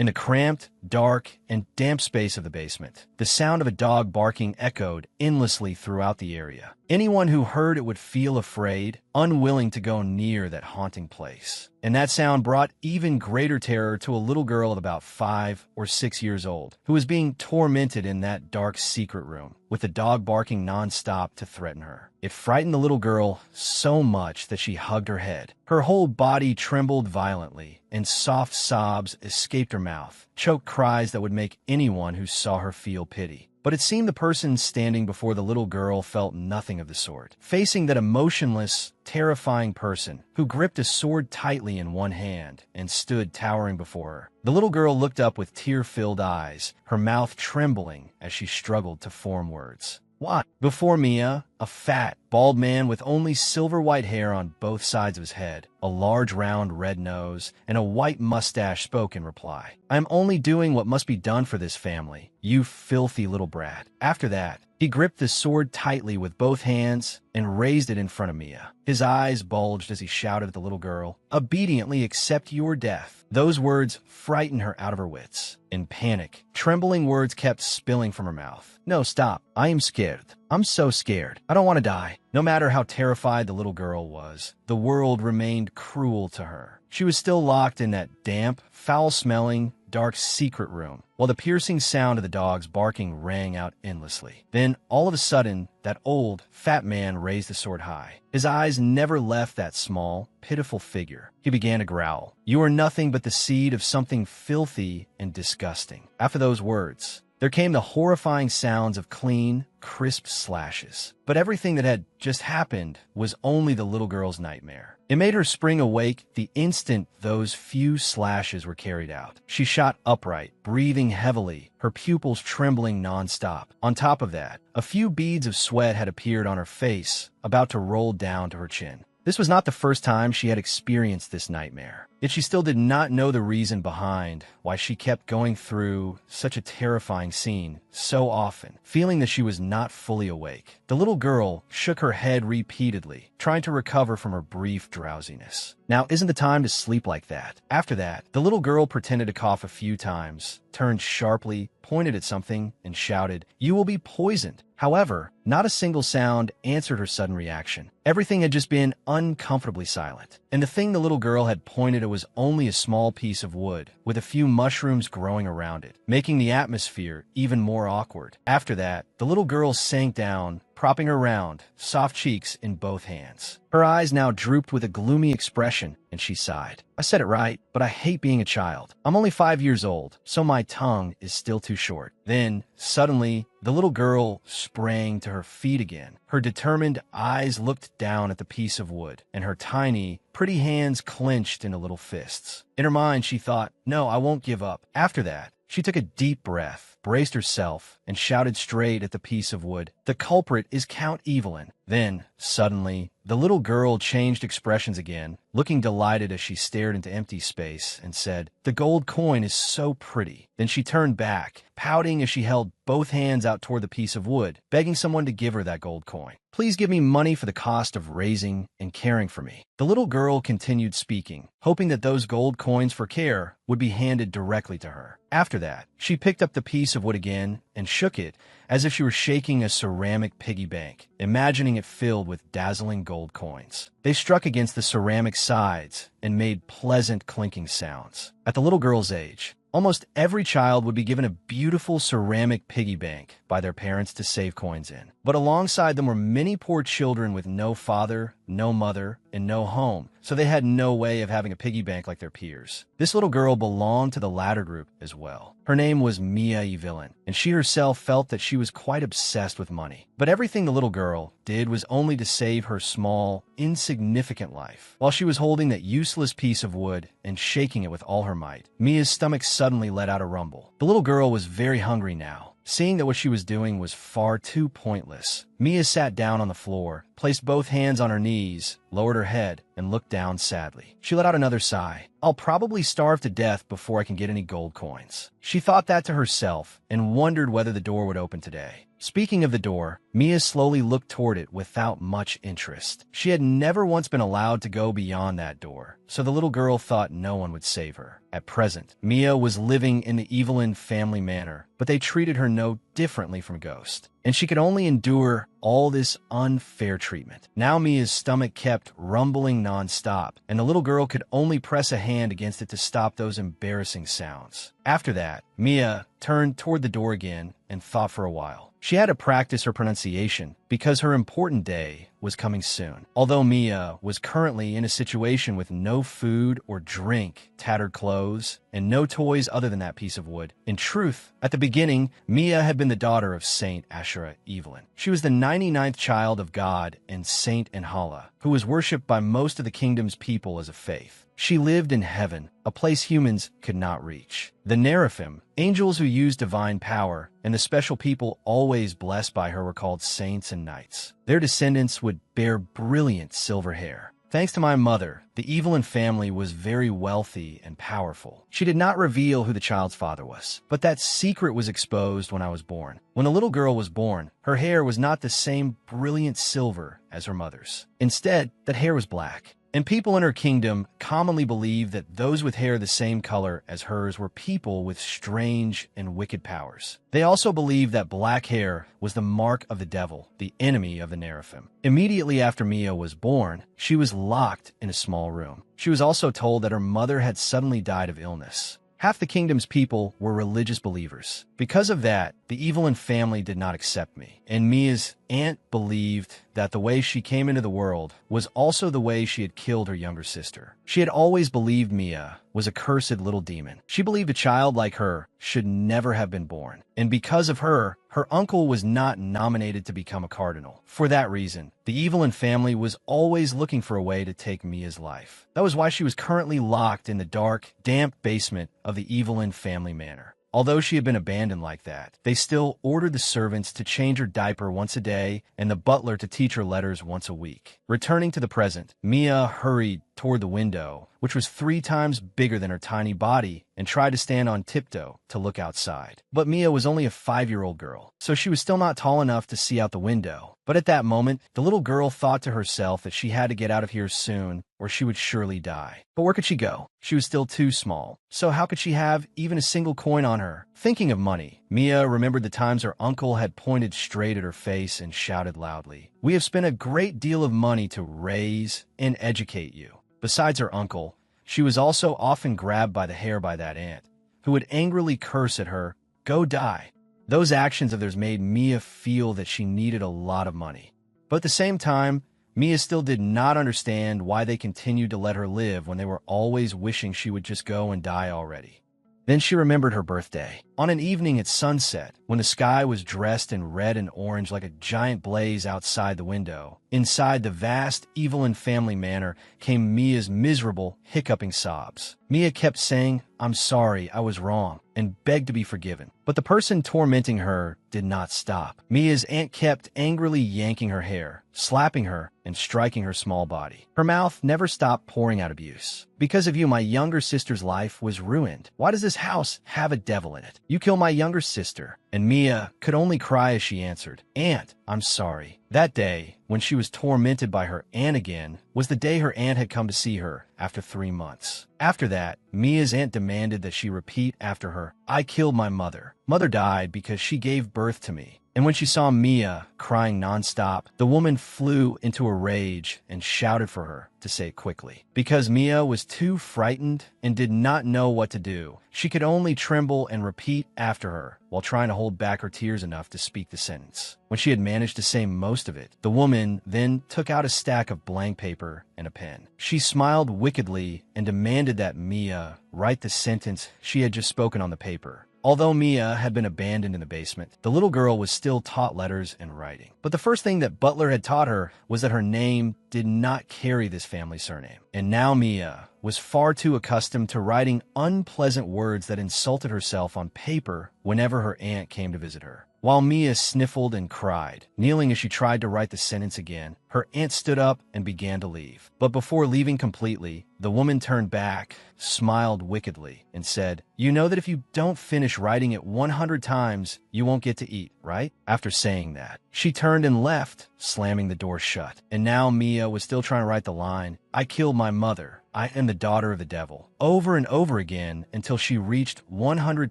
In the cramped, dark, and damp space of the basement, the sound of a dog barking echoed endlessly throughout the area. Anyone who heard it would feel afraid, unwilling to go near that haunting place. And that sound brought even greater terror to a little girl of about 5 or 6 years old, who was being tormented in that dark secret room, with the dog barking nonstop to threaten her. It frightened the little girl so much that she hugged her head. Her whole body trembled violently, and soft sobs escaped her mouth, choked cries that would make anyone who saw her feel pity. But it seemed the person standing before the little girl felt nothing of the sort. Facing that emotionless, terrifying person who gripped a sword tightly in one hand and stood towering before her, the little girl looked up with tear-filled eyes, her mouth trembling as she struggled to form words. What? Before Mia, a fat, bald man with only silver-white hair on both sides of his head, a large round red nose, and a white mustache spoke in reply. I am only doing what must be done for this family, you filthy little brat. After that, he gripped the sword tightly with both hands and raised it in front of Mia. His eyes bulged as he shouted at the little girl, "Obediently accept your death." Those words frightened her out of her wits. In panic, trembling words kept spilling from her mouth. "No, stop. I am scared. I'm so scared. I don't want to die." No matter how terrified the little girl was, the world remained cruel to her. She was still locked in that damp, foul-smelling, dark secret room, while the piercing sound of the dogs barking rang out endlessly. Then, all of a sudden, that old, fat man raised the sword high. His eyes never left that small, pitiful figure. He began to growl. "You are nothing but the seed of something filthy and disgusting." After those words, there came the horrifying sounds of clean, crisp slashes. But everything that had just happened was only the little girl's nightmare. It made her spring awake the instant those few slashes were carried out. She shot upright, breathing heavily, her pupils trembling nonstop. On top of that, a few beads of sweat had appeared on her face, about to roll down to her chin. This was not the first time she had experienced this nightmare. Yet she still did not know the reason behind why she kept going through such a terrifying scene so often, feeling that she was not fully awake. The little girl shook her head repeatedly, trying to recover from her brief drowsiness. Now isn't the time to sleep like that. After that, the little girl pretended to cough a few times, turned sharply, pointed at something, and shouted, "You will be poisoned." However, not a single sound answered her sudden reaction. Everything had just been uncomfortably silent. And the thing the little girl had pointed at was only a small piece of wood, with a few mushrooms growing around it, making the atmosphere even more awkward. After that, the little girl sank down, propping her round, soft cheeks in both hands. Her eyes now drooped with a gloomy expression, and she sighed. "I said it right, but I hate being a child. I'm only 5 years old, so my tongue is still too short." Then, suddenly, the little girl sprang to her feet again. Her determined eyes looked down at the piece of wood, and her tiny, pretty hands clenched into little fists. In her mind, she thought, "No, I won't give up." After that, she took a deep breath, braced herself, and shouted straight at the piece of wood, "The culprit is Count Evelyn." Then, suddenly, the little girl changed expressions again, looking delighted as she stared into empty space, and said, "The gold coin is so pretty." Then she turned back, pouting as she held both hands out toward the piece of wood, begging someone to give her that gold coin. "Please give me money for the cost of raising and caring for me." The little girl continued speaking, hoping that those gold coins for care would be handed directly to her. After that, she picked up the piece of wood again and shook it as if she were shaking a ceramic piggy bank, imagining it filled with dazzling gold coins. They struck against the ceramic sides and made pleasant clinking sounds. At the little girl's age, almost every child would be given a beautiful ceramic piggy bank by their parents to save coins in. But alongside them were many poor children with no father, no mother, and no home, so they had no way of having a piggy bank like their peers. This little girl belonged to the latter group as well. Her name was Mia Evelyn, and she herself felt that she was quite obsessed with money. But everything the little girl did was only to save her small, insignificant life. While she was holding that useless piece of wood and shaking it with all her might, Mia's stomach suddenly let out a rumble. The little girl was very hungry now. Seeing that what she was doing was far too pointless, Mia sat down on the floor, placed both hands on her knees, lowered her head, and looked down sadly. She let out another sigh. I'll probably starve to death before I can get any gold coins. She thought that to herself and wondered whether the door would open today. Speaking of the door, Mia slowly looked toward it without much interest. She had never once been allowed to go beyond that door, so the little girl thought no one would save her. At present, Mia was living in the Evelyn family manor, but they treated her no differently from Ghost, and she could only endure all this unfair treatment. Now Mia's stomach kept rumbling non-stop, and the little girl could only press a hand against it to stop those embarrassing sounds. After that, Mia turned toward the door again and thought for a while. She had to practice her pronunciation because her important day was coming soon. Although Mia was currently in a situation with no food or drink, tattered clothes, and no toys other than that piece of wood. In truth, at the beginning, Mia had been the daughter of Saint Asura Evelyn. She was the 99th child of God and Saint Enrollment, who was worshipped by most of the kingdom's people as a faith. She lived in heaven, a place humans could not reach. The Nerafim, angels who used divine power, and the special people always blessed by her were called saints and knights. Their descendants would bear brilliant silver hair. Thanks to my mother, the Evelyn family was very wealthy and powerful. She did not reveal who the child's father was, but that secret was exposed when I was born. When the little girl was born, her hair was not the same brilliant silver as her mother's. Instead, that hair was black. And people in her kingdom commonly believed that those with hair the same color as hers were people with strange and wicked powers. They also believed that black hair was the mark of the devil, the enemy of the Nerafim. Immediately after Mia was born, she was locked in a small room. She was also told that her mother had suddenly died of illness. Half the kingdom's people were religious believers. Because of that, the Evelyn family did not accept me, and Mia's aunt believed that the way she came into the world was also the way she had killed her younger sister. She had always believed Mia was a cursed little demon. She believed a child like her should never have been born, and because of her, her uncle was not nominated to become a cardinal. For that reason, the Evelyn family was always looking for a way to take Mia's life. That was why she was currently locked in the dark, damp basement of the Evelyn family manor. Although she had been abandoned like that, they still ordered the servants to change her diaper once a day and the butler to teach her letters once a week. Returning to the present, Mia hurried toward the window, which was 3 times bigger than her tiny body, and tried to stand on tiptoe to look outside. But Mia was only a 5-year-old girl, so she was still not tall enough to see out the window. But at that moment, the little girl thought to herself that she had to get out of here soon, or she would surely die. But where could she go? She was still too small. So how could she have even a single coin on her? Thinking of money, Mia remembered the times her uncle had pointed straight at her face and shouted loudly, "We have spent a great deal of money to raise and educate you." Besides her uncle, she was also often grabbed by the hair by that aunt, who would angrily curse at her, "Go die." Those actions of theirs made Mia feel that she needed a lot of money. But at the same time, Mia still did not understand why they continued to let her live when they were always wishing she would just go and die already. Then she remembered her birthday. On an evening at sunset, when the sky was dressed in red and orange like a giant blaze outside the window, inside the vast Evelyn family manor came Mia's miserable, hiccuping sobs. Mia kept saying, "I'm sorry, I was wrong," and begged to be forgiven. But the person tormenting her did not stop. Mia's aunt kept angrily yanking her hair, slapping her, and striking her small body. Her mouth never stopped pouring out abuse. "Because of you, my younger sister's life was ruined. Why does this house have a devil in it? You killed my younger sister." And Mia could only cry as she answered, "Aunt, I'm sorry." That day, when she was tormented by her aunt again, was the day her aunt had come to see her after 3 months. After that, Mia's aunt demanded that she repeat after her, "I killed my mother. Mother died because she gave birth to me." And when she saw Mia crying nonstop, the woman flew into a rage and shouted for her to say it quickly. Because Mia was too frightened and did not know what to do, she could only tremble and repeat after her while trying to hold back her tears enough to speak the sentence. When she had managed to say most of it, the woman then took out a stack of blank paper and a pen. She smiled wickedly and demanded that Mia write the sentence she had just spoken on the paper. Although Mia had been abandoned in the basement, the little girl was still taught letters and writing. But the first thing that Butler had taught her was that her name did not carry this family surname. And now Mia was far too accustomed to writing unpleasant words that insulted herself on paper whenever her aunt came to visit her. while Mia sniffled and cried, kneeling as she tried to write the sentence again. Her aunt stood up and began to leave. But before leaving completely, the woman turned back, smiled wickedly, and said, "You know that if you don't finish writing it 100 times, you won't get to eat, right?" After saying that, she turned and left, slamming the door shut. And now Mia was still trying to write the line, "I killed my mother. I am the daughter of the devil," over and over again until she reached 100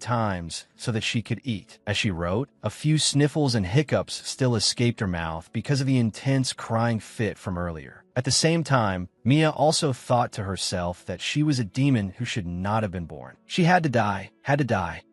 times so that she could eat. As she wrote, a few sniffles and hiccups still escaped her mouth because of the intense crying fit from earlier. At the same time, Mia also thought to herself that she was a demon who should not have been born. She had to die.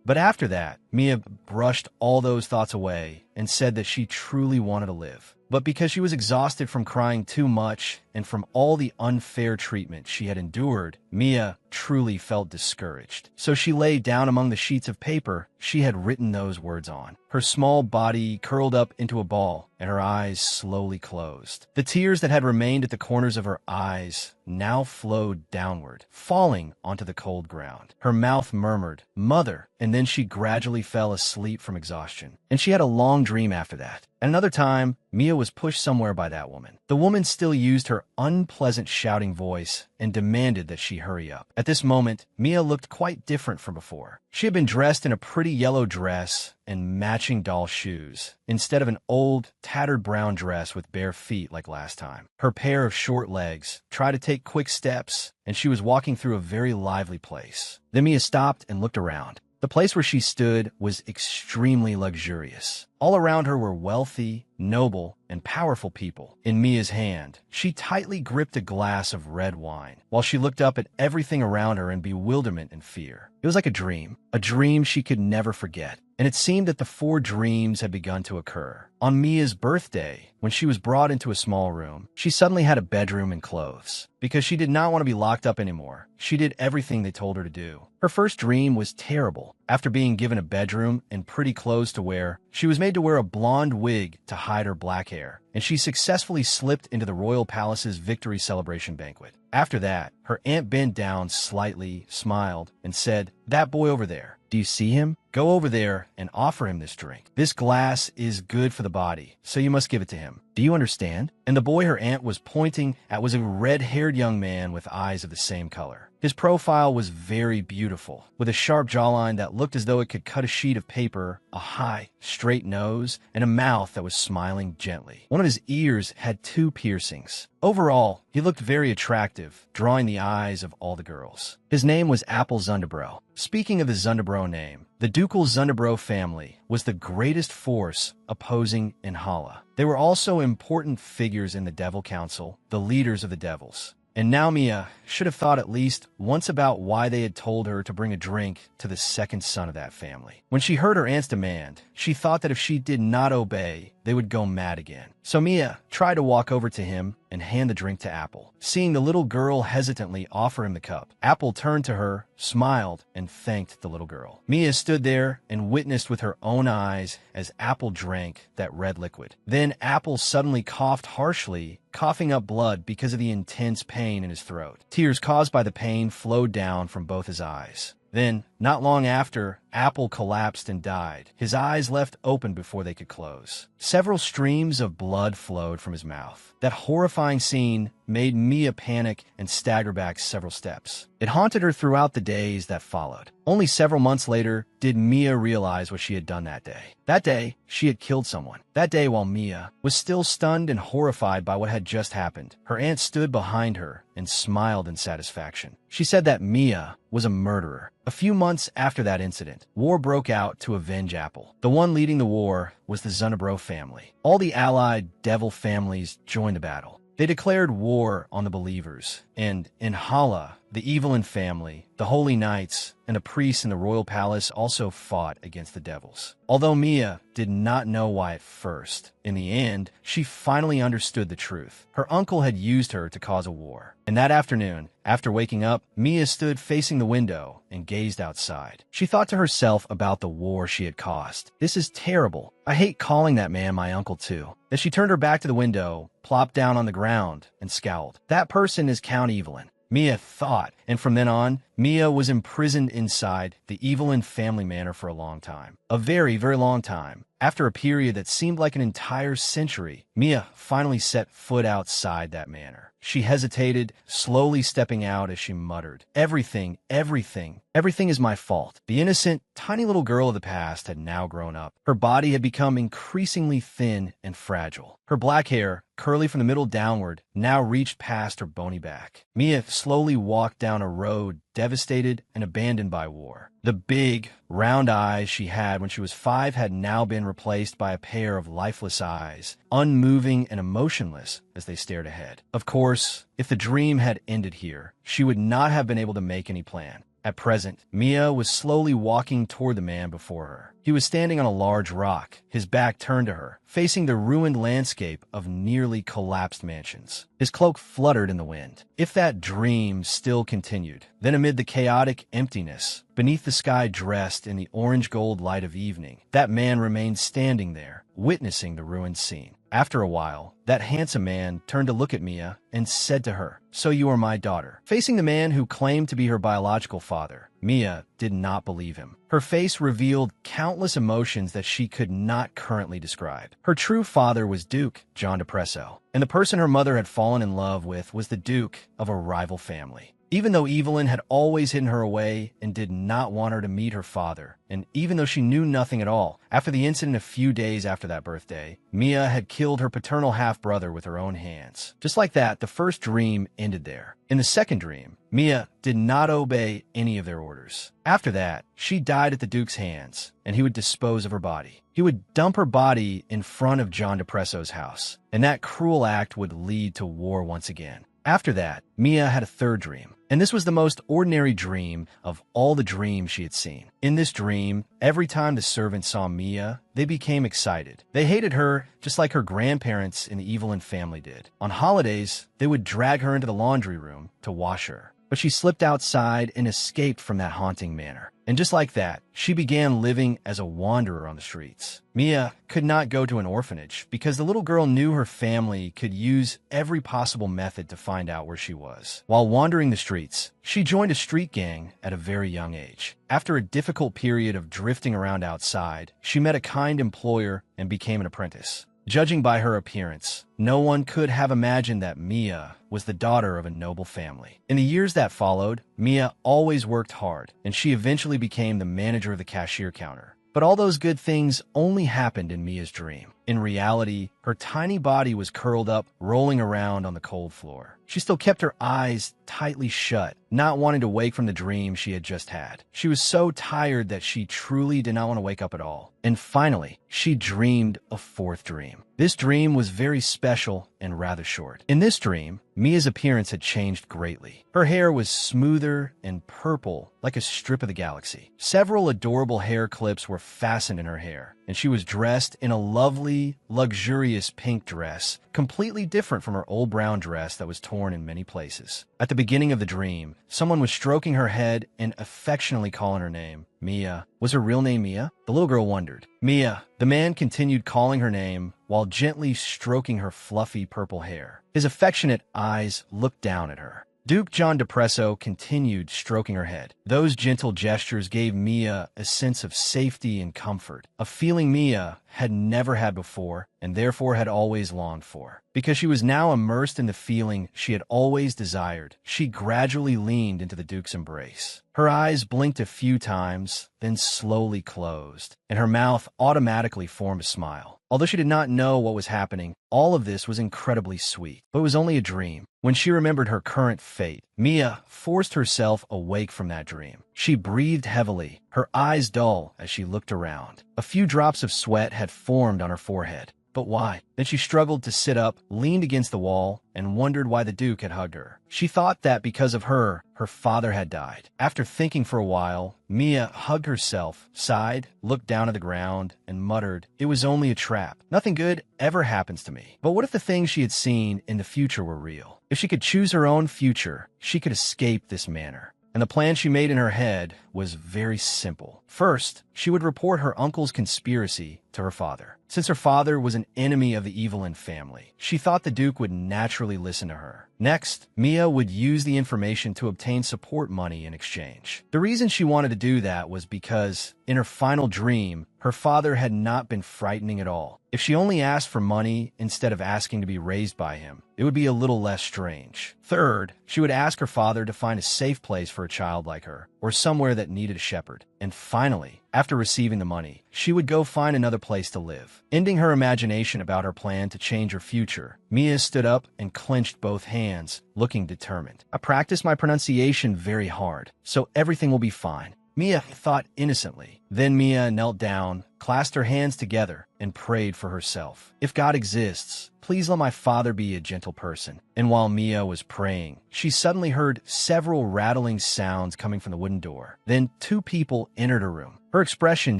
But after that, Mia brushed all those thoughts away and said that she truly wanted to live. But because she was exhausted from crying too much and from all the unfair treatment she had endured, Mia truly felt discouraged. So she lay down among the sheets of paper she had written those words on. Her small body curled up into a ball, and her eyes slowly closed. The tears that had remained at the corners of her eyes now flowed downward, falling onto the cold ground. Her mouth murmured, "Mother," and then she gradually fell asleep from exhaustion. And she had a long dream after that. At another time, Mia was pushed somewhere by that woman. The woman still used her unpleasant shouting voice and demanded that she hurry up. At this moment, Mia looked quite different from before. She had been dressed in a pretty yellow dress and matching doll shoes, instead of an old, tattered brown dress with bare feet like last time. Her pair of short legs tried to take quick steps, and she was walking through a very lively place. Then Mia stopped and looked around. The place where she stood was extremely luxurious. All around her were wealthy, noble, and powerful people. In Mia's hand, she tightly gripped a glass of red wine, while she looked up at everything around her in bewilderment and fear. It was like a dream she could never forget. And it seemed that the 4 dreams had begun to occur. On Mia's birthday, when she was brought into a small room, she suddenly had a bedroom and clothes. Because she did not want to be locked up anymore, she did everything they told her to do. Her first dream was terrible. After being given a bedroom and pretty clothes to wear, she was made to wear a blonde wig to hide her black hair, and she successfully slipped into the royal palace's victory celebration banquet. After that, her aunt bent down slightly, smiled, and said, "That boy over there, do you see him? Go over there and offer him this drink. This glass is good for the body, so you must give it to him. Do you understand?" And the boy her aunt was pointing at was a red-haired young man with eyes of the same color. His profile was very beautiful, with a sharp jawline that looked as though it could cut a sheet of paper, a high, straight nose, and a mouth that was smiling gently. One of his ears had 2 piercings. Overall, he looked very attractive, drawing the eyes of all the girls. His name was Apple Zundabro. Speaking of the Zundabro name, the ducal Zundabro family was the greatest force opposing Enrollment. They were also important figures in the Devil Council, the leaders of the devils. And now Mia should have thought at least once about why they had told her to bring a drink to the second son of that family. When she heard her aunt's demand, she thought that if she did not obey, they would go mad again. So Mia tried to walk over to him and hand the drink to Apple. Seeing the little girl hesitantly offer him the cup, Apple turned to her, smiled, and thanked the little girl. Mia stood there and witnessed with her own eyes as Apple drank that red liquid. Then Apple suddenly coughed harshly, coughing up blood because of the intense pain in his throat. Tears caused by the pain flowed down from both his eyes. Then, not long after, Apple collapsed and died, his eyes left open before they could close. Several streams of blood flowed from his mouth. That horrifying scene made Mia panic and stagger back several steps. It haunted her throughout the days that followed. Only several months later did Mia realize what she had done that day. That day, she had killed someone. That day, while Mia was still stunned and horrified by what had just happened, her aunt stood behind her and smiled in satisfaction. She said that Mia was a murderer. A few months after that incident, war broke out to avenge Apple. The one leading the war was the Zundabro family. All the allied devil families joined the battle. They declared war on the believers, and Enrollment, the Evelyn family, the Holy Knights, and the priests in the royal palace also fought against the devils. Although Mia did not know why at first, in the end, she finally understood the truth. Her uncle had used her to cause a war. And that afternoon, after waking up, Mia stood facing the window and gazed outside. She thought to herself about the war she had caused. This is terrible. I hate calling that man my uncle too. As she turned her back to the window, plopped down on the ground, and scowled. That person is Count Evelyn. Mia thought, and from then on, Mia was imprisoned inside the Evelyn family manor for a long time. A very, very long time. After a period that seemed like an entire century, Mia finally set foot outside that manor. She hesitated, slowly stepping out as she muttered, "Everything, everything, everything is my fault." The innocent, tiny little girl of the past had now grown up. Her body had become increasingly thin and fragile. Her black hair, curly from the middle downward, now reached past her bony back. Mia slowly walked down a road devastated and abandoned by war. The big, round eyes she had when she was 5 had now been replaced by a pair of lifeless eyes, unmoving and emotionless as they stared ahead. Of course, if the dream had ended here, she would not have been able to make any plan. At present, Mia was slowly walking toward the man before her. He was standing on a large rock, his back turned to her, facing the ruined landscape of nearly collapsed mansions. His cloak fluttered in the wind. If that dream still continued, then amid the chaotic emptiness, beneath the sky dressed in the orange-gold light of evening, that man remained standing there, witnessing the ruined scene. After a while, that handsome man turned to look at Mia and said to her, "So you are my daughter." Facing the man who claimed to be her biological father, Mia did not believe him. Her face revealed countless emotions that she could not currently describe. Her true father was Duke John DePresso, and the person her mother had fallen in love with was the Duke of a rival family. Even though Evelyn had always hidden her away and did not want her to meet her father, and even though she knew nothing at all, after the incident a few days after that birthday, Mia had killed her paternal half-brother with her own hands. Just like that, the first dream ended there. In the second dream, Mia did not obey any of their orders. After that, she died at the Duke's hands, and he would dispose of her body. He would dump her body in front of John DePresso's house, and that cruel act would lead to war once again. After that, Mia had a third dream, and this was the most ordinary dream of all the dreams she had seen. In this dream, every time the servants saw Mia, they became excited. They hated her just like her grandparents in the Evelyn family did. On holidays, they would drag her into the laundry room to wash her. But she slipped outside and escaped from that haunting manor. And just like that, she began living as a wanderer on the streets. Mia could not go to an orphanage because the little girl knew her family could use every possible method to find out where she was. While wandering the streets, she joined a street gang at a very young age. After a difficult period of drifting around outside, she met a kind employer and became an apprentice. Judging by her appearance, no one could have imagined that Mia was the daughter of a noble family. In the years that followed, Mia always worked hard, and she eventually became the manager of the cashier counter. But all those good things only happened in Mia's dream. In reality, her tiny body was curled up, rolling around on the cold floor. She still kept her eyes tightly shut, not wanting to wake from the dream she had just had. She was so tired that she truly did not want to wake up at all. And finally, she dreamed a fourth dream. This dream was very special and rather short. In this dream, Mia's appearance had changed greatly. Her hair was smoother and purple, like a strip of the galaxy. Several adorable hair clips were fastened in her hair, and she was dressed in a lovely, luxurious pink dress, completely different from her old brown dress that was torn in many places. At the beginning of the dream, someone was stroking her head and affectionately calling her name. Mia. Was her real name Mia? The little girl wondered. Mia. The man continued calling her name while gently stroking her fluffy purple hair. His affectionate eyes looked down at her. Duke John DePresso continued stroking her head. Those gentle gestures gave Mia a sense of safety and comfort, a feeling Mia had never had before and therefore had always longed for. Because she was now immersed in the feeling she had always desired, she gradually leaned into the Duke's embrace. Her eyes blinked a few times, then slowly closed, and her mouth automatically formed a smile. Although she did not know what was happening, all of this was incredibly sweet, but it was only a dream. When she remembered her current fate, Mia forced herself awake from that dream. She breathed heavily, her eyes dull as she looked around. A few drops of sweat had formed on her forehead. But why? Then she struggled to sit up, leaned against the wall, and wondered why the Duke had hugged her. She thought that because of her, her father had died. After thinking for a while, Mia hugged herself, sighed, looked down at the ground, and muttered, "It was only a trap. Nothing good ever happens to me." But what if the things she had seen in the future were real? If she could choose her own future, she could escape this manor. And the plan she made in her head was very simple. First, she would report her uncle's conspiracy to her father. Since her father was an enemy of the Evelyn family, she thought the Duke would naturally listen to her. Next, Mia would use the information to obtain support money in exchange. The reason she wanted to do that was because, in her final dream, her father had not been frightening at all. If she only asked for money instead of asking to be raised by him, it would be a little less strange. Third, she would ask her father to find a safe place for a child like her, or somewhere that needed a shepherd. And finally, after receiving the money, she would go find another place to live. Ending her imagination about her plan to change her future, Mia stood up and clenched both hands, looking determined. I practiced my pronunciation very hard, so everything will be fine, Mia thought innocently. Then Mia knelt down, clasped her hands together, and prayed for herself. If God exists, please let my father be a gentle person. And while Mia was praying, she suddenly heard several rattling sounds coming from the wooden door. Then 2 people entered her room. Her expression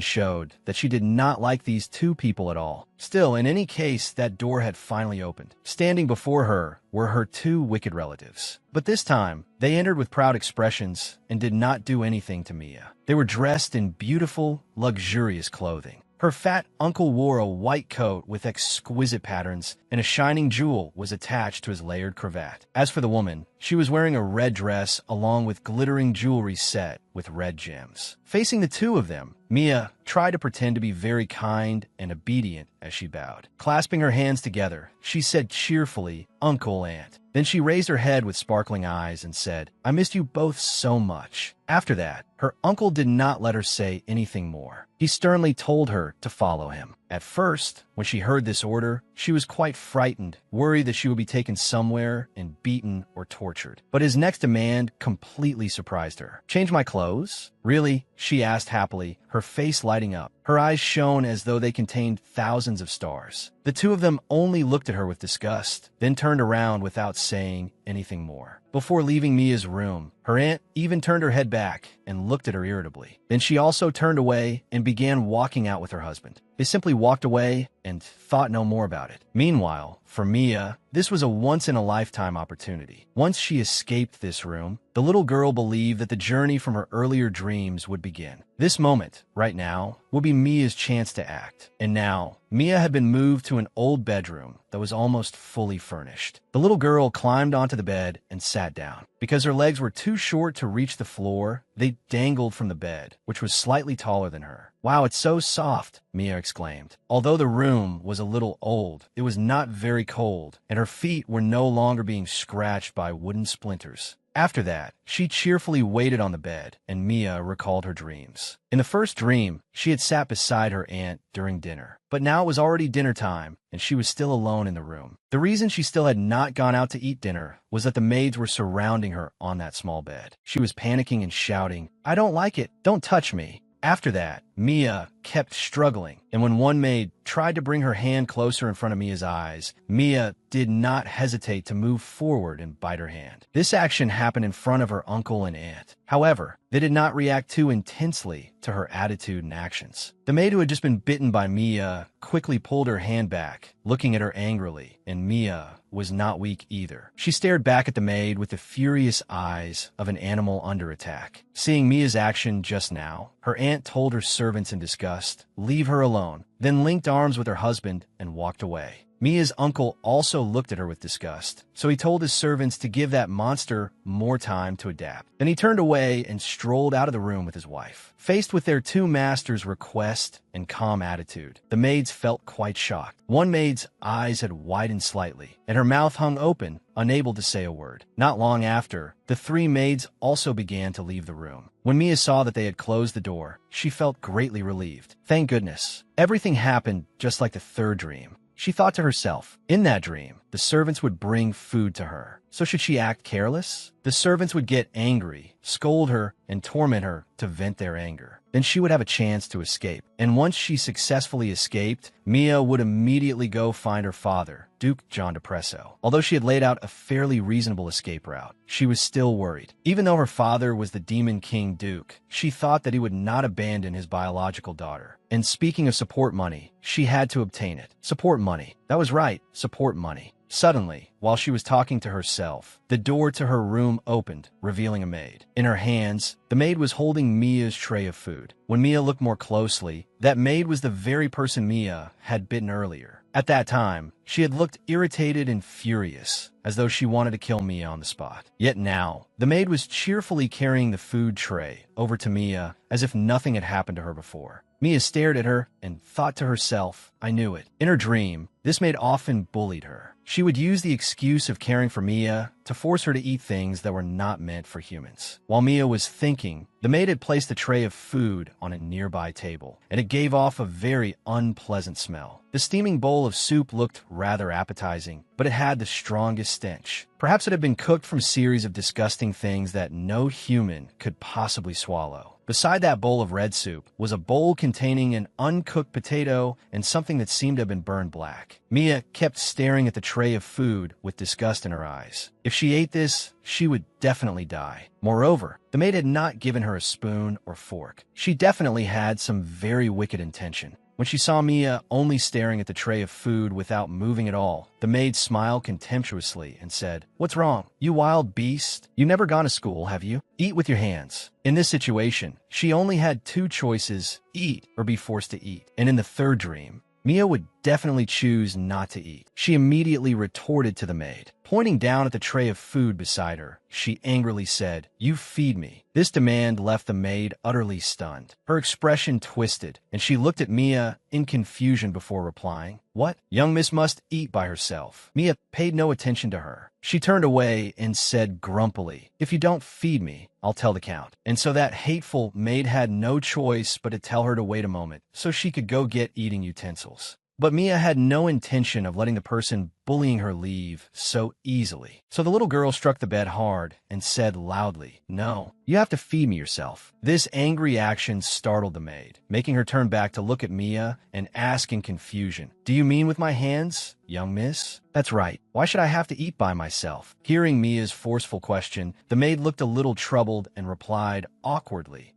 showed that she did not like these 2 people at all. Still, in any case, that door had finally opened. Standing before her were her 2 wicked relatives. But this time, they entered with proud expressions and did not do anything to Mia. They were dressed in beautiful, luxurious clothing. Her fat uncle wore a white coat with exquisite patterns, and a shining jewel was attached to his layered cravat. As for the woman, she was wearing a red dress along with glittering jewelry set with red gems. Facing the 2 of them, Mia tried to pretend to be very kind and obedient as she bowed. Clasping her hands together, she said cheerfully, "Uncle, Aunt." Then she raised her head with sparkling eyes and said, "I missed you both so much." After that, her uncle did not let her say anything more. He sternly told her to follow him. At first, when she heard this order, she was quite frightened, worried that she would be taken somewhere and beaten or tortured. But his next demand completely surprised her. "Change my clothes?" "Really?" she asked happily, her face lighting up. Her eyes shone as though they contained thousands of stars. The 2 of them only looked at her with disgust, then turned around without saying anything more. Before leaving Mia's room, her aunt even turned her head back and looked at her irritably. Then she also turned away and began walking out with her husband. They simply walked away and thought no more about it. Meanwhile, for Mia, this was a once-in-a-lifetime opportunity. Once she escaped this room, the little girl believed that the journey from her earlier dreams would begin. This moment, right now, would be Mia's chance to act. And now, Mia had been moved to an old bedroom that was almost fully furnished. The little girl climbed onto the bed and sat down. Because her legs were too short to reach the floor, they dangled from the bed, which was slightly taller than her. "Wow, it's so soft," Mia exclaimed. Although the room was a little old, it was not very cold, and her feet were no longer being scratched by wooden splinters. After that, she cheerfully waited on the bed, and Mia recalled her dreams. In the first dream, she had sat beside her aunt during dinner. But now it was already dinner time, and she was still alone in the room. The reason she still had not gone out to eat dinner was that the maids were surrounding her on that small bed. She was panicking and shouting, "I don't like it. Don't touch me." After that, Mia kept struggling, and when one maid tried to bring her hand closer in front of Mia's eyes, Mia did not hesitate to move forward and bite her hand. This action happened in front of her uncle and aunt. However, they did not react too intensely to her attitude and actions. The maid who had just been bitten by Mia quickly pulled her hand back, looking at her angrily, and Mia was not weak either. She stared back at the maid with the furious eyes of an animal under attack. Seeing Mia's action just now, her aunt told her servants in disgust, "Leave her alone," then linked arms with her husband and walked away. Mia's uncle also looked at her with disgust, so he told his servants to give that monster more time to adapt. Then he turned away and strolled out of the room with his wife. Faced with their 2 masters' request and calm attitude, the maids felt quite shocked. One maid's eyes had widened slightly, and her mouth hung open, unable to say a word. Not long after, the 3 maids also began to leave the room. When Mia saw that they had closed the door, she felt greatly relieved. Thank goodness. Everything happened just like the 3rd dream. She thought to herself, in that dream, the servants would bring food to her. So should she act careless? The servants would get angry, scold her, and torment her to vent their anger. Then she would have a chance to escape. And once she successfully escaped, Mia would immediately go find her father, Duke John Depresso. Although she had laid out a fairly reasonable escape route, she was still worried. Even though her father was the Demon King Duke, she thought that he would not abandon his biological daughter. And speaking of support money, she had to obtain it. Support money. That was right, support money. Suddenly, while she was talking to herself, the door to her room opened, revealing a maid. In her hands, the maid was holding Mia's tray of food. When Mia looked more closely, that maid was the very person Mia had bitten earlier. At that time, she had looked irritated and furious, as though she wanted to kill Mia on the spot. Yet now, the maid was cheerfully carrying the food tray over to Mia as if nothing had happened to her before. Mia stared at her and thought to herself, I knew it. In her dream, this maid often bullied her. She would use the excuse of caring for Mia to force her to eat things that were not meant for humans. While Mia was thinking, the maid had placed a tray of food on a nearby table, and it gave off a very unpleasant smell. The steaming bowl of soup looked rather appetizing, but it had the strongest stench. Perhaps it had been cooked from a series of disgusting things that no human could possibly swallow. Beside that bowl of red soup was a bowl containing an uncooked potato and something that seemed to have been burned black. Mia kept staring at the tray of food with disgust in her eyes. If she ate this, she would definitely die. Moreover, the maid had not given her a spoon or fork. She definitely had some very wicked intention. When she saw Mia only staring at the tray of food without moving at all, the maid smiled contemptuously and said, What's wrong, you wild beast? You've never gone to school, have you? Eat with your hands. In this situation, she only had two choices, eat or be forced to eat. And in the third dream, Mia would definitely choose not to eat. She immediately retorted to the maid. Pointing down at the tray of food beside her, she angrily said, You feed me. This demand left the maid utterly stunned. Her expression twisted, and she looked at Mia in confusion before replying, What? Young miss must eat by herself. Mia paid no attention to her. She turned away and said grumpily, If you don't feed me, I'll tell the count. And so that hateful maid had no choice but to tell her to wait a moment so she could go get eating utensils. But Mia had no intention of letting the person bullying her leave so easily. So the little girl struck the bed hard and said loudly, No, you have to feed me yourself. This angry action startled the maid, making her turn back to look at Mia and ask in confusion, Do you mean with my hands, young miss? That's right. Why should I have to eat by myself? Hearing Mia's forceful question, the maid looked a little troubled and replied awkwardly,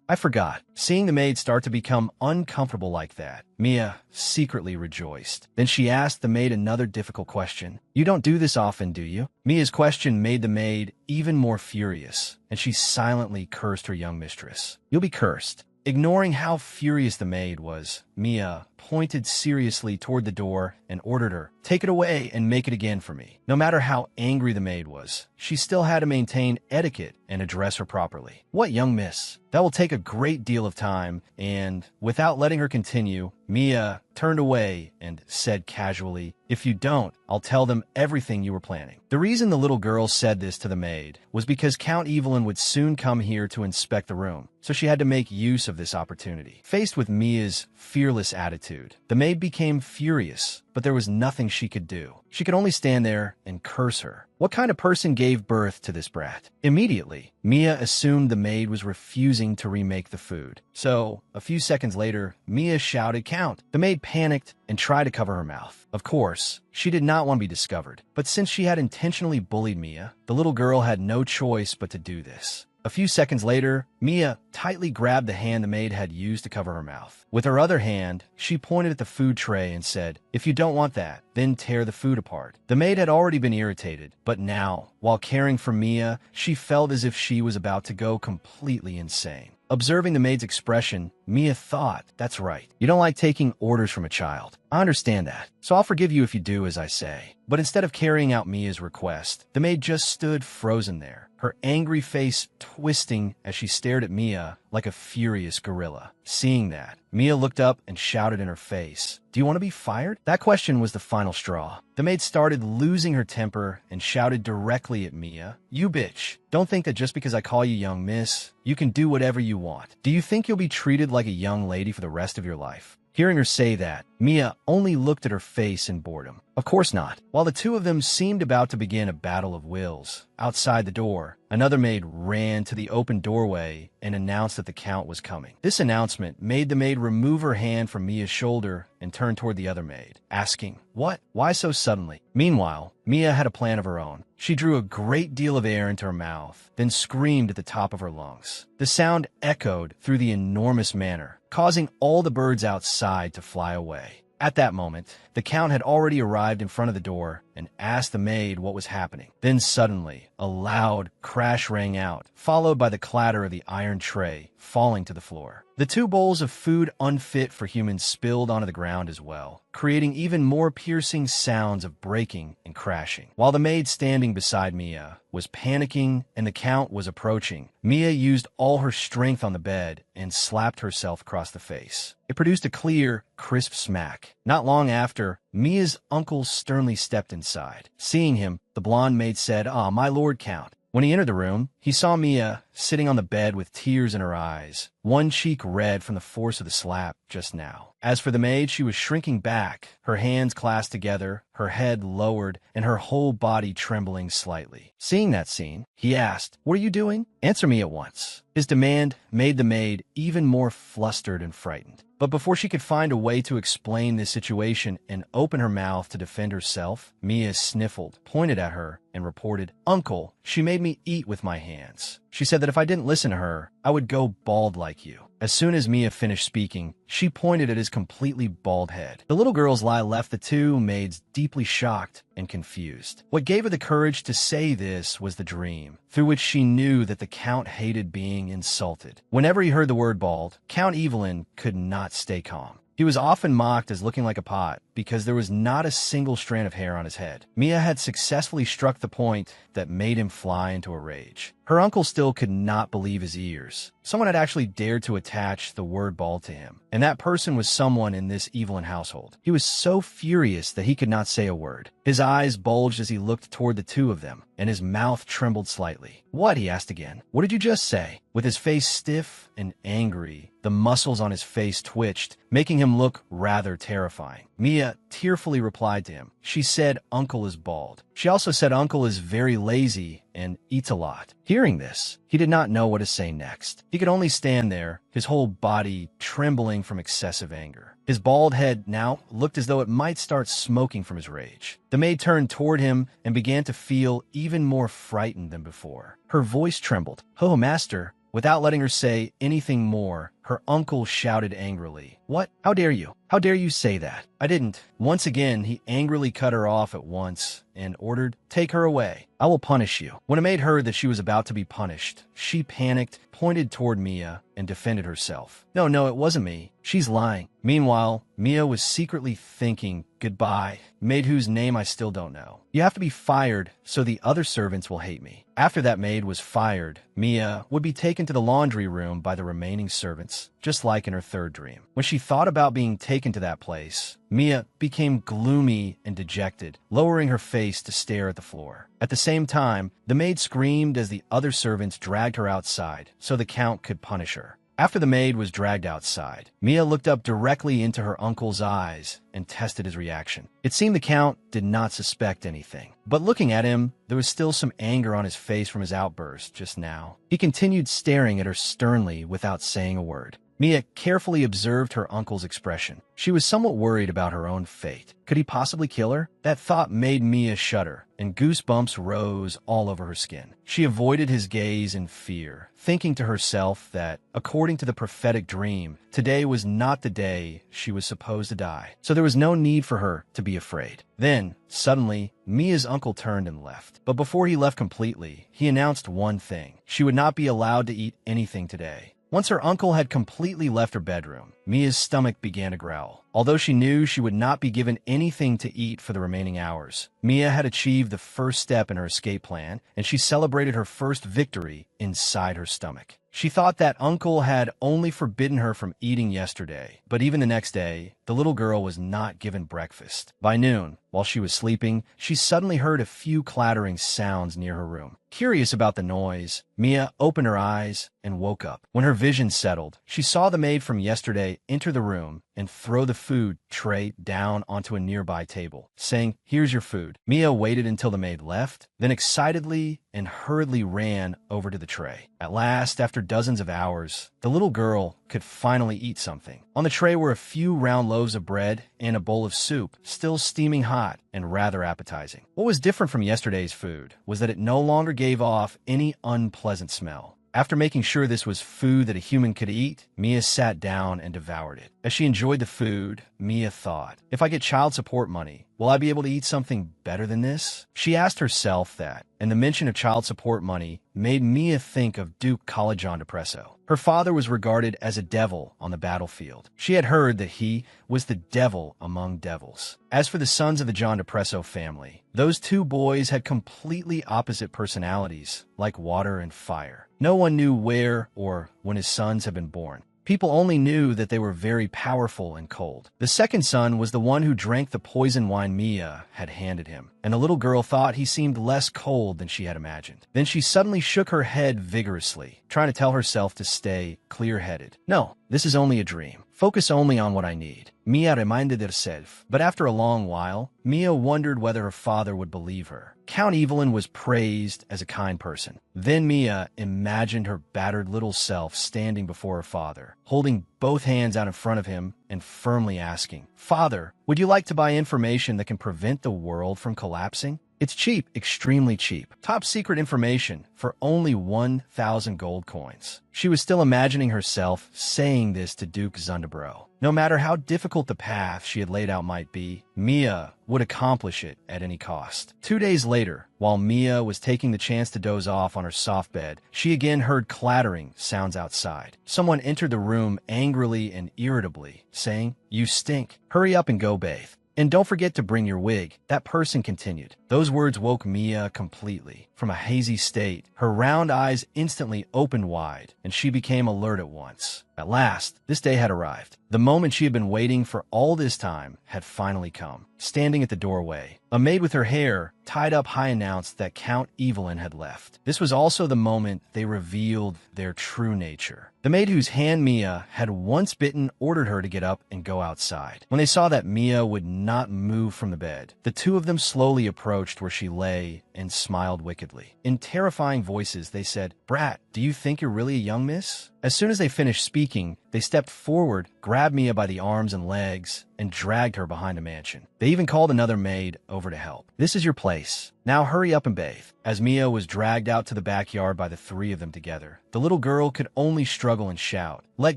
I forgot. Seeing the maid start to become uncomfortable like that, Mia secretly rejoiced. Then she asked the maid another difficult question. You don't do this often, do you? Mia's question made the maid even more furious, and she silently cursed her young mistress. You'll be cursed. Ignoring how furious the maid was, Mia pointed seriously toward the door and ordered her, Take it away and make it again for me. No matter how angry the maid was, she still had to maintain etiquette and address her properly. What, young miss? That will take a great deal of time, and without letting her continue, Mia turned away and said casually, If you don't, I'll tell them everything you were planning. The reason the little girl said this to the maid was because Count Evelyn would soon come here to inspect the room, so she had to make use of this opportunity. Faced with Mia's fearless attitude, the maid became furious, but there was nothing she could do. She could only stand there and curse her. What kind of person gave birth to this brat? Immediately, Mia assumed the maid was refusing to remake the food. So, a few seconds later, Mia shouted, Count! The maid panicked and tried to cover her mouth. Of course, she did not want to be discovered. But since she had intentionally bullied Mia, the little girl had no choice but to do this. A few seconds later, Mia tightly grabbed the hand the maid had used to cover her mouth. With her other hand, she pointed at the food tray and said, If you don't want that, then tear the food apart. The maid had already been irritated, but now, while caring for Mia, she felt as if she was about to go completely insane. Observing the maid's expression, Mia thought, That's right. You don't like taking orders from a child. I understand that, so I'll forgive you if you do as I say. But instead of carrying out Mia's request, the maid just stood frozen there, her angry face twisting as she stared at Mia like a furious gorilla. Seeing that, Mia looked up and shouted in her face, Do you want to be fired? That question was the final straw. The maid started losing her temper and shouted directly at Mia, You bitch, don't think that just because I call you young miss, you can do whatever you want. Do you think you'll be treated like a young lady for the rest of your life? Hearing her say that, Mia only looked at her face in boredom. Of course not. While the two of them seemed about to begin a battle of wills, outside the door, another maid ran to the open doorway and announced that the Count was coming. This announcement made the maid remove her hand from Mia's shoulder and turn toward the other maid, asking, What? Why so suddenly? Meanwhile, Mia had a plan of her own. She drew a great deal of air into her mouth, then screamed at the top of her lungs. The sound echoed through the enormous manor, causing all the birds outside to fly away. At that moment, the Count had already arrived in front of the door and asked the maid what was happening. Then suddenly, a loud crash rang out, followed by the clatter of the iron tray falling to the floor. The 2 bowls of food unfit for humans spilled onto the ground as well, creating even more piercing sounds of breaking and crashing. While the maid standing beside Mia was panicking and the count was approaching, Mia used all her strength on the bed and slapped herself across the face. It produced a clear, crisp smack. Not long after, Mia's uncle sternly stepped inside. Seeing him, the blonde maid said, "Ah, my lord Count." When he entered the room, he saw Mia sitting on the bed with tears in her eyes, one cheek red from the force of the slap just now. As for the maid, she was shrinking back, her hands clasped together, her head lowered, and her whole body trembling slightly. Seeing that scene, he asked, "What are you doing? Answer me at once." His demand made the maid even more flustered and frightened. But before she could find a way to explain this situation and open her mouth to defend herself, Mia sniffled, pointed at her, and reported, "Uncle, she made me eat with my hands. She said that if I didn't listen to her, I would go bald like you." As soon as Mia finished speaking, she pointed at his completely bald head. The little girl's lie left the 2 maids deeply shocked and confused. What gave her the courage to say this was the dream, through which she knew that the Count hated being insulted. Whenever he heard the word bald, Count Evelyn could not stay calm. He was often mocked as looking like a pot because there was not a single strand of hair on his head. Mia had successfully struck the point that made him fly into a rage. Her uncle still could not believe his ears. Someone had actually dared to attach the word bald to him, and that person was someone in this Evelyn household. He was so furious that he could not say a word. His eyes bulged as he looked toward the 2 of them, and his mouth trembled slightly. "What?" he asked again. "What did you just say?" With his face stiff and angry, the muscles on his face twitched, making him look rather terrifying. Mia tearfully replied to him. She said Uncle is bald. She also said Uncle is very lazy and eats a lot. Hearing this, he did not know what to say next. He could only stand there, his whole body trembling from excessive anger. His bald head now looked as though it might start smoking from his rage. The maid turned toward him and began to feel even more frightened than before. Her voice trembled. "Oh, master." Without letting her say anything more, her uncle shouted angrily, "What? How dare you? How dare you say that? I didn't." Once again, he angrily cut her off at once and ordered, "Take her away. I will punish you." When a maid heard that she was about to be punished, she panicked, pointed toward Mia, and defended herself. No, it wasn't me. She's lying." Meanwhile, Mia was secretly thinking, "Goodbye, maid whose name I still don't know. You have to be fired so the other servants will hate me." After that maid was fired, Mia would be taken to the laundry room by the remaining servants, just like in her 3rd dream. When she thought about being taken to that place, Mia became gloomy and dejected, lowering her face to stare at the floor. At the same time, the maid screamed as the other servants dragged her outside so the Count could punish her. After the maid was dragged outside, Mia looked up directly into her uncle's eyes and tested his reaction. It seemed the Count did not suspect anything. But looking at him, there was still some anger on his face from his outburst just now. He continued staring at her sternly without saying a word. Mia carefully observed her uncle's expression. She was somewhat worried about her own fate. Could he possibly kill her? That thought made Mia shudder, and goosebumps rose all over her skin. She avoided his gaze in fear, thinking to herself that, according to the prophetic dream, today was not the day she was supposed to die, so there was no need for her to be afraid. Then, suddenly, Mia's uncle turned and left. But before he left completely, he announced one thing. She would not be allowed to eat anything today. Once her uncle had completely left her bedroom, Mia's stomach began to growl. Although she knew she would not be given anything to eat for the remaining hours, Mia had achieved the first step in her escape plan, and she celebrated her first victory inside her stomach. She thought that uncle had only forbidden her from eating yesterday, but even the next day, the little girl was not given breakfast. By noon, while she was sleeping, she suddenly heard a few clattering sounds near her room. Curious about the noise, Mia opened her eyes and woke up. When her vision settled, she saw the maid from yesterday enter the room and throw the food tray down onto a nearby table, saying, "Here's your food." Mia waited until the maid left, then excitedly and hurriedly ran over to the tray. At last, after dozens of hours, the little girl could finally eat something. On the tray were a few round loaves of bread and a bowl of soup, still steaming hot and rather appetizing. What was different from yesterday's food was that it no longer gave off any unpleasant smell. After making sure this was food that a human could eat, Mia sat down and devoured it. As she enjoyed the food, Mia thought, if I get child support money, will I be able to eat something better than this? She asked herself that, and the mention of child support money made Mia think of Duke John Depresso. Her father was regarded as a devil on the battlefield. She had heard that he was the devil among devils. As for the sons of the John Depresso family, those two boys had completely opposite personalities, like water and fire. No one knew where or when his sons had been born. People only knew that they were very powerful and cold. The second son was the one who drank the poison wine Mia had handed him, and the little girl thought he seemed less cold than she had imagined. Then she suddenly shook her head vigorously, trying to tell herself to stay clear-headed. No, this is only a dream. Focus only on what I need. Mia reminded herself, but after a long while, Mia wondered whether her father would believe her. Count Evelyn was praised as a kind person. Then Mia imagined her battered little self standing before her father, holding both hands out in front of him and firmly asking, Father, would you like to buy information that can prevent the world from collapsing? It's cheap, extremely cheap. Top secret information for only 1,000 gold coins. She was still imagining herself saying this to Duke Zundabro. No matter how difficult the path she had laid out might be, Mia would accomplish it at any cost. 2 days later, while Mia was taking the chance to doze off on her soft bed, she again heard clattering sounds outside. Someone entered the room angrily and irritably, saying, You stink. Hurry up and go bathe. And don't forget to bring your wig, that person continued. Those words woke Mia completely from a hazy state. Her round eyes instantly opened wide, and she became alert at once. At last, this day had arrived. The moment she had been waiting for all this time had finally come. Standing at the doorway, a maid with her hair tied up high announced that Count Evelyn had left. This was also the moment they revealed their true nature. The maid whose hand Mia had once bitten ordered her to get up and go outside. When they saw that Mia would not move from the bed, the two of them slowly approached where she lay and smiled wickedly. In terrifying voices, they said, Brat, do you think you're really a young miss? As soon as they finished speaking, they stepped forward, grabbed Mia by the arms and legs, and dragged her behind a mansion. They even called another maid over to help. This is your place. Now hurry up and bathe. As Mia was dragged out to the backyard by the three of them together, the little girl could only struggle and shout, Let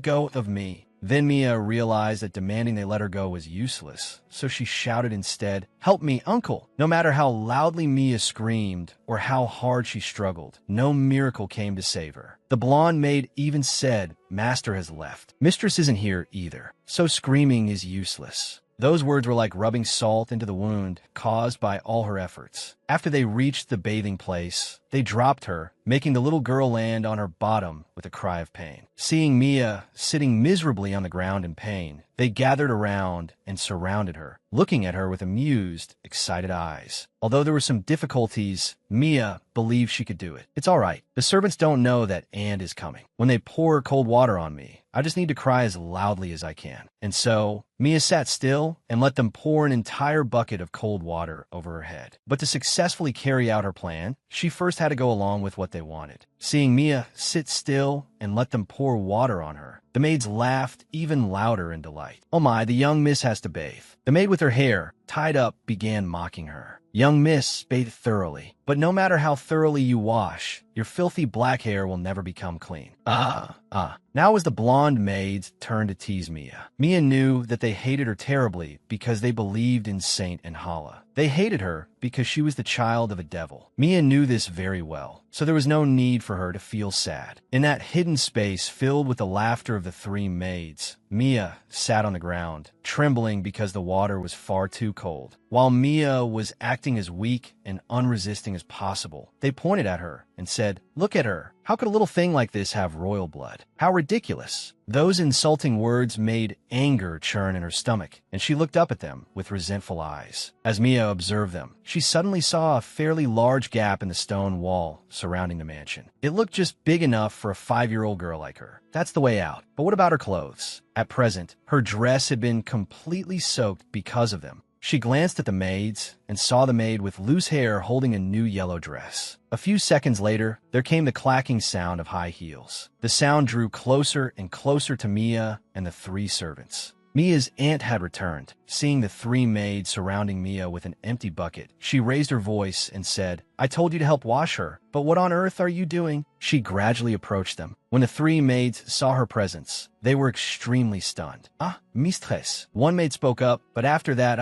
go of me. Then Mia realized that demanding they let her go was useless, so she shouted instead, Help me, uncle! No matter how loudly Mia screamed or how hard she struggled, no miracle came to save her. The blonde maid even said, Master has left. Mistress isn't here either, so screaming is useless. Those words were like rubbing salt into the wound caused by all her efforts. After they reached the bathing place, they dropped her, making the little girl land on her bottom with a cry of pain. Seeing Mia sitting miserably on the ground in pain, they gathered around and surrounded her, looking at her with amused, excited eyes. Although there were some difficulties, Mia believed she could do it. It's all right. The servants don't know that And is coming. When they pour cold water on me, I just need to cry as loudly as I can. And so, Mia sat still and let them pour an entire bucket of cold water over her head. But to successfully carry out her plan, she first had to go along with what they wanted. Seeing Mia sit still and let them pour water on her, the maids laughed even louder in delight. Oh my, the young miss has to bathe. The maid with her hair tied up began mocking her. Young miss, bathe thoroughly. But no matter how thoroughly you wash, your filthy black hair will never become clean. Now was the blonde maid's turn to tease Mia. Mia knew that they hated her terribly because they believed in Saint Enrollment. They hated her because she was the child of a devil. Mia knew this very well, so there was no need for her to feel sad. In that hidden space filled with the laughter of the three maids, Mia sat on the ground, trembling because the water was far too cold. While Mia was acting as weak and unresisting as possible, they pointed at her and said, Look at her. How could a little thing like this have royal blood? How ridiculous. Those insulting words made anger churn in her stomach, and she looked up at them with resentful eyes. As Mia observed them, she suddenly saw a fairly large gap in the stone wall surrounding the mansion. It looked just big enough for a 5-year-old girl like her. That's the way out. But what about her clothes? At present, her dress had been completely soaked because of them. She glanced at the maids and saw the maid with loose hair holding a new yellow dress. A few seconds later, there came the clacking sound of high heels. The sound drew closer and closer to Mia and the three servants. Mia's aunt had returned. Seeing the three maids surrounding Mia with an empty bucket, she raised her voice and said, "I told you to help wash her, but what on earth are you doing?" She gradually approached them. When the three maids saw her presence, they were extremely stunned. "Ah, mistress." One maid spoke up, but after that,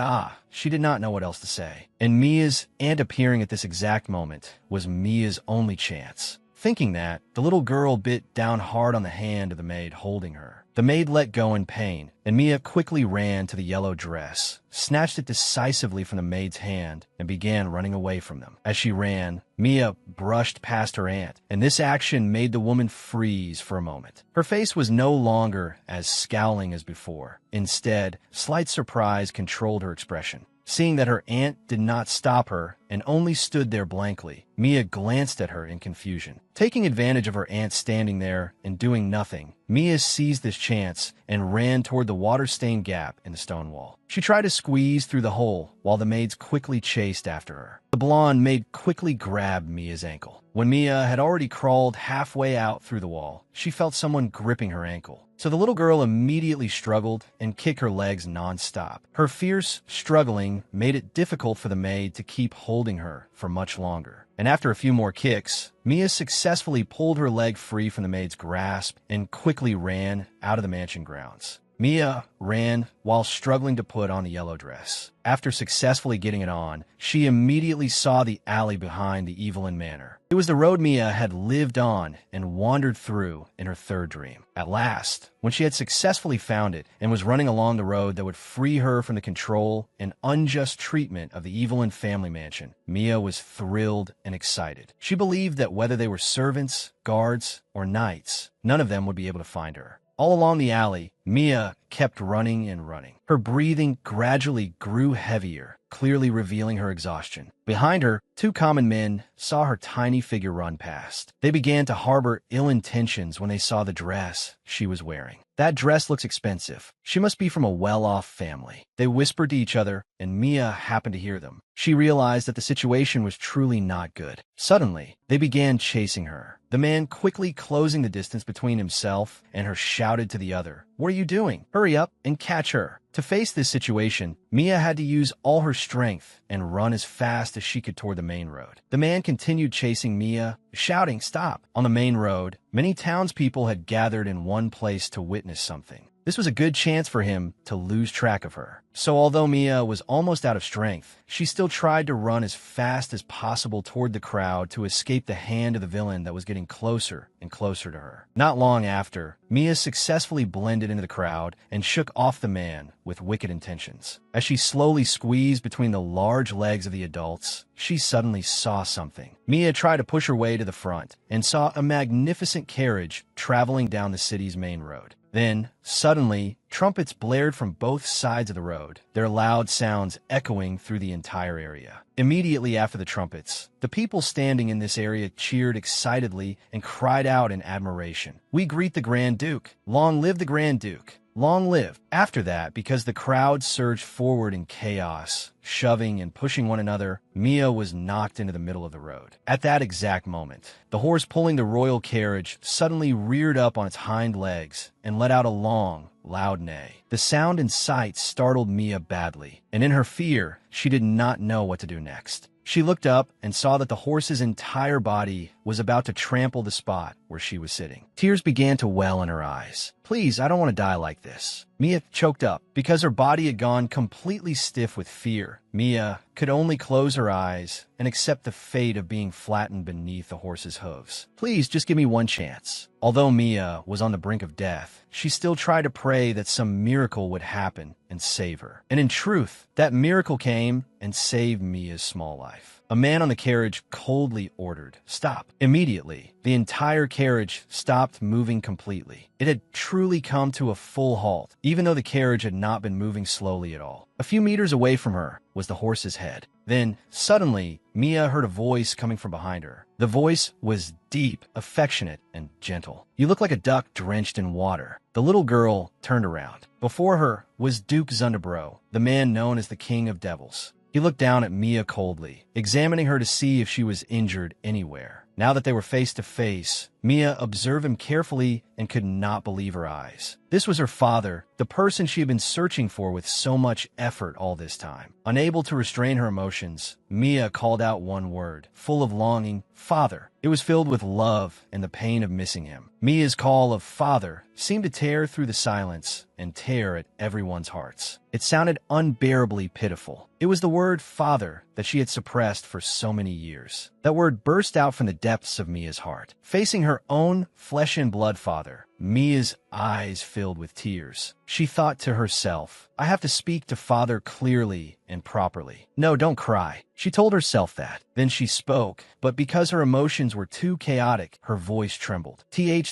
she did not know what else to say. And Mia's aunt appearing at this exact moment was Mia's only chance. Thinking that, the little girl bit down hard on the hand of the maid holding her. The maid let go in pain, and Mia quickly ran to the yellow dress, snatched it decisively from the maid's hand, and began running away from them. As she ran, Mia brushed past her aunt, and this action made the woman freeze for a moment. Her face was no longer as scowling as before. Instead, slight surprise controlled her expression. Seeing that her aunt did not stop her and only stood there blankly, Mia glanced at her in confusion. Taking advantage of her aunt standing there and doing nothing, Mia seized this chance and ran toward the water-stained gap in the stone wall. She tried to squeeze through the hole while the maids quickly chased after her. The blonde maid quickly grabbed Mia's ankle. When Mia had already crawled halfway out through the wall, she felt someone gripping her ankle. So the little girl immediately struggled and kicked her legs non-stop. Her fierce struggling made it difficult for the maid to keep holding her for much longer. And after a few more kicks, Mia successfully pulled her leg free from the maid's grasp and quickly ran out of the mansion grounds. Mia ran while struggling to put on the yellow dress. After successfully getting it on, she immediately saw the alley behind the Evelyn Manor. It was the road Mia had lived on and wandered through in her third dream. At last, when she had successfully found it and was running along the road that would free her from the control and unjust treatment of the Evelyn family mansion, Mia was thrilled and excited. She believed that whether they were servants, guards, or knights, none of them would be able to find her. All along the alley, Mia kept running and running. Her breathing gradually grew heavier, clearly revealing her exhaustion. Behind her, two common men saw her tiny figure run past. They began to harbor ill intentions when they saw the dress she was wearing. "That dress looks expensive. She must be from a well-off family." They whispered to each other, and Mia happened to hear them. She realized that the situation was truly not good. Suddenly, they began chasing her. The man, quickly closing the distance between himself and her, shouted to the other, "What are you doing? Hurry up and catch her." To face this situation, Mia had to use all her strength and run as fast as she could toward the main road. The man continued chasing Mia, shouting, "Stop!" On the main road, many townspeople had gathered in one place to witness something. This was a good chance for him to lose track of her. So although Mia was almost out of strength, she still tried to run as fast as possible toward the crowd to escape the hand of the villain that was getting closer and closer to her. Not long after, Mia successfully blended into the crowd and shook off the man with wicked intentions. As she slowly squeezed between the large legs of the adults, she suddenly saw something. Mia tried to push her way to the front and saw a magnificent carriage traveling down the city's main road. Then, suddenly, trumpets blared from both sides of the road, their loud sounds echoing through the entire area. Immediately after the trumpets, the people standing in this area cheered excitedly and cried out in admiration, "We greet the Grand Duke! Long live the Grand Duke! Long live!" After that, because the crowd surged forward in chaos, shoving and pushing one another, Mia was knocked into the middle of the road. At that exact moment, the horse pulling the royal carriage suddenly reared up on its hind legs and let out a long, loud neigh. The sound and sight startled Mia badly, and in her fear, she did not know what to do next. She looked up and saw that the horse's entire body was about to trample the spot where she was sitting. Tears began to well in her eyes. "Please, I don't want to die like this." Mia choked up because her body had gone completely stiff with fear. Mia could only close her eyes and accept the fate of being flattened beneath the horse's hooves. "Please, just give me one chance." Although Mia was on the brink of death, she still tried to pray that some miracle would happen and save her. And in truth, that miracle came and saved Mia's small life. A man on the carriage coldly ordered, "Stop." Immediately, the entire carriage stopped moving completely. It had truly come to a full halt, even though the carriage had not been moving slowly at all. A few meters away from her was the horse's head. Then, suddenly, Mia heard a voice coming from behind her. The voice was deep, affectionate, and gentle. "You look like a duck drenched in water." The little girl turned around. Before her was Duke Zundabro, the man known as the King of Devils. He looked down at Mia coldly, examining her to see if she was injured anywhere. Now that they were face to face, Mia observed him carefully and could not believe her eyes. This was her father, the person she had been searching for with so much effort all this time. Unable to restrain her emotions, Mia called out one word, full of longing, "Father." It was filled with love and the pain of missing him. Mia's call of "Father" seemed to tear through the silence and tear at everyone's hearts. It sounded unbearably pitiful. It was the word "father" that she had suppressed for so many years. That word burst out from the depths of Mia's heart. Facing her own flesh-and-blood father, Mia's eyes filled with tears. She thought to herself, "I have to speak to Father clearly and properly. No, don't cry." She told herself that. Then she spoke, but because her emotions were too chaotic, her voice trembled.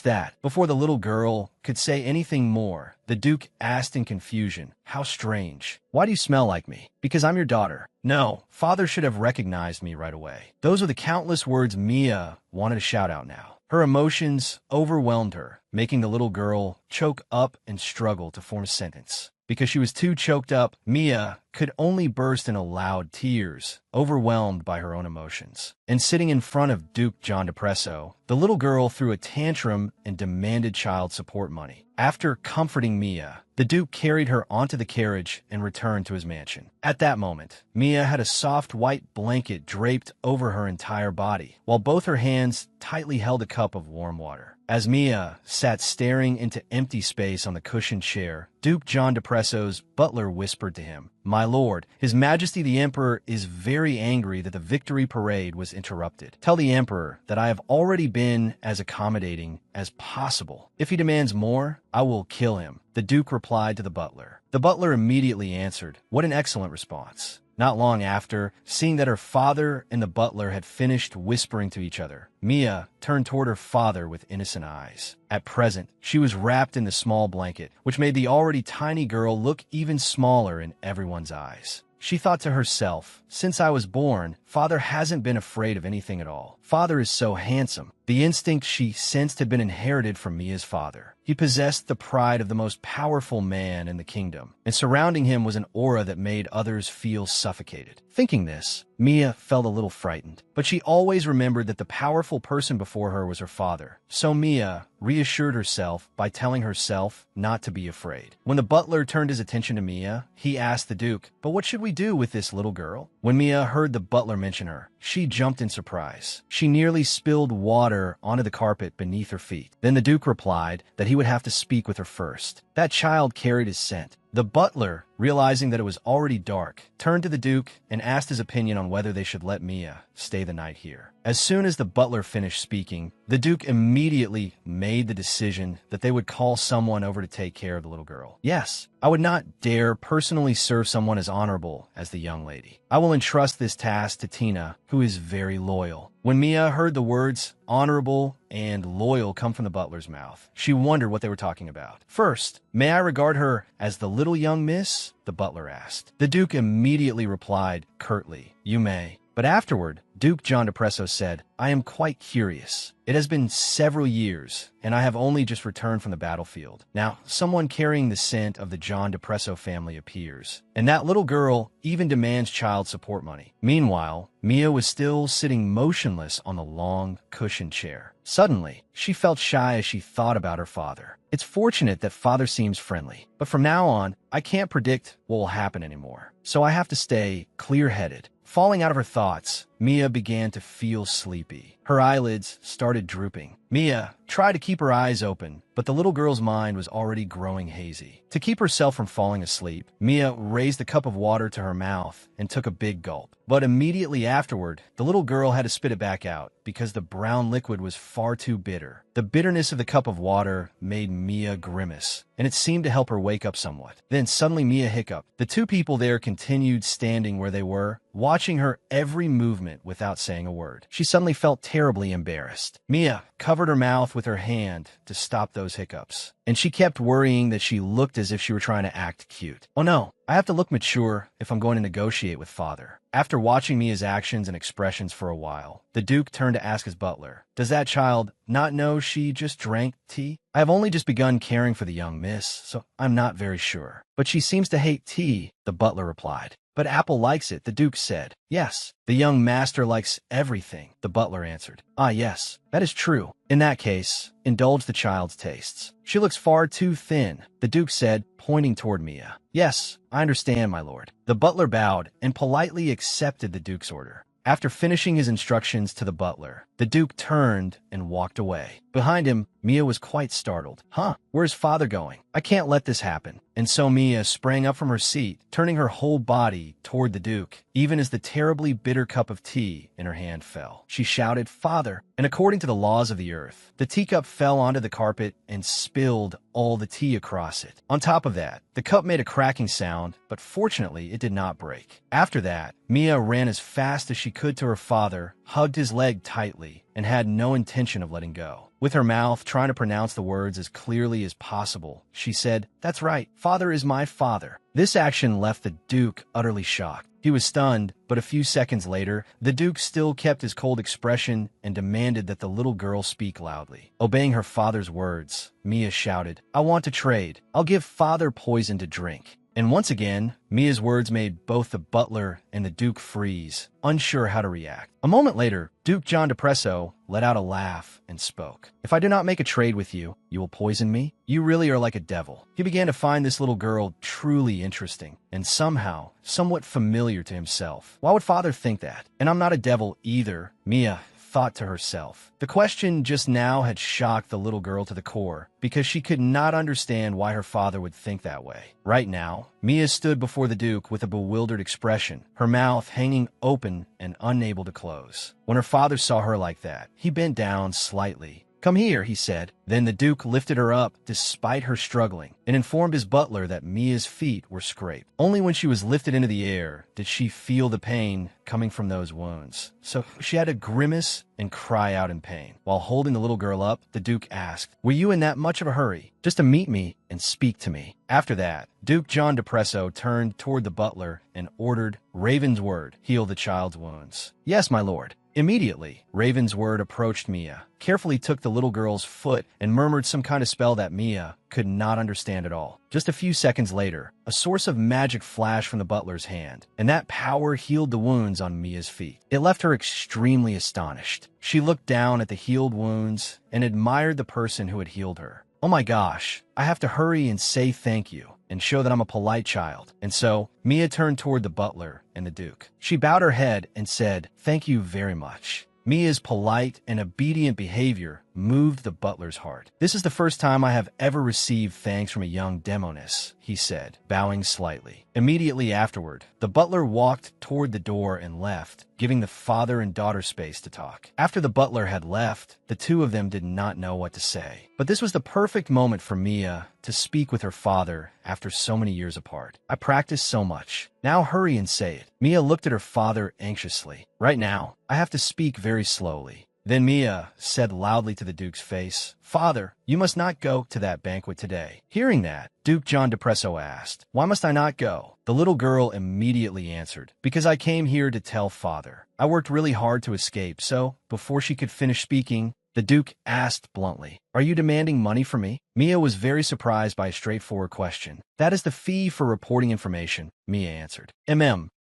That, before the little girl could say anything more, the Duke asked in confusion, "How strange. Why do you smell like me?" "Because I'm your daughter." No, Father should have recognized me right away. Those were the countless words Mia wanted to shout out now. Her emotions overwhelmed her, making the little girl choke up and struggle to form a sentence. Because she was too choked up, Mia could only burst into loud tears, overwhelmed by her own emotions. And sitting in front of Duke John Depresso, the little girl threw a tantrum and demanded child support money. After comforting Mia, the Duke carried her onto the carriage and returned to his mansion. At that moment, Mia had a soft white blanket draped over her entire body, while both her hands tightly held a cup of warm water. As Mia sat staring into empty space on the cushioned chair, Duke John Depresso's butler whispered to him, "My lord, His Majesty the Emperor is very angry that the victory parade was interrupted. Tell the Emperor that I have already been as accommodating as possible. If he demands more, I will kill him." The Duke replied to the butler. The butler immediately answered, "What an excellent response." Not long after, seeing that her father and the butler had finished whispering to each other, Mia turned toward her father with innocent eyes. At present, she was wrapped in the small blanket, which made the already tiny girl look even smaller in everyone's eyes. She thought to herself, "Since I was born, Father hasn't been afraid of anything at all. Father is so handsome." The instinct she sensed had been inherited from Mia's father. He possessed the pride of the most powerful man in the kingdom, and surrounding him was an aura that made others feel suffocated. Thinking this, Mia felt a little frightened, but she always remembered that the powerful person before her was her father. So Mia reassured herself by telling herself not to be afraid. When the butler turned his attention to Mia, he asked the Duke, "But what should we do with this little girl?" When Mia heard the butler mention her, she jumped in surprise. She nearly spilled water onto the carpet beneath her feet. Then the Duke replied that he would have to speak with her first. That child carried his scent. The butler, realizing that it was already dark, turned to the Duke and asked his opinion on whether they should let Mia stay the night here. As soon as the butler finished speaking, the Duke immediately made the decision that they would call someone over to take care of the little girl. "Yes, I would not dare personally serve someone as honorable as the young lady. I will entrust this task to Tina, who is very loyal." When Mia heard the words honorable and loyal come from the butler's mouth, she wondered what they were talking about. "First, may I regard her as the little young miss?" the butler asked. The Duke immediately replied curtly, "You may." But afterward, Duke John Depresso said, "I am quite curious. It has been several years, and I have only just returned from the battlefield. Now, someone carrying the scent of the John Depresso family appears, and that little girl even demands child support money." Meanwhile, Mia was still sitting motionless on the long, cushioned chair. Suddenly, she felt shy as she thought about her father. It's fortunate that Father seems friendly, but from now on, I can't predict what will happen anymore, so I have to stay clear-headed. Falling out of her thoughts, Mia began to feel sleepy. Her eyelids started drooping. Mia tried to keep her eyes open, but the little girl's mind was already growing hazy. To keep herself from falling asleep, Mia raised a cup of water to her mouth and took a big gulp. But immediately afterward, the little girl had to spit it back out because the brown liquid was far too bitter. The bitterness of the cup of water made Mia grimace, and it seemed to help her wake up somewhat. Then suddenly Mia hiccuped. The two people there continued standing where they were, watching her every movement without saying a word. She suddenly felt terribly embarrassed. Mia covered her mouth with her hand to stop those hiccups, and she kept worrying that she looked as if she were trying to act cute. "Oh no, I have to look mature if I'm going to negotiate with Father." After watching Mia's actions and expressions for a while, the Duke turned to ask his butler, "Does that child not know she just drank tea?" "I have only just begun caring for the young miss, so I'm not very sure. But she seems to hate tea," the butler replied. But Apple likes it, the Duke said. Yes, the young master likes everything, the butler answered. Ah, yes, that is true. In that case, indulge the child's tastes. She looks far too thin, the Duke said, pointing toward Mia. Yes, I understand, my lord. The butler bowed and politely accepted the Duke's order. After finishing his instructions to the butler, the Duke turned and walked away. Behind him, Mia was quite startled. Huh, where's father going? I can't let this happen. And so Mia sprang up from her seat, turning her whole body toward the Duke, even as the terribly bitter cup of tea in her hand fell. She shouted, Father! And according to the laws of the earth, the teacup fell onto the carpet and spilled all the tea across it. On top of that, the cup made a cracking sound, but fortunately it did not break. After that, Mia ran as fast as she could to her father, hugged his leg tightly, and had no intention of letting go. With her mouth trying to pronounce the words as clearly as possible, she said, That's right, father is my father. This action left the Duke utterly shocked. He was stunned, but a few seconds later, the Duke still kept his cold expression and demanded that the little girl speak loudly. Obeying her father's words, Mia shouted, I want to trade. I'll give father poison to drink. And once again, Mia's words made both the butler and the Duke freeze, unsure how to react. A moment later, Duke John Depresso let out a laugh and spoke. If I do not make a trade with you, you will poison me? You really are like a devil. He began to find this little girl truly interesting, and somehow, somewhat familiar to himself. Why would father think that? And I'm not a devil either, Mia thought to herself. The question just now had shocked the little girl to the core, because she could not understand why her father would think that way. Right now, Mia stood before the Duke with a bewildered expression, her mouth hanging open and unable to close. When her father saw her like that, he bent down slightly. Come here, he said. Then the Duke lifted her up despite her struggling and informed his butler that Mia's feet were scraped. Only when she was lifted into the air did she feel the pain coming from those wounds. So she had to grimace and cry out in pain. While holding the little girl up, the Duke asked, Were you in that much of a hurry? Just to meet me and speak to me. After that, Duke John Depresso turned toward the butler and ordered, Raven's word, heal the child's wounds. Yes, my lord. Immediately, Raven's word approached Mia, carefully took the little girl's foot, and murmured some kind of spell that Mia could not understand at all. Just a few seconds later, a source of magic flashed from the butler's hand, and that power healed the wounds on Mia's feet. It left her extremely astonished. She looked down at the healed wounds and admired the person who had healed her. Oh my gosh, I have to hurry and say thank you and show that I'm a polite child. And so, Mia turned toward the butler and the Duke. She bowed her head and said, Thank you very much. Mia's polite and obedient behavior moved the butler's heart. This is the first time I have ever received thanks from a young demoness, he said, bowing slightly. Immediately afterward, the butler walked toward the door and left, giving the father and daughter space to talk. After the butler had left, the two of them did not know what to say. But this was the perfect moment for Mia to speak with her father after so many years apart. I practiced so much. Now hurry and say it. Mia looked at her father anxiously. Right now, I have to speak very slowly. Then Mia said loudly to the Duke's face, Father, you must not go to that banquet today. Hearing that, Duke John Depresso asked, Why must I not go? The little girl immediately answered, Because I came here to tell father. I worked really hard to escape, so, before she could finish speaking, the Duke asked bluntly, Are you demanding money from me? Mia was very surprised by a straightforward question. That is the fee for reporting information, Mia answered.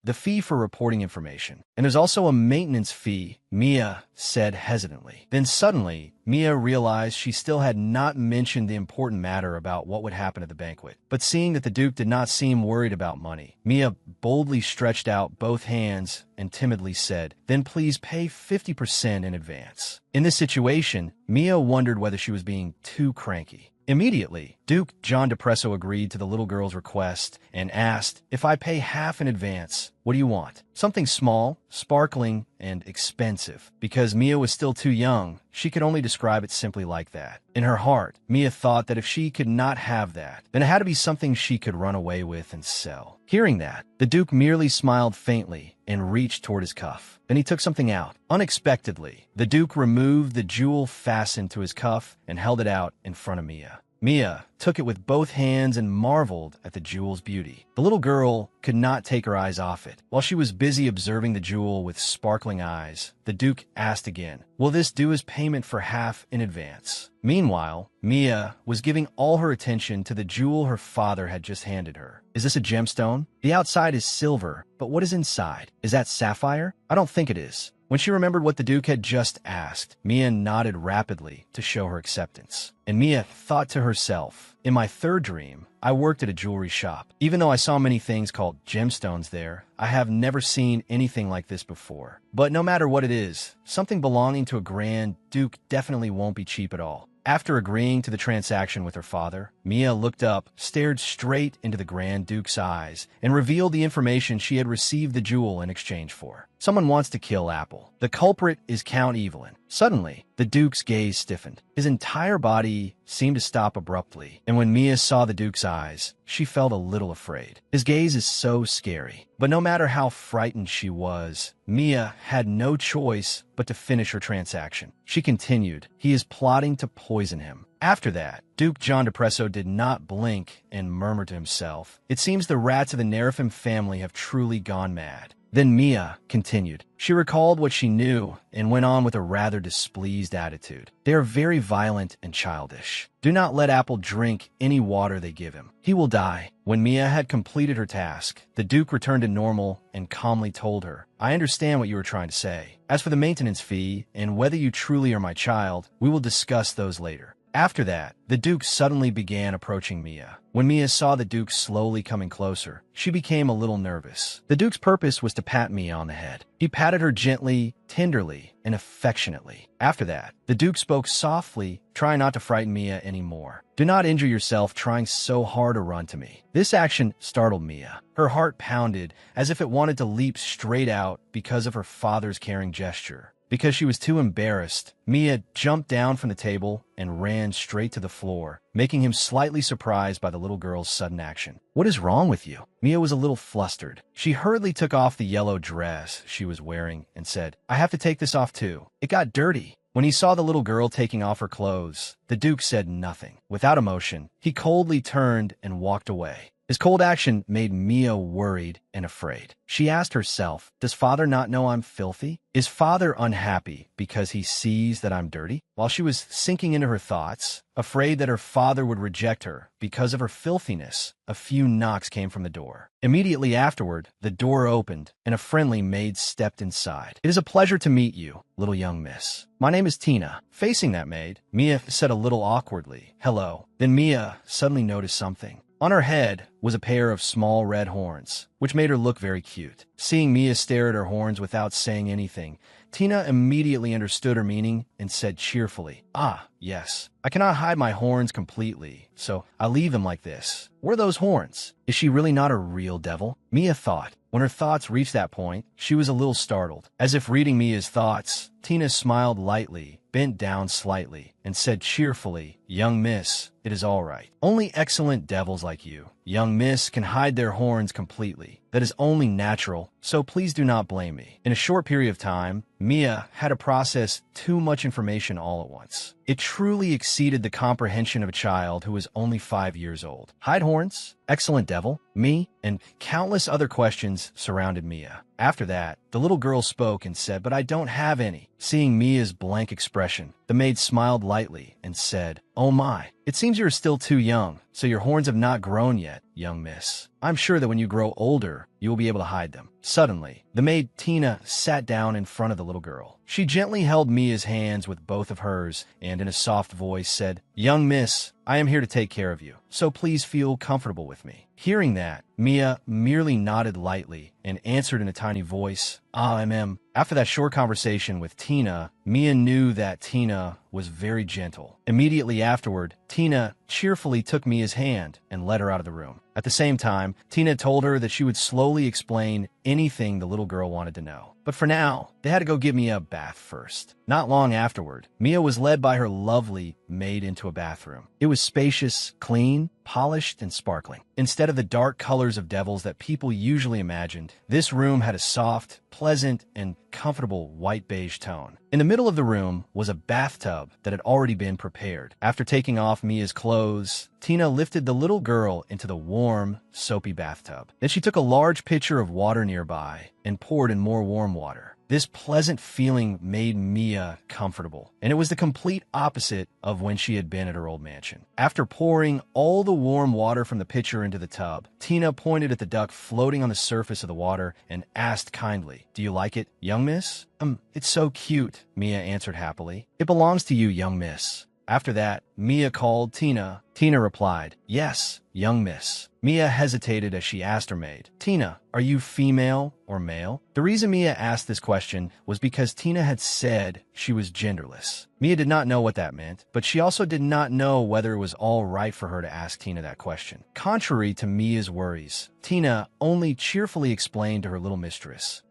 The fee for reporting information. And there's also a maintenance fee, Mia said hesitantly. Then suddenly, Mia realized she still had not mentioned the important matter about what would happen at the banquet. But seeing that the Duke did not seem worried about money, Mia boldly stretched out both hands and timidly said, Then please pay 50% in advance. In this situation, Mia wondered whether she was being too cranky. Immediately, Duke John Depresso agreed to the little girl's request and asked, If I pay half in advance, what do you want? Something small, sparkling, and expensive. Because Mia was still too young, she could only describe it simply like that. In her heart, Mia thought that if she could not have that, then it had to be something she could run away with and sell. Hearing that, the Duke merely smiled faintly and reached toward his cuff. Then he took something out. Unexpectedly, the Duke removed the jewel fastened to his cuff and held it out in front of Mia. Mia took it with both hands and marveled at the jewel's beauty. The little girl could not take her eyes off it. While she was busy observing the jewel with sparkling eyes, the Duke asked again, Will this do as payment for half in advance? Meanwhile, Mia was giving all her attention to the jewel her father had just handed her. Is this a gemstone? The outside is silver, but what is inside? Is that sapphire? I don't think it is. When she remembered what the Duke had just asked, Mia nodded rapidly to show her acceptance. And Mia thought to herself, in my third dream, I worked at a jewelry shop. Even though I saw many things called gemstones there, I have never seen anything like this before. But no matter what it is, something belonging to a Grand Duke definitely won't be cheap at all. After agreeing to the transaction with her father, Mia looked up, stared straight into the Grand Duke's eyes, and revealed the information she had received the jewel in exchange for. Someone wants to kill Apple. The culprit is Count Evelyn. Suddenly, the Duke's gaze stiffened. His entire body seemed to stop abruptly, and when Mia saw the Duke's eyes, she felt a little afraid. His gaze is so scary. But no matter how frightened she was, Mia had no choice but to finish her transaction. She continued, he is plotting to poison him. After that, Duke John Depresso did not blink and murmured to himself, it seems the rats of the Nerifim family have truly gone mad. Then Mia continued. She recalled what she knew and went on with a rather displeased attitude. They are very violent and childish. Do not let Apple drink any water they give him. He will die. When Mia had completed her task, the Duke returned to normal and calmly told her, I understand what you were trying to say. As for the maintenance fee and whether you truly are my child, we will discuss those later. After that, the Duke suddenly began approaching Mia. When Mia saw the Duke slowly coming closer, she became a little nervous. The Duke's purpose was to pat Mia on the head. He patted her gently, tenderly, and affectionately. After that, the Duke spoke softly, trying not to frighten Mia anymore. Do not injure yourself trying so hard to run to me. This action startled Mia. Her heart pounded as if it wanted to leap straight out because of her father's caring gesture. Because she was too embarrassed, Mia jumped down from the table and ran straight to the floor, making him slightly surprised by the little girl's sudden action. What is wrong with you? Mia was a little flustered. She hurriedly took off the yellow dress she was wearing and said, I have to take this off too. It got dirty. When he saw the little girl taking off her clothes, the Duke said nothing. Without emotion, he coldly turned and walked away. His cold action made Mia worried and afraid. She asked herself, does father not know I'm filthy? Is father unhappy because he sees that I'm dirty? While she was sinking into her thoughts, afraid that her father would reject her because of her filthiness, a few knocks came from the door. Immediately afterward, the door opened and a friendly maid stepped inside. It is a pleasure to meet you, little young miss. My name is Tina. Facing that maid, Mia said a little awkwardly, hello. Then Mia suddenly noticed something. On her head was a pair of small red horns, which made her look very cute. Seeing Mia stare at her horns without saying anything, Tina immediately understood her meaning and said cheerfully, ah, yes. I cannot hide my horns completely, so I leave them like this. What are those horns? Is she really not a real devil? Mia thought. When her thoughts reached that point, she was a little startled. As if reading Mia's thoughts, Tina smiled lightly, bent down slightly, and said cheerfully, young miss, it is all right. Only excellent devils like you, young miss, can hide their horns completely. That is only natural, so please do not blame me. In a short period of time, Mia had to process too much information all at once. It truly exceeded the comprehension of a child who was only 5 years old. Hide horns? Excellent devil? Me? And countless other questions surrounded Mia. After that, the little girl spoke and said, but I don't have any. Seeing Mia's blank expression, the maid smiled lightly and said, oh my, it seems you're still too young, so your horns have not grown yet, young miss. I'm sure that when you grow older, you will be able to hide them. Suddenly, the maid Tina sat down in front of the little girl. She gently held Mia's hands with both of hers and in a soft voice said, young miss, I am here to take care of you, so please feel comfortable with me. Hearing that, Mia merely nodded lightly and answered in a tiny voice, mm. After that short conversation with Tina, Mia knew that Tina was very gentle. Immediately afterward, Tina cheerfully took Mia's hand and led her out of the room. At the same time, Tina told her that she would slowly explain anything the little girl wanted to know. But for now, they had to go give Mia a bath first. Not long afterward, Mia was led by her lovely maid into a bathroom. It was spacious, clean, polished, and sparkling. Instead of the dark colors of devils that people usually imagined, this room had a soft, pleasant, and comfortable white beige tone. In the middle of the room was a bathtub that had already been prepared. After taking off Mia's clothes, Tina lifted the little girl into the warm, soapy bathtub. Then she took a large pitcher of water nearby and poured in more warm water. This pleasant feeling made Mia comfortable, and it was the complete opposite of when she had been at her old mansion. After pouring all the warm water from the pitcher into the tub, Tina pointed at the duck floating on the surface of the water and asked kindly, "Do you like it, young miss?" It's so cute," Mia answered happily. "It belongs to you, young miss." After that, Mia called Tina. Tina replied, "Yes, young miss." Mia hesitated as she asked her maid, "Tina, are you female or male?" The reason Mia asked this question was because Tina had said she was genderless. Mia did not know what that meant, but she also did not know whether it was all right for her to ask Tina that question. Contrary to Mia's worries, Tina only cheerfully explained to her little mistress,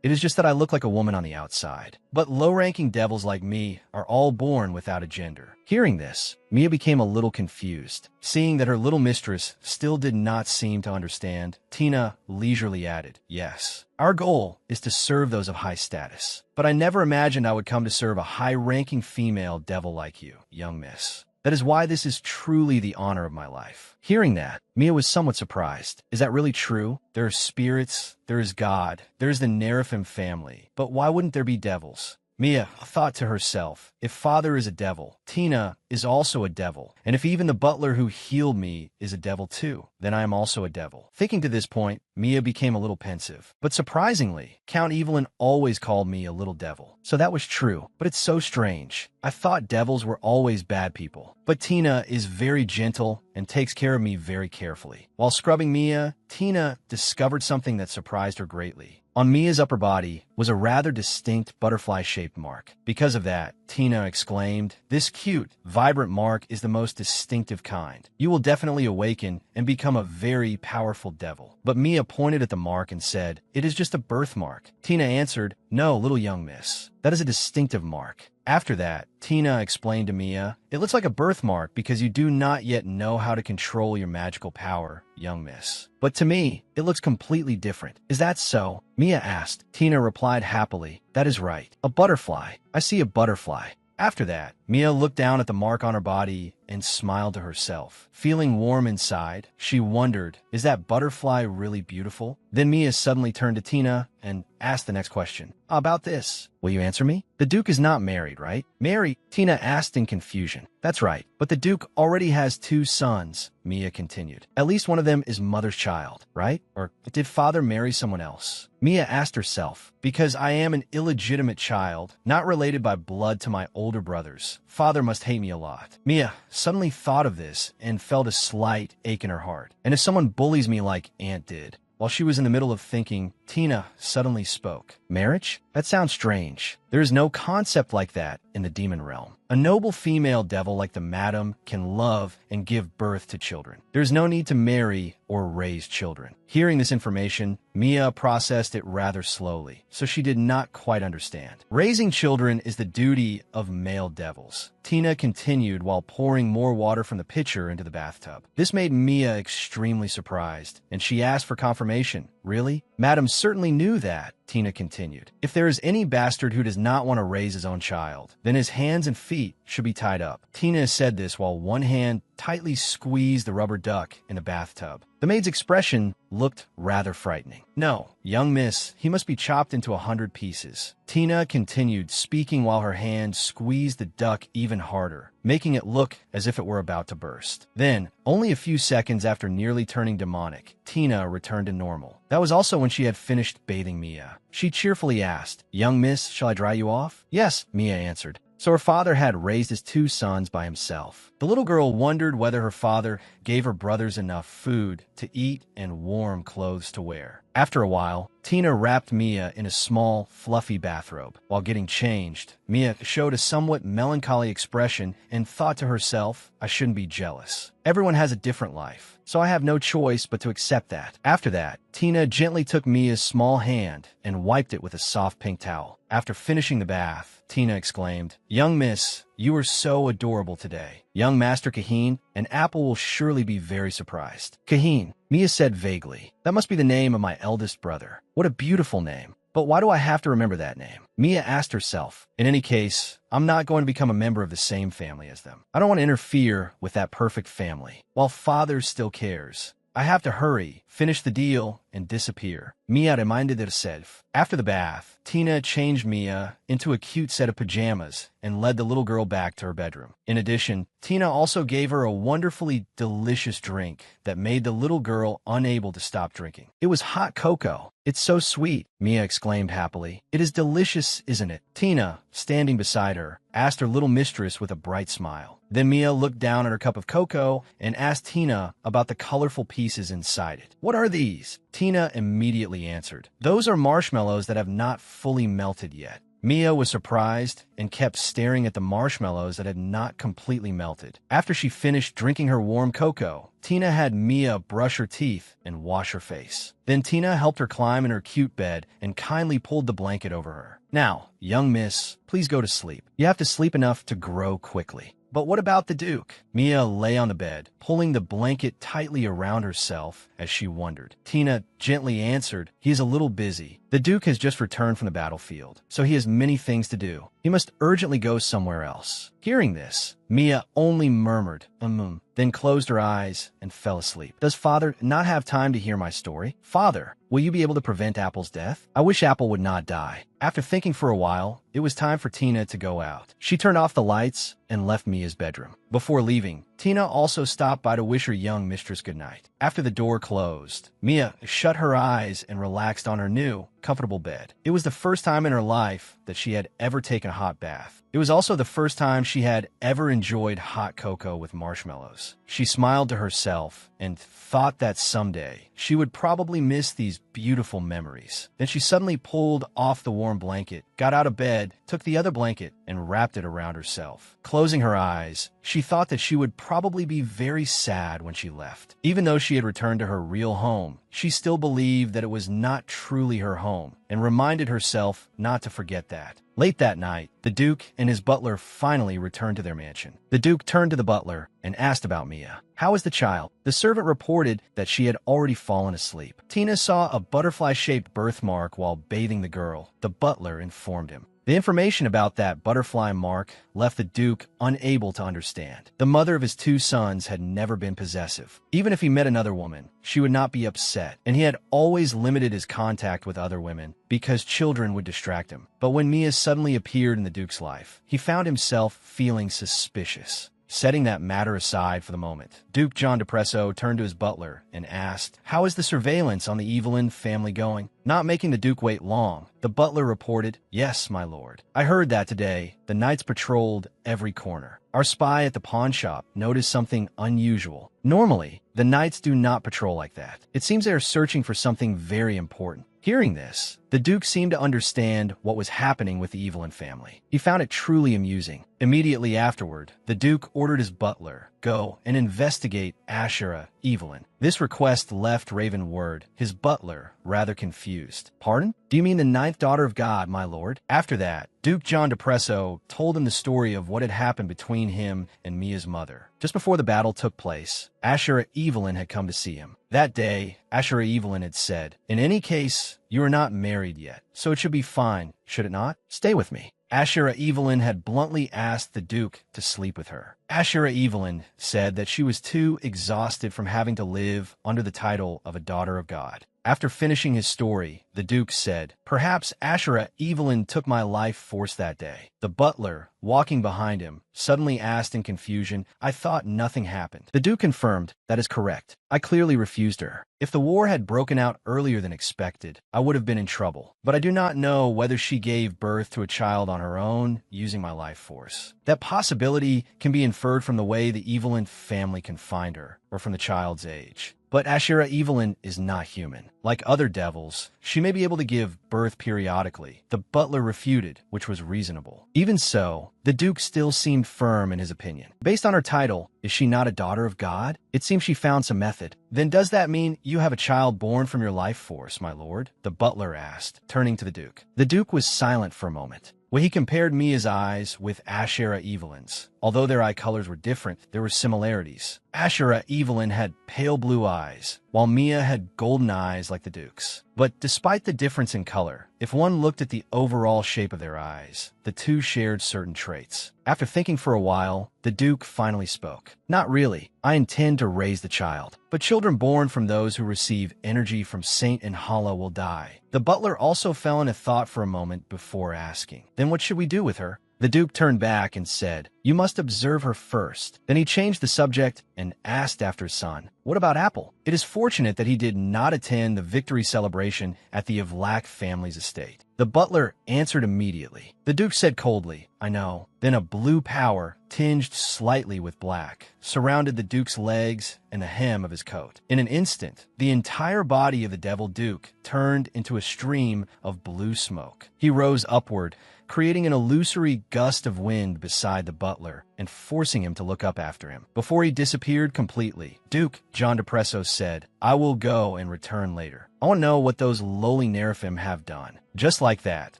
"It is just that I look like a woman on the outside. But low-ranking devils like me are all born without a gender." Hearing this, Mia became a little confused. Seeing that her little mistress still did not seem to understand, Tina leisurely added, "Yes, our goal is to serve those of high status. But I never imagined I would come to serve a high-ranking female devil like you, young miss. That is why this is truly the honor of my life." Hearing that, Mia was somewhat surprised. Is that really true? There are spirits, there is God, there is the Nerafim family. But why wouldn't there be devils? Mia thought to herself, if father is a devil, Tina is also a devil, and if even the butler who healed me is a devil too, then I am also a devil. Thinking to this point, Mia became a little pensive. But surprisingly, Count Evelyn always called me a little devil. So that was true, but it's so strange. I thought devils were always bad people. But Tina is very gentle and takes care of me very carefully. While scrubbing Mia, Tina discovered something that surprised her greatly. On Mia's upper body was a rather distinct butterfly-shaped mark. Because of that, Tina exclaimed, "This cute, vibrant mark is the most distinctive kind. You will definitely awaken and become a very powerful devil." But Mia pointed at the mark and said, "It is just a birthmark." Tina answered, "No, little young miss. That is a distinctive mark." After that, Tina explained to Mia, "It looks like a birthmark because you do not yet know how to control your magical power, young miss. But to me, it looks completely different. Is that so?" Mia asked. Tina replied happily, "That is right. A butterfly. I see a butterfly." After that, Mia looked down at the mark on her body and smiled to herself. Feeling warm inside, she wondered, is that butterfly really beautiful? Then Mia suddenly turned to Tina and asked the next question. "About this, will you answer me? The Duke is not married, right?" "Married?" Tina asked in confusion. "That's right, but the Duke already has 2 sons, Mia continued. "At least one of them is mother's child, right? Or did father marry someone else?" Mia asked herself, "Because I am an illegitimate child, not related by blood to my older brothers. Father must hate me a lot." Mia suddenly thought of this and felt a slight ache in her heart. And if someone bullies me like Aunt did? While she was in the middle of thinking, Tina suddenly spoke. "Marriage? That sounds strange. There is no concept like that in the demon realm. A noble female devil like the madam can love and give birth to children. There is no need to marry or raise children." Hearing this information, Mia processed it rather slowly, so she did not quite understand. "Raising children is the duty of male devils," Tina continued while pouring more water from the pitcher into the bathtub. This made Mia extremely surprised, and she asked for confirmation. "Really? Madam certainly knew that," Tina continued. "If there is any bastard who does not want to raise his own child, then his hands and feet should be tied up." Tina said this while one hand tightly squeezed the rubber duck in the bathtub. The maid's expression looked rather frightening. "No, young miss, he must be chopped into 100 pieces." Tina continued, speaking while her hand squeezed the duck even harder, making it look as if it were about to burst. Then, only a few seconds after nearly turning demonic, Tina returned to normal. That was also when she had finished bathing Mia. She cheerfully asked, "Young miss, shall I dry you off?" "Yes," Mia answered. So her father had raised his 2 sons by himself. The little girl wondered whether her father gave her brothers enough food to eat and warm clothes to wear. After a while, Tina wrapped Mia in a small, fluffy bathrobe. While getting changed, Mia showed a somewhat melancholy expression and thought to herself, "I shouldn't be jealous. Everyone has a different life, so I have no choice but to accept that." After that, Tina gently took Mia's small hand and wiped it with a soft pink towel. After finishing the bath, Tina exclaimed, "Young miss, you are so adorable today. Young Master Kaheen, and Apple will surely be very surprised." "Kaheen," Mia said vaguely. "That must be the name of my eldest brother. What a beautiful name. But why do I have to remember that name?" Mia asked herself. In any case, I'm not going to become a member of the same family as them. I don't want to interfere with that perfect family. While father still cares, I have to hurry, finish the deal, and disappear. Mia reminded herself. After the bath, Tina changed Mia into a cute set of pajamas and led the little girl back to her bedroom. In addition, Tina also gave her a wonderfully delicious drink that made the little girl unable to stop drinking. It was hot cocoa. It's so sweet, Mia exclaimed happily. It is delicious, isn't it? Tina, standing beside her, asked her little mistress with a bright smile. Then Mia looked down at her cup of cocoa and asked Tina about the colorful pieces inside it. What are these? Tina immediately answered. Those are marshmallows that have not fully melted yet. Mia was surprised and kept staring at the marshmallows that had not completely melted. After she finished drinking her warm cocoa, Tina had Mia brush her teeth and wash her face. Then Tina helped her climb in her cute bed and kindly pulled the blanket over her. Now, young miss, please go to sleep. You have to sleep enough to grow quickly. But what about the Duke? Mia lay on the bed, pulling the blanket tightly around herself as she wondered. Tina gently answered, he is a little busy. The Duke has just returned from the battlefield, so he has many things to do. He must urgently go somewhere else. Hearing this, Mia only murmured, then closed her eyes and fell asleep. Does Father not have time to hear my story? Father, will you be able to prevent Apple's death? I wish Apple would not die. After thinking for a while, it was time for Tina to go out. She turned off the lights and left Mia's bedroom. Before leaving, Tina also stopped by to wish her young mistress good night. After the door closed, Mia shut her eyes and relaxed on her new, comfortable bed. It was the first time in her life that she had ever taken a hot bath. It was also the first time she had ever enjoyed hot cocoa with marshmallows. She smiled to herself and thought that someday she would probably miss these beautiful memories. Then she suddenly pulled off the warm blanket, got out of bed, took the other blanket, and wrapped it around herself. Closing her eyes, she thought that she would probably be very sad when she left. Even though she had returned to her real home, she still believed that it was not truly her home and reminded herself not to forget that. Late that night, the Duke and his butler finally returned to their mansion. The Duke turned to the butler and asked about Mia. How is the child? The servant reported that she had already fallen asleep. Tina saw a butterfly-shaped birthmark while bathing the girl. The butler informed him. The information about that butterfly mark left the Duke unable to understand. The mother of his two sons had never been possessive. Even if he met another woman, she would not be upset, and he had always limited his contact with other women because children would distract him. But when Mia suddenly appeared in the Duke's life, he found himself feeling suspicious. Setting that matter aside for the moment, Duke John Depresso turned to his butler and asked, how is the surveillance on the Evelyn family going? Not making the Duke wait long, the butler reported, yes, my lord. I heard that today the knights patrolled every corner. Our spy at the pawn shop noticed something unusual. Normally, the knights do not patrol like that. It seems they are searching for something very important. Hearing this, the Duke seemed to understand what was happening with the Evelyn family. He found it truly amusing. Immediately afterward, the Duke ordered his butler, go and investigate Asura Evelyn. This request left Raven Word, his butler, rather confused. Pardon? Do you mean the ninth daughter of God, my lord? After that, Duke John Depresso told him the story of what had happened between him and Mia's mother. Just before the battle took place, Asura Evelyn had come to see him. That day, Asura Evelyn had said, in any case, you are not married yet, so it should be fine, should it not? Stay with me. Asura Evelyn had bluntly asked the Duke to sleep with her. Asura Evelyn said that she was too exhausted from having to live under the title of a daughter of God. After finishing his story, the Duke said, perhaps Asura Evelyn took my life force that day. The butler, walking behind him, suddenly asked in confusion, I thought nothing happened. The Duke confirmed, that is correct. I clearly refused her. If the war had broken out earlier than expected, I would have been in trouble. But I do not know whether she gave birth to a child on her own using my life force. That possibility can be inferred from the way the Evelyn family can find her, or from the child's age. But Asura Evelyn is not human. Like other devils, she may be able to give birth periodically. The butler refuted, which was reasonable. Even so, the Duke still seemed firm in his opinion. Based on her title, is she not a daughter of God? It seems she found some method. Then does that mean you have a child born from your life force, my lord? The butler asked, turning to the Duke. The Duke was silent for a moment. When he compared Mia's eyes with Asura Evelyn's, Although their eye colors were different, there were similarities. Asura Evelyn had pale blue eyes, while Mia had golden eyes like the Duke's. But despite the difference in color, if one looked at the overall shape of their eyes, the two shared certain traits. After thinking for a while, the Duke finally spoke. "Not really. I intend to raise the child. But children born from those who receive energy from Saint and Hala will die." The butler also fell into thought for a moment before asking, "Then what should we do with her?" The Duke turned back and said, "You must observe her first." Then he changed the subject and asked after his son, "What about Apple?" It is fortunate that he did not attend the victory celebration at the Evlack family's estate. The butler answered immediately. The Duke said coldly, "I know." Then a blue power, tinged slightly with black, surrounded the Duke's legs and the hem of his coat. In an instant, the entire body of the Devil Duke turned into a stream of blue smoke. He rose upward, creating an illusory gust of wind beside the butler and forcing him to look up after him. Before he disappeared completely, Duke John Depresso said, "I will go and return later. I want to know what those lowly Nerfim have done." Just like that,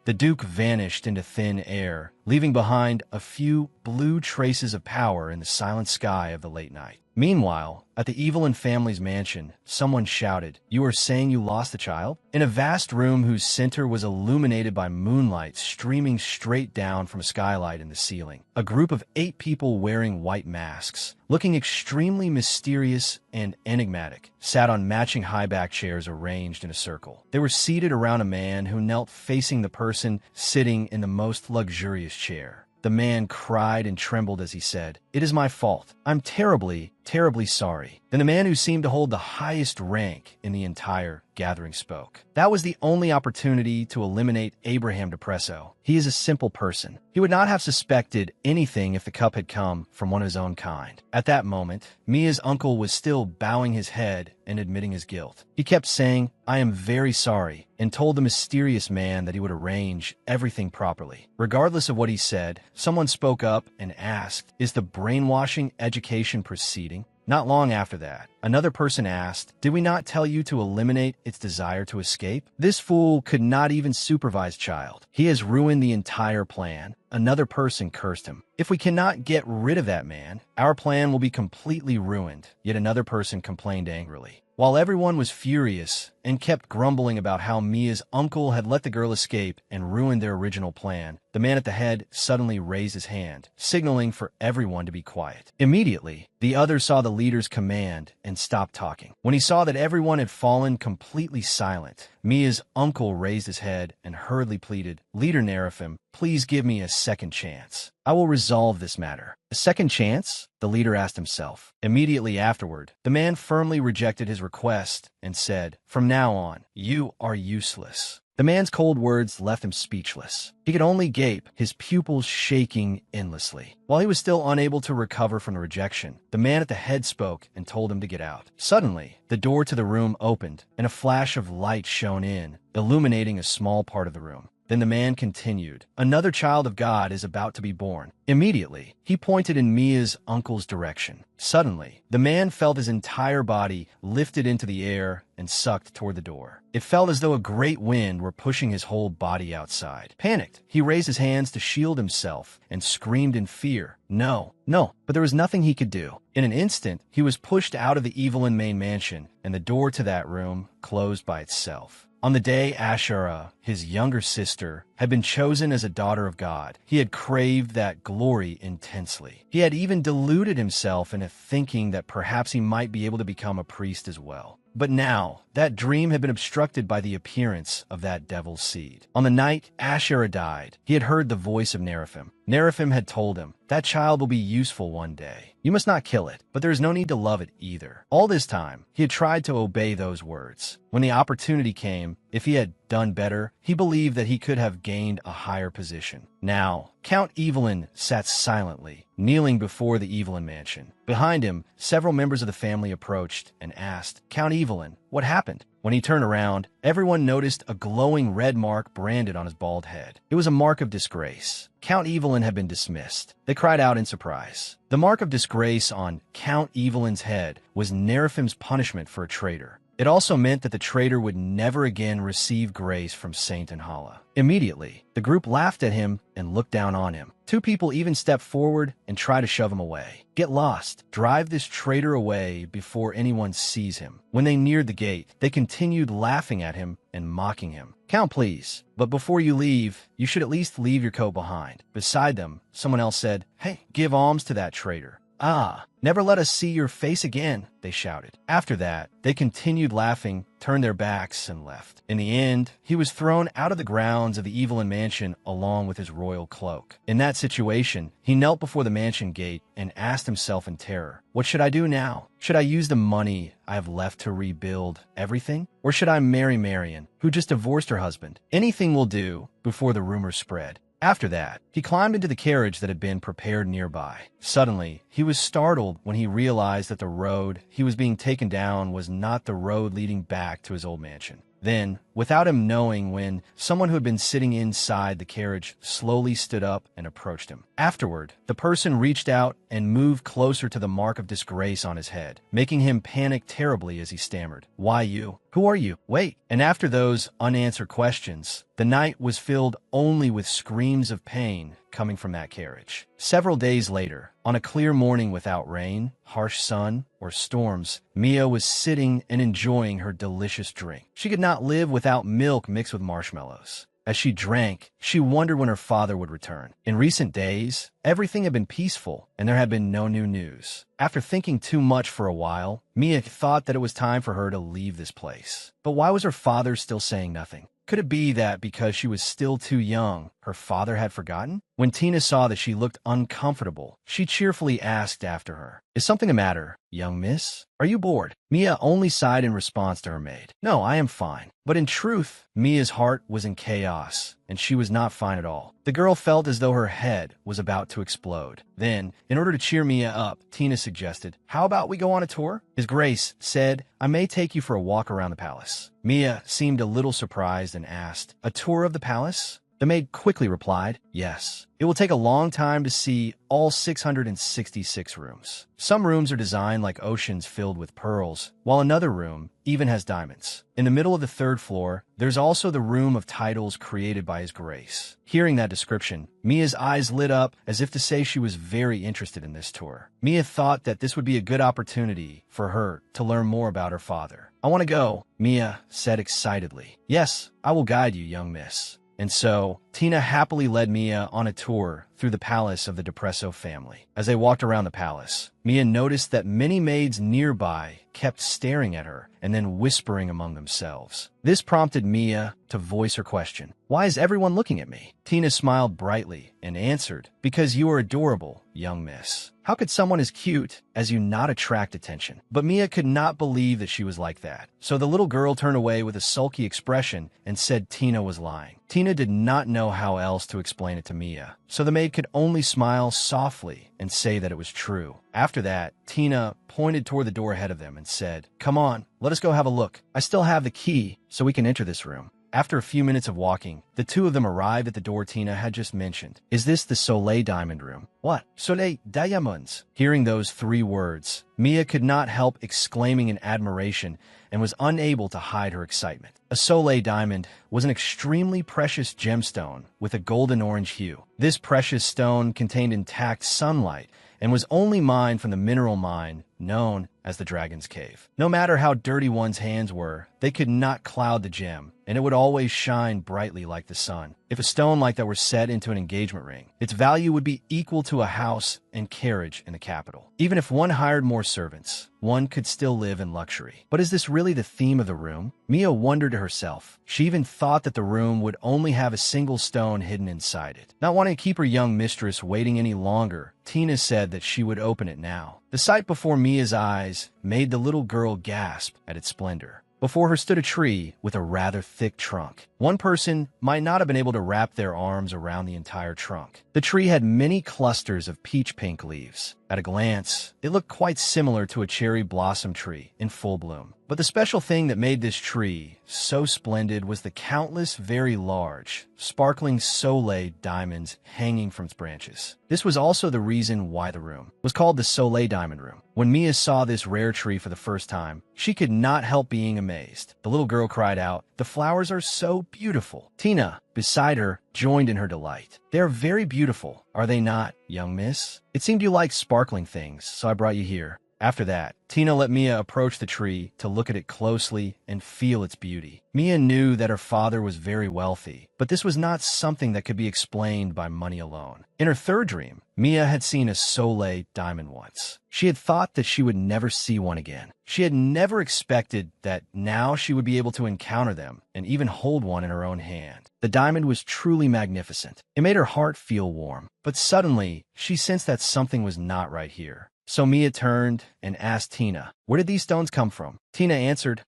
the Duke vanished into thin air, leaving behind a few blue traces of power in the silent sky of the late night. Meanwhile, at the Evelyn family's mansion, someone shouted, "You are saying you lost the child?" In a vast room whose center was illuminated by moonlight streaming straight down from a skylight in the ceiling, a group of 8 people wearing white masks, looking extremely mysterious and enigmatic, sat on matching high-back chairs arranged in a circle. They were seated around a man who knelt facing the person sitting in the most luxurious chair. The man cried and trembled as he said, "It is my fault. I'm terribly, terribly sorry." Then the man who seemed to hold the highest rank in the entire gathering spoke. "That was the only opportunity to eliminate Abraham Depresso. He is a simple person. He would not have suspected anything if the cup had come from one of his own kind." At that moment, Mia's uncle was still bowing his head and admitting his guilt. He kept saying, "I am very sorry," and told the mysterious man that he would arrange everything properly. Regardless of what he said, someone spoke up and asked, "Is the brainwashing education proceeding?" Not long after that, another person asked, "Did we not tell you to eliminate its desire to escape? This fool could not even supervise child. He has ruined the entire plan." Another person cursed him. "If we cannot get rid of that man, our plan will be completely ruined." Yet another person complained angrily. While everyone was furious and kept grumbling about how Mia's uncle had let the girl escape and ruined their original plan, the man at the head suddenly raised his hand, signaling for everyone to be quiet. Immediately, the others saw the leader's command and stopped talking. When he saw that everyone had fallen completely silent, Mia's uncle raised his head and hurriedly pleaded, "Leader Nerafim, please give me a second chance. I will resolve this matter." "A second chance?" the leader asked himself. Immediately afterward, the man firmly rejected his request and said, "From now on, you are useless." The man's cold words left him speechless. He could only gape, his pupils shaking endlessly. While he was still unable to recover from the rejection, the man at the head spoke and told him to get out. Suddenly, the door to the room opened, and a flash of light shone in, illuminating a small part of the room. Then the man continued, "Another child of God is about to be born." Immediately, he pointed in Mia's uncle's direction. Suddenly, the man felt his entire body lifted into the air and sucked toward the door. It felt as though a great wind were pushing his whole body outside. Panicked, he raised his hands to shield himself and screamed in fear, "No, no," but there was nothing he could do. In an instant, he was pushed out of the Evelyn main mansion, and the door to that room closed by itself. On the day Asura, his younger sister, had been chosen as a daughter of God, he had craved that glory intensely. He had even deluded himself into thinking that perhaps he might be able to become a priest as well. But now, that dream had been obstructed by the appearance of that devil's seed. On the night Asura died, he had heard the voice of Nerafim. Nerafim had told him, "That child will be useful one day. You must not kill it, but there is no need to love it either." All this time, he had tried to obey those words. When the opportunity came, if he had done better, he believed that he could have gained a higher position. Now, Count Evelyn sat silently, kneeling before the Evelyn mansion. Behind him, several members of the family approached and asked, "Count Evelyn, what happened?" When he turned around, everyone noticed a glowing red mark branded on his bald head. It was a mark of disgrace. Count Evelyn had been dismissed. They cried out in surprise. The mark of disgrace on Count Evelyn's head was Nerafim's punishment for a traitor. It also meant that the traitor would never again receive grace from Saint Enrollment. Immediately, the group laughed at him and looked down on him. Two people even stepped forward and tried to shove him away. Get lost. Drive this traitor away before anyone sees him. When they neared the gate, they continued laughing at him and mocking him. Count, please. But before you leave, you should at least leave your coat behind. Beside them, someone else said, Hey, give alms to that traitor. Ah, never let us see your face again, they shouted. After that, they continued laughing, turned their backs, and left. In the end, he was thrown out of the grounds of the Evelyn mansion along with his royal cloak. In that situation, he knelt before the mansion gate and asked himself in terror, what should I do now? Should I use the money I have left to rebuild everything? Or should I marry Marion, who just divorced her husband? Anything will do before the rumors spread. After that, he climbed into the carriage that had been prepared nearby. Suddenly, he was startled when he realized that the road he was being taken down was not the road leading back to his old mansion. Then, without him knowing when, someone who had been sitting inside the carriage slowly stood up and approached him. Afterward, the person reached out and moved closer to the mark of disgrace on his head, making him panic terribly as he stammered, Why you? Who are you? Wait. And after those unanswered questions, the night was filled only with screams of pain coming from that carriage. Several days later, on a clear morning without rain, harsh sun, or storms, Mia was sitting and enjoying her delicious drink. She could not live without milk mixed with marshmallows. As she drank, she wondered when her father would return. In recent days, everything had been peaceful, and there had been no new news. After thinking too much for a while, Mia thought that it was time for her to leave this place. But why was her father still saying nothing? Could it be that because she was still too young, her father had forgotten? When Tina saw that she looked uncomfortable, she cheerfully asked after her, Is something the matter, young miss? Are you bored? Mia only sighed in response to her maid. No, I am fine. But in truth, Mia's heart was in chaos, and she was not fine at all. The girl felt as though her head was about to explode. Then, in order to cheer Mia up, Tina suggested, How about we go on a tour? His Grace said, I may take you for a walk around the palace. Mia seemed a little surprised and asked, A tour of the palace? The maid quickly replied, Yes. It will take a long time to see all 666 rooms. Some rooms are designed like oceans filled with pearls, while another room even has diamonds. In the middle of the third floor, there's also the room of titles created by His Grace. Hearing that description, Mia's eyes lit up as if to say she was very interested in this tour. Mia thought that this would be a good opportunity for her to learn more about her father. I want to go, Mia said excitedly. Yes, I will guide you, young miss. And so, Tina happily led Mia on a tour through the palace of the Depresso family. As they walked around the palace, Mia noticed that many maids nearby kept staring at her and then whispering among themselves. This prompted Mia to voice her question. Why is everyone looking at me? Tina smiled brightly and answered, Because you are adorable, young miss. How could someone as cute as you not attract attention? But Mia could not believe that she was like that. So the little girl turned away with a sulky expression and said Tina was lying. Tina did not know how else to explain it to Mia, so the maid could only smile softly and say that it was true. After that, Tina pointed toward the door ahead of them and said, Come on, let us go have a look. I still have the key, so we can enter this room. After a few minutes of walking, the two of them arrived at the door Tina had just mentioned. Is this the Soleil Diamond Room? What? Soleil Diamonds? Hearing those three words, Mia could not help exclaiming in admiration and was unable to hide her excitement. A Soleil Diamond was an extremely precious gemstone with a golden-orange hue. This precious stone contained intact sunlight and was only mined from the mineral mine known as the Dragon's Cave. No matter how dirty one's hands were, they could not cloud the gem, and it would always shine brightly like the sun. If a stone like that were set into an engagement ring, its value would be equal to a house and carriage in the capital. Even if one hired more servants, one could still live in luxury. But is this really the theme of the room? Mia wondered to herself. She even thought that the room would only have a single stone hidden inside it. Not wanting to keep her young mistress waiting any longer, Tina said that she would open it now. The sight before Mia's eyes made the little girl gasp at its splendor. Before her stood a tree with a rather thick trunk. One person might not have been able to wrap their arms around the entire trunk. The tree had many clusters of peach pink leaves. At a glance, it looked quite similar to a cherry blossom tree in full bloom. But the special thing that made this tree so splendid was the countless very large, sparkling soleil diamonds hanging from its branches. This was also the reason why the room was called the Soleil Diamond Room. When Mia saw this rare tree for the first time, she could not help being amazed. The little girl cried out, "The flowers are so beautiful." Tina, beside her, joined in her delight. "They are very beautiful, are they not, young miss? It seemed you liked sparkling things, so I brought you here." After that, Tina let Mia approach the tree to look at it closely and feel its beauty. Mia knew that her father was very wealthy, but this was not something that could be explained by money alone. In her third dream, Mia had seen a soleil diamond once. She had thought that she would never see one again. She had never expected that now she would be able to encounter them and even hold one in her own hand. The diamond was truly magnificent. It made her heart feel warm, but suddenly she sensed that something was not right here. So Mia turned and asked Tina, "Where did these stones come from?" Tina answered,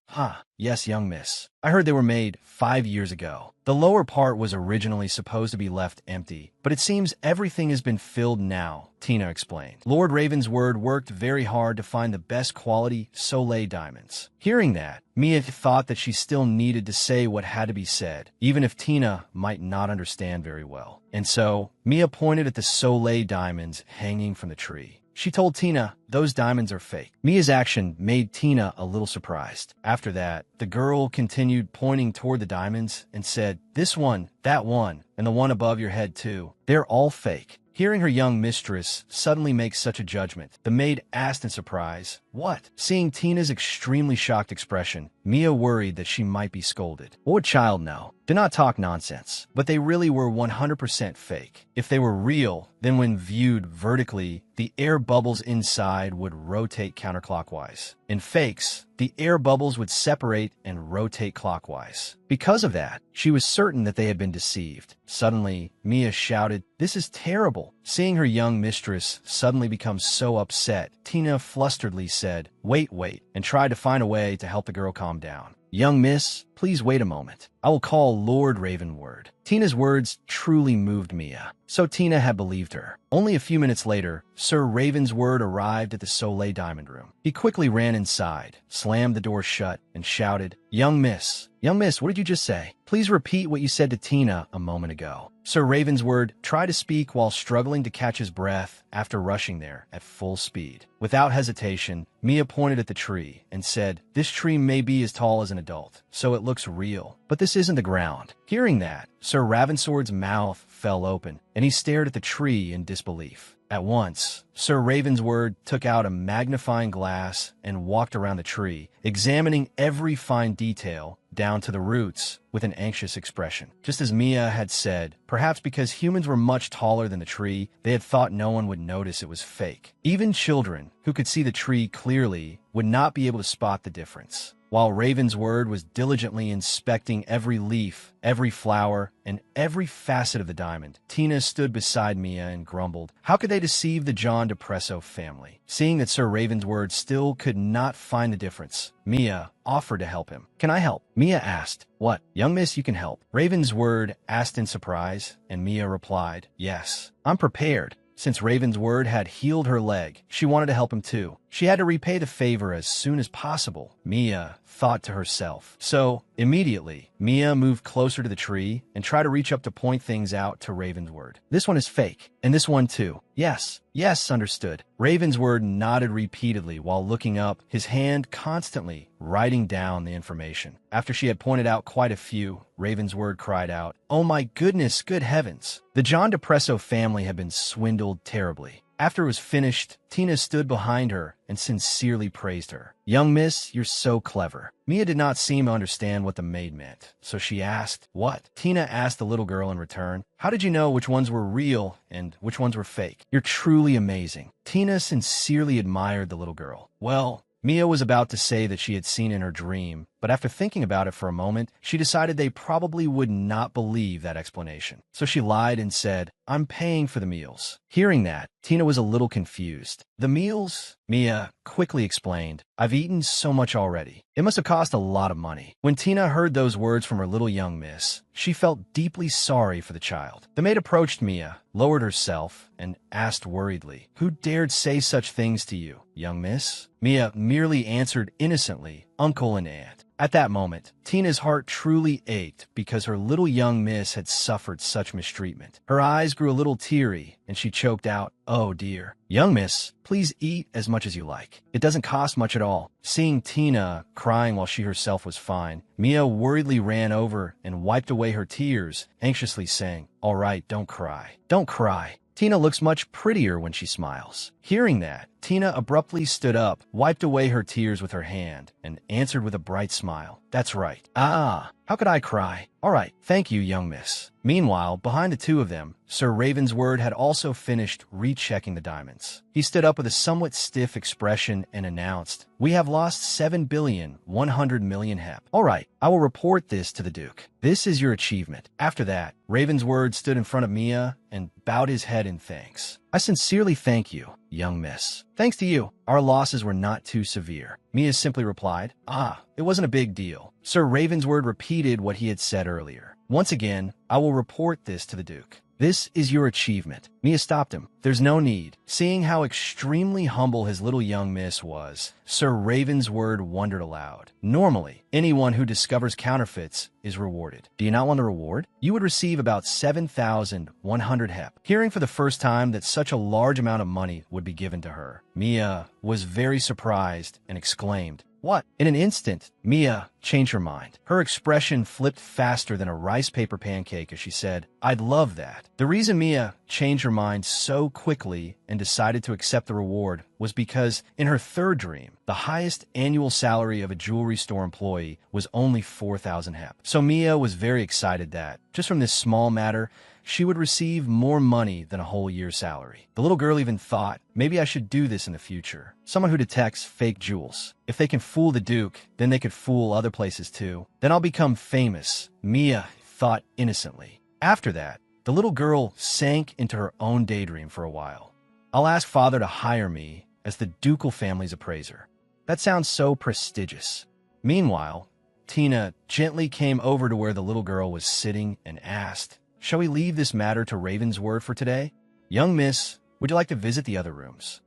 Yes, young miss. I heard they were made 5 years ago. The lower part was originally supposed to be left empty, but it seems everything has been filled now," Tina explained. Lord Ravensword worked very hard to find the best quality soleil diamonds. Hearing that, Mia thought that she still needed to say what had to be said, even if Tina might not understand very well. And so, Mia pointed at the soleil diamonds hanging from the tree. She told Tina, "Those diamonds are fake." Mia's action made Tina a little surprised. After that, the girl continued pointing toward the diamonds and said, "This one, that one, and the one above your head too. They're all fake." Hearing her young mistress suddenly make such a judgment, the maid asked in surprise, "What?" Seeing Tina's extremely shocked expression, Mia worried that she might be scolded. What would child know? Do not talk nonsense. But they really were 100% fake. If they were real, then when viewed vertically, the air bubbles inside would rotate counterclockwise. In fakes, the air bubbles would separate and rotate clockwise. Because of that, she was certain that they had been deceived. Suddenly, Mia shouted, "This is terrible." Seeing her young mistress suddenly become so upset, Tina flusteredly said, Wait, and tried to find a way to help the girl calm down. "Young miss, please wait a moment. I will call Lord Ravenword." Tina's words truly moved Mia, so Tina had believed her. Only a few minutes later, Sir Ravensword arrived at the Soleil Diamond Room. He quickly ran inside, slammed the door shut, and shouted, Young miss, what did you just say? Please repeat what you said to Tina a moment ago." Sir Ravensword tried to speak while struggling to catch his breath after rushing there at full speed. Without hesitation, Mia pointed at the tree and said, "This tree may be as tall as an adult, so it looks real, but this isn't the ground." Hearing that, Sir Ravensword's mouth fell open, and he stared at the tree in disbelief. At once, Sir Ravensword took out a magnifying glass and walked around the tree, examining every fine detail down to the roots with an anxious expression. Just as Mia had said, perhaps because humans were much taller than the tree, they had thought no one would notice it was fake. Even children, who could see the tree clearly, would not be able to spot the difference. While Ravensword was diligently inspecting every leaf, every flower, and every facet of the diamond, Tina stood beside Mia and grumbled, how could they deceive the John Depresso family? Seeing that Sir Ravensword still could not find the difference, Mia offered to help him. "Can I help?" Mia asked. "What? Young miss, you can help?" Ravensword asked in surprise, and Mia replied, "Yes, I'm prepared." Since Ravensword had healed her leg, she wanted to help him too. She had to repay the favor as soon as possible, Mia thought to herself. So, immediately, Mia moved closer to the tree and tried to reach up to point things out to Ravensword. "This one is fake, and this one too." Yes, understood." Ravensword nodded repeatedly while looking up, his hand constantly writing down the information. After she had pointed out quite a few, Ravensword cried out, "Oh my goodness, good heavens!" The John Depresso family had been swindled terribly. After it was finished, Tina stood behind her and sincerely praised her. "Young miss, you're so clever." Mia did not seem to understand what the maid meant, so she asked, "What?" Tina asked the little girl in return, "How did you know which ones were real and which ones were fake? You're truly amazing." Tina sincerely admired the little girl. Well, Mia was about to say that she had seen in her dream but after thinking about it for a moment, she decided they probably would not believe that explanation. So she lied and said, "I'm paying for the meals." Hearing that, Tina was a little confused. "The meals?" Mia quickly explained, "I've eaten so much already. It must have cost a lot of money." When Tina heard those words from her little young miss, she felt deeply sorry for the child. The maid approached Mia, lowered herself, and asked worriedly, "Who dared say such things to you, young miss?" Mia merely answered innocently, "Uncle and aunt." At that moment, Tina's heart truly ached because her little young miss had suffered such mistreatment. Her eyes grew a little teary, and she choked out, "Oh dear. Young miss, please eat as much as you like. It doesn't cost much at all." Seeing Tina crying while she herself was fine, Mia worriedly ran over and wiped away her tears, anxiously saying, "All right, don't cry. Don't cry. Tina looks much prettier when she smiles." Hearing that, Tina abruptly stood up, wiped away her tears with her hand, and answered with a bright smile, "That's right. Ah, how could I cry? All right, thank you, young miss." Meanwhile, behind the two of them, Sir Ravensword had also finished rechecking the diamonds. He stood up with a somewhat stiff expression and announced, "We have lost 7,100,000,000 hep. All right, I will report this to the Duke. This is your achievement." After that, Ravensword stood in front of Mia and bowed his head in thanks. "I sincerely thank you, young miss. Thanks to you, our losses were not too severe." Mia simply replied, "Ah, it wasn't a big deal." Sir Ravensword repeated what he had said earlier. "Once again, I will report this to the Duke. This is your achievement." Mia stopped him. "There's no need." Seeing how extremely humble his little young miss was, Sir Ravensword wondered aloud. Normally, anyone who discovers counterfeits is rewarded. Do you not want the reward? You would receive about 7,100 hep. Hearing for the first time that such a large amount of money would be given to her, Mia was very surprised and exclaimed, "What?" In an instant, Mia changed her mind. Her expression flipped faster than a rice paper pancake as she said, "I'd love that." The reason Mia changed her mind so quickly and decided to accept the reward was because in her third dream, the highest annual salary of a jewelry store employee was only 4,000 hep. So Mia was very excited that, just from this small matter, she would receive more money than a whole year's salary. The little girl even thought, maybe I should do this in the future. Someone who detects fake jewels. If they can fool the Duke, then they could fool other places too. Then I'll become famous, Mia thought innocently. After that, the little girl sank into her own daydream for a while. I'll ask father to hire me as the ducal family's appraiser. That sounds so prestigious. Meanwhile, Tina gently came over to where the little girl was sitting and asked, "Shall we leave this matter to Ravensword for today? Young miss, would you like to visit the other rooms?"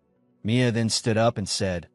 Mia then stood up and said,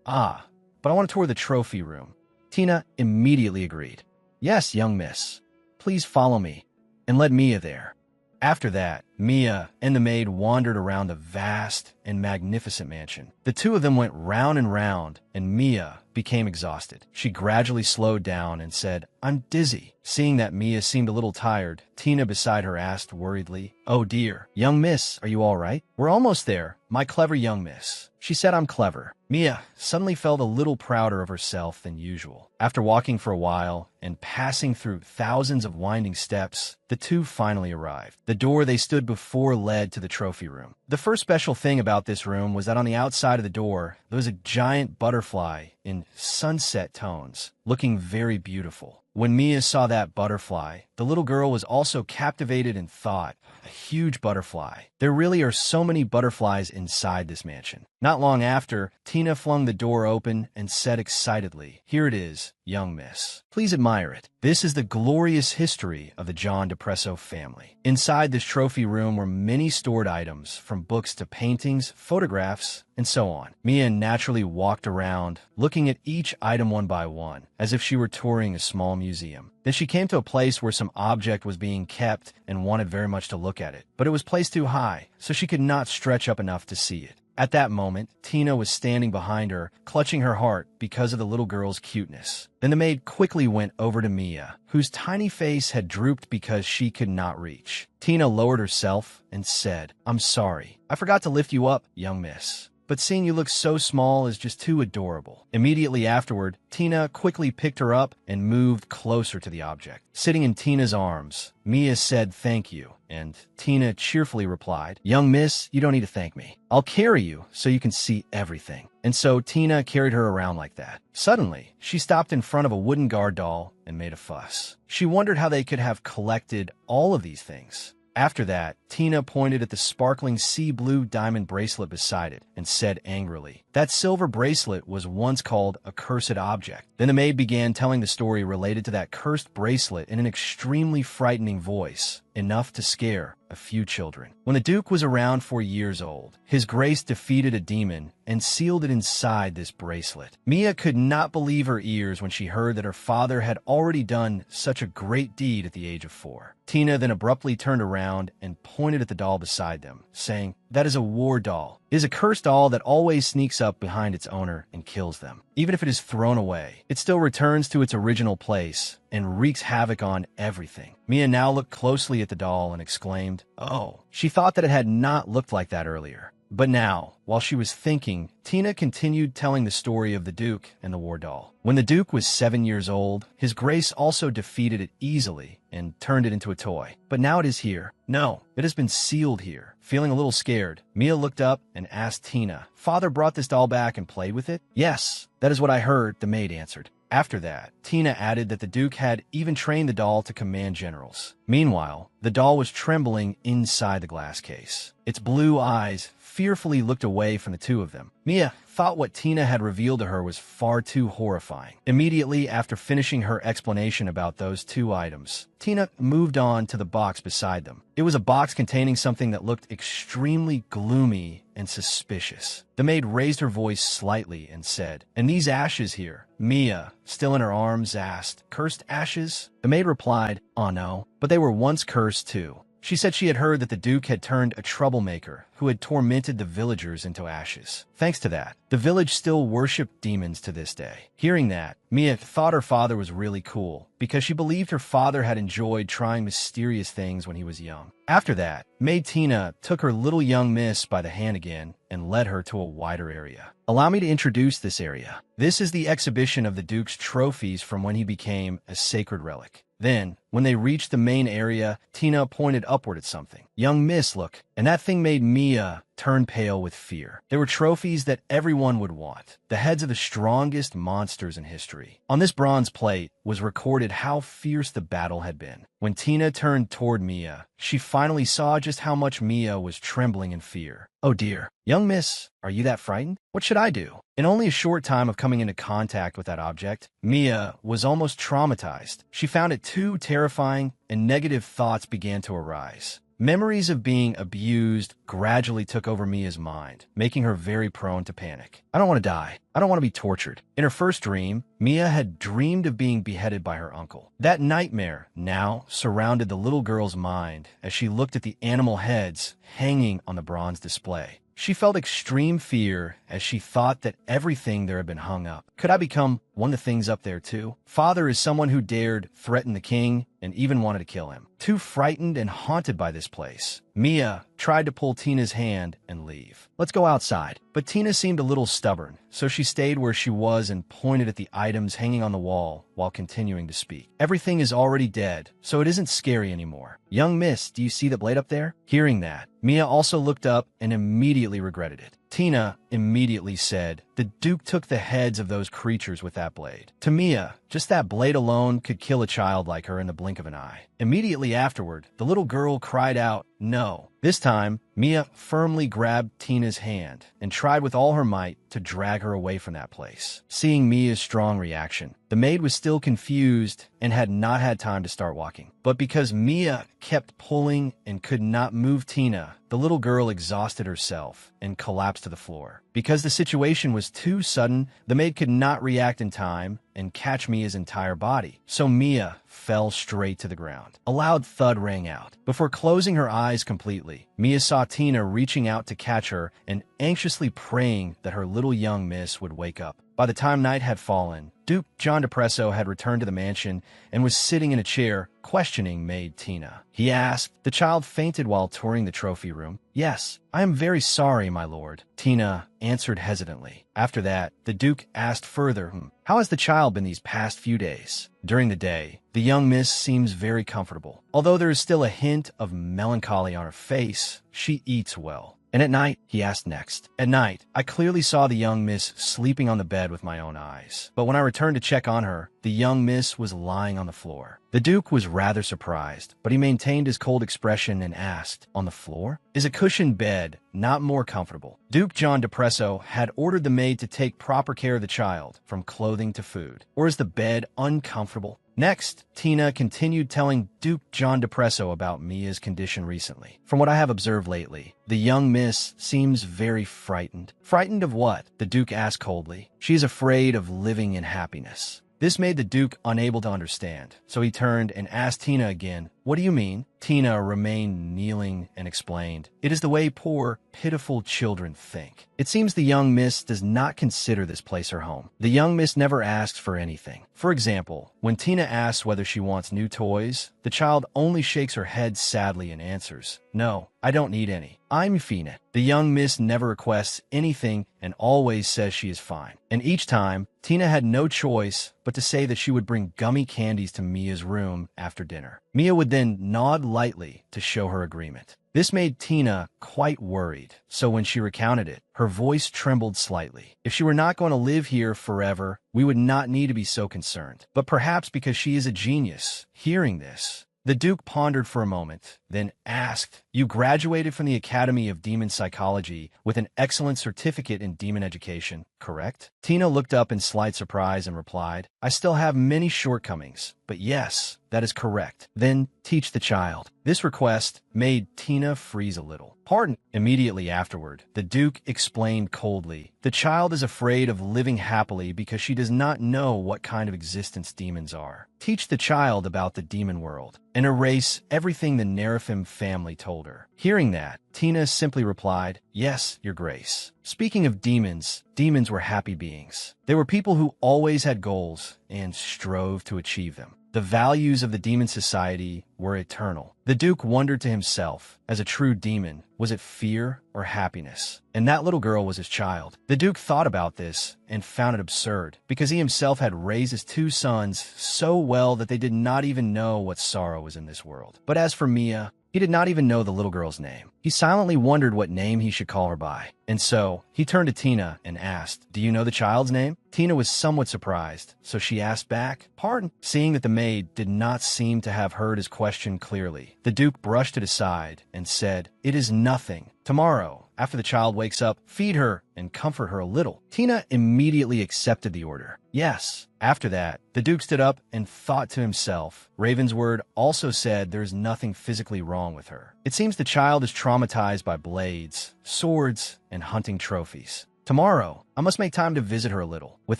"Ah, but I want to tour the trophy room." Tina immediately agreed. "Yes, young miss. Please follow me," and led Mia there. After that, Mia and the maid wandered around the vast and magnificent mansion. The two of them went round and round, and Mia became exhausted. She gradually slowed down and said, "I'm dizzy." Seeing that Mia seemed a little tired, Tina beside her asked worriedly, "Oh dear, young miss, are you all right?" "We're almost there, my clever young miss." She said, "I'm clever." Mia suddenly felt a little prouder of herself than usual. After walking for a while and passing through thousands of winding steps, the two finally arrived. The door they stood before led to the trophy room. The first special thing about this room was that on the outside of the door, there was a giant butterfly in sunset tones, looking very beautiful. When Mia saw that butterfly, the little girl was also captivated and thought, "A huge butterfly. There really are so many butterflies inside this mansion." Not long after, Tina flung the door open and said excitedly, "Here it is, young miss. Please admire it. This is the glorious history of the John Depresso family." Inside this trophy room were many stored items, from books to paintings, photographs, and so on. Mia naturally walked around, looking at each item one by one, as if she were touring a small museum. Then she came to a place where some object was being kept and wanted very much to look at it, but it was placed too high, so she could not stretch up enough to see it. At that moment, Tina was standing behind her, clutching her heart because of the little girl's cuteness. Then the maid quickly went over to Mia, whose tiny face had drooped because she could not reach. Tina lowered herself and said, "I'm sorry. I forgot to lift you up, young miss." but seeing you look so small is just too adorable. Immediately afterward, Tina quickly picked her up and moved closer to the object. Sitting in Tina's arms, Mia said thank you, and Tina cheerfully replied, "Young miss, you don't need to thank me. I'll carry you so you can see everything." And so Tina carried her around like that. Suddenly, she stopped in front of a wooden guard doll and made a fuss. She wondered how they could have collected all of these things. After that, Tina pointed at the sparkling sea blue diamond bracelet beside it and said angrily, "That silver bracelet was once called a cursed object." Then the maid began telling the story related to that cursed bracelet in an extremely frightening voice, enough to scare a few children. When the Duke was around 4 years old, his grace defeated a demon and sealed it inside this bracelet. Mia could not believe her ears when she heard that her father had already done such a great deed at the age of 4. Tina then abruptly turned around and pointed at the doll beside them, saying, "That is a war doll. It is a cursed doll that always sneaks up behind its owner and kills them. Even if it is thrown away, it still returns to its original place and wreaks havoc on everything." Mia now looked closely at the doll and exclaimed, "Oh." She thought that it had not looked like that earlier. But now, while she was thinking, Tina continued telling the story of the Duke and the war doll. When the Duke was 7 years old, his grace also defeated it easily and turned it into a toy. But now it is here. No, it has been sealed here. Feeling a little scared, Mia looked up and asked Tina, "Father brought this doll back and played with it?" "Yes, that is what I heard," the maid answered. After that, Tina added that the Duke had even trained the doll to command generals. Meanwhile, the doll was trembling inside the glass case. Its blue eyes fearfully looked away from the two of them. Mia thought what Tina had revealed to her was far too horrifying. Immediately after finishing her explanation about those two items, Tina moved on to the box beside them. It was a box containing something that looked extremely gloomy and suspicious. The maid raised her voice slightly and said, "And these ashes here?" Mia, still in her arms, asked, "Cursed ashes?" The maid replied, "Oh no, but they were once cursed too." She said she had heard that the Duke had turned a troublemaker who had tormented the villagers into ashes. Thanks to that, the village still worshipped demons to this day. Hearing that, Mia thought her father was really cool because she believed her father had enjoyed trying mysterious things when he was young. After that, Maid Tina took her little young miss by the hand again and led her to a wider area. Allow me to introduce this area. This is the exhibition of the Duke's trophies from when he became a sacred relic. Then, when they reached the main area, Tina pointed upward at something. "Young miss, look." And that thing made Mia turn pale with fear. They were trophies that everyone would want. The heads of the strongest monsters in history. On this bronze plate was recorded how fierce the battle had been. When Tina turned toward Mia, she finally saw just how much Mia was trembling in fear. "Oh dear. Young miss, are you that frightened? What should I do?" In only a short time of coming into contact with that object, Mia was almost traumatized. She found it too terrifying, and negative thoughts began to arise. Memories of being abused gradually took over Mia's mind, making her very prone to panic. "I don't want to die. I don't want to be tortured." In her first dream, Mia had dreamed of being beheaded by her uncle. That nightmare now surrounded the little girl's mind as she looked at the animal heads hanging on the bronze display. She felt extreme fear as she thought that everything there had been hung up. Could I become one of the things up there too? Father is someone who dared threaten the king and even wanted to kill him. Too frightened and haunted by this place, Mia tried to pull Tina's hand and leave. "Let's go outside." But Tina seemed a little stubborn, so she stayed where she was and pointed at the items hanging on the wall while continuing to speak. "Everything is already dead, so it isn't scary anymore. Young miss, do you see the blade up there?" Hearing that, Mia also looked up and immediately regretted it. Tina immediately said, "The Duke took the heads of those creatures with that blade." To Mia, just that blade alone could kill a child like her in the blink of an eye. Immediately afterward, the little girl cried out, "No." This time, Mia firmly grabbed Tina's hand and tried with all her might to drag her away from that place. Seeing Mia's strong reaction, the maid was still confused and had not had time to start walking. But because Mia kept pulling and could not move Tina, the little girl exhausted herself and collapsed to the floor. Because the situation was too sudden, the maid could not react in time and catch Mia's entire body. So Mia fell straight to the ground. A loud thud rang out. Before closing her eyes completely, Mia saw Tina reaching out to catch her and anxiously praying that her little young miss would wake up. By By the time night had fallen, Duke John Depresso had returned to the mansion and was sitting in a chair, questioning maid Tina. He asked, "The child fainted while touring the trophy room?" "Yes, I am very sorry, my lord," Tina answered hesitantly. After that, the Duke asked further, "How has the child been these past few days?" During the day, the young miss seems very comfortable. Although there is still a hint of melancholy on her face, she eats well. "And at night?" he asked next. "At night, I clearly saw the young miss sleeping on the bed with my own eyes. But when I returned to check on her, the young miss was lying on the floor." The Duke was rather surprised, but he maintained his cold expression and asked, "On the floor? Is a cushioned bed not more comfortable?" Duke John Depresso had ordered the maid to take proper care of the child, from clothing to food. "Or is the bed uncomfortable?" Next, Tina continued telling Duke John Depresso about Mia's condition recently. "From what I have observed lately, the young miss seems very frightened." "Frightened of what?" the Duke asked coldly. "She is afraid of living in happiness." This made the Duke unable to understand, so he turned and asked Tina again, "What do you mean?" Tina remained kneeling and explained, "It is the way poor, pitiful children think." It seems the young miss does not consider this place her home. The young miss never asks for anything. For example, when Tina asks whether she wants new toys, the child only shakes her head sadly and answers, "No, I don't need any. I'm fine." The young miss never requests anything and always says she is fine. And each time, Tina had no choice but to say that she would bring gummy candies to Mia's room after dinner. Mia would then nod lightly to show her agreement. This made Tina quite worried, so when she recounted it, her voice trembled slightly. "If she were not going to live here forever, we would not need to be so concerned. But perhaps because she is a genius." Hearing this, the Duke pondered for a moment, then asked, "You graduated from the Academy of Demon Psychology with an excellent certificate in demon education, correct?" Tina looked up in slight surprise and replied, "I still have many shortcomings, but yes, that is correct." "Then teach the child." This request made Tina freeze a little. "Pardon." Immediately afterward, the Duke explained coldly, "The child is afraid of living happily because she does not know what kind of existence demons are. Teach the child about the demon world and erase everything the Nerafim family told her." Hearing that, Tina simply replied, "Yes, Your Grace." Speaking of demons, demons were happy beings. They were people who always had goals and strove to achieve them. The values of the demon society were eternal. The Duke wondered to himself, as a true demon, was it fear or happiness? And that little girl was his child. The Duke thought about this and found it absurd, because he himself had raised his two sons so well that they did not even know what sorrow was in this world. But as for Mia, he did not even know the little girl's name. He silently wondered what name he should call her by. And so, he turned to Tina and asked, "Do you know the child's name?" Tina was somewhat surprised, so she asked back, "Pardon?" Seeing that the maid did not seem to have heard his question clearly, the Duke brushed it aside and said, "It is nothing. Tomorrow, after the child wakes up, feed her and comfort her a little." Tina immediately accepted the order. "Yes." After that, the Duke stood up and thought to himself, Ravensword also said there is nothing physically wrong with her. It seems the child is traumatized by blades, swords, and hunting trophies. Tomorrow, I must make time to visit her a little. With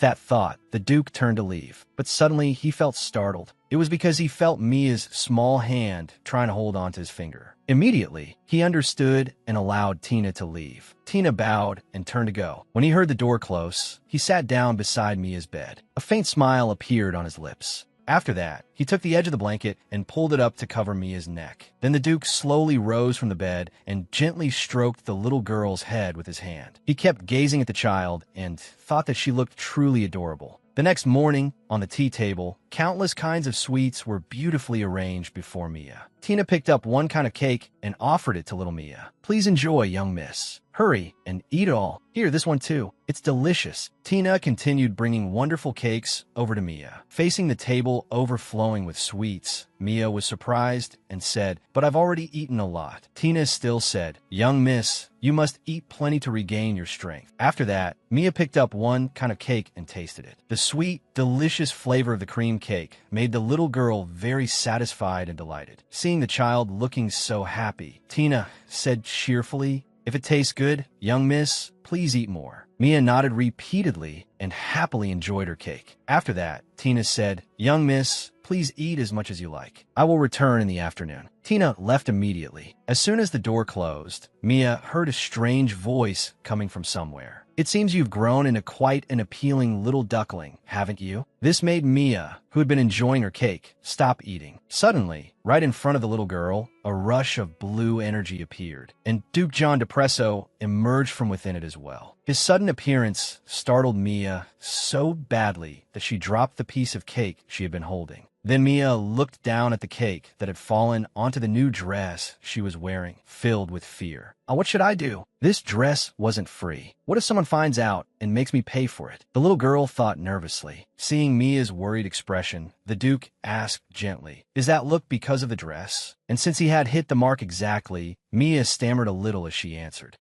that thought, the Duke turned to leave, but suddenly he felt startled. It was because he felt Mia's small hand trying to hold onto his finger. Immediately, he understood and allowed Tina to leave. Tina bowed and turned to go. When he heard the door close, he sat down beside Mia's bed. A faint smile appeared on his lips. After that, he took the edge of the blanket and pulled it up to cover Mia's neck. Then the Duke slowly rose from the bed and gently stroked the little girl's head with his hand. He kept gazing at the child and thought that she looked truly adorable. The next morning, on the tea table, countless kinds of sweets were beautifully arranged before Mia. Tina picked up one kind of cake and offered it to little Mia. "Please enjoy, young miss. Hurry and eat it all. Here, this one too. It's delicious." Tina continued bringing wonderful cakes over to Mia. Facing the table overflowing with sweets, Mia was surprised and said, "But I've already eaten a lot." Tina still said, "Young miss, you must eat plenty to regain your strength." After that, Mia picked up one kind of cake and tasted it. The sweet, delicious flavor of the cream cake made the little girl very satisfied and delighted. Seeing the child looking so happy, Tina said cheerfully, "If it tastes good, young miss, please eat more." Mia nodded repeatedly and happily enjoyed her cake. After that, Tina said, "Young miss, please eat as much as you like." I will return in the afternoon. Tina left immediately. As soon as the door closed, Mia heard a strange voice coming from somewhere. It seems you've grown into quite an appealing little duckling, haven't you? This made Mia, who had been enjoying her cake, stop eating. Suddenly, right in front of the little girl, a rush of blue energy appeared, and Duke John Depresso emerged from within it as well. His sudden appearance startled Mia so badly that she dropped the piece of cake she had been holding. Then Mia looked down at the cake that had fallen onto the new dress she was wearing, filled with fear. What should I do? This dress wasn't free. What if someone finds out and makes me pay for it? The little girl thought nervously. Seeing Mia's worried expression, the Duke asked gently, "Is that look because of the dress?" And since he had hit the mark exactly, Mia stammered a little as she answered,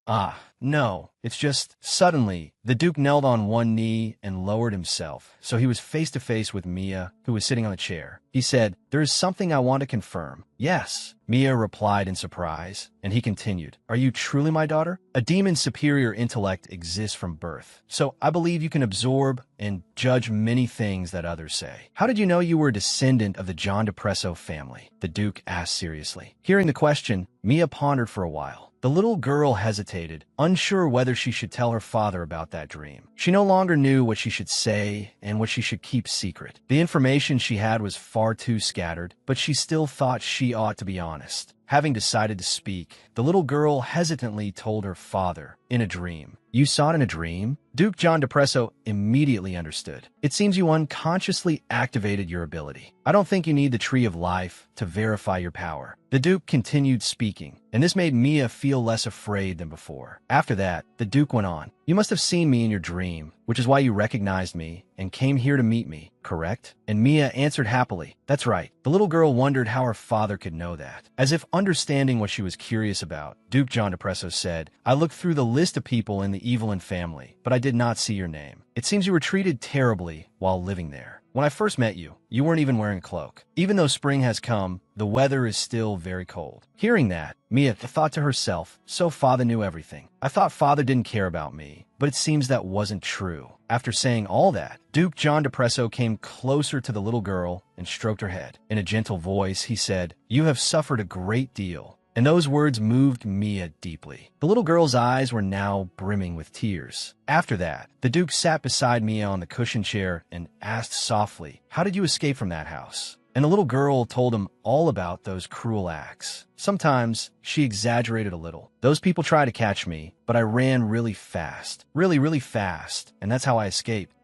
No, it's just..." Suddenly, the Duke knelt on one knee and lowered himself, so he was face to face with Mia, who was sitting on a chair. He said, "There is something I want to confirm." "Yes," Mia replied in surprise, and he continued, "Are you truly my daughter? A demon's superior intellect exists from birth, so I believe you can absorb and judge many things that others say." "How did you know you were a descendant of the John Depresso family?" the Duke asked seriously. Hearing the question, Mia pondered for a while. The little girl hesitated, unsure whether she should tell her father about that dream. She no longer knew what she should say and what she should keep secret. The information she had was far too scattered, but she still thought she ought to be honest. Having decided to speak, the little girl hesitantly told her father, "In a dream." "You saw it in a dream?" Duke John Depresso immediately understood. "It seems you unconsciously activated your ability. I don't think you need the Tree of Life to verify your power." The Duke continued speaking, and this made Mia feel less afraid than before. After that, the Duke went on, "You must have seen me in your dream, which is why you recognized me and came here to meet me, correct?" And Mia answered happily, "That's right." The little girl wondered how her father could know that. As if understanding what she was curious about, Duke John Depresso said, "I looked through the list of people in the Evelyn family, but I did not see your name. It seems you were treated terribly while living there. When I first met you, you weren't even wearing a cloak. Even though spring has come, the weather is still very cold." Hearing that, Mia thought to herself, so father knew everything. I thought father didn't care about me, but it seems that wasn't true. After saying all that, Duke John Depresso came closer to the little girl and stroked her head. In a gentle voice, he said, "You have suffered a great deal." And those words moved Mia deeply. The little girl's eyes were now brimming with tears. After that, the Duke sat beside Mia on the cushioned chair and asked softly, "How did you escape from that house?" And the little girl told him all about those cruel acts. Sometimes she exaggerated a little. "Those people tried to catch me, but I ran really fast. Really fast. And that's how I escaped."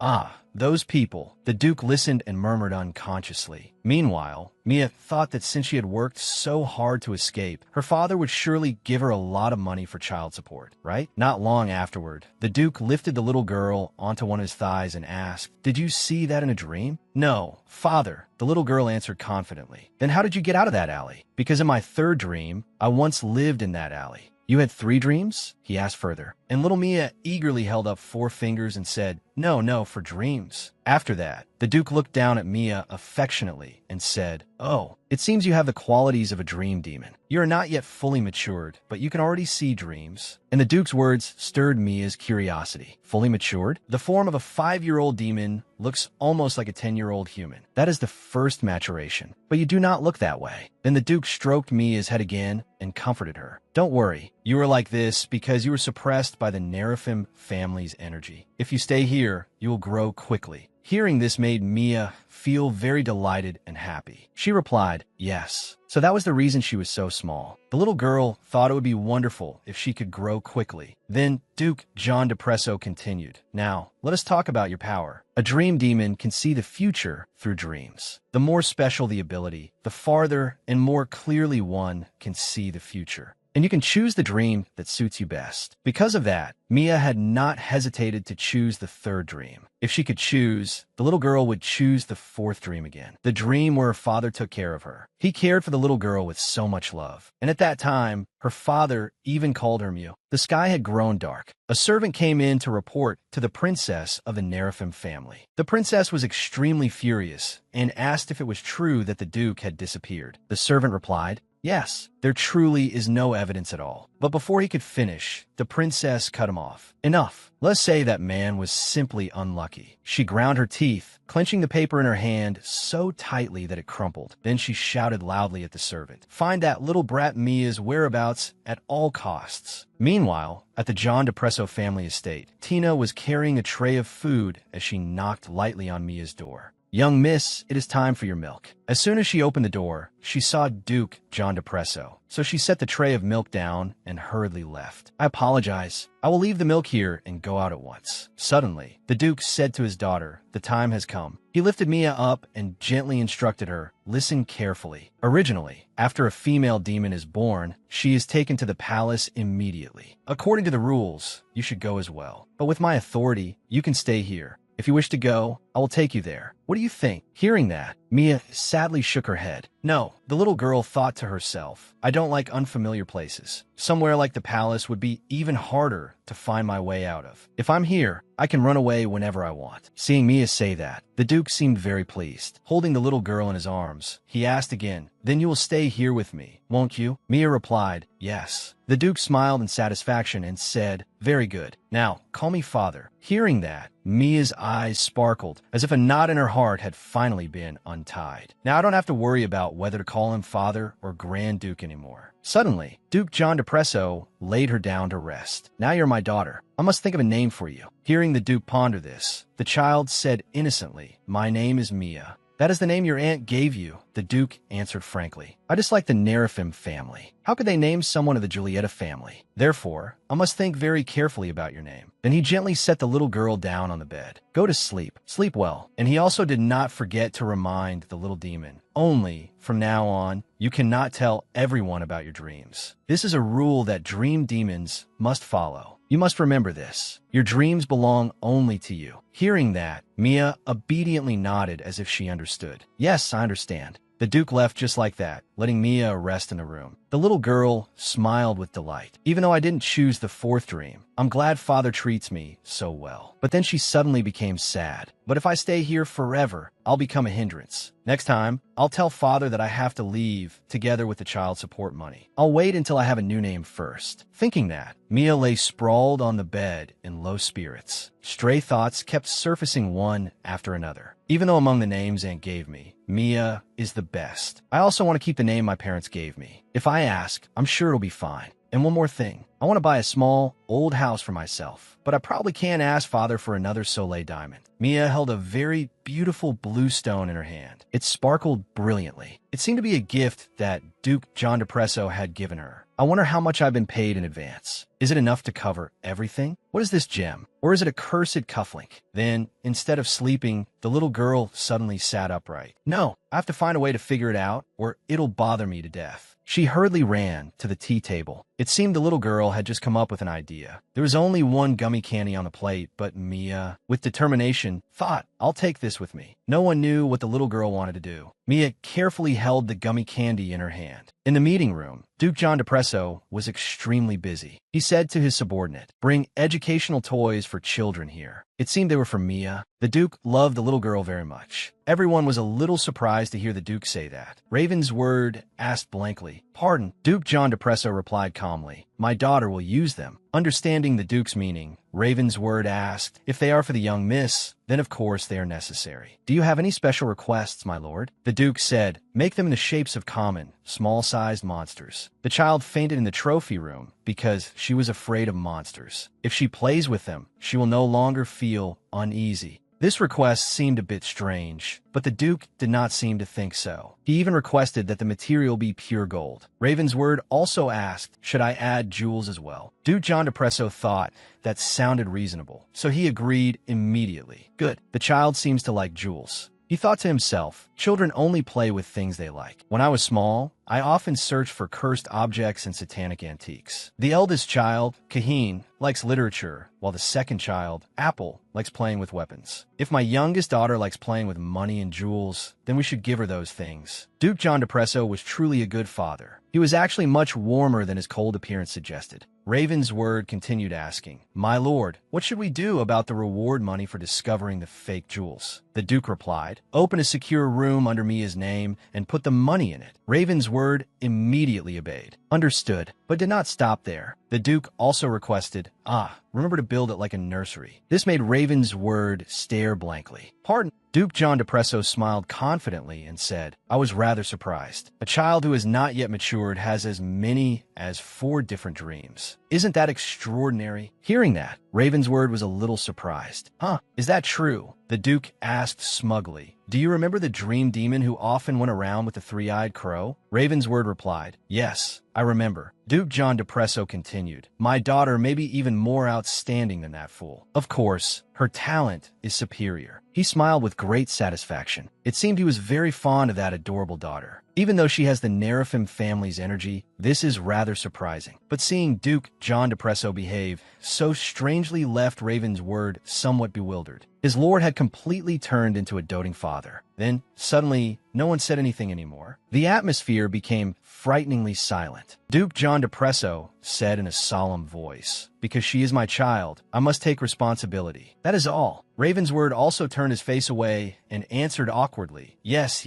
Those people. The Duke listened and murmured unconsciously. Meanwhile, Mia thought that since she had worked so hard to escape, her father would surely give her a lot of money for child support, right? Not long afterward, the Duke lifted the little girl onto one of his thighs and asked, "Did you see that in a dream?" "No, father," the little girl answered confidently. "Then how did you get out of that alley?" "Because in my third dream, I once lived in that alley." "You had 3 dreams?" he asked further. And little Mia eagerly held up 4 fingers and said, No, for dreams." After that, the Duke looked down at Mia affectionately and said, "Oh, it seems you have the qualities of a dream demon. You are not yet fully matured, but you can already see dreams." And the Duke's words stirred Mia's curiosity. Fully matured? The form of a 5-year-old demon looks almost like a 10-year-old human. That is the first maturation. But you do not look that way. Then the Duke stroked Mia's head again and comforted her. "Don't worry. You are like this because you were suppressed by the Nerafim family's energy. If you stay here, you will grow quickly." Hearing this made Mia feel very delighted and happy. She replied, "Yes." So that was the reason she was so small. The little girl thought it would be wonderful if she could grow quickly. Then Duke John Depresso continued, "Now, let us talk about your power. A dream demon can see the future through dreams. The more special the ability, the farther and more clearly one can see the future. And you can choose the dream that suits you best." Because of that, Mia had not hesitated to choose the 3rd dream. If she could choose, the little girl would choose the 4th dream again. The dream where her father took care of her. He cared for the little girl with so much love. And at that time, her father even called her Mew. The sky had grown dark. A servant came in to report to the princess of the Nerafim family. The princess was extremely furious and asked if it was true that the Duke had disappeared. The servant replied, Yes, there truly is no evidence at all. But before he could finish, the princess cut him off. Enough. Let's say that man was simply unlucky. She ground her teeth, clenching the paper in her hand so tightly that it crumpled. Then she shouted loudly at the servant, "Find that little brat Mia's whereabouts at all costs." Meanwhile, at the John DePresso family estate, Tina was carrying a tray of food as she knocked lightly on Mia's door. "Young miss, it is time for your milk." As soon as she opened the door, she saw Duke John DePresso, so she set the tray of milk down and hurriedly left. "I apologize. I will leave the milk here and go out at once." Suddenly, the Duke said to his daughter, "The time has come." He lifted Mia up and gently instructed her, "Listen carefully. Originally, after a female demon is born, she is taken to the palace immediately. According to the rules, you should go as well. But with my authority, you can stay here. If you wish to go, I will take you there. What do you think?" Hearing that, Mia sadly shook her head. No, the little girl thought to herself, "I don't like unfamiliar places. Somewhere like the palace would be even harder to find my way out of. If I'm here, I can run away whenever I want." Seeing Mia say that, the Duke seemed very pleased. Holding the little girl in his arms, he asked again, "Then you will stay here with me, won't you?" Mia replied, "Yes." The Duke smiled in satisfaction and said, "Very good. Now, call me father." Hearing that, Mia's eyes sparkled, as if a knot in her heart had finally been untied. Now I don't have to worry about whether to call him father or Grand Duke anymore. Suddenly, Duke John DePresso laid her down to rest. "Now you're my daughter. I must think of a name for you." Hearing the Duke ponder this, the child said innocently, "My name is Mia." "That is the name your aunt gave you," the Duke answered frankly. "I dislike the Nerafim family. How could they name someone of the Julieta family? Therefore, I must think very carefully about your name." Then he gently set the little girl down on the bed. "Go to sleep. Sleep well." And he also did not forget to remind the little demon, "Only, from now on, you cannot tell everyone about your dreams. This is a rule that dream demons must follow. You must remember this. Your dreams belong only to you." Hearing that, Mia obediently nodded as if she understood. "Yes, I understand." The Duke left just like that, letting Mia rest in the room. The little girl smiled with delight. "Even though I didn't choose the fourth dream, I'm glad father treats me so well." But then she suddenly became sad. "But if I stay here forever, I'll become a hindrance. Next time, I'll tell father that I have to leave together with the child support money. I'll wait until I have a new name first." Thinking that, Mia lay sprawled on the bed in low spirits. Stray thoughts kept surfacing one after another. Even though among the names Aunt gave me, Mia is the best, I also want to keep the name my parents gave me. If I ask, I'm sure it'll be fine. And one more thing, I want to buy a small, old house for myself, but I probably can't ask father for another Soleil diamond. Mia held a very beautiful blue stone in her hand. It sparkled brilliantly. It seemed to be a gift that Duke John DePresso had given her. I wonder how much I've been paid in advance. Is it enough to cover everything? What is this gem? Or is it a cursed cufflink? Then, instead of sleeping, the little girl suddenly sat upright. "No, I have to find a way to figure it out, or it'll bother me to death." She hurriedly ran to the tea table. It seemed the little girl had just come up with an idea. There was only one gummy candy on the plate, but Mia, with determination, thought, "I'll take this with me." No one knew what the little girl wanted to do. Mia carefully held the gummy candy in her hand. In the meeting room, Duke John DePresso was extremely busy. He said to his subordinate, "Bring educational toys for children here." It seemed they were for Mia. The Duke loved the little girl very much. Everyone was a little surprised to hear the Duke say that. Ravensword asked blankly, "Pardon?" Duke John DePresso replied calmly, "My daughter will use them." Understanding the Duke's meaning, Ravensword asked, "If they are for the young miss, then of course they are necessary. Do you have any special requests, my lord?" The Duke said, "Make them in the shapes of common, small-sized monsters." The child fainted in the trophy room because she was afraid of monsters. If she plays with them, she will no longer feel uneasy. This request seemed a bit strange, but the Duke did not seem to think so. He even requested that the material be pure gold. Ravensword also asked, "Should I add jewels as well?" Duke John DePresso thought that sounded reasonable, so he agreed immediately. "Good. The child seems to like jewels." He thought to himself, "Children only play with things they like. When I was small, I often searched for cursed objects and satanic antiques." The eldest child, Kaheen, likes literature, while the second child, Apple, likes playing with weapons. If my youngest daughter likes playing with money and jewels, then we should give her those things. Duke John DePresso was truly a good father. He was actually much warmer than his cold appearance suggested. Ravensword continued asking, "My lord, what should we do about the reward money for discovering the fake jewels?" The Duke replied, "Open a secure room under Mia's name and put the money in it." Ravensword immediately obeyed. Understood, but did not stop there. The Duke also requested, remember to build it like a nursery. This made Ravensword stare blankly. "Pardon?" Duke John Depresso smiled confidently and said, "I was rather surprised. A child who has not yet matured has as many as 4 different dreams. Isn't that extraordinary?" Hearing that, Ravensword was a little surprised. Is that true?" The Duke asked smugly. "Do you remember the dream demon who often went around with the 3-eyed crow?" Ravensword replied, "Yes, I remember." Duke John Depresso continued, "My daughter may be even more outstanding than that fool. Of course, her talent is superior." He smiled with great satisfaction. It seemed he was very fond of that adorable daughter. Even though she has the Nerafim family's energy, this is rather surprising. But seeing Duke John Depresso behave so strangely left Ravensword somewhat bewildered. His lord had completely turned into a doting father. Then, suddenly, no one said anything anymore. The atmosphere became frighteningly silent. Duke John Depresso said in a solemn voice, "Because she is my child, I must take responsibility. That is all." Ravensword also turned his face away and answered awkwardly, "Yes,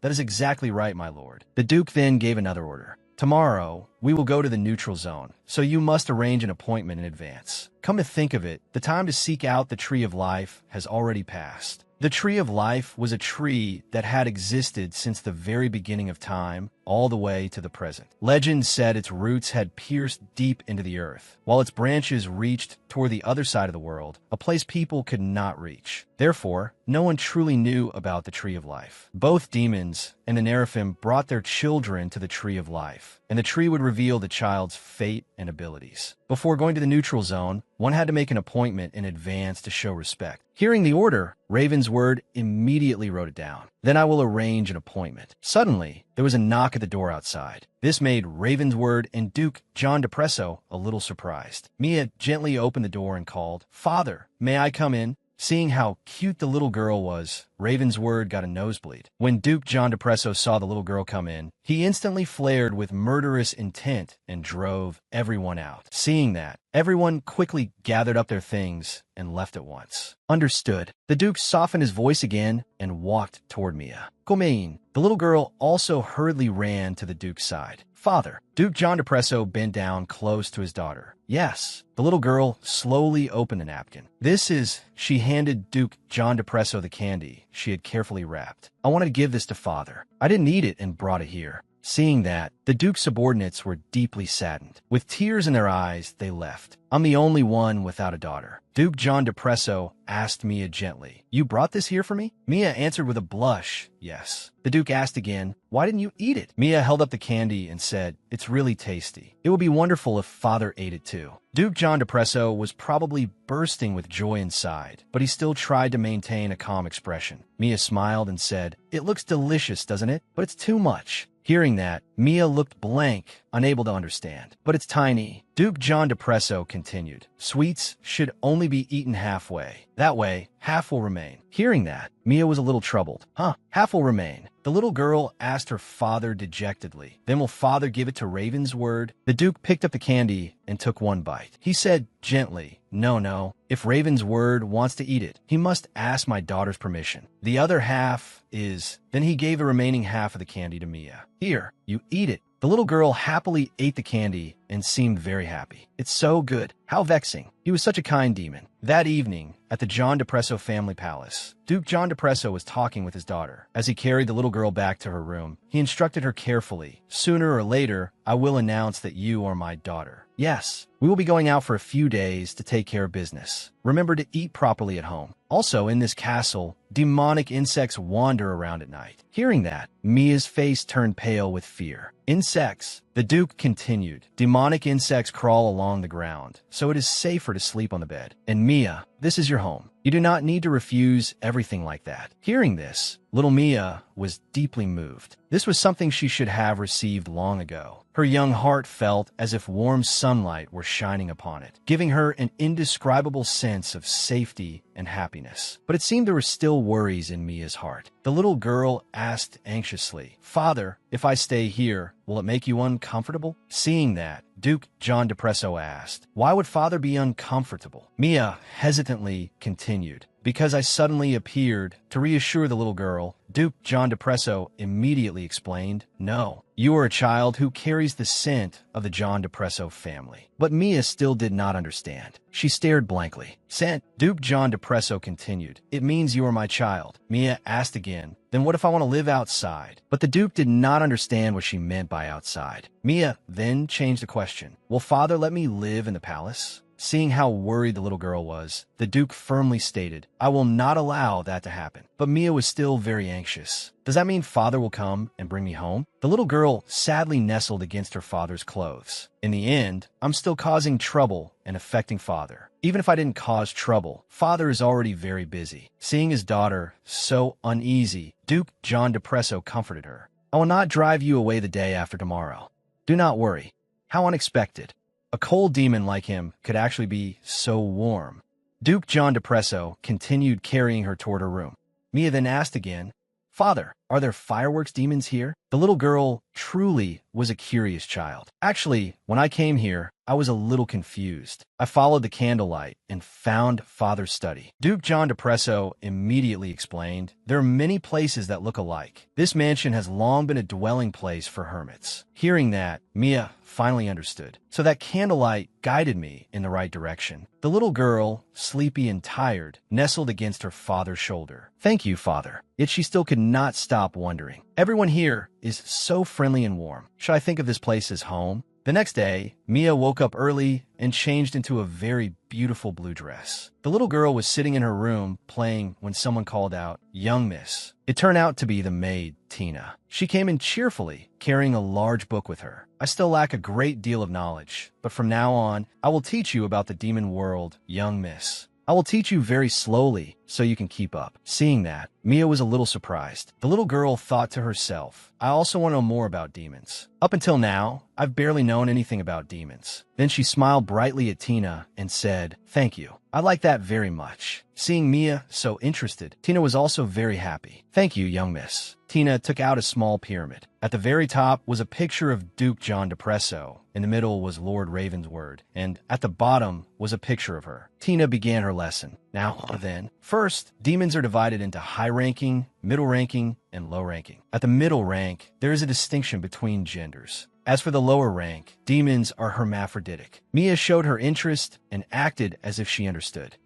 that is exactly right, my lord." The Duke then gave another order. "Tomorrow, we will go to the neutral zone, so you must arrange an appointment in advance. Come to think of it, the time to seek out the Tree of Life has already passed." The Tree of Life was a tree that had existed since the very beginning of time, all the way to the present. Legend said its roots had pierced deep into the earth, while its branches reached toward the other side of the world, a place people could not reach. Therefore, no one truly knew about the Tree of Life. Both demons and the Nerafim brought their children to the Tree of Life, and the tree would reveal the child's fate and abilities. Before going to the neutral zone, one had to make an appointment in advance to show respect. Hearing the order, Ravensword immediately wrote it down. "Then I will arrange an appointment." Suddenly, there was a knock at the door outside. This made Ravensword and Duke John Depresso a little surprised. Mia gently opened the door and called, "Father, may I come in?" Seeing how cute the little girl was, Ravensword got a nosebleed. When Duke John Depresso saw the little girl come in, he instantly flared with murderous intent and drove everyone out. Seeing that, everyone quickly gathered up their things and left at once. Understood. The Duke softened his voice again and walked toward Mia. "Come." The little girl also hurriedly ran to the Duke's side. "Father." Duke John Depresso bent down close to his daughter. "Yes." The little girl slowly opened a napkin. "This is..." She handed Duke John Depresso the candy she had carefully wrapped. "I wanted to give this to Father. I didn't eat it and brought it here." Seeing that, the Duke's subordinates were deeply saddened. With tears in their eyes, they left. "I'm the only one without a daughter." Duke John Depresso asked Mia gently, "You brought this here for me?" Mia answered with a blush, "Yes." The Duke asked again, "Why didn't you eat it?" Mia held up the candy and said, "It's really tasty. It would be wonderful if Father ate it too." Duke John Depresso was probably bursting with joy inside, but he still tried to maintain a calm expression. Mia smiled and said, "It looks delicious, doesn't it? But it's too much." Hearing that, Mia looked blank, unable to understand. "But it's tiny." Duke John Depresso continued, "Sweets should only be eaten halfway. That way, half will remain." Hearing that, Mia was a little troubled. Half will remain?" The little girl asked her father dejectedly. "Then will Father give it to Ravensword?" The Duke picked up the candy and took one bite. He said gently, No. If Ravensword wants to eat it, he must ask my daughter's permission. The other half is..." Then he gave the remaining half of the candy to Mia. "Here, you eat it." The little girl happily ate the candy and seemed very happy. "It's so good. How vexing. He was such a kind demon." That evening, at the John Depresso family palace, Duke John Depresso was talking with his daughter. As he carried the little girl back to her room, he instructed her carefully, "Sooner or later, I will announce that you are my daughter. Yes, we will be going out for a few days to take care of business. Remember to eat properly at home. Also, in this castle, demonic insects wander around at night." Hearing that, Mia's face turned pale with fear. "Insects," the Duke continued. "Demonic insects crawl along the ground, so it is safer to sleep on the bed. And Mia, this is your home. You do not need to refuse everything like that." Hearing this, little Mia was deeply moved. This was something she should have received long ago. Her young heart felt as if warm sunlight were shining upon it, giving her an indescribable sense of safety and happiness. But it seemed there were still worries in Mia's heart. The little girl asked anxiously. Father, if I stay here, will it make you uncomfortable? Seeing that, Duke John Depresso asked, why would father be uncomfortable? Mia hesitantly continued, because I suddenly appeared. To reassure the little girl, Duke John Depresso immediately explained, no, you are a child who carries the scent of the John Depresso family. But Mia still did not understand. She stared blankly. Scent? Duke John Depresso continued, it means you are my child. Mia asked again, then what if I want to live outside? But the Duke did not understand what she meant by outside. Mia then changed the question. Will father let me live in the palace? Seeing how worried the little girl was, the Duke firmly stated, I will not allow that to happen. But Mia was still very anxious. Does that mean father will come and bring me home? The little girl sadly nestled against her father's clothes. In the end, I'm still causing trouble and affecting father. Even if I didn't cause trouble, father is already very busy. Seeing his daughter so uneasy, Duke John Depresso comforted her. I will not drive you away the day after tomorrow. Do not worry. How unexpected. A cold demon like him could actually be so warm. Duke John Depresso continued carrying her toward her room. Mia then asked again, Father, are there fireworks demons here? The little girl truly was a curious child. Actually, when I came here, I was a little confused. I followed the candlelight and found father's study. Duke John Depresso immediately explained, there are many places that look alike. This mansion has long been a dwelling place for hermits. Hearing that, Mia finally understood. So that candlelight guided me in the right direction. The little girl, sleepy and tired, nestled against her father's shoulder. Thank you, father. Yet she still could not stop wondering. Everyone here is so friendly and warm. Should I think of this place as home? The next day, Mia woke up early and changed into a very beautiful blue dress. The little girl was sitting in her room playing when someone called out, Young Miss. It turned out to be the maid, Tina. She came in cheerfully, carrying a large book with her. I still lack a great deal of knowledge, but from now on, I will teach you about the demon world, young miss. I will teach you very slowly so you can keep up. Seeing that, Mia was a little surprised. The little girl thought to herself, I also want to know more about demons. Up until now, I've barely known anything about demons. Then she smiled brightly at Tina and said, Thank you. I like that very much. Seeing Mia so interested, Tina was also very happy. Thank you, young miss. Tina took out a small pyramid. At the very top was a picture of Duke John Depresso. In the middle was Lord Ravensword, and at the bottom was a picture of her. Tina began her lesson. Now then, first, demons are divided into high-ranking, middle-ranking, and low-ranking. At the middle rank, there is a distinction between genders. As for the lower rank, demons are hermaphroditic. Mia showed her interest and acted as if she understood.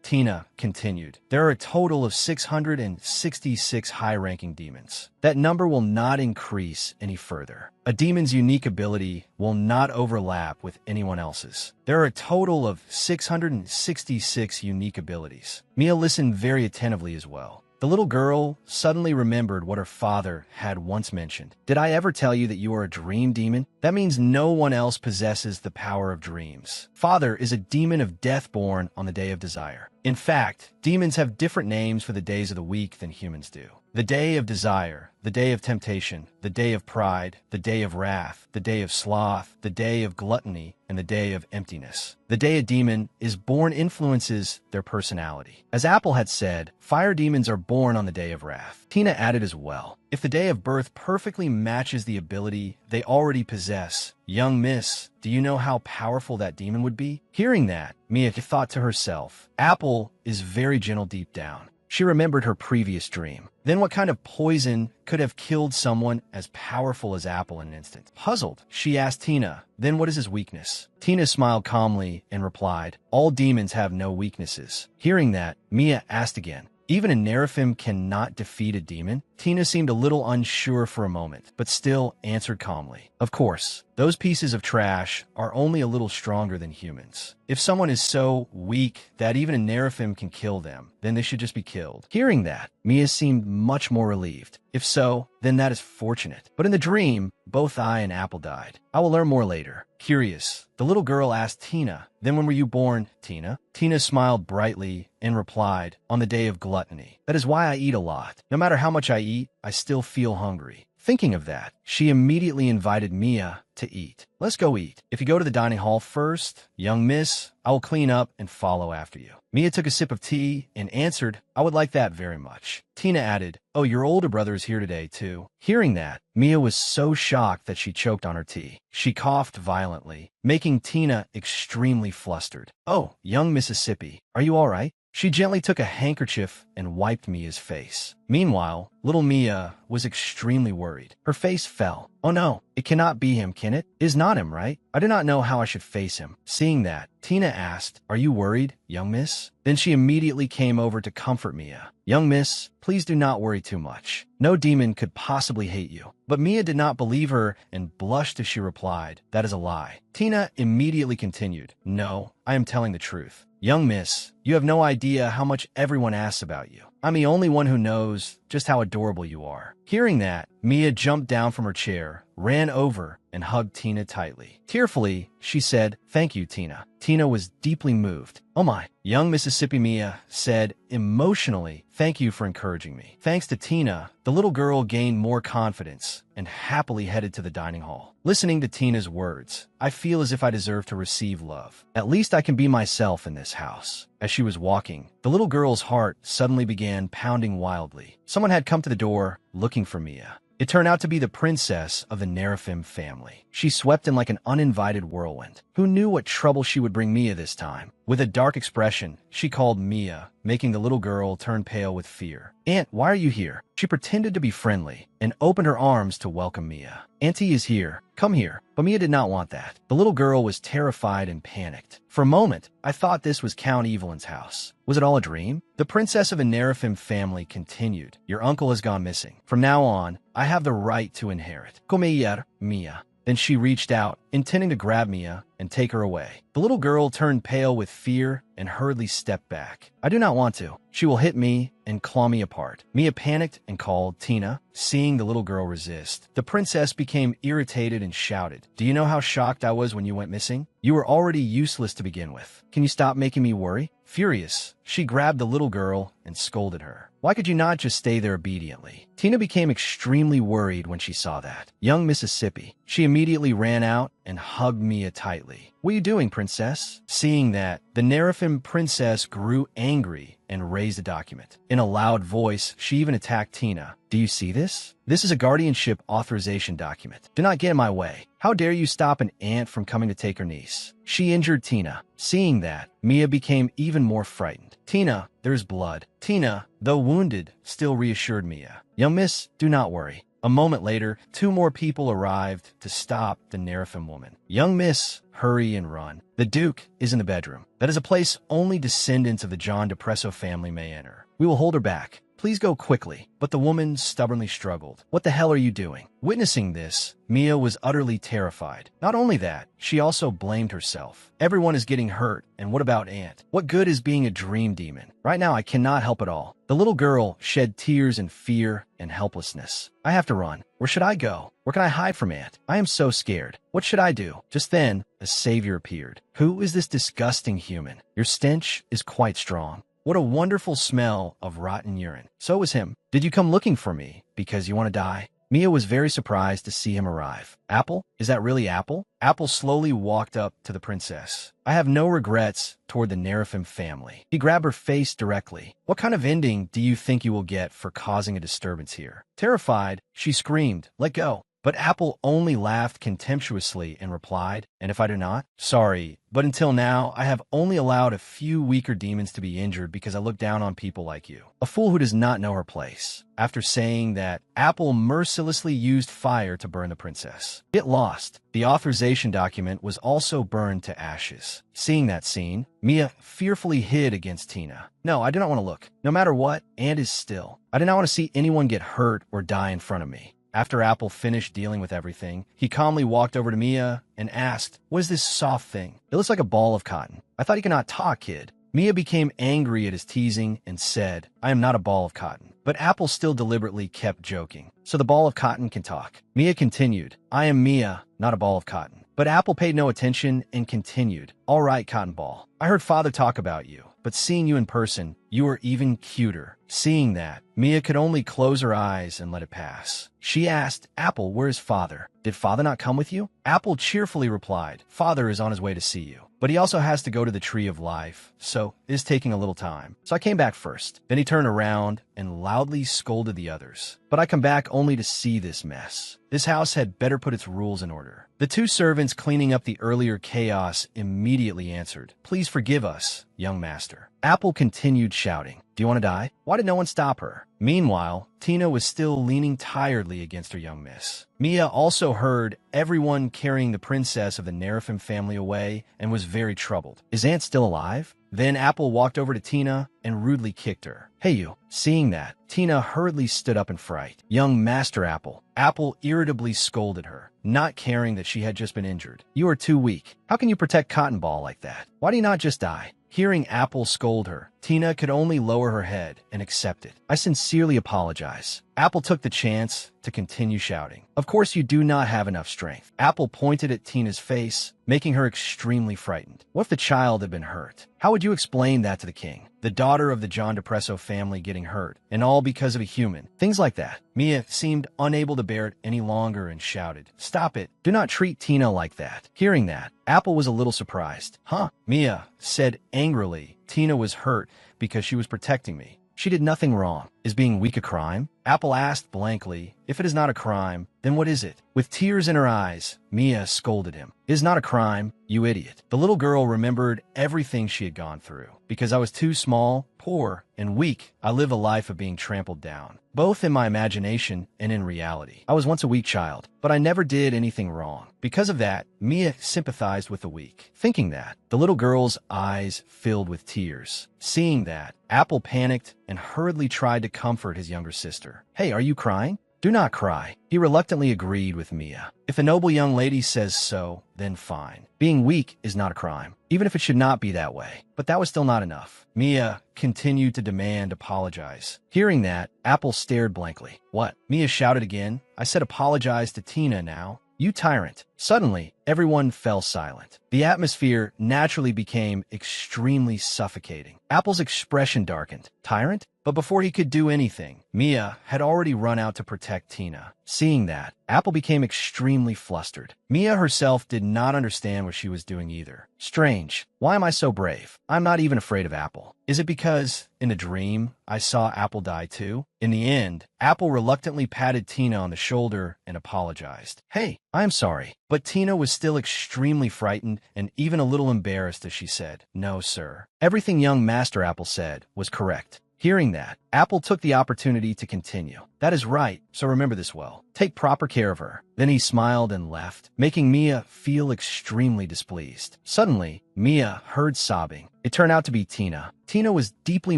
Tina continued. There are a total of 666 high-ranking demons. That number will not increase any further. A demon's unique ability will not overlap with anyone else's. There are a total of 666 unique abilities. Mia listened very attentively as well. The little girl suddenly remembered what her father had once mentioned. Did I ever tell you that you are a dream demon? That means no one else possesses the power of dreams. Father is a demon of death born on the day of desire. In fact, demons have different names for the days of the week than humans do. The day of desire, the day of temptation, the day of pride, the day of wrath, the day of sloth, the day of gluttony, and the day of emptiness. The day a demon is born influences their personality. As Apple had said, fire demons are born on the day of wrath. Tina added as well, if the day of birth perfectly matches the ability they already possess, young miss, do you know how powerful that demon would be? Hearing that, Mia thought to herself, Apple is very gentle deep down. She remembered her previous dream. Then what kind of poison could have killed someone as powerful as Apple in an instant? Puzzled, she asked Tina, then what is his weakness? Tina smiled calmly and replied, all demons have no weaknesses. Hearing that, Mia asked again, even a Neraphim cannot defeat a demon? Tina seemed a little unsure for a moment, but still answered calmly. Of course, those pieces of trash are only a little stronger than humans. If someone is so weak that even a Neraphim can kill them, then they should just be killed. Hearing that, Mia seemed much more relieved. If so, then that is fortunate. But in the dream, both I and Apple died. I will learn more later. Curious, the little girl asked Tina, then when were you born, Tina? Tina smiled brightly and replied, on the day of gluttony. That is why I eat a lot. No matter how much I eat, I still feel hungry. Thinking of that, she immediately invited Mia to eat. Let's go eat. If you go to the dining hall first, young miss, I will clean up and follow after you. Mia took a sip of tea and answered, I would like that very much. Tina added, oh, your older brother is here today, too. Hearing that, Mia was so shocked that she choked on her tea. She coughed violently, making Tina extremely flustered. Oh, young Mississippi, are you all right? She gently took a handkerchief and wiped Mia's face. Meanwhile, little Mia was extremely worried. Her face fell. Oh no, it cannot be him, can it? It is not him, right? I do not know how I should face him. Seeing that, Tina asked, are you worried, young miss? Then she immediately came over to comfort Mia. Young miss, please do not worry too much. No demon could possibly hate you. But Mia did not believe her and blushed as she replied, that is a lie. Tina immediately continued, no, I am telling the truth. Young miss, you have no idea how much everyone asks about you. I'm the only one who knows just how adorable you are. Hearing that, Mia jumped down from her chair, ran over, and hugged Tina tightly. Tearfully, she said, thank you, Tina. Tina was deeply moved. Oh my. Young Mississippi Mia said emotionally, thank you for encouraging me. Thanks to Tina, the little girl gained more confidence and happily headed to the dining hall. Listening to Tina's words, I feel as if I deserve to receive love. At least I can be myself in this house. As she was walking, the little girl's heart suddenly began pounding wildly. Someone had come to the door looking for Mia. It turned out to be the princess of the Nerafim family. She swept in like an uninvited whirlwind. Who knew what trouble she would bring Mia this time? With a dark expression, she called Mia, making the little girl turn pale with fear. Aunt, why are you here? She pretended to be friendly and opened her arms to welcome Mia. Auntie is here. Come here. But Mia did not want that. The little girl was terrified and panicked. For a moment, I thought this was Count Evelyn's house. Was it all a dream? The princess of a Nerafim family continued. Your uncle has gone missing. From now on, I have the right to inherit. Come here, Mia. Then she reached out, intending to grab Mia and take her away. The little girl turned pale with fear and hurriedly stepped back. I do not want to. She will hit me and claw me apart. Mia panicked and called Tina. Seeing the little girl resist, the princess became irritated and shouted, do you know how shocked I was when you went missing? You were already useless to begin with. Can you stop making me worry? Furious, she grabbed the little girl and scolded her. Why could you not just stay there obediently? Tina became extremely worried when she saw that. Young Mississippi. She immediately ran out and hugged Mia tightly. What are you doing, princess? Seeing that, the Nerafim princess grew angry and raised a document. In a loud voice, she even attacked Tina. Do you see this? This is a guardianship authorization document. Do not get in my way. How dare you stop an aunt from coming to take her niece? She injured Tina. Seeing that, Mia became even more frightened. Tina, there's blood. Tina, though wounded, still reassured Mia. Young miss, do not worry. A moment later, 2 more people arrived to stop the Nerafim woman. Young miss, hurry and run. The Duke is in the bedroom. That is a place only descendants of the John DePresso family may enter. We will hold her back. Please go quickly. But the woman stubbornly struggled. What the hell are you doing? Witnessing this, Mia was utterly terrified. Not only that, she also blamed herself. Everyone is getting hurt, and what about Aunt? What good is being a dream demon? Right now I cannot help at all. The little girl shed tears in fear and helplessness. I have to run. Where should I go? Where can I hide from Aunt? I am so scared. What should I do? Just then, a savior appeared. Who is this disgusting human? Your stench is quite strong. What a wonderful smell of rotten urine. So was him. Did you come looking for me because you want to die? Mia was very surprised to see him arrive. Apple? Is that really Apple? Apple slowly walked up to the princess. I have no regrets toward the Nerafim family. He grabbed her face directly. What kind of ending do you think you will get for causing a disturbance here? Terrified, she screamed, let go. But Apple only laughed contemptuously and replied, and if I do not? Sorry, but until now, I have only allowed a few weaker demons to be injured because I look down on people like you. A fool who does not know her place. After saying that, Apple mercilessly used fire to burn the princess. It lost. The authorization document was also burned to ashes. Seeing that scene, Mia fearfully hid against Tina. No, I do not want to look. No matter what, Aunt is still. I do not want to see anyone get hurt or die in front of me. After Apple finished dealing with everything, he calmly walked over to Mia and asked, what is this soft thing? It looks like a ball of cotton. I thought you could not talk, kid. Mia became angry at his teasing and said, I am not a ball of cotton. But Apple still deliberately kept joking. So the ball of cotton can talk. Mia continued, I am Mia, not a ball of cotton. But Apple paid no attention and continued, all right, Cotton Ball. I heard father talk about you, but seeing you in person, you are even cuter. Seeing that, Mia could only close her eyes and let it pass. She asked, Apple, where is father? Did father not come with you? Apple cheerfully replied, father is on his way to see you, but he also has to go to the Tree of Life, so it is taking a little time. So I came back first. Then he turned around and loudly scolded the others. But I come back only to see this mess. This house had better put its rules in order. The two servants cleaning up the earlier chaos immediately answered, please forgive us, young master. Apple continued shouting, do you want to die? Why did no one stop her? Meanwhile, Tina was still leaning tiredly against her young miss. Mia also heard everyone carrying the princess of the Nerafim family away and was very troubled. Is Aunt still alive? Then Apple walked over to Tina and rudely kicked her. Hey you. Seeing that, Tina hurriedly stood up in fright. Young Master Apple. Apple irritably scolded her, not caring that she had just been injured. You are too weak. How can you protect Cotton Ball like that? Why do you not just die? Hearing Apple scold her, Tina could only lower her head and accept it. I sincerely apologize. Apple took the chance to continue shouting. Of course you do not have enough strength. Apple pointed at Tina's face, making her extremely frightened. What if the child had been hurt? How would you explain that to the king? The daughter of the John DePresso family getting hurt, and all because of a human. Things like that. Mia seemed unable to bear it any longer and shouted, stop it. Do not treat Tina like that. Hearing that, Apple was a little surprised. Huh? Mia said angrily, Tina was hurt because she was protecting me. She did nothing wrong. Is being weak a crime? Apple asked blankly, if it is not a crime, then what is it? With tears in her eyes, Mia scolded him. It is not a crime, you idiot. The little girl remembered everything she had gone through. Because I was too small, poor, and weak, I live a life of being trampled down, both in my imagination and in reality. I was once a weak child, but I never did anything wrong. Because of that, Mia sympathized with the weak. Thinking that, the little girl's eyes filled with tears. Seeing that, Apple panicked and hurriedly tried to comfort his younger sister. Hey, are you crying? Do not cry. He reluctantly agreed with Mia. If a noble young lady says so, then fine. Being weak is not a crime, even if it should not be that way. But that was still not enough. Mia continued to demand apologize. Hearing that, Apple stared blankly. What? Mia shouted again. I said apologize to Tina now. You tyrant. Suddenly, everyone fell silent. The atmosphere naturally became extremely suffocating. Apple's expression darkened. Tyrant? But before he could do anything, Mia had already run out to protect Tina. Seeing that, Apple became extremely flustered. Mia herself did not understand what she was doing either. Strange. Why am I so brave? I'm not even afraid of Apple. Is it because, in a dream, I saw Apple die too? In the end, Apple reluctantly patted Tina on the shoulder and apologized. Hey, I'm sorry. But Tina was still extremely frightened and even a little embarrassed as she said, no, sir. Everything young Master Apple said was correct. Hearing that, Apple took the opportunity to continue. That is right, so remember this well. Take proper care of her. Then he smiled and left, making Mia feel extremely displeased. Suddenly, Mia heard sobbing. It turned out to be Tina. Tina was deeply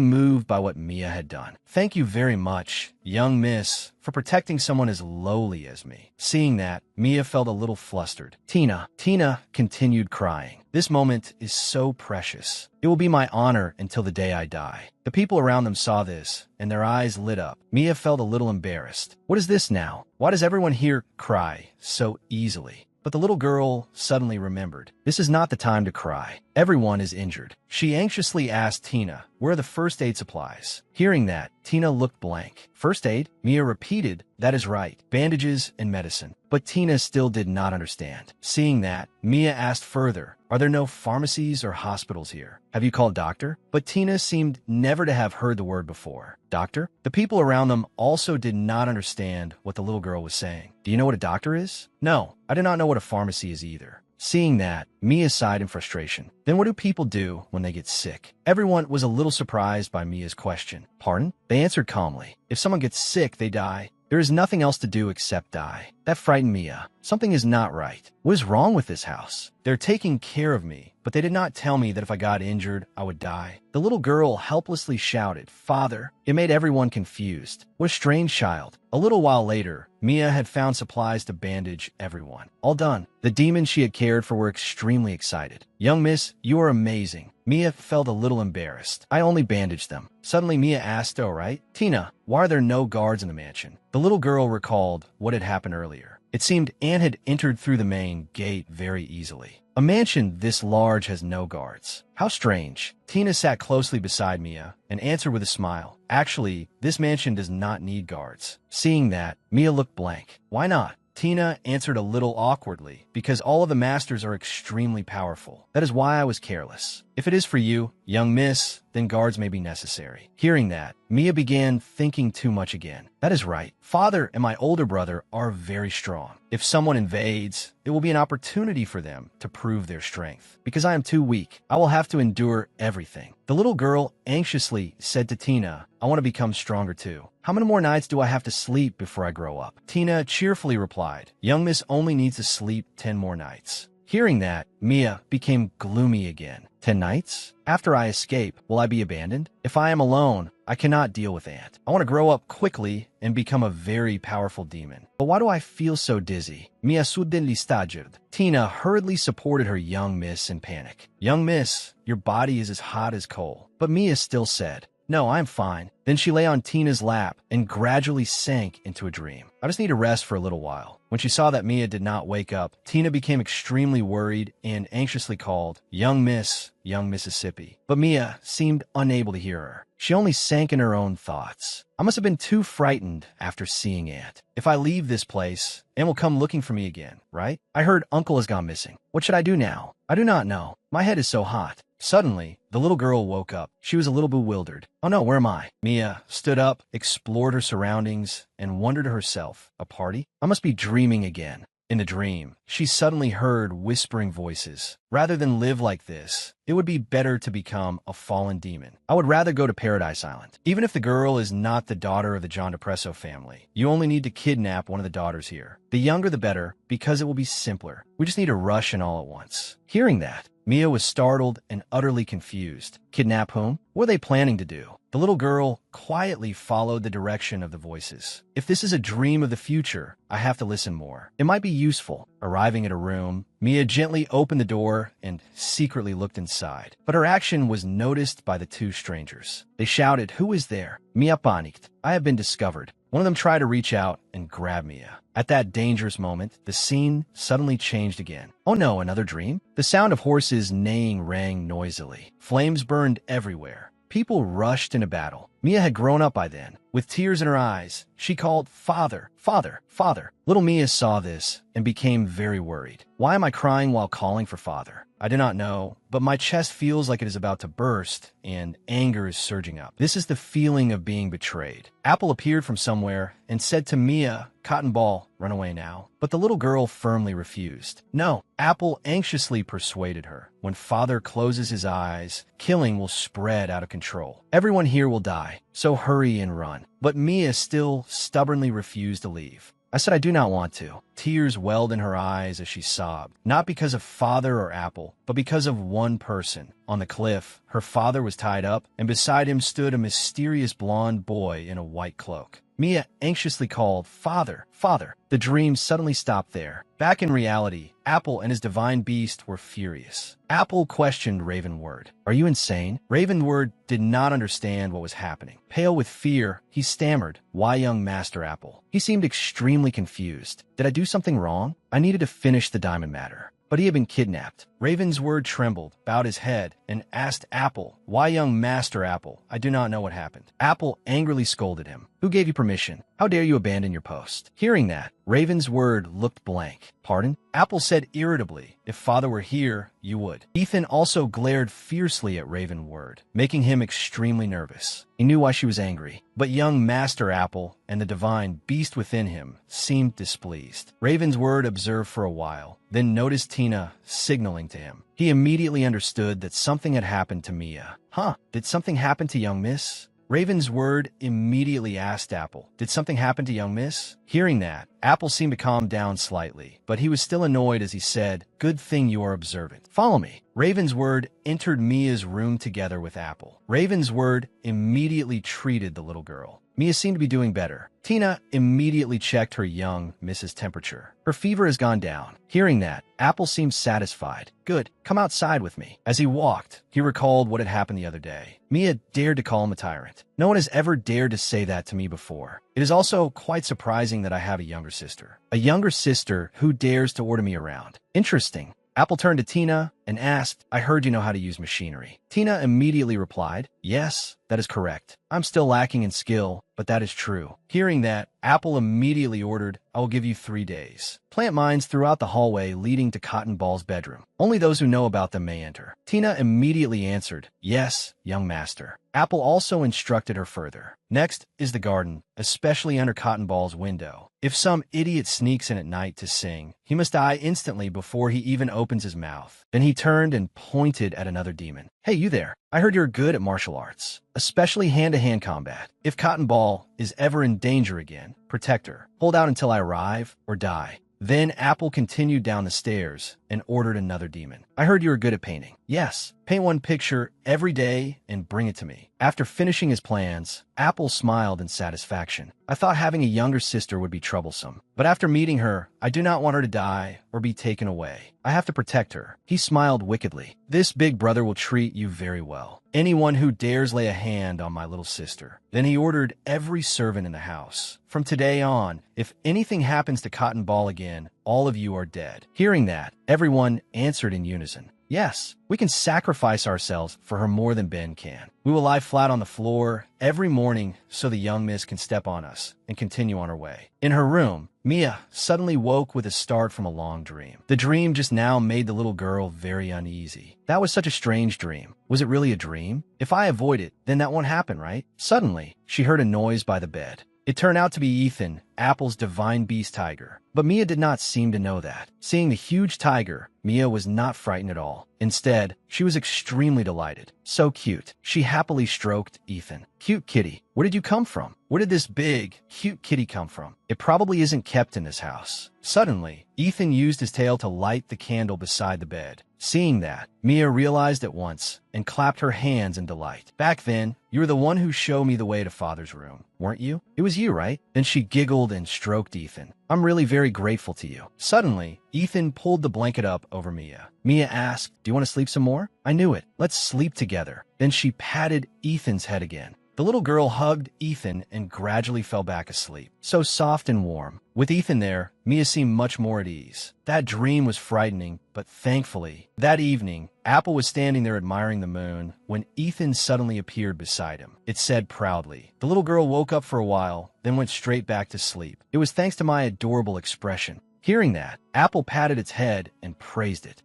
moved by what Mia had done. Thank you very much, young miss, for protecting someone as lowly as me. Seeing that, Mia felt a little flustered. Tina continued crying. This moment is so precious. It will be my honor until the day I die. The people around them saw this, and their eyes lit up. Mia felt a little embarrassed. What is this now? Why does everyone here cry so easily? But the little girl suddenly remembered. This is not the time to cry. Everyone is injured. She anxiously asked Tina, where are the first aid supplies? Hearing that, Tina looked blank. First aid? Mia repeated, that is right, bandages and medicine. But Tina still did not understand. Seeing that, Mia asked further, are there no pharmacies or hospitals here? Have you called doctor? But Tina seemed never to have heard the word before. Doctor? The people around them also did not understand what the little girl was saying. Do you know what a doctor is? No, I do not know what a pharmacy is either. Seeing that, Mia sighed in frustration. Then what do people do when they get sick? Everyone was a little surprised by Mia's question. Pardon? They answered calmly. If someone gets sick, they die. There is nothing else to do except die. That frightened Mia. Something is not right. What is wrong with this house? They're taking care of me, but they did not tell me that if I got injured, I would die. The little girl helplessly shouted, Father. It made everyone confused. What a strange child. A little while later, Mia had found supplies to bandage everyone. All done. The demons she had cared for were extremely excited. Young miss, you are amazing. Mia felt a little embarrassed. I only bandaged them. Suddenly, Mia asked, all right, Tina, why are there no guards in the mansion? The little girl recalled what had happened earlier. It seemed Anne had entered through the main gate very easily. A mansion this large has no guards. How strange. Tina sat closely beside Mia and answered with a smile. Actually, this mansion does not need guards. Seeing that, Mia looked blank. Why not? Tina answered a little awkwardly, because all of the masters are extremely powerful. That is why I was careless. If it is for you, young miss, then guards may be necessary. Hearing that, Mia began thinking too much again. That is right. Father and my older brother are very strong. If someone invades, it will be an opportunity for them to prove their strength. Because I am too weak, I will have to endure everything. The little girl anxiously said to Tina, I want to become stronger too. How many more nights do I have to sleep before I grow up? Tina cheerfully replied, young miss only needs to sleep 10 more nights. Hearing that, Mia became gloomy again. 10 nights? After I escape, will I be abandoned? If I am alone, I cannot deal with Ant. I want to grow up quickly and become a very powerful demon. But why do I feel so dizzy? Mia suddenly staggered. Tina hurriedly supported her young miss in panic. Young miss, your body is as hot as coal. But Mia still said, no, I'm fine. Then she lay on Tina's lap and gradually sank into a dream. I just need to rest for a little while. When she saw that Mia did not wake up, Tina became extremely worried and anxiously called, young miss, young Mississippi. But Mia seemed unable to hear her. She only sank in her own thoughts. I must have been too frightened after seeing Ant. If I leave this place, Ant will come looking for me again, right? I heard Uncle has gone missing. What should I do now? I do not know. My head is so hot. Suddenly, the little girl woke up. She was a little bewildered. Oh no, where am I? Mia stood up, explored her surroundings, and wondered to herself, a party? I must be dreaming again. In the dream, she suddenly heard whispering voices. Rather than live like this, it would be better to become a fallen demon. I would rather go to Paradise Island. Even if the girl is not the daughter of the John DePresso family, you only need to kidnap one of the daughters here. The younger the better, because it will be simpler. We just need to rush in all at once. Hearing that, Mia was startled and utterly confused. Kidnap whom? What are they planning to do? The little girl quietly followed the direction of the voices. If this is a dream of the future, I have to listen more. It might be useful. Arriving at a room, Mia gently opened the door and secretly looked inside. But her action was noticed by the two strangers. They shouted, who is there? Mia panicked. I have been discovered. One of them tried to reach out and grab Mia. At that dangerous moment, the scene suddenly changed again. Oh no, another dream? The sound of horses neighing rang noisily. Flames burned everywhere. People rushed into battle. Mia had grown up by then. With tears in her eyes, she called, Father, Father, Father. Little Mia saw this and became very worried. Why am I crying while calling for Father? I do not know, but my chest feels like it is about to burst and anger is surging up. This is the feeling of being betrayed. Apple appeared from somewhere and said to Mia, Cotton Ball, run away now. But the little girl firmly refused. No, Apple anxiously persuaded her. When Father closes his eyes, killing will spread out of control. Everyone here will die, so hurry and run. But Mia still stubbornly refused to leave. I said I do not want to. Tears welled in her eyes as she sobbed, not because of Father or Apple, but because of one person. On the cliff, her father was tied up, and beside him stood a mysterious blonde boy in a white cloak. Mia anxiously called, Father, Father. The dream suddenly stopped there. Back in reality, Apple and his divine beast were furious. Apple questioned Ravenword. Are you insane? Ravenword did not understand what was happening. Pale with fear, he stammered, Why young Master Apple? He seemed extremely confused. Did I do something wrong? I needed to finish the diamond matter. But he had been kidnapped. Ravensword trembled, bowed his head, and asked Apple, Why young Master Apple? I do not know what happened. Apple angrily scolded him. Who gave you permission? How dare you abandon your post? Hearing that, Ravensword looked blank. Pardon? Apple said irritably, If Father were here, you would. Ethan also glared fiercely at Ravenword, making him extremely nervous. He knew why she was angry, but young Master Apple and the divine beast within him seemed displeased. Ravensword observed for a while, then noticed Tina signaling to him. He immediately understood that something had happened to Mia. Huh, did something happen to young Miss? Ravensword immediately asked Apple, Did something happen to young Miss? Hearing that, Apple seemed to calm down slightly, but he was still annoyed as he said, Good thing you are observant. Follow me. Ravensword entered Mia's room together with Apple. Ravensword immediately treated the little girl. Mia seemed to be doing better. Tina immediately checked her young Mrs. temperature. Her fever has gone down. Hearing that, Apple seemed satisfied. Good, come outside with me. As he walked, he recalled what had happened the other day. Mia dared to call him a tyrant. No one has ever dared to say that to me before. It is also quite surprising that I have a younger sister. A younger sister who dares to order me around. Interesting. Apple turned to Tina and asked, I heard you know how to use machinery. Tina immediately replied, yes, that is correct. I'm still lacking in skill, but that is true. Hearing that, Apple immediately ordered, I will give you 3 days. Plant mines throughout the hallway leading to Cotton Ball's bedroom. Only those who know about them may enter. Tina immediately answered, yes, young master. Apple also instructed her further. Next is the garden, especially under Cotton Ball's window. If some idiot sneaks in at night to sing, he must die instantly before he even opens his mouth. Then he turned and pointed at another demon. Hey, you there. I heard you're good at martial arts, especially hand-to-hand combat. If Cotton Ball is ever in danger again, protect her. Hold out until I arrive or die. Then Apple continued down the stairs and ordered another demon. I heard you were good at painting. Yes, paint one picture every day and bring it to me. After finishing his plans, Apple smiled in satisfaction. I thought having a younger sister would be troublesome, but after meeting her, I do not want her to die or be taken away. I have to protect her. He smiled wickedly. This big brother will treat you very well. Anyone who dares lay a hand on my little sister. Then he ordered every servant in the house. From today on, if anything happens to Cotton Ball again, all of you are dead. Hearing that, everyone answered in unison. Yes, we can sacrifice ourselves for her more than Ben can. We will lie flat on the floor every morning so the young miss can step on us and continue on her way. In her room, Mia suddenly woke with a start from a long dream. The dream just now made the little girl very uneasy. That was such a strange dream. Was it really a dream? If I avoid it, then that won't happen, right? Suddenly, she heard a noise by the bed. It turned out to be Ethan, Apple's divine beast tiger. But Mia did not seem to know that. Seeing the huge tiger, Mia was not frightened at all. Instead, she was extremely delighted. So cute. She happily stroked Ethan. Cute kitty, where did you come from? Where did this big, cute kitty come from? It probably isn't kept in this house. Suddenly, Ethan used his tail to light the candle beside the bed. Seeing that, Mia realized at once and clapped her hands in delight. Back then, you were the one who showed me the way to Father's room, weren't you? It was you, right? Then she giggled and stroked Ethan. I'm really very grateful to you. Suddenly, Ethan pulled the blanket up over Mia. Mia asked, do you want to sleep some more? I knew it. Let's sleep together. Then she patted Ethan's head again. The little girl hugged Ethan and gradually fell back asleep. So soft and warm. With Ethan there, Mia seemed much more at ease. That dream was frightening, but thankfully, that evening, Apple was standing there admiring the moon when Ethan suddenly appeared beside him. It said proudly. The little girl woke up for a while, then went straight back to sleep. It was thanks to my adorable expression. Hearing that, Apple patted its head and praised it.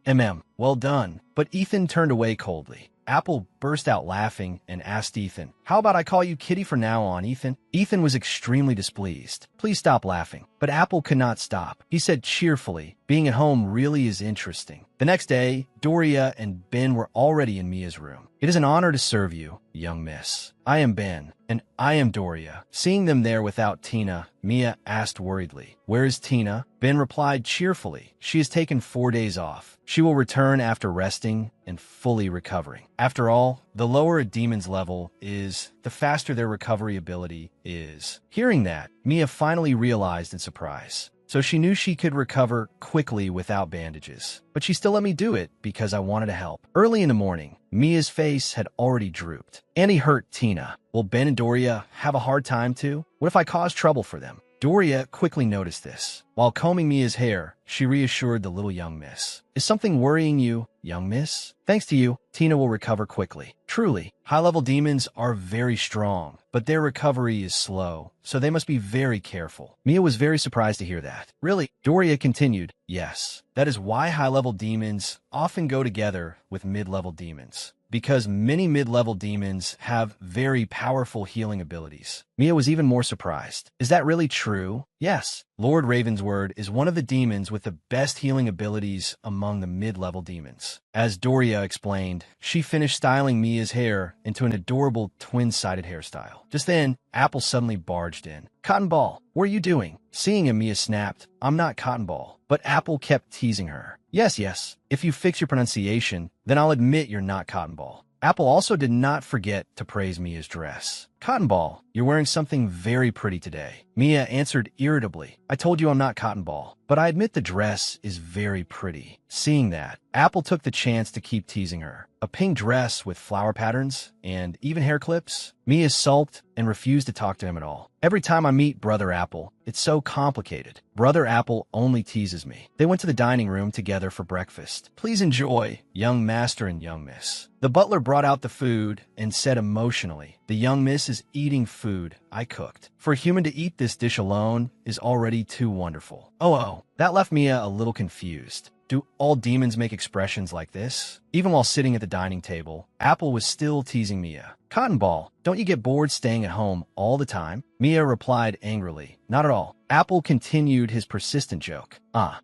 Well done. But Ethan turned away coldly. Apple burst out laughing and asked Ethan, how about I call you Kitty from now on, Ethan? Ethan was extremely displeased. Please stop laughing. But Apple could not stop. He said cheerfully, being at home really is interesting. The next day, Doria and Ben were already in Mia's room. It is an honor to serve you, young miss. I am Ben, and I am Doria. Seeing them there without Tina, Mia asked worriedly, where is Tina? Ben replied cheerfully, she has taken 4 days off. She will return after resting and fully recovering. After all, the lower a demon's level is, the faster their recovery ability is. Hearing that, Mia finally realized in surprise. So she knew she could recover quickly without bandages. But she still let me do it because I wanted to help. Early in the morning, Mia's face had already drooped. Annie hurt Tina. Will Ben and Doria have a hard time too? What if I cause trouble for them? Doria quickly noticed this. While combing Mia's hair, she reassured the little young miss. Is something worrying you, young miss? Thanks to you, Tina will recover quickly. Truly, high-level demons are very strong, but their recovery is slow, so they must be very careful. Mia was very surprised to hear that. Really? Doria continued, yes. That is why high-level demons often go together with mid-level demons. Because many mid-level demons have very powerful healing abilities. Mia was even more surprised. Is that really true? Yes. Lord Ravensword is one of the demons with the best healing abilities among the mid-level demons. As Doria explained, she finished styling Mia's hair into an adorable twin-sided hairstyle. Just then, Apple suddenly barged in. Cotton Ball, what are you doing? Seeing him, Mia snapped, I'm not Cotton Ball. But Apple kept teasing her. Yes. If you fix your pronunciation, then I'll admit you're not Cotton Ball. Apple also did not forget to praise Mia's dress. Cotton Ball, you're wearing something very pretty today. Mia answered irritably. I told you I'm not Cotton Ball, but I admit the dress is very pretty. Seeing that, Apple took the chance to keep teasing her. A pink dress with flower patterns and even hair clips? Mia sulked and refused to talk to him at all. Every time I meet Brother Apple, it's so complicated. Brother Apple only teases me. They went to the dining room together for breakfast. Please enjoy, young master and young miss. The butler brought out the food and said emotionally, the young miss is eating food I cooked. For a human to eat this dish alone is already too wonderful. Oh, that left Mia a little confused. Do all demons make expressions like this? Even while sitting at the dining table, Apple was still teasing Mia. Cotton Ball, don't you get bored staying at home all the time? Mia replied angrily, not at all. Apple continued his persistent joke.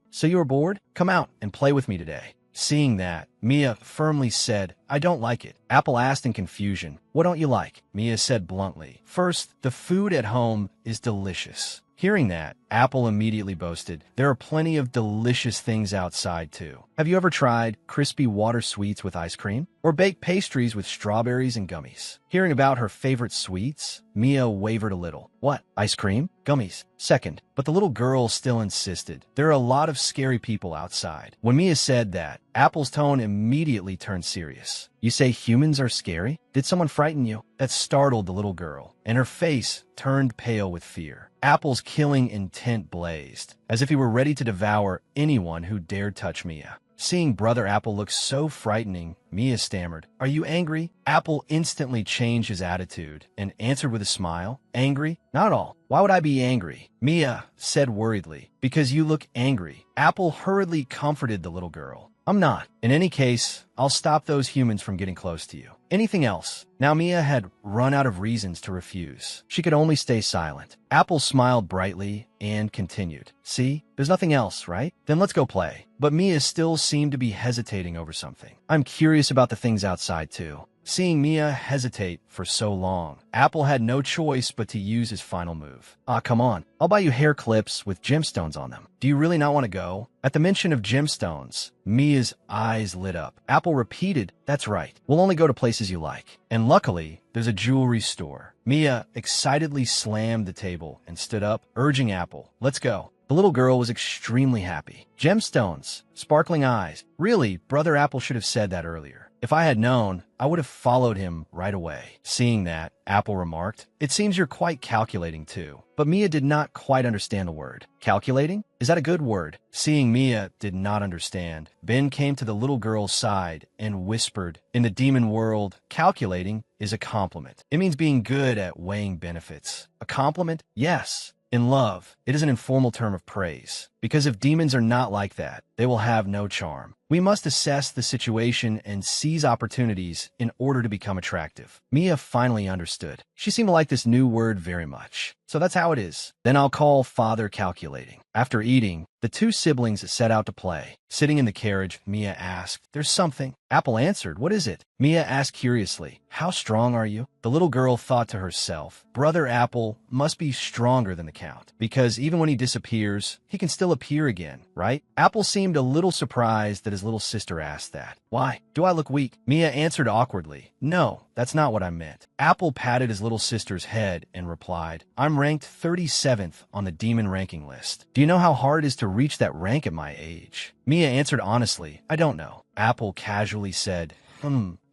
So you were bored? Come out and play with me today. Seeing that, Mia firmly said, I don't like it. Apple asked in confusion, what don't you like? Mia said bluntly, first, the food at home is delicious. Hearing that, Apple immediately boasted, there are plenty of delicious things outside too. Have you ever tried crispy water sweets with ice cream? Or baked pastries with strawberries and gummies? Hearing about her favorite sweets, Mia wavered a little. What? Ice cream? Gummies? Second. But the little girl still insisted. There are a lot of scary people outside. When Mia said that, Apple's tone immediately turned serious. You say humans are scary? Did someone frighten you? That startled the little girl, and her face turned pale with fear. Apple's killing intent blazed, as if he were ready to devour anyone who dared touch Mia. Seeing Brother Apple look so frightening, Mia stammered, are you angry? Apple instantly changed his attitude and answered with a smile, angry? Not at all. Why would I be angry? Mia said worriedly, because you look angry. Apple hurriedly comforted the little girl. I'm not. In any case, I'll stop those humans from getting close to you. Anything else? Now Mia had run out of reasons to refuse. She could only stay silent. Apple smiled brightly and continued. See, there's nothing else, right? Then let's go play. But Mia still seemed to be hesitating over something. I'm curious about the things outside too. Seeing Mia hesitate for so long, Apple had no choice but to use his final move. Come on. I'll buy you hair clips with gemstones on them. Do you really not want to go? At the mention of gemstones, Mia's eyes lit up. Apple repeated, that's right. We'll only go to places you like. And luckily, there's a jewelry store. Mia excitedly slammed the table and stood up, urging Apple, let's go. The little girl was extremely happy. Gemstones, sparkling eyes. Really, Brother Apple should have said that earlier. If I had known, I would have followed him right away. Seeing that, Apple remarked, it seems you're quite calculating too. But Mia did not quite understand the word. Calculating? Is that a good word? Seeing Mia did not understand, Ben came to the little girl's side and whispered, in the demon world, calculating is a compliment. It means being good at weighing benefits. A compliment? Yes. In love, it is an informal term of praise, because if demons are not like that, they will have no charm. We must assess the situation and seize opportunities in order to become attractive. Mia finally understood. She seemed to like this new word very much. So that's how it is. Then I'll call father calculating. After eating, the two siblings set out to play. Sitting in the carriage, Mia asked, there's something. Apple answered, what is it? Mia asked curiously, how strong are you? The little girl thought to herself, Brother Apple must be stronger than the Count, because even when he disappears, he can still appear again, right? Apple seemed a little surprised that his little sister asked that. Why? Do I look weak? Mia answered awkwardly, no, that's not what I meant. Apple patted his little sister's head and replied, I'm ranked 37th on the demon ranking list. Do you know how hard it is to reach that rank at my age? Mia answered honestly, I don't know. Apple casually said,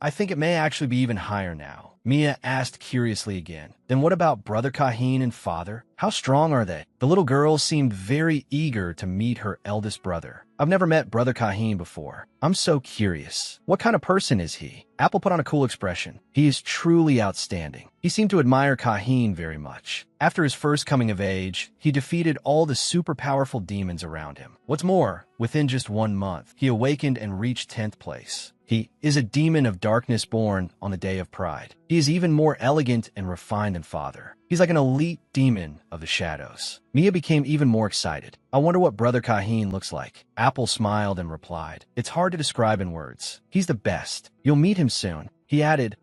I think it may actually be even higher now. Mia asked curiously again, then what about Brother Kahin and father? How strong are they? The little girl seemed very eager to meet her eldest brother. I've never met Brother Kahin before. I'm so curious. What kind of person is he? Apple put on a cool expression. He is truly outstanding. He seemed to admire Kahin very much. After his first coming of age, he defeated all the super powerful demons around him. What's more, within just 1 month, he awakened and reached 10th place. He is a demon of darkness born on the day of pride. He is even more elegant and refined than father. He's like an elite demon of the shadows. Mia became even more excited. I wonder what Brother Kahin looks like. Apple smiled and replied, it's hard to describe in words. He's the best. You'll meet him soon. He added,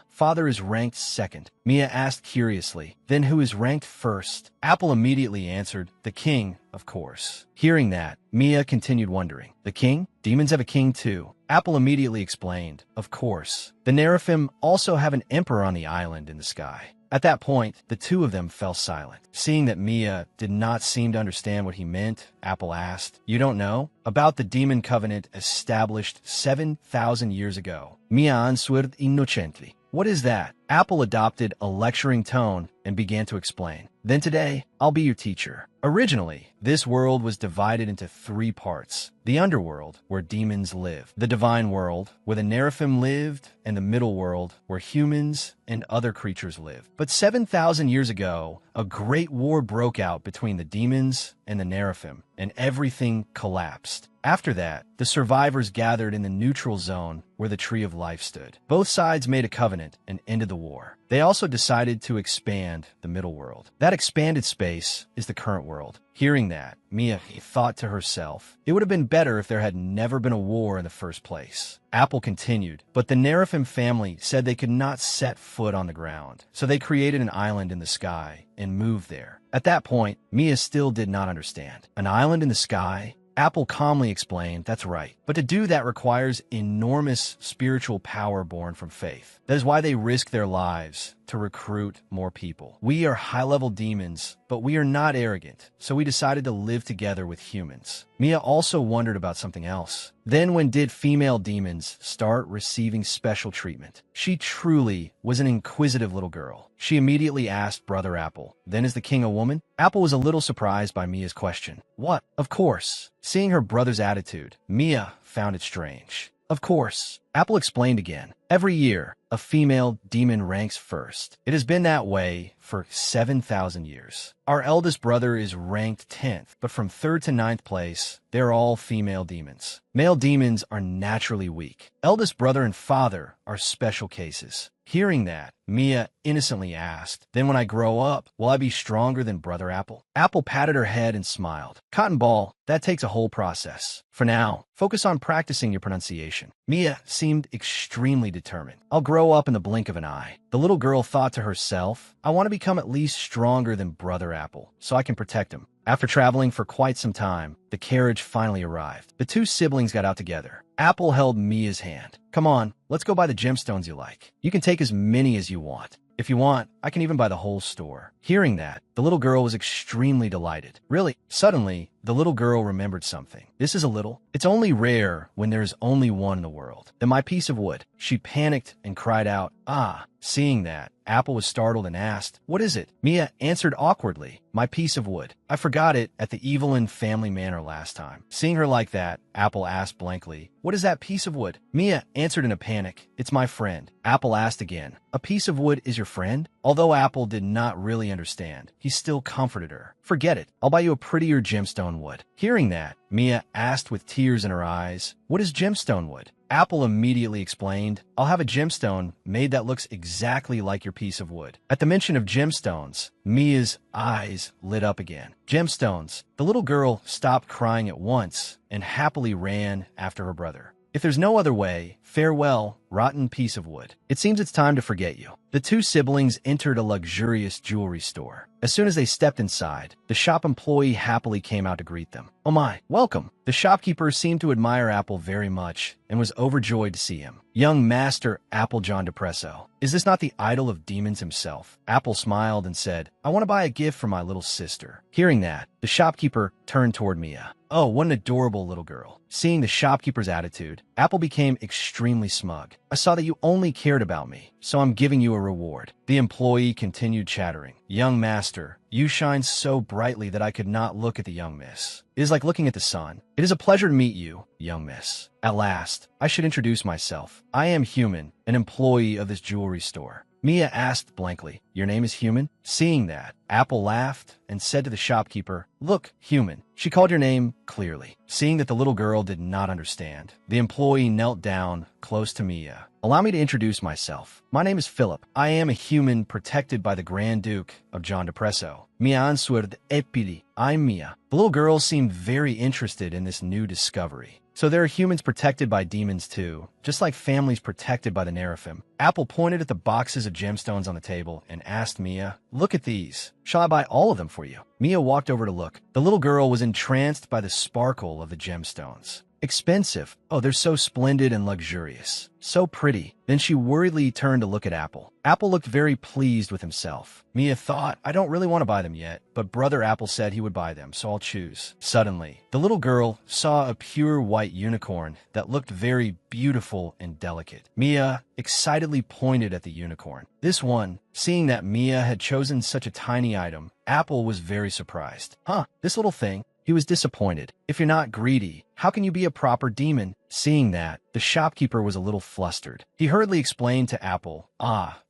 father is ranked 2nd. Mia asked curiously, then who is ranked 1st? Apple immediately answered, the king, of course. Hearing that, Mia continued wondering, the king? Demons have a king too. Apple immediately explained, of course. The Neraphim also have an emperor on the island in the sky. At that point, the two of them fell silent. Seeing that Mia did not seem to understand what he meant, Apple asked, "You don't know? About the demon covenant established 7,000 years ago." Mia answered innocently. "What is that?" Apple adopted a lecturing tone and began to explain. "Then today, I'll be your teacher. Originally, this world was divided into 3 parts. The underworld, where demons live, the divine world, where the Neraphim lived, and the middle world, where humans and other creatures live. But 7,000 years ago, a great war broke out between the demons and the Neraphim, and everything collapsed. After that, the survivors gathered in the neutral zone where the Tree of Life stood. Both sides made a covenant and ended the war. They also decided to expand the middle world. That expanded space is the current world." Hearing that, Mia thought to herself, it would have been better if there had never been a war in the first place. Apple continued, "But the Neraphim family said they could not set foot on the ground, so they created an island in the sky and moved there." At that point, Mia still did not understand. An island in the sky? Apple calmly explained, "That's right. But to do that requires enormous spiritual power born from faith. That is why they risk their lives to recruit more people. We are high-level demons, but we are not arrogant, so we decided to live together with humans." Mia also wondered about something else. Then when did female demons start receiving special treatment? She truly was an inquisitive little girl. She immediately asked Brother Apple, "Then is the king a woman?" Apple was a little surprised by Mia's question. "What? Of course." Seeing her brother's attitude, Mia found it strange. "Of course." Apple explained again. "Every year, a female demon ranks first. It has been that way for 7,000 years. Our eldest brother is ranked 10th, but from 3rd to 9th place, they're all female demons. Male demons are naturally weak. Eldest brother and father are special cases." Hearing that, Mia innocently asked, "Then when I grow up, will I be stronger than Brother Apple?" Apple patted her head and smiled. "Cotton Ball, that takes a whole process. For now, focus on practicing your pronunciation." Mia seemed extremely determined. "I'll grow up in the blink of an eye." The little girl thought to herself, "I want to become at least stronger than Brother Apple, so I can protect him." After traveling for quite some time, the carriage finally arrived. The two siblings got out together. Apple held Mia's hand. "Come on, let's go buy the gemstones you like. You can take as many as you want. If you want, I can even buy the whole store." Hearing that, the little girl was extremely delighted. Really, suddenly, the little girl remembered something. "This is a little. It's only rare when there is only one in the world. Then my piece of wood." She panicked and cried out, "Ah!" Seeing that, Apple was startled and asked, "What is it?" Mia answered awkwardly, "My piece of wood. I forgot it at the Evelyn family manor last time." Seeing her like that, Apple asked blankly, "What is that piece of wood?" Mia answered in a panic, "It's my friend." Apple asked again, "A piece of wood is your friend?" Although Apple did not really understand, he still comforted her. "Forget it. I'll buy you a prettier gemstone wood." Hearing that, Mia asked with tears in her eyes, "What is gemstone wood?" Apple immediately explained, "I'll have a gemstone made that looks exactly like your piece of wood." At the mention of gemstones, Mia's eyes lit up again. Gemstones. The little girl stopped crying at once and happily ran after her brother. "If there's no other way, farewell, rotten piece of wood. It seems it's time to forget you." The two siblings entered a luxurious jewelry store. As soon as they stepped inside, the shop employee happily came out to greet them. "Oh my, welcome." The shopkeeper seemed to admire Apple very much and was overjoyed to see him. "Young Master Apple John Depresso, is this not the idol of demons himself?" Apple smiled and said, "I want to buy a gift for my little sister." Hearing that, the shopkeeper turned toward Mia. "Oh, what an adorable little girl." Seeing the shopkeeper's attitude, Apple became extremely smug. "I saw that you only cared about me, so I'm giving you a reward." The employee continued chattering. "Young master, you shine so brightly that I could not look at the young miss. It is like looking at the sun. It is a pleasure to meet you, young miss. At last, I should introduce myself. I am Human, an employee of this jewelry store." Mia asked blankly, "Your name is Human?" Seeing that, Apple laughed and said to the shopkeeper, "Look, Human." She called your name clearly. Seeing that the little girl did not understand, the employee knelt down close to Mia. "Allow me to introduce myself. My name is Philip. I am a human protected by the Grand Duke of John Depresso. Mia answered epidi. I'm Mia." The little girl seemed very interested in this new discovery. So there are humans protected by demons too, just like families protected by the Neraphim. Apple pointed at the boxes of gemstones on the table and asked Mia, "Look at these. Shall I buy all of them for you?" Mia walked over to look. The little girl was entranced by the sparkle of the gemstones. Expensive. Oh, they're so splendid and luxurious. So pretty. Then she worriedly turned to look at Apple. Apple looked very pleased with himself. Mia thought, I don't really want to buy them yet, but Brother Apple said he would buy them, so I'll choose. Suddenly, the little girl saw a pure white unicorn that looked very beautiful and delicate. Mia excitedly pointed at the unicorn. This one, seeing that Mia had chosen such a tiny item, Apple was very surprised. Huh, this little thing? He was disappointed. If you're not greedy, how can you be a proper demon? Seeing that, the shopkeeper was a little flustered. He hurriedly explained to Apple,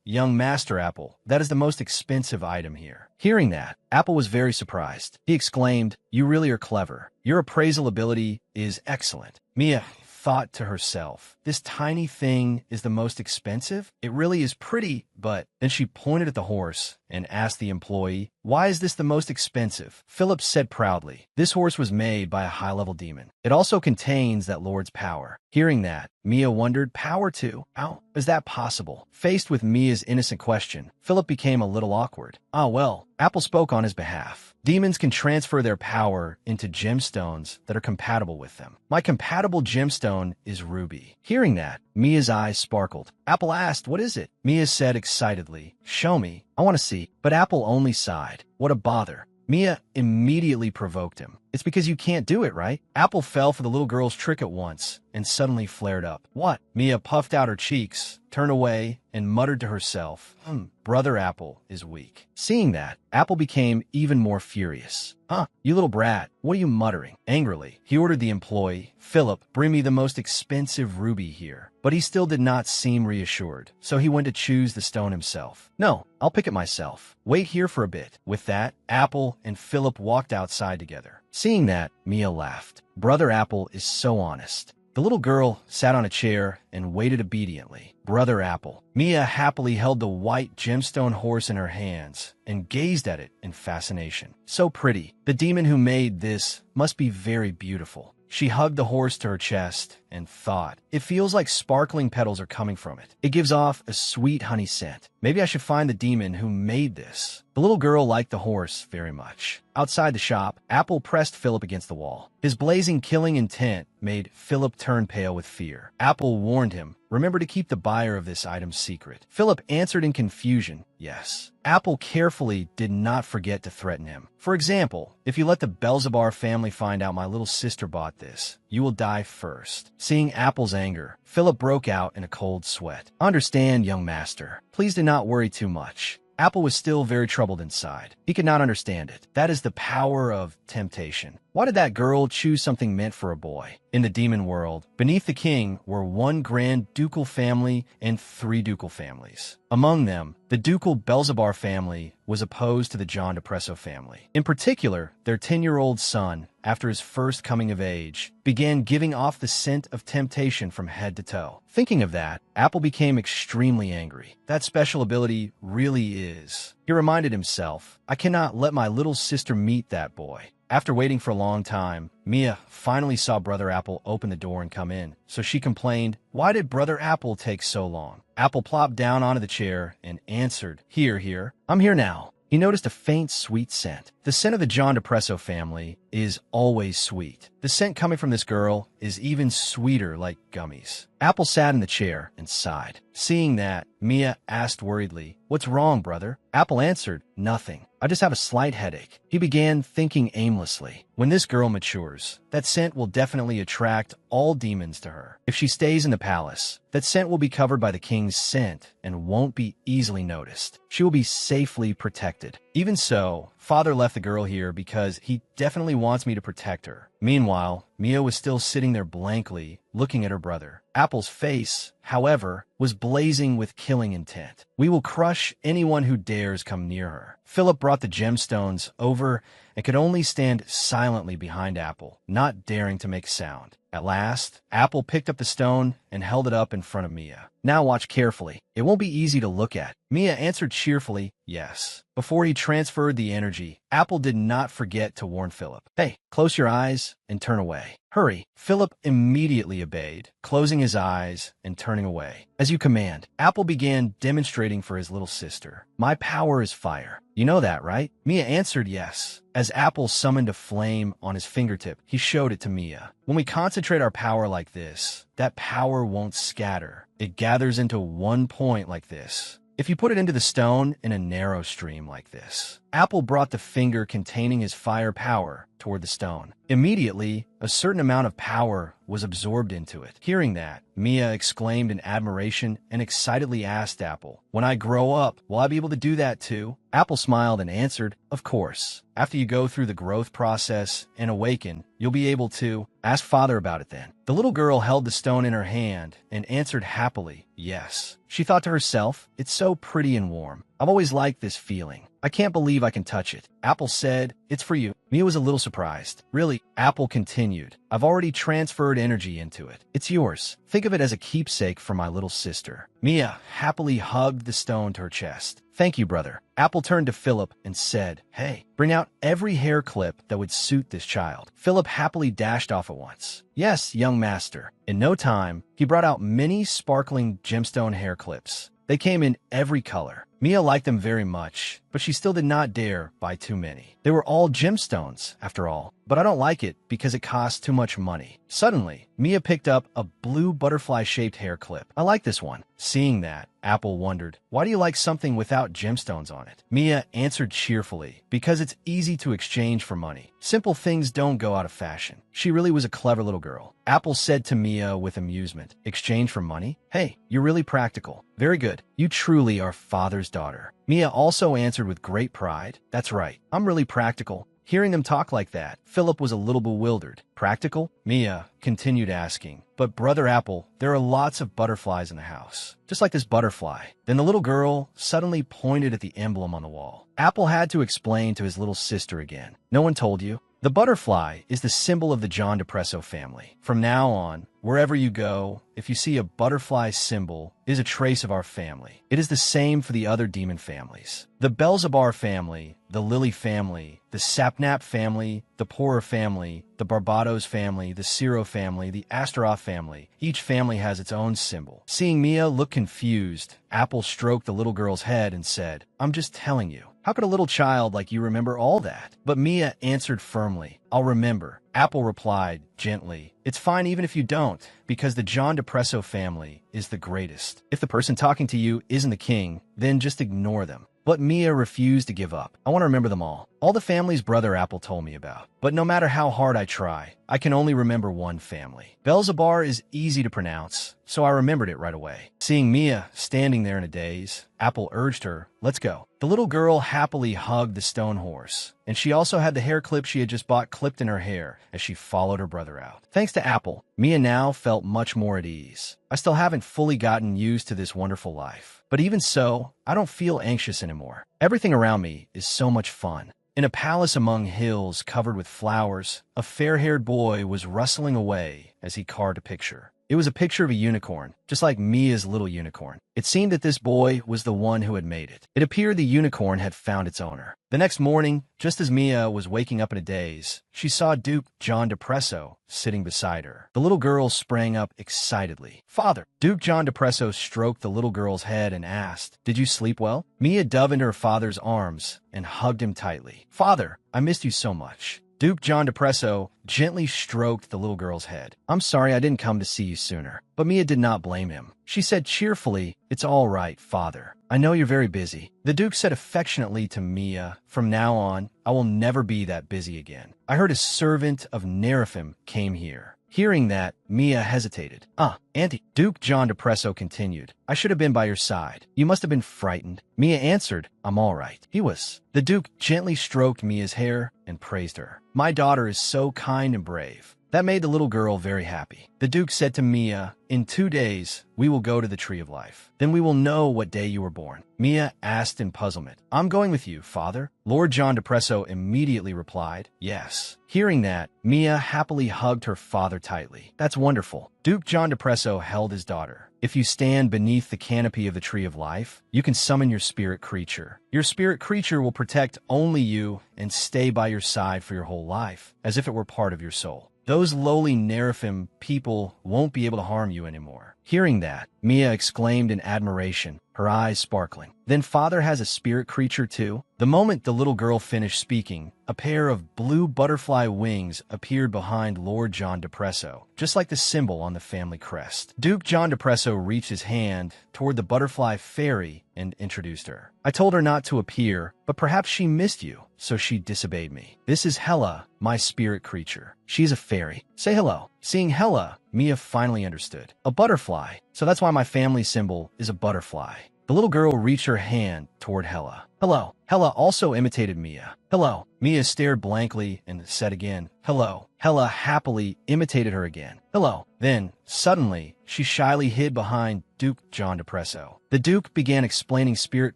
young Master Apple, that is the most expensive item here. Hearing that, Apple was very surprised. He exclaimed, you really are clever. Your appraisal ability is excellent. Mia thought to herself, this tiny thing is the most expensive? It really is pretty, but... Then she pointed at the horse and asked the employee, why is this the most expensive? Philip said proudly, this horse was made by a high-level demon. It also contains that lord's power. Hearing that, Mia wondered, power too? How is that possible? Faced with Mia's innocent question, Philip became a little awkward. Well, Apple spoke on his behalf. Demons can transfer their power into gemstones that are compatible with them. My compatible gemstone is ruby. Hearing that, Mia's eyes sparkled. Apple asked, what is it? Mia said excitedly, show me. I want to see. But Apple only sighed. What a bother. Mia immediately provoked him. It's because you can't do it, right? Apple fell for the little girl's trick at once and suddenly flared up. What? Mia puffed out her cheeks, turned away, and muttered to herself, Brother Apple is weak. Seeing that, Apple became even more furious. You little brat, what are you muttering? Angrily, he ordered the employee, Philip, bring me the most expensive ruby here. But he still did not seem reassured, so he went to choose the stone himself. No, I'll pick it myself. Wait here for a bit. With that, Apple and Philip walked outside together. Seeing that, Mia laughed. Brother Apple is so honest. The little girl sat on a chair and waited obediently. Brother Apple. Mia happily held the white gemstone horse in her hands and gazed at it in fascination. So pretty. The demon who made this must be very beautiful. She hugged the horse to her chest and thought, it feels like sparkling petals are coming from it. It gives off a sweet honey scent. Maybe I should find the demon who made this. The little girl liked the horse very much. Outside the shop, Apple pressed Philip against the wall. His blazing killing intent made Philip turn pale with fear. Apple warned him, remember to keep the buyer of this item secret. Philip answered in confusion, yes. Apple carefully did not forget to threaten him. For example, if you let the Belzebar family find out my little sister bought this, you will die first. Seeing Apple's anger, Philip broke out in a cold sweat. Understand, young master. Please do not worry too much. Apple was still very troubled inside. He could not understand it. That is the power of temptation. Why did that girl choose something meant for a boy? In the demon world, beneath the king were one grand ducal family and 3 ducal families. Among them, the ducal Belzebar family was opposed to the John Depresso family. In particular, their 10-year-old son, after his first coming of age, began giving off the scent of temptation from head to toe. Thinking of that, Apple became extremely angry. That special ability really is. He reminded himself, I cannot let my little sister meet that boy. After waiting for a long time, Mia finally saw Brother Apple open the door and come in, so she complained, why did Brother Apple take so long? Apple plopped down onto the chair and answered, Here, I'm here now. He noticed a faint, sweet scent. The scent of the John Depresso family is always sweet. The scent coming from this girl is even sweeter, like gummies. Apple sat in the chair and sighed. Seeing that, Mia asked worriedly, what's wrong, brother? Apple answered, nothing. I just have a slight headache. He began thinking aimlessly. When this girl matures, that scent will definitely attract all demons to her. If she stays in the palace, that scent will be covered by the king's scent and won't be easily noticed. She will be safely protected. Even so, Father left the girl here because he definitely wants me to protect her. Meanwhile, Mia was still sitting there blankly, looking at her brother. Apple's face, however, was blazing with killing intent. We will crush anyone who dares come near her. Philip brought the gemstones over and could only stand silently behind Apple, not daring to make sound. At last, Apple picked up the stone and held it up in front of Mia. Now watch carefully. It won't be easy to look at. Mia answered cheerfully, yes. Before he transferred the energy, Apple did not forget to warn Philip. Hey, close your eyes ears and turn away. Hurry. Philip immediately obeyed, closing his eyes and turning away. As you command, Apple began demonstrating for his little sister. My power is fire. You know that, right? Mia answered yes. As Apple summoned a flame on his fingertip, he showed it to Mia. When we concentrate our power like this, that power won't scatter. It gathers into one point like this. If you put it into the stone in a narrow stream like this. Apple brought the finger containing his fire power toward the stone. Immediately, a certain amount of power was absorbed into it. Hearing that, Mia exclaimed in admiration and excitedly asked Apple, "When I grow up, will I be able to do that too?" Apple smiled and answered, "Of course. After you go through the growth process and awaken, you'll be able to. Ask Father about it then." The little girl held the stone in her hand and answered happily, "Yes." She thought to herself, "It's so pretty and warm. I've always liked this feeling. I can't believe I can touch it." Apple said, "It's for you." Mia was a little surprised. "Really?" Apple continued, "I've already transferred energy into it. It's yours. Think of it as a keepsake for my little sister." Mia happily hugged the stone to her chest. "Thank you, brother." Apple turned to Philip and said, "Hey, bring out every hair clip that would suit this child." Philip happily dashed off at once. "Yes, young master." In no time, he brought out many sparkling gemstone hair clips. They came in every color. Mia liked them very much, but she still did not dare buy too many. They were all gemstones, after all, but I don't like it because it costs too much money. Suddenly, Mia picked up a blue butterfly-shaped hair clip. "I like this one." Seeing that, Apple wondered, "Why do you like something without gemstones on it?" Mia answered cheerfully, "Because it's easy to exchange for money. Simple things don't go out of fashion." She really was a clever little girl. Apple said to Mia with amusement, "Exchange for money? Hey, you're really practical. Very good. You truly are Father's daughter." Mia also answered with great pride, "That's right. I'm really practical." Hearing them talk like that, Philip was a little bewildered. "Practical?" Mia continued asking, "But Brother Apple, there are lots of butterflies in the house, just like this butterfly." Then the little girl suddenly pointed at the emblem on the wall. Apple had to explain to his little sister again. "No one told you? The butterfly is the symbol of the John Depresso family. From now on, wherever you go, if you see a butterfly symbol, it is a trace of our family. It is the same for the other demon families. The Beelzebub family, the Lily family, the Sapnap family, the Porer family, the Barbados family, the Ciro family, the Astaroth family. Each family has its own symbol." Seeing Mia look confused, Apple stroked the little girl's head and said, "I'm just telling you. How could a little child like you remember all that?" But Mia answered firmly, "I'll remember." Apple replied gently, "It's fine even if you don't, because the John Depresso family is the greatest. If the person talking to you isn't the king, then just ignore them." But Mia refused to give up. "I want to remember them all the families Brother Apple told me about. But no matter how hard I try, I can only remember one family. Beelzebub is easy to pronounce, so I remembered it right away." Seeing Mia standing there in a daze, Apple urged her, "Let's go." The little girl happily hugged the stone horse, and she also had the hair clip she had just bought clipped in her hair as she followed her brother out. Thanks to Apple, Mia now felt much more at ease. "I still haven't fully gotten used to this wonderful life. But even so, I don't feel anxious anymore. Everything around me is so much fun." In a palace among hills covered with flowers, a fair-haired boy was rustling away as he carved a picture. It was a picture of a unicorn, just like Mia's little unicorn. It seemed that this boy was the one who had made it. It appeared the unicorn had found its owner. The next morning, just as Mia was waking up in a daze, she saw Duke John Depresso sitting beside her. The little girl sprang up excitedly. "Father!" Duke John Depresso stroked the little girl's head and asked, "Did you sleep well?" Mia dove into her father's arms and hugged him tightly. "Father, I missed you so much." Duke John Depresso gently stroked the little girl's head. "I'm sorry I didn't come to see you sooner." But Mia did not blame him. She said cheerfully, "It's all right, Father. I know you're very busy." The Duke said affectionately to Mia, "From now on, I will never be that busy again. I heard a servant of Nerifim came here." Hearing that, Mia hesitated. Auntie," Duke John Depresso continued, "I should have been by your side. You must have been frightened." Mia answered, "I'm all right." He was. The Duke gently stroked Mia's hair and praised her. "My daughter is so kind and brave. That made the little girl very happy. The Duke said to Mia, "In 2 days, we will go to the Tree of Life. Then we will know what day you were born." Mia asked in puzzlement, "I'm going with you, father." Lord John Depresso immediately replied, "Yes." Hearing that, Mia happily hugged her father tightly. "That's wonderful." Duke John Depresso held his daughter. "If you stand beneath the canopy of the Tree of Life, you can summon your spirit creature. Your spirit creature will protect only you and stay by your side for your whole life, as if it were part of your soul. Those lowly Neraphim people won't be able to harm you anymore." Hearing that, Mia exclaimed in admiration, her eyes sparkling. "Then father has a spirit creature too?" The moment the little girl finished speaking, a pair of blue butterfly wings appeared behind Lord John Depresso, just like the symbol on the family crest. Duke John Depresso reached his hand toward the butterfly fairy and introduced her. "I told her not to appear, but perhaps she missed you, so she disobeyed me. This is Hella, my spirit creature. She's a fairy. Say hello." Seeing Hella, Mia finally understood. A butterfly, so that's why my family symbol is a butterfly. The little girl reached her hand toward Hella. "Hello." Hella also imitated Mia. "Hello." Mia stared blankly and said again, "Hello." Hella happily imitated her again. "Hello." Then, suddenly, she shyly hid behind Duke John Depresso. The Duke began explaining spirit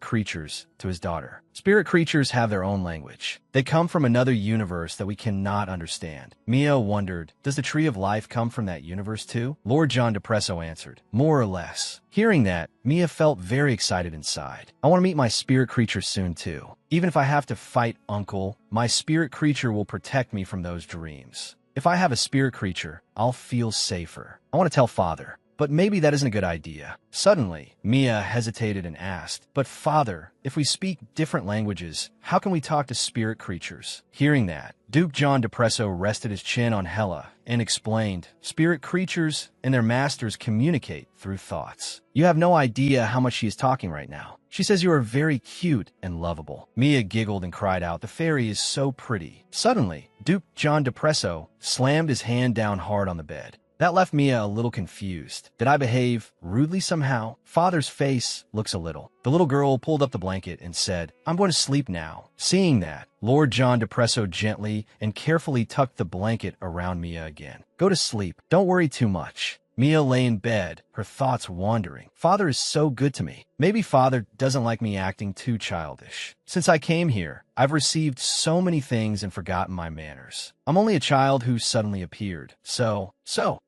creatures to his daughter. Spirit creatures have their own language. They come from another universe that we cannot understand. Mia wondered, does the Tree of Life come from that universe too? Lord John Depresso answered, more or less. Hearing that, Mia felt very excited inside. I want to meet my spirit creature soon too. Even if I have to fight Uncle, my spirit creature will protect me from those dreams. If I have a spirit creature, I'll feel safer. I want to tell Father. But maybe that isn't a good idea. Suddenly, Mia hesitated and asked, "But father, if we speak different languages, how can we talk to spirit creatures?" Hearing that, Duke John Depresso rested his chin on Hella and explained, "Spirit creatures and their masters communicate through thoughts. You have no idea how much she is talking right now. She says you are very cute and lovable." Mia giggled and cried out, "The fairy is so pretty." Suddenly, Duke John Depresso slammed his hand down hard on the bed. That left Mia a little confused. Did I behave rudely somehow? Father's face looks a little. The little girl pulled up the blanket and said, "I'm going to sleep now." Seeing that, Lord John Depresso gently and carefully tucked the blanket around Mia again. "Go to sleep. Don't worry too much." Mia lay in bed, her thoughts wandering. Father is so good to me. Maybe Father doesn't like me acting too childish. Since I came here, I've received so many things and forgotten my manners. I'm only a child who suddenly appeared.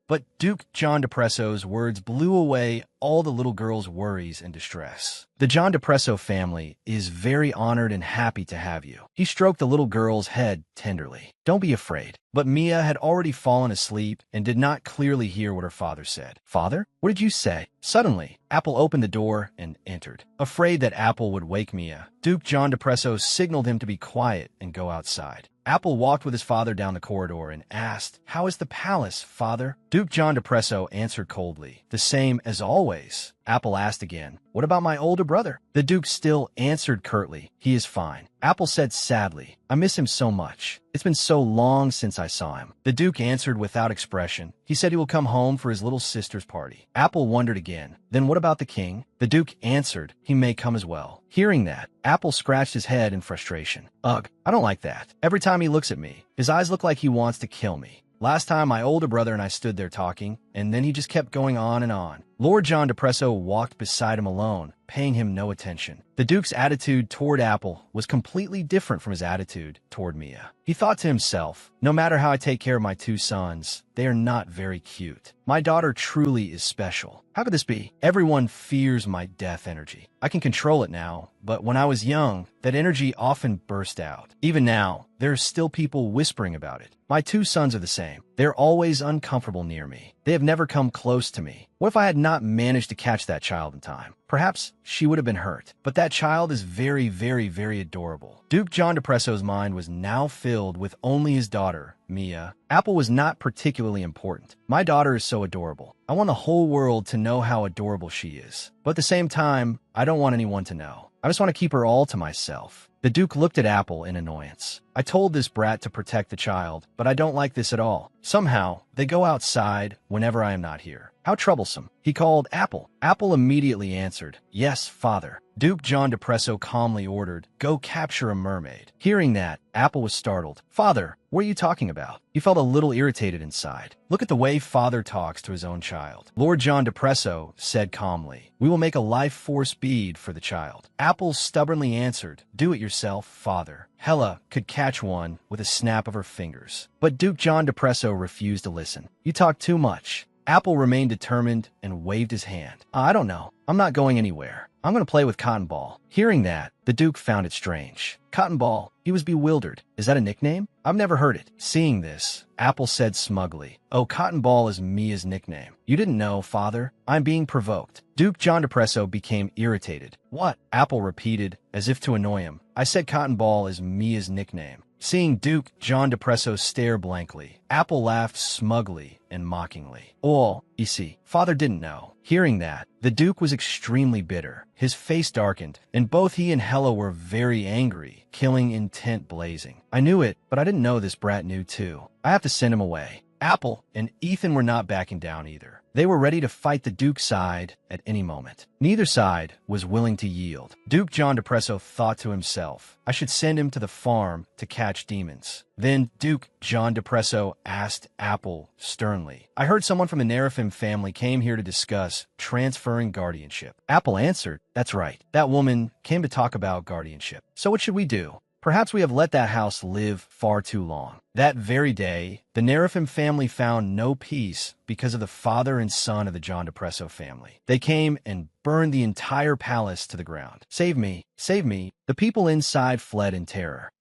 But Duke John Depresso's words blew away all the little girl's worries and distress. "The John Depresso family is very honored and happy to have you." He stroked the little girl's head tenderly. "Don't be afraid." But Mia had already fallen asleep and did not clearly hear what her father said. "Father, what did you say?" Suddenly, Apple opened the door and entered. Afraid that Apple would wake Mia, Duke John Depresso signaled him to be quiet and go outside. Apple walked with his father down the corridor and asked, "How is the palace, father?" Duke John Depresso answered coldly, "The same as always." Apple asked again, "What about my older brother?" The Duke still answered curtly, "He is fine." Apple said sadly, "I miss him so much. It's been so long since I saw him." The Duke answered without expression. He said he will come home for his little sister's party. Apple wondered again, "Then what about the king?" The Duke answered, "He may come as well." Hearing that, Apple scratched his head in frustration. "Ugh, I don't like that. Every time he looks at me, his eyes look like he wants to kill me. Last time my older brother and I stood there talking, and then he just kept going on and on." Lord John Depresso walked beside him alone, paying him no attention. The Duke's attitude toward Apple was completely different from his attitude toward Mia. He thought to himself, "No matter how I take care of my two sons, they are not very cute. My daughter truly is special. How could this be? Everyone fears my death energy. I can control it now, but when I was young, that energy often burst out. Even now, there are still people whispering about it. My two sons are the same. They're always uncomfortable near me. They have never come close to me. What if I had not managed to catch that child in time? Perhaps she would have been hurt. But that child is very, very, very adorable." Duke John Depresso's mind was now filled with only his daughter, Mia. Apple was not particularly important. "My daughter is so adorable. I want the whole world to know how adorable she is. But at the same time, I don't want anyone to know. I just want to keep her all to myself." The Duke looked at Apple in annoyance. "I told this brat to protect the child, but I don't like this at all. Somehow, they go outside whenever I am not here. How troublesome. He called Apple. Apple immediately answered, "Yes, father." Duke John Depresso calmly ordered, "Go capture a mermaid." Hearing that, Apple was startled. "Father, what are you talking about?" He felt a little irritated inside. Look at the way father talks to his own child. Lord John Depresso said calmly, "We will make a life force bead for the child." Apple stubbornly answered, "Do it yourself, father." Hella could catch one with a snap of her fingers. But Duke John Depresso refused to listen. "You talk too much." Apple remained determined and waved his hand. "I don't know. I'm not going anywhere. I'm going to play with Cotton Ball." Hearing that, the Duke found it strange. Cotton Ball, he was bewildered. "Is that a nickname? I've never heard it." Seeing this, Apple said smugly, "Oh, Cotton Ball is Mia's nickname." "You didn't know, father? I'm being provoked." Duke John Depresso became irritated. "What?" Apple repeated, as if to annoy him. "I said Cotton Ball is Mia's nickname." Seeing Duke John Depresso stare blankly, Apple laughed smugly and mockingly. "Oh, you see, father didn't know." Hearing that, the Duke was extremely bitter. His face darkened, and both he and Hella were very angry, killing intent blazing. "I knew it, but I didn't know this brat knew too. I have to send him away." Apple and Ethan were not backing down either. They were ready to fight the Duke's side at any moment. Neither side was willing to yield. Duke John Depresso thought to himself, "I should send him to the farm to catch demons." Then Duke John Depresso asked Apple sternly, "I heard someone from the Nerafim family came here to discuss transferring guardianship." Apple answered, "That's right. That woman came to talk about guardianship. So what should we do? Perhaps we have let that house live far too long." That very day, the Nerafim family found no peace because of the father and son of the John Depresso family. They came and burned the entire palace to the ground. "Save me! Save me!" The people inside fled in terror.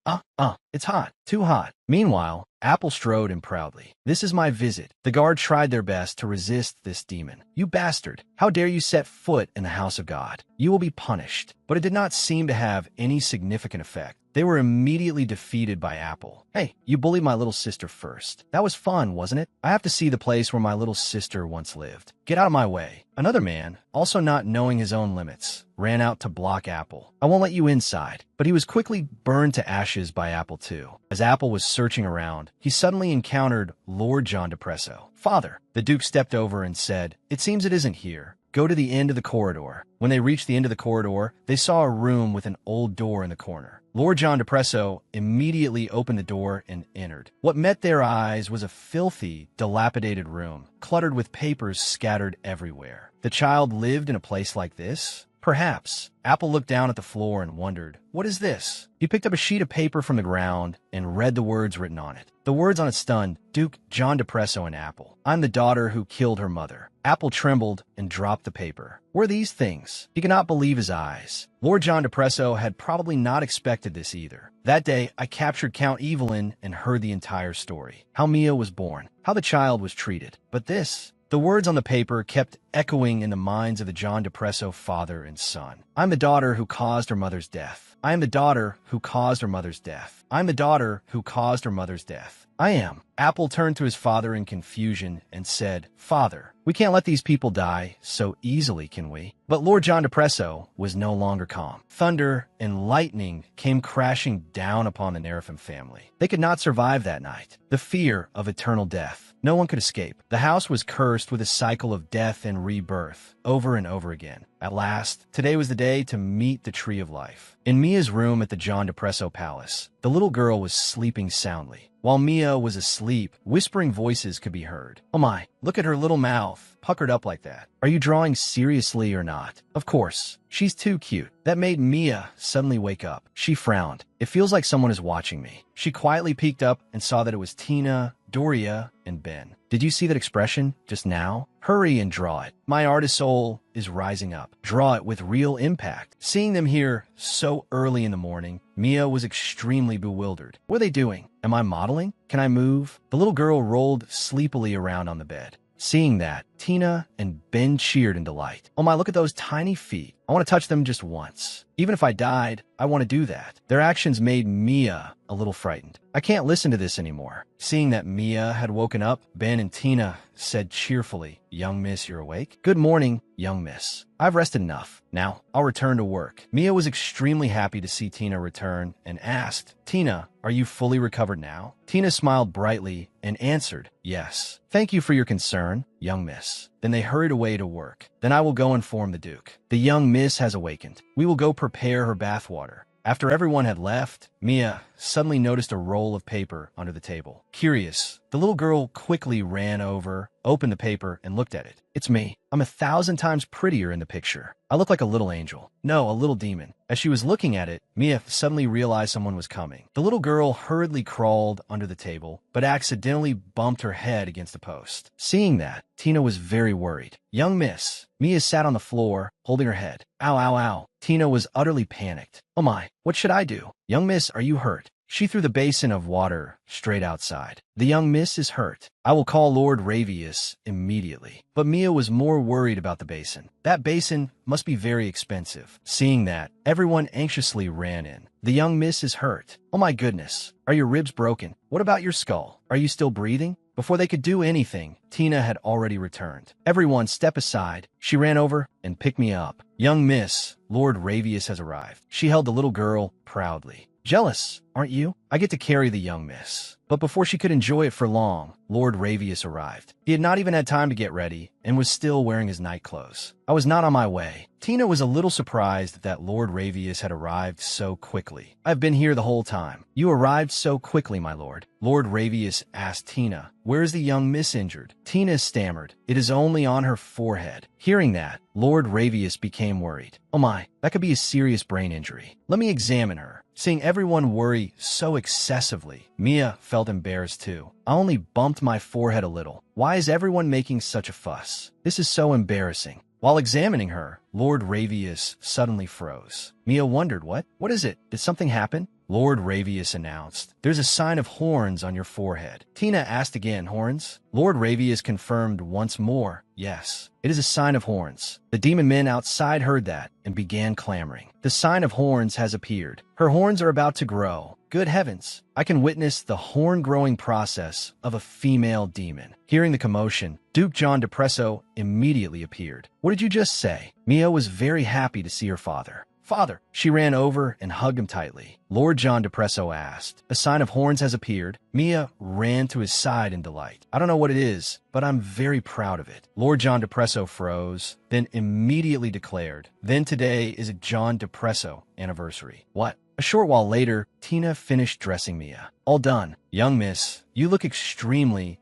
It's hot. Too hot." Meanwhile, Apple strode in proudly. "This is my visit." The guard tried their best to resist this demon. "You bastard! How dare you set foot in the house of God? You will be punished." But it did not seem to have any significant effect. They were immediately defeated by Apple. "Hey, you bullied my little sister first. That was fun, wasn't it? I have to see the place where my little sister once lived. Get out of my way." Another man, also not knowing his own limits, ran out to block Apple. "I won't let you inside." But he was quickly burned to ashes by Apple too. As Apple was searching around, he suddenly encountered Lord John Depresso. "Father." The Duke stepped over and said, "It seems it isn't here. Go to the end of the corridor." When they reached the end of the corridor, they saw a room with an old door in the corner. Lord John Depresso immediately opened the door and entered. What met their eyes was a filthy, dilapidated room, cluttered with papers scattered everywhere. The child lived in a place like this? Perhaps. Apple looked down at the floor and wondered, "What is this?" He picked up a sheet of paper from the ground and read the words written on it. The words on it stunned Duke John Depresso and Apple. "I'm the daughter who killed her mother." Apple trembled and dropped the paper. What are these things? He could not believe his eyes. Lord John Depresso had probably not expected this either. "That day, I captured Count Evelyn and heard the entire story. How Mia was born, how the child was treated. But this..." The words on the paper kept echoing in the minds of the John Depresso father and son. "I'm the daughter who caused her mother's death. I am the daughter who caused her mother's death. I'm the daughter who caused her mother's death. I am." Apple turned to his father in confusion and said, "Father, we can't let these people die so easily, can we?" But Lord John Depresso was no longer calm. Thunder and lightning came crashing down upon the Nerafim family. They could not survive that night. The fear of eternal death. No one could escape. The house was cursed with a cycle of death and rebirth, over and over again. At last, today was the day to meet the Tree of Life. In Mia's room at the John Depresso Palace, the little girl was sleeping soundly. While Mia was asleep, whispering voices could be heard. "Oh my, look at her little mouth, puckered up like that. Are you drawing seriously or not?" "Of course. She's too cute." That made Mia suddenly wake up. She frowned. "It feels like someone is watching me." She quietly peeked up and saw that it was Tina, Doria, and Ben. "Did you see that expression just now? Hurry and draw it. My artist soul is rising up. Draw it with real impact." Seeing them here so early in the morning, Mia was extremely bewildered. "What are they doing? Am I modeling? Can I move?" The little girl rolled sleepily around on the bed. Seeing that, Tina and Ben cheered in delight. "Oh my, look at those tiny feet. I want to touch them just once. Even if I died, I want to do that." Their actions made Mia a little frightened. "I can't listen to this anymore." Seeing that Mia had woken up, Ben and Tina said cheerfully, "Young miss, you're awake?" "Good morning, young miss. I've rested enough. Now, I'll return to work." Mia was extremely happy to see Tina return and asked, "Tina, are you fully recovered now?" Tina smiled brightly and answered, "Yes. Thank you for your concern, young miss. Then they hurried away to work. Then I will go inform the Duke. The young miss has awakened. We will go prepare her bathwater. After everyone had left, Mia suddenly noticed a roll of paper under the table. Curious, the little girl quickly ran over, opened the paper, and looked at it. It's me. I'm 1,000 times prettier in the picture. I look like a little angel. No, a little demon. As she was looking at it, Mia suddenly realized someone was coming. The little girl hurriedly crawled under the table, but accidentally bumped her head against the post. Seeing that, Tina was very worried. Young miss. Mia sat on the floor, holding her head. Ow, ow, ow. Tina was utterly panicked. Oh my, what should I do? Young miss, are you hurt? She threw the basin of water straight outside. The young miss is hurt. I will call Lord Ravius immediately. But Mia was more worried about the basin. That basin must be very expensive. Seeing that, everyone anxiously ran in. The young miss is hurt. Oh my goodness. Are your ribs broken? What about your skull? Are you still breathing? Before they could do anything, Tina had already returned. Everyone step aside. She ran over and picked me up. Young miss, Lord Ravius has arrived. She held the little girl proudly. Jealous, aren't you? I get to carry the young miss. But before she could enjoy it for long, Lord Ravius arrived. He had not even had time to get ready and was still wearing his night clothes. I was not on my way. Tina was a little surprised that Lord Ravius had arrived so quickly. I've been here the whole time. You arrived so quickly, my lord. Lord Ravius asked Tina, where is the young miss injured? Tina stammered, it is only on her forehead. Hearing that, Lord Ravius became worried. Oh my, that could be a serious brain injury. Let me examine her. Seeing everyone worry so excessively, Mia felt embarrassed too. I only bumped my forehead a little. Why is everyone making such a fuss? This is so embarrassing. While examining her, Lord Ravius suddenly froze. Mia wondered, what is it? Did something happen? Lord Ravius announced, there's a sign of horns on your forehead. Tina asked again, horns? Lord Ravius confirmed once more, yes, it is a sign of horns. The demon men outside heard that and began clamoring. The sign of horns has appeared. Her horns are about to grow. Good heavens, I can witness the horn-growing process of a female demon. Hearing the commotion, Duke John Depresso immediately appeared. What did you just say? Mia was very happy to see her father. Father, she ran over and hugged him tightly. Lord John Depresso asked, a sign of horns has appeared. Mia ran to his side in delight. I don't know what it is, but I'm very proud of it. Lord John Depresso froze, then immediately declared, then today is a John Depresso anniversary. What? A short while later, Tina finished dressing Mia. All done. Young miss, you look extremely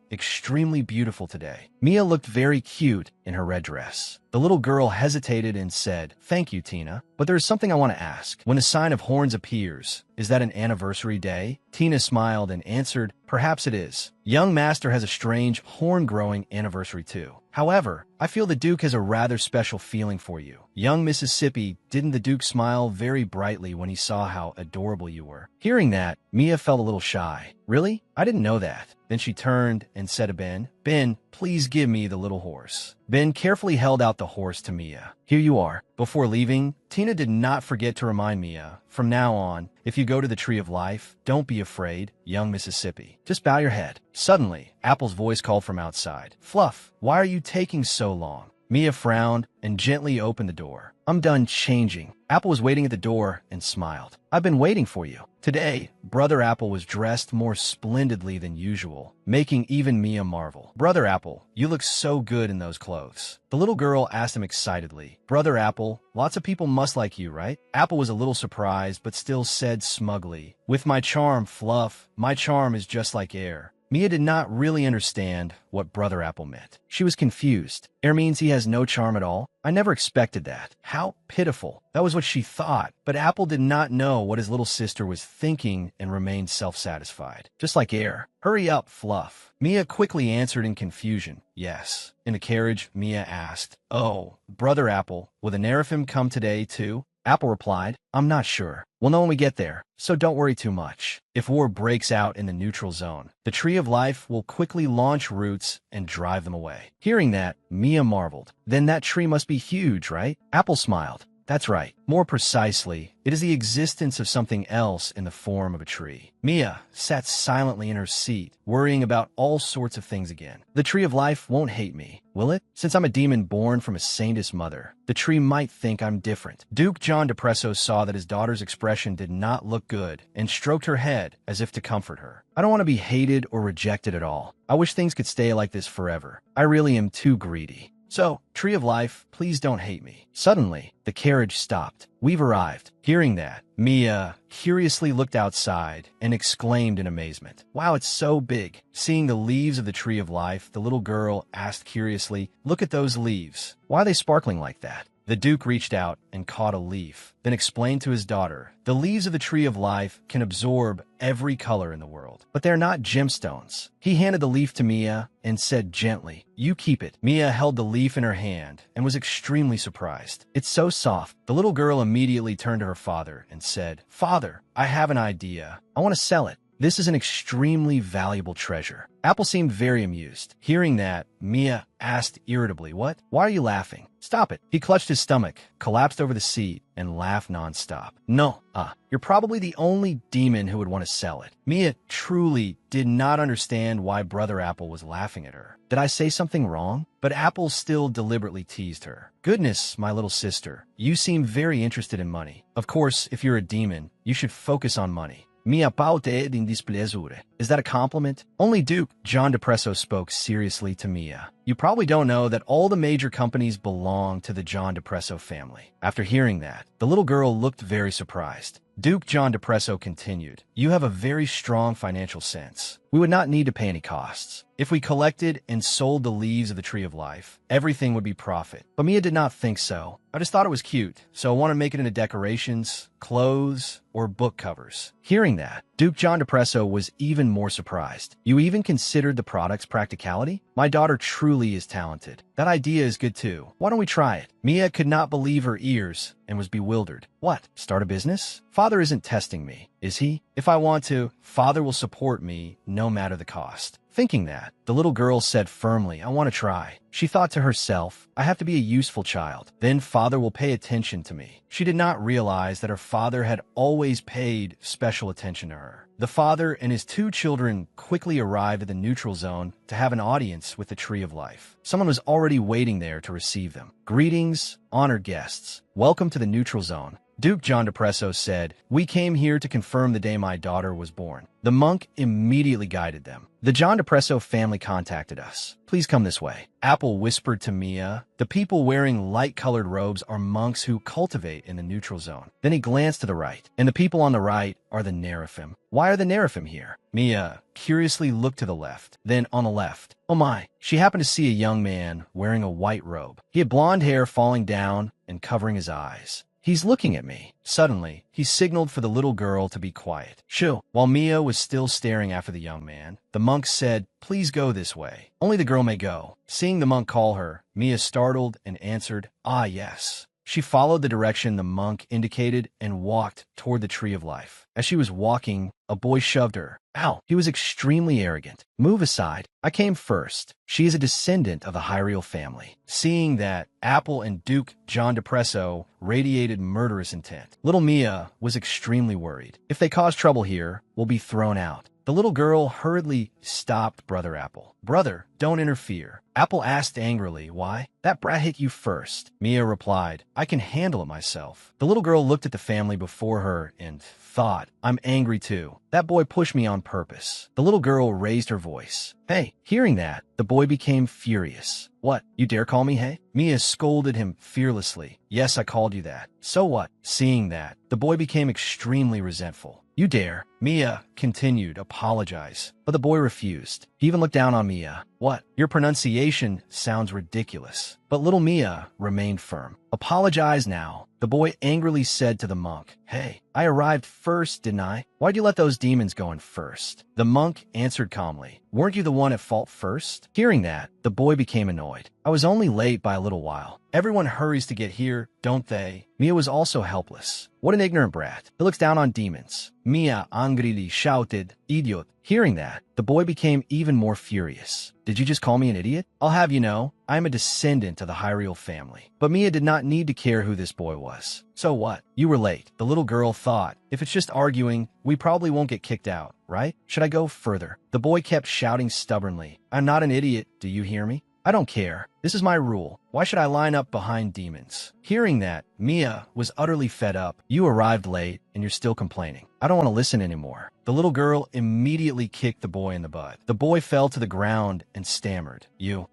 beautiful today. Mia looked very cute in her red dress. The little girl hesitated and said, thank you, Tina, but there's something I want to ask. When a sign of horns appears, is that an anniversary day? Tina smiled and answered, perhaps it is. Young master has a strange horn-growing anniversary too. However, I feel the Duke has a rather special feeling for you. Young Mississippi, didn't the Duke smile very brightly when he saw how adorable you were? Hearing that, Mia felt a little shy. Really? I didn't know that. Then she turned and said to Ben, Ben, please give me the little horse. Ben carefully held out the horse to Mia. Here you are. Before leaving, Tina did not forget to remind Mia, from now on, if you go to the Tree of Life, don't be afraid, young Mississippi. Just bow your head. Suddenly, Apple's voice called from outside. Fluff, why are you taking so long? Mia frowned and gently opened the door. I'm done changing. Apple was waiting at the door and smiled. I've been waiting for you. Today, Brother Apple was dressed more splendidly than usual, making even Mia marvel. Brother Apple, you look so good in those clothes. The little girl asked him excitedly. Brother Apple, lots of people must like you, right? Apple was a little surprised, but still said smugly, with my charm, Fluff, my charm is just like air. Mia did not really understand what Brother Apple meant. She was confused. Air means he has no charm at all? I never expected that. How pitiful. That was what she thought. But Apple did not know what his little sister was thinking and remained self-satisfied. Just like air. Hurry up, Fluff. Mia quickly answered in confusion. Yes. In the carriage, Mia asked, oh, Brother Apple, will the Neraphim come today too? Apple replied, I'm not sure. We'll know when we get there, so don't worry too much. If war breaks out in the neutral zone, the Tree of Life will quickly launch roots and drive them away. Hearing that, Mia marveled. Then that tree must be huge, right? Apple smiled. That's right. More precisely, it is the existence of something else in the form of a tree. Mia sat silently in her seat, worrying about all sorts of things again. The tree of life won't hate me, will it? Since I'm a demon born from a saintess mother, the tree might think I'm different. Duke John Depresso saw that his daughter's expression did not look good and stroked her head as if to comfort her. I don't want to be hated or rejected at all. I wish things could stay like this forever. I really am too greedy. So, Tree of Life, please don't hate me. Suddenly, the carriage stopped. We've arrived. Hearing that, Mia curiously looked outside and exclaimed in amazement, "Wow, it's so big." Seeing the leaves of the Tree of Life, the little girl asked curiously, "Look at those leaves. Why are they sparkling like that?" The Duke reached out and caught a leaf, then explained to his daughter, "The leaves of the Tree of Life can absorb every color in the world, but they're not gemstones." He handed the leaf to Mia and said gently, "You keep it." Mia held the leaf in her hand and was extremely surprised. "It's so soft." The little girl immediately turned to her father and said, "Father, I have an idea. I want to sell it. This is an extremely valuable treasure." Apple seemed very amused. Hearing that, Mia asked irritably, "What? Why are you laughing? Stop it." He clutched his stomach, collapsed over the seat, and laughed nonstop. "No, you're probably the only demon who would want to sell it." Mia truly did not understand why Brother Apple was laughing at her. Did I say something wrong? But Apple still deliberately teased her. "Goodness, my little sister, you seem very interested in money. Of course, if you're a demon, you should focus on money. Mia paute din displeasure." Is that a compliment? Only Duke John Depresso spoke seriously to Mia. "You probably don't know that all the major companies belong to the John Depresso family." After hearing that, the little girl looked very surprised. Duke John Depresso continued, "You have a very strong financial sense. We would not need to pay any costs. If we collected and sold the leaves of the Tree of Life, everything would be profit." But Mia did not think so. "I just thought it was cute, so I want to make it into decorations, clothes, or book covers." Hearing that, Duke John Depresso was even more surprised. "You even considered the product's practicality? My daughter truly is talented. That idea is good too. Why don't we try it?" Mia could not believe her ears and was bewildered. "What? Start a business? Father isn't testing me, is he? If I want to, Father will support me no matter the cost." Thinking that, the little girl said firmly, "I want to try." She thought to herself, "I have to be a useful child. Then Father will pay attention to me." She did not realize that her father had always paid special attention to her. The father and his two children quickly arrived at the neutral zone to have an audience with the Tree of Life. Someone was already waiting there to receive them. "Greetings, honored guests. Welcome to the neutral zone." Duke John Depresso said, "We came here to confirm the day my daughter was born." The monk immediately guided them. "The John Depresso family contacted us. Please come this way." Apple whispered to Mia, "The people wearing light-colored robes are monks who cultivate in the neutral zone." Then he glanced to the right, and the people on the right are the Neraphim. "Why are the Neraphim here?" Mia curiously looked to the left, then on the left. Oh my, she happened to see a young man wearing a white robe. He had blonde hair falling down and covering his eyes. "He's looking at me." Suddenly, he signaled for the little girl to be quiet. "Shoo." While Mia was still staring after the young man, the monk said, "Please go this way. Only the girl may go." Seeing the monk call her, Mia startled and answered, "Ah, yes." She followed the direction the monk indicated and walked toward the Tree of Life. As she was walking, a boy shoved her. Ow! He was extremely arrogant. "Move aside. I came first." She is a descendant of the Hyriel family. Seeing that, Apple and Duke John Depresso radiated murderous intent. Little Mia was extremely worried. If they cause trouble here, we'll be thrown out. The little girl hurriedly stopped Brother Apple. "Brother, don't interfere." Apple asked angrily, "Why? That brat hit you first." Mia replied, "I can handle it myself." The little girl looked at the family before her and thought, "I'm angry too. That boy pushed me on purpose." The little girl raised her voice. "Hey." Hearing that, the boy became furious. "What? You dare call me hey?" Mia scolded him fearlessly. "Yes, I called you that. So what?" Seeing that, the boy became extremely resentful. "You dare." Mia continued, "Apologize." But the boy refused. He even looked down on Mia. "What? Your pronunciation sounds ridiculous." But little Mia remained firm. "Apologize now." The boy angrily said to the monk, "Hey, I arrived first, didn't I? Why'd you let those demons go in first?" The monk answered calmly, "Weren't you the one at fault first?" Hearing that, the boy became annoyed. "I was only late by a little while. Everyone hurries to get here, don't they?" Mia was also helpless. What an ignorant brat. He looks down on demons. Mia angrily shouted, "Idiot!" Hearing that, the boy became even more furious. "Did you just call me an idiot? I'll have you know, I am a descendant of the Hyriel family." But Mia did not need to care who this boy was. "So what? You were late," the little girl thought. "If it's just arguing, we probably won't get kicked out, right? Should I go further?" The boy kept shouting stubbornly, "I'm not an idiot, do you hear me? I don't care. This is my rule. Why should I line up behind demons?" Hearing that, Mia was utterly fed up. "You arrived late, and you're still complaining. I don't want to listen anymore." The little girl immediately kicked the boy in the butt. The boy fell to the ground and stammered. You,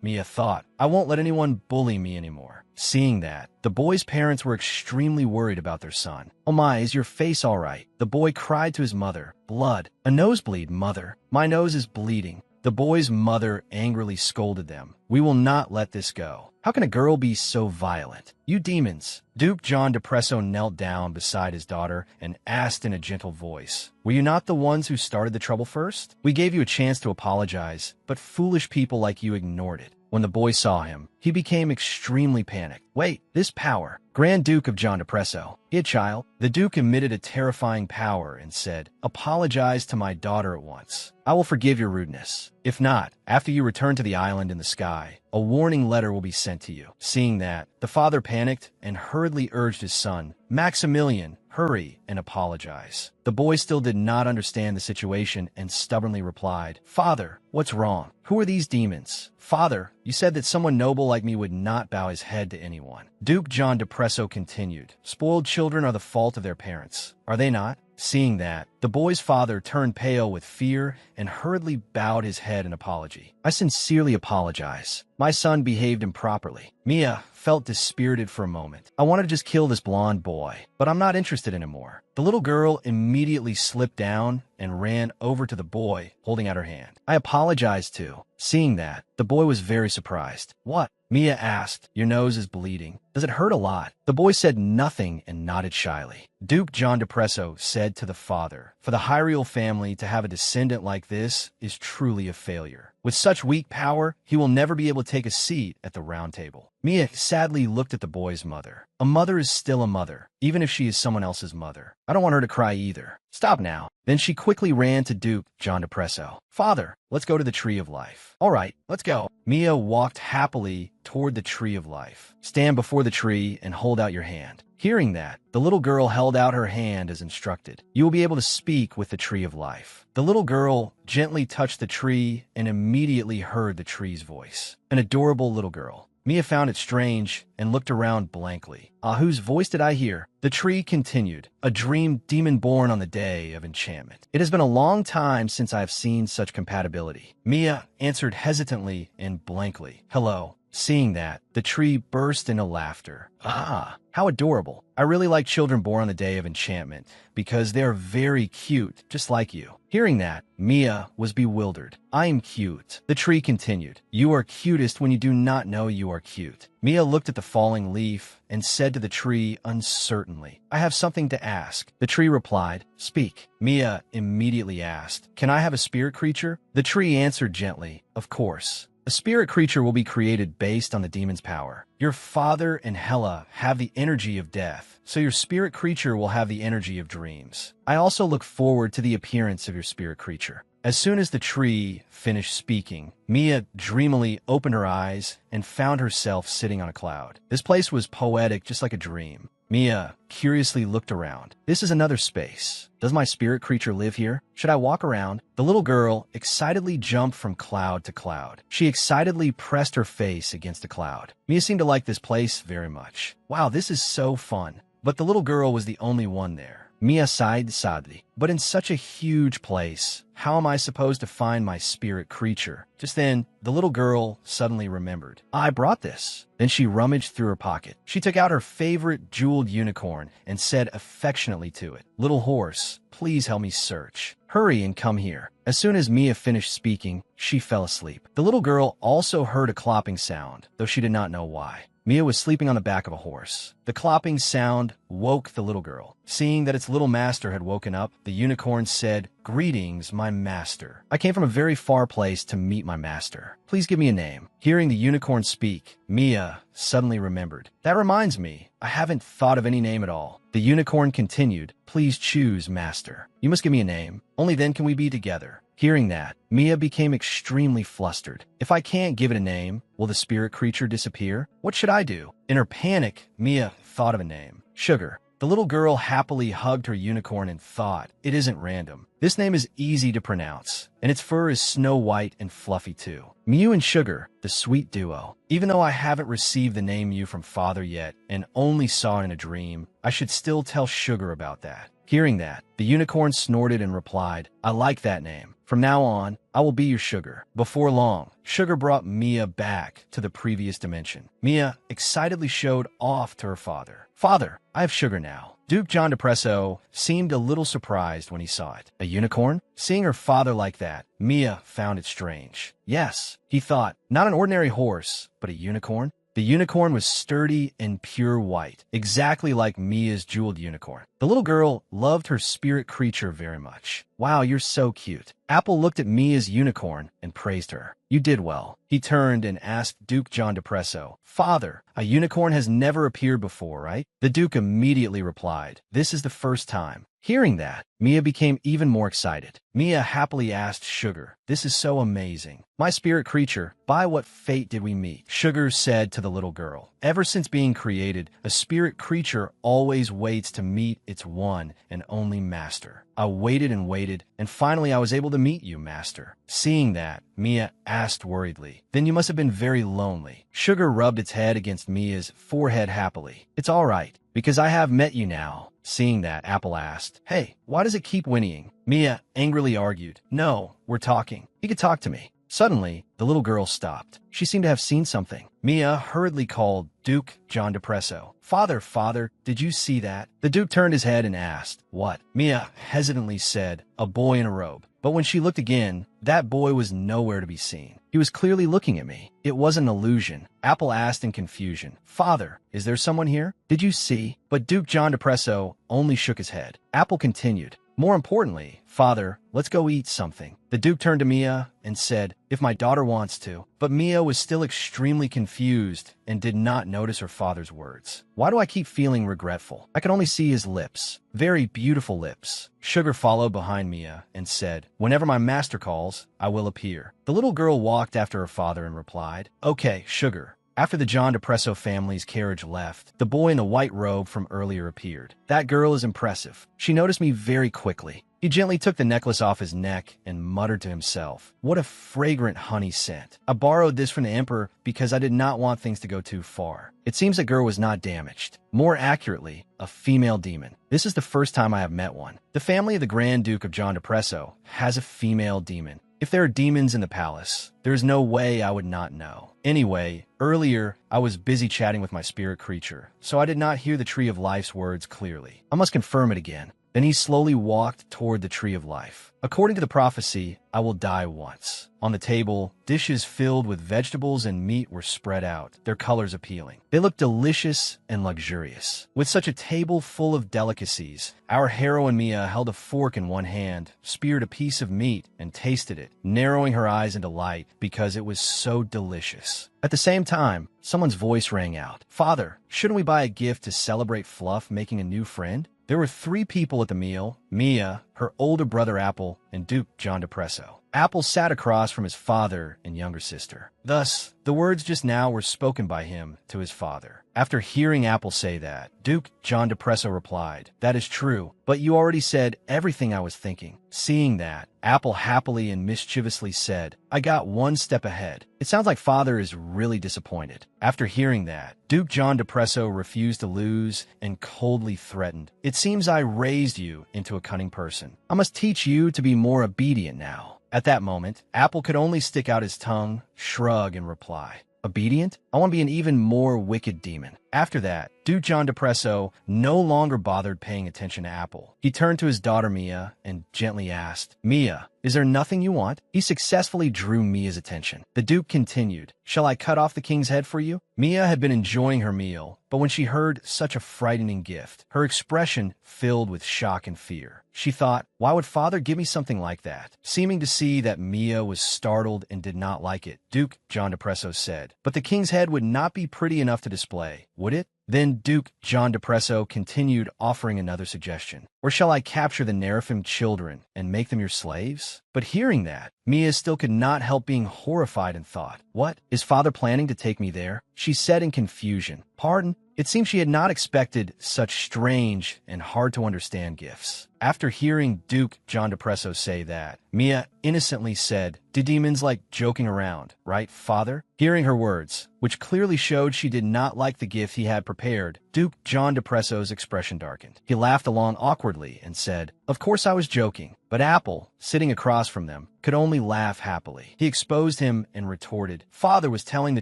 Mia thought. "I won't let anyone bully me anymore." Seeing that, the boy's parents were extremely worried about their son. "Oh my, is your face all right?" The boy cried to his mother. "Blood. A nosebleed, mother. My nose is bleeding." The boy's mother angrily scolded them. "We will not let this go. How can a girl be so violent? You demons." Duke John Depresso knelt down beside his daughter and asked in a gentle voice, "Were you not the ones who started the trouble first? We gave you a chance to apologize, but foolish people like you ignored it." When the boy saw him, he became extremely panicked. "Wait, this power. Grand Duke of John Depresso. It, child." The Duke emitted a terrifying power and said, "Apologize to my daughter at once. I will forgive your rudeness. If not, after you return to the island in the sky, a warning letter will be sent to you." Seeing that, the father panicked and hurriedly urged his son, "Maximilian, hurry and apologize." The boy still did not understand the situation and stubbornly replied, "Father, what's wrong? Who are these demons?" "Father, you said that someone noble like me would not bow his head to anyone." Duke John Depresso continued, "Spoiled children are the fault of their parents, are they not?" Seeing that, the boy's father turned pale with fear and hurriedly bowed his head in apology. "I sincerely apologize. My son behaved improperly." Mia felt dispirited for a moment. "I wanted to just kill this blonde boy, but I'm not interested anymore." The little girl immediately slipped down and ran over to the boy, holding out her hand. "I apologize too." Seeing that, the boy was very surprised. "What?" Mia asked. "Your nose is bleeding. Does it hurt a lot?" The boy said nothing and nodded shyly. Duke John Depresso said to the father, "For the Hyriel family to have a descendant like this is truly a failure. With such weak power, he will never be able to take a seat at the round table." Mia sadly looked at the boy's mother. A mother is still a mother, even if she is someone else's mother. I don't want her to cry either. Stop now. Then she quickly ran to Duke John Depresso. "Father, let's go to the Tree of Life." "All right, let's go." Mia walked happily toward the Tree of Life. "Stand before the tree and hold out your hand." Hearing that, the little girl held out her hand as instructed. "You will be able to speak with the Tree of Life." The little girl gently touched the tree and immediately heard the tree's voice. An adorable little girl. Mia found it strange and looked around blankly. "Whose voice did I hear?" The tree continued, "A dream demon born on the day of enchantment. It has been a long time since I have seen such compatibility." Mia answered hesitantly and blankly, "Hello." Seeing that, the tree burst into laughter. "Ah, how adorable. I really like children born on the day of enchantment because they're very cute, just like you." Hearing that, Mia was bewildered. "I am cute." The tree continued, "You are cutest when you do not know you are cute." Mia looked at the falling leaf and said to the tree uncertainly, "I have something to ask." The tree replied, "Speak." Mia immediately asked, "Can I have a spirit creature?" The tree answered gently, "Of course. A spirit creature will be created based on the demon's power. Your father and Hela have the energy of death, so your spirit creature will have the energy of dreams. I also look forward to the appearance of your spirit creature." As soon as the tree finished speaking, Mia dreamily opened her eyes and found herself sitting on a cloud. This place was poetic, just like a dream. Mia curiously looked around. "This is another space. Does my spirit creature live here? Should I walk around?" The little girl excitedly jumped from cloud to cloud. She excitedly pressed her face against a cloud. Mia seemed to like this place very much. "Wow, this is so fun." But the little girl was the only one there. Mia sighed sadly. "But in such a huge place, how am I supposed to find my spirit creature?" Just then, the little girl suddenly remembered. "I brought this." Then she rummaged through her pocket. She took out her favorite jeweled unicorn and said affectionately to it, "Little horse, please help me search. Hurry and come here." As soon as Mia finished speaking, she fell asleep. The little girl also heard a clopping sound, though she did not know why. Mia was sleeping on the back of a horse. The clopping sound woke the little girl. Seeing that its little master had woken up, the unicorn said, "Greetings, my master. I came from a very far place to meet my master. Please give me a name." Hearing the unicorn speak, Mia suddenly remembered. "That reminds me, I haven't thought of any name at all." The unicorn continued, "Please choose, master. You must give me a name. Only then can we be together." Hearing that, Mia became extremely flustered. "If I can't give it a name, will the spirit creature disappear? What should I do?" In her panic, Mia thought of a name. Sugar. The little girl happily hugged her unicorn and thought, "It isn't random. This name is easy to pronounce, and its fur is snow white and fluffy too. Mew and Sugar, the sweet duo. Even though I haven't received the name Mew from father yet and only saw it in a dream, I should still tell Sugar about that." Hearing that, the unicorn snorted and replied, "I like that name. From now on, I will be your Sugar." Before long, Sugar brought Mia back to the previous dimension. Mia excitedly showed off to her father. "Father, I have Sugar now." Duke John Depresso seemed a little surprised when he saw it. A unicorn? Seeing her father like that, Mia found it strange. Yes, he thought, not an ordinary horse, but a unicorn. The unicorn was sturdy and pure white, exactly like Mia's jeweled unicorn. The little girl loved her spirit creature very much. "Wow, you're so cute." Apple looked at Mia's unicorn and praised her. "You did well." He turned and asked Duke John Depresso, "Father, a unicorn has never appeared before, right?" The Duke immediately replied, "This is the first time." Hearing that, Mia became even more excited. Mia happily asked Sugar, "This is so amazing. My spirit creature, by what fate did we meet?" Sugar said to the little girl, "Ever since being created, a spirit creature always waits to meet its one and only master. I waited and waited, and finally I was able to meet you, master." Seeing that, Mia asked worriedly, "Then you must have been very lonely." Sugar rubbed its head against Mia's forehead happily. "It's all right, because I have met you now." Seeing that, Apple asked, "Hey, why does it keep whinnying?" Mia angrily argued, "No, we're talking. You could talk to me." Suddenly, the little girl stopped. She seemed to have seen something. Mia hurriedly called Duke John Depresso. Father, did you see that?" The Duke turned his head and asked, "What?" Mia hesitantly said, "A boy in a robe." But when she looked again, that boy was nowhere to be seen. He was clearly looking at me. It was an illusion. Apple asked in confusion, "Father, is there someone here? Did you see?" But Duke John Depresso only shook his head. Apple continued, "More importantly, Father, let's go eat something." The Duke turned to Mia and said, "If my daughter wants to." But Mia was still extremely confused and did not notice her father's words. "Why do I keep feeling regretful?" I could only see his lips. Very beautiful lips. Sugar followed behind Mia and said, "Whenever my master calls, I will appear." The little girl walked after her father and replied, "Okay, Sugar." After the John Depresso family's carriage left, the boy in the white robe from earlier appeared. "That girl is impressive. She noticed me very quickly." He gently took the necklace off his neck and muttered to himself, "What a fragrant honey scent. I borrowed this from the Emperor because I did not want things to go too far." It seems the girl was not damaged. More accurately, a female demon. This is the first time I have met one. The family of the Grand Duke of John Depresso has a female demon. If there are demons in the palace, there is no way I would not know. Anyway, earlier, I was busy chatting with my spirit creature, so I did not hear the Tree of Life's words clearly. I must confirm it again. Then he slowly walked toward the Tree of Life. According to the prophecy, I will die once. On the table, dishes filled with vegetables and meat were spread out, their colors appealing. They looked delicious and luxurious. With such a table full of delicacies, our heroine Mia held a fork in one hand, speared a piece of meat, and tasted it, narrowing her eyes in delight because it was so delicious. At the same time, someone's voice rang out, "Father, shouldn't we buy a gift to celebrate Fluff making a new friend?" There were 3 people at the meal: Mia, her older brother Apple, and Duke John Depresso. Apple sat across from his father and younger sister. Thus, the words just now were spoken by him to his father. After hearing Apple say that, Duke John Depresso replied, "That is true, but you already said everything I was thinking." Seeing that, Apple happily and mischievously said, "I got one step ahead." It sounds like father is really disappointed. After hearing that, Duke John Depresso refused to lose and coldly threatened, "It seems I raised you into a cunning person. I must teach you to be more obedient now." At that moment, Apple could only stick out his tongue, shrug, and reply, "Obedient? I want to be an even more wicked demon." After that, Duke John Depresso no longer bothered paying attention to Apple. He turned to his daughter Mia and gently asked, "Mia, is there nothing you want?" He successfully drew Mia's attention. The Duke continued, "Shall I cut off the king's head for you?" Mia had been enjoying her meal, but when she heard such a frightening gift, her expression filled with shock and fear. She thought, why would father give me something like that? Seeming to see that Mia was startled and did not like it, Duke John Depresso said, "But the king's head would not be pretty enough to display, would it?" Then Duke John Depresso continued, offering another suggestion. "Or shall I capture the Nerfim children and make them your slaves?" But hearing that, Mia still could not help being horrified and thought, "What? Is father planning to take me there?" She said in confusion, "Pardon?" It seemed she had not expected such strange and hard-to-understand gifts. After hearing Duke John Depresso say that, Mia innocently said, "Do demons like joking around, right, father?" Hearing her words, which clearly showed she did not like the gift he had prepared, Duke John Depresso's expression darkened. He laughed along awkwardly and said, "Of course I was joking." But Apple, sitting across from them, could only laugh happily. He exposed him and retorted, "Father was telling the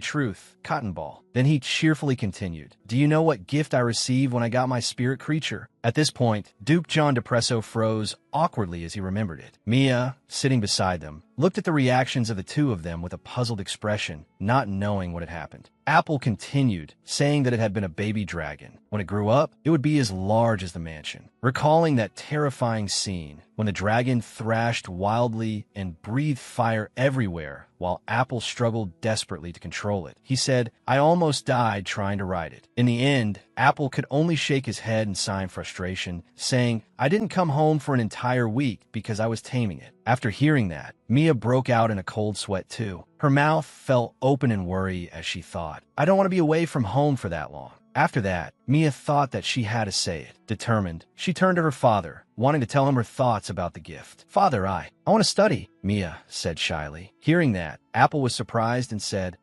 truth, Cotton Ball." Then he cheerfully continued, "Do you know what gift I received when I got my spirit creature?" At this point, Duke John Depresso froze awkwardly as he remembered it. Mia, sitting beside them, looked at the reactions of the two of them with a puzzled expression, not knowing what had happened. Apple continued, saying that it had been a baby dragon. When it grew up, it would be as large as the mansion. Recalling that terrifying scene when the dragon thrashed wildly and breathed fire everywhere while Apple struggled desperately to control it, he said, "I almost died trying to ride it." In the end, Apple could only shake his head and sigh in frustration, saying, "I didn't come home for an entire week because I was taming it." After hearing that, Mia broke out in a cold sweat too. Her mouth fell open in worry as she thought, "I don't want to be away from home for that long." After that, Mia thought that she had to say it. Determined, she turned to her father, wanting to tell him her thoughts about the gift. "Father, I want to study," Mia said shyly. Hearing that, Apple was surprised and said,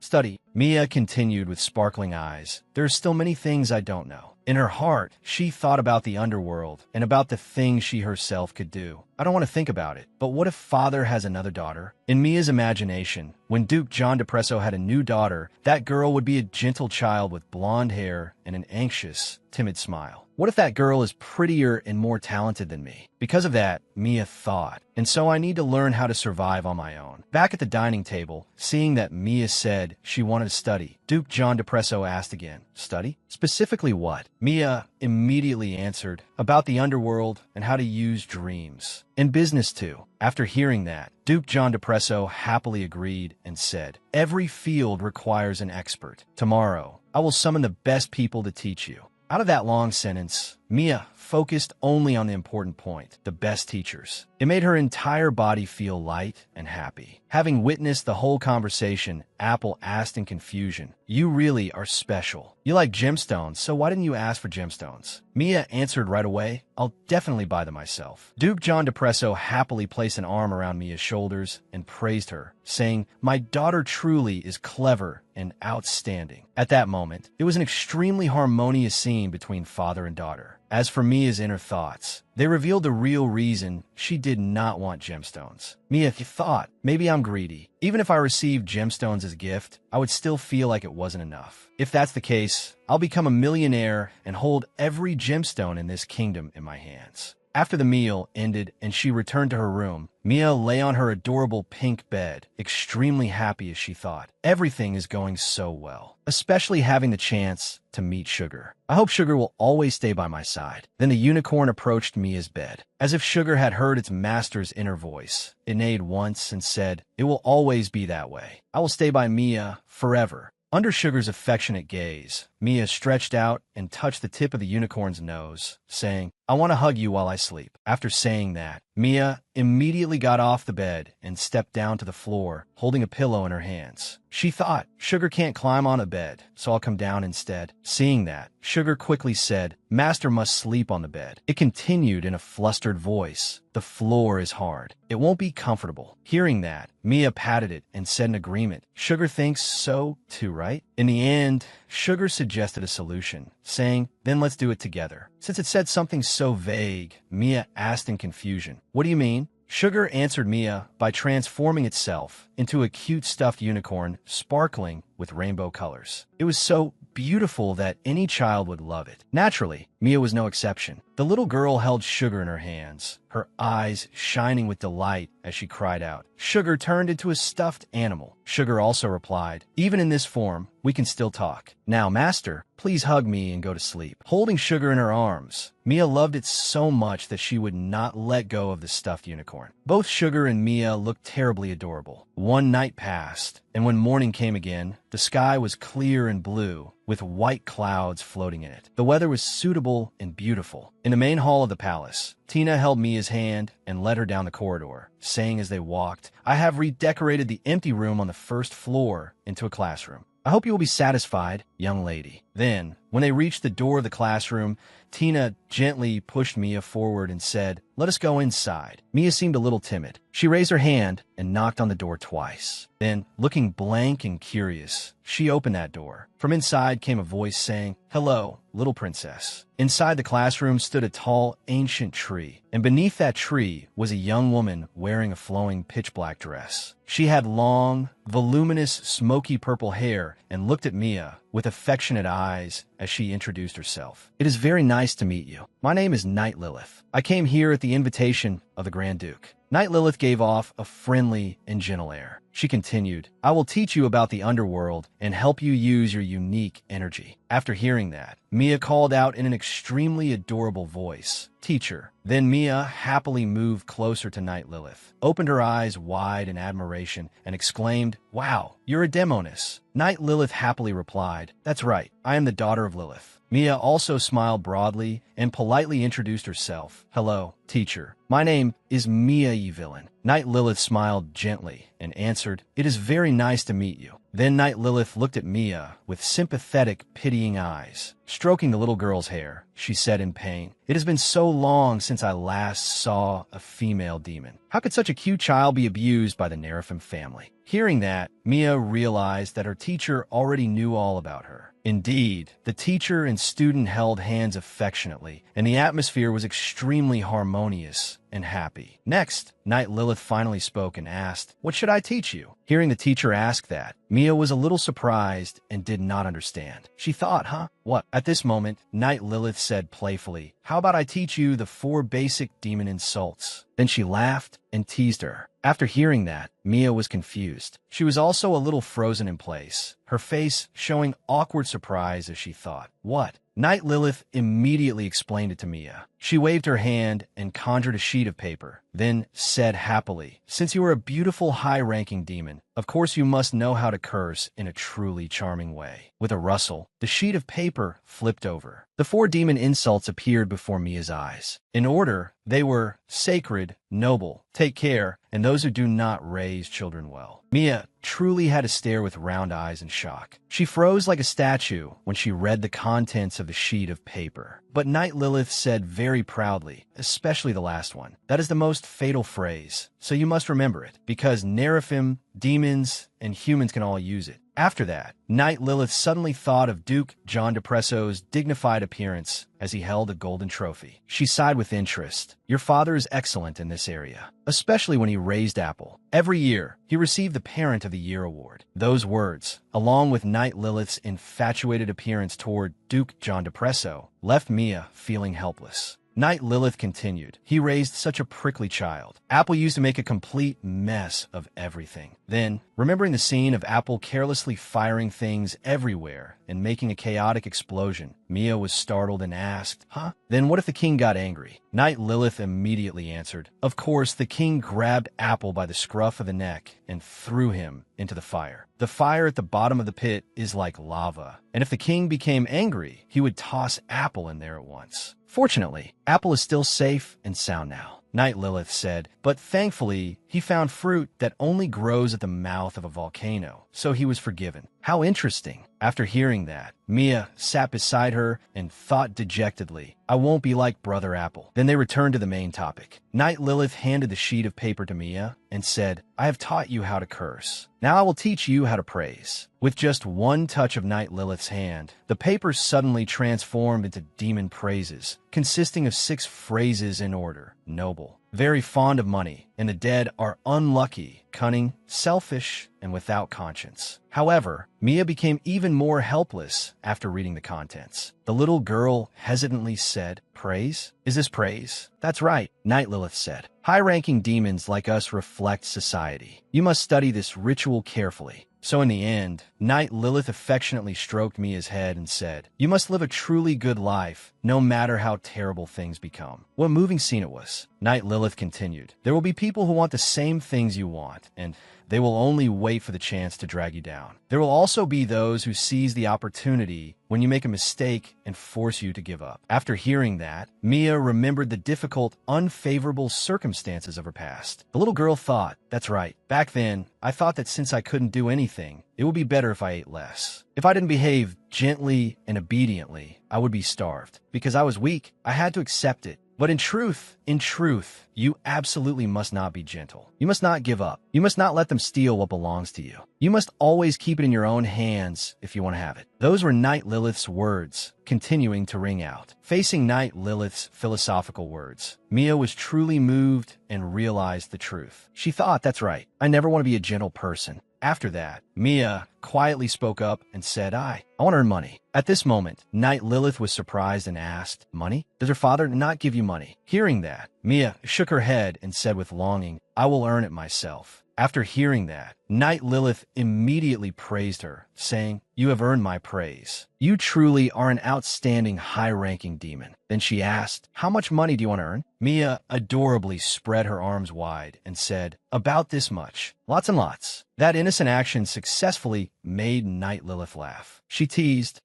"Study." Mia continued with sparkling eyes, "There are still many things I don't know." In her heart, she thought about the underworld and about the things she herself could do. "I don't want to think about it, but what if father has another daughter?" In Mia's imagination, when Duke John Depresso had a new daughter, that girl would be a gentle child with blonde hair and an anxious, timid smile. What if that girl is prettier and more talented than me? Because of that, Mia thought, and so I need to learn how to survive on my own. Back at the dining table, seeing that Mia said she wanted to study, Duke John Depresso asked again, "Study? Specifically what?" Mia immediately answered, "About the underworld and how to use dreams. And business too." After hearing that, Duke John Depresso happily agreed and said, "Every field requires an expert. Tomorrow, I will summon the best people to teach you." Out of that long sentence, Mia focused only on the important point, the best teachers. It made her entire body feel light and happy. Having witnessed the whole conversation, Apple asked in confusion, "You really are special. You like gemstones, so why didn't you ask for gemstones?" Mia answered right away, "I'll definitely buy them myself." Duke John Depresso happily placed an arm around Mia's shoulders and praised her, saying, "My daughter truly is clever and outstanding." At that moment, it was an extremely harmonious scene between father and daughter. As for Mia's inner thoughts, they revealed the real reason she did not want gemstones. Mia thought, maybe I'm greedy. Even if I received gemstones as a gift, I would still feel like it wasn't enough. If that's the case, I'll become a millionaire and hold every gemstone in this kingdom in my hands. After the meal ended and she returned to her room, Mia lay on her adorable pink bed, extremely happy as she thought, everything is going so well, especially having the chance to meet Sugar. I hope Sugar will always stay by my side. Then the unicorn approached Mia's bed. As if Sugar had heard its master's inner voice, it neighed once and said, "It will always be that way. I will stay by Mia forever." Under Sugar's affectionate gaze, Mia stretched out and touched the tip of the unicorn's nose, saying, "I want to hug you while I sleep." After saying that, Mia immediately got off the bed and stepped down to the floor, holding a pillow in her hands. She thought, Sugar can't climb on a bed, so I'll come down instead. Seeing that, Sugar quickly said, "Master must sleep on the bed." It continued in a flustered voice, "The floor is hard. It won't be comfortable." Hearing that, Mia patted it and said in agreement, "Sugar thinks so too, right?" In the end, Sugar suggested a solution, saying, "Then let's do it together." Since it said something so vague, Mia asked in confusion, "What do you mean?" Sugar answered Mia by transforming itself into a cute stuffed unicorn sparkling with rainbow colors. It was so beautiful that any child would love it. Naturally, Mia was no exception. The little girl held Sugar in her hands, her eyes shining with delight as she cried out. Sugar turned into a stuffed animal. Sugar also replied, "Even in this form, we can still talk. Now, Master, please hug me and go to sleep." Holding Sugar in her arms, Mia loved it so much that she would not let go of the stuffed unicorn. Both Sugar and Mia looked terribly adorable. One night passed, and when morning came again, the sky was clear and blue, with white clouds floating in it. The weather was suitable and beautiful. In the main hall of the palace, Tina held Mia's hand and led her down the corridor, saying as they walked, "I have redecorated the empty room on the first floor into a classroom. I hope you will be satisfied, young lady." Then, when they reached the door of the classroom, Tina gently pushed Mia forward and said, "Let us go inside." Mia seemed a little timid. She raised her hand and knocked on the door twice. Then, looking blank and curious, she opened that door. From inside came a voice saying, "Hello, little princess." Inside the classroom stood a tall, ancient tree, and beneath that tree was a young woman wearing a flowing pitch-black dress. She had long, voluminous, smoky purple hair and looked at Mia with affectionate eyes as she introduced herself. "It is very nice to meet you. My name is Night Lilith. I came here at the invitation of the Grand Duke." Night Lilith gave off a friendly and gentle air. She continued, "I will teach you about the underworld and help you use your unique energy." After hearing that, Mia called out in an extremely adorable voice, "Teacher." Then Mia happily moved closer to Night Lilith, opened her eyes wide in admiration, and exclaimed, "Wow, you're a demoness." Night Lilith happily replied, "That's right, I am the daughter of Lilith." Mia also smiled broadly and politely introduced herself. "Hello, teacher. My name is Mia, ye villain." Night Lilith smiled gently and answered, "It is very nice to meet you." Then Night Lilith looked at Mia with sympathetic, pitying eyes. Stroking the little girl's hair, she said in pain, "It has been so long since I last saw a female demon. How could such a cute child be abused by the Nerifim family?" Hearing that, Mia realized that her teacher already knew all about her. Indeed, the teacher and student held hands affectionately, and the atmosphere was extremely harmonious and happy. Next, Night Lilith finally spoke and asked, "What should I teach you?" Hearing the teacher ask that, Mia was a little surprised and did not understand. She thought, What? At this moment, Night Lilith said playfully, "How about I teach you the 4 basic demon insults?" Then she laughed and teased her. After hearing that, Mia was confused. She was also a little frozen in place, her face showing awkward surprise as she thought, "What?" Night Lilith immediately explained it to Mia. She waved her hand and conjured a sheet of paper, then said happily, "Since you are a beautiful, high-ranking demon, of course you must know how to curse in a truly charming way." With a rustle, the sheet of paper flipped over. The 4 demon insults appeared before Mia's eyes. In order, they were sacred, noble, take care, and those who do not raise children well. Mia truly had to stare with round eyes in shock. She froze like a statue when she read the contents of the sheet of paper. But Night Lilith said very proudly, especially the last one, "That is the most fatal phrase, so you must remember it, because Nerifim, demons, and humans can all use it." After that, Night Lilith suddenly thought of Duke John Depresso's dignified appearance as he held a golden trophy. She sighed with interest. "Your father is excellent in this area, especially when he raised Apple. Every year, he received the Parent of the Year award." Those words, along with Night Lilith's infatuated appearance toward Duke John Depresso, left Mia feeling helpless. Night Lilith continued, "He raised such a prickly child. Apple used to make a complete mess of everything." Then, remembering the scene of Apple carelessly firing things everywhere and making a chaotic explosion, Mia was startled and asked, Then what if the king got angry?" Night Lilith immediately answered, "Of course, the king grabbed Apple by the scruff of the neck and threw him into the fire. The fire at the bottom of the pit is like lava, and if the king became angry, he would toss Apple in there at once. Fortunately, Apple is still safe and sound now." Night Lilith said, "But thankfully, he found fruit that only grows at the mouth of a volcano, so he was forgiven." How interesting. After hearing that, Mia sat beside her and thought dejectedly, "I won't be like Brother Apple." Then they returned to the main topic. Night Lilith handed the sheet of paper to Mia and said, "I have taught you how to curse. Now I will teach you how to praise." With just one touch of Night Lilith's hand, the paper suddenly transformed into demon praises, consisting of 6 phrases in order: noble, very fond of money, and the dead are unlucky, cunning, selfish, and without conscience. However, Mia became even more helpless after reading the contents. The little girl hesitantly said, "Praise? Is this praise?" "That's right," Night Lilith said. "High-ranking demons like us reflect society. You must study this ritual carefully." So in the end, Night Lilith affectionately stroked Mia's head and said, "You must live a truly good life, no matter how terrible things become." What a moving scene it was. Night Lilith continued, "There will be people who want the same things you want, and they will only wait for the chance to drag you down. There will also be those who seize the opportunity when you make a mistake and force you to give up." After hearing that, Mia remembered the difficult, unfavorable circumstances of her past. The little girl thought, "That's right. Back then, I thought that since I couldn't do anything, it would be better if I ate less. If I didn't behave gently and obediently, I would be starved. Because I was weak, I had to accept it. But in truth, you absolutely must not be gentle. You must not give up. You must not let them steal what belongs to you. You must always keep it in your own hands if you want to have it." Those were Night Lilith's words, continuing to ring out. Facing Night Lilith's philosophical words, Mia was truly moved and realized the truth. She thought, "That's right. I never want to be a gentle person." After that, Mia quietly spoke up and said, I want to earn money." At this moment, Night Lilith was surprised and asked, "Money? Does her father not give you money?" Hearing that, Mia shook her head and said with longing, "I will earn it myself." After hearing that, Night Lilith immediately praised her, saying, "You have earned my praise. You truly are an outstanding high-ranking demon." Then she asked, "How much money do you want to earn?" Mia adorably spread her arms wide and said, "About this much. Lots and lots." That innocent action successfully made Night Lilith laugh. She teased,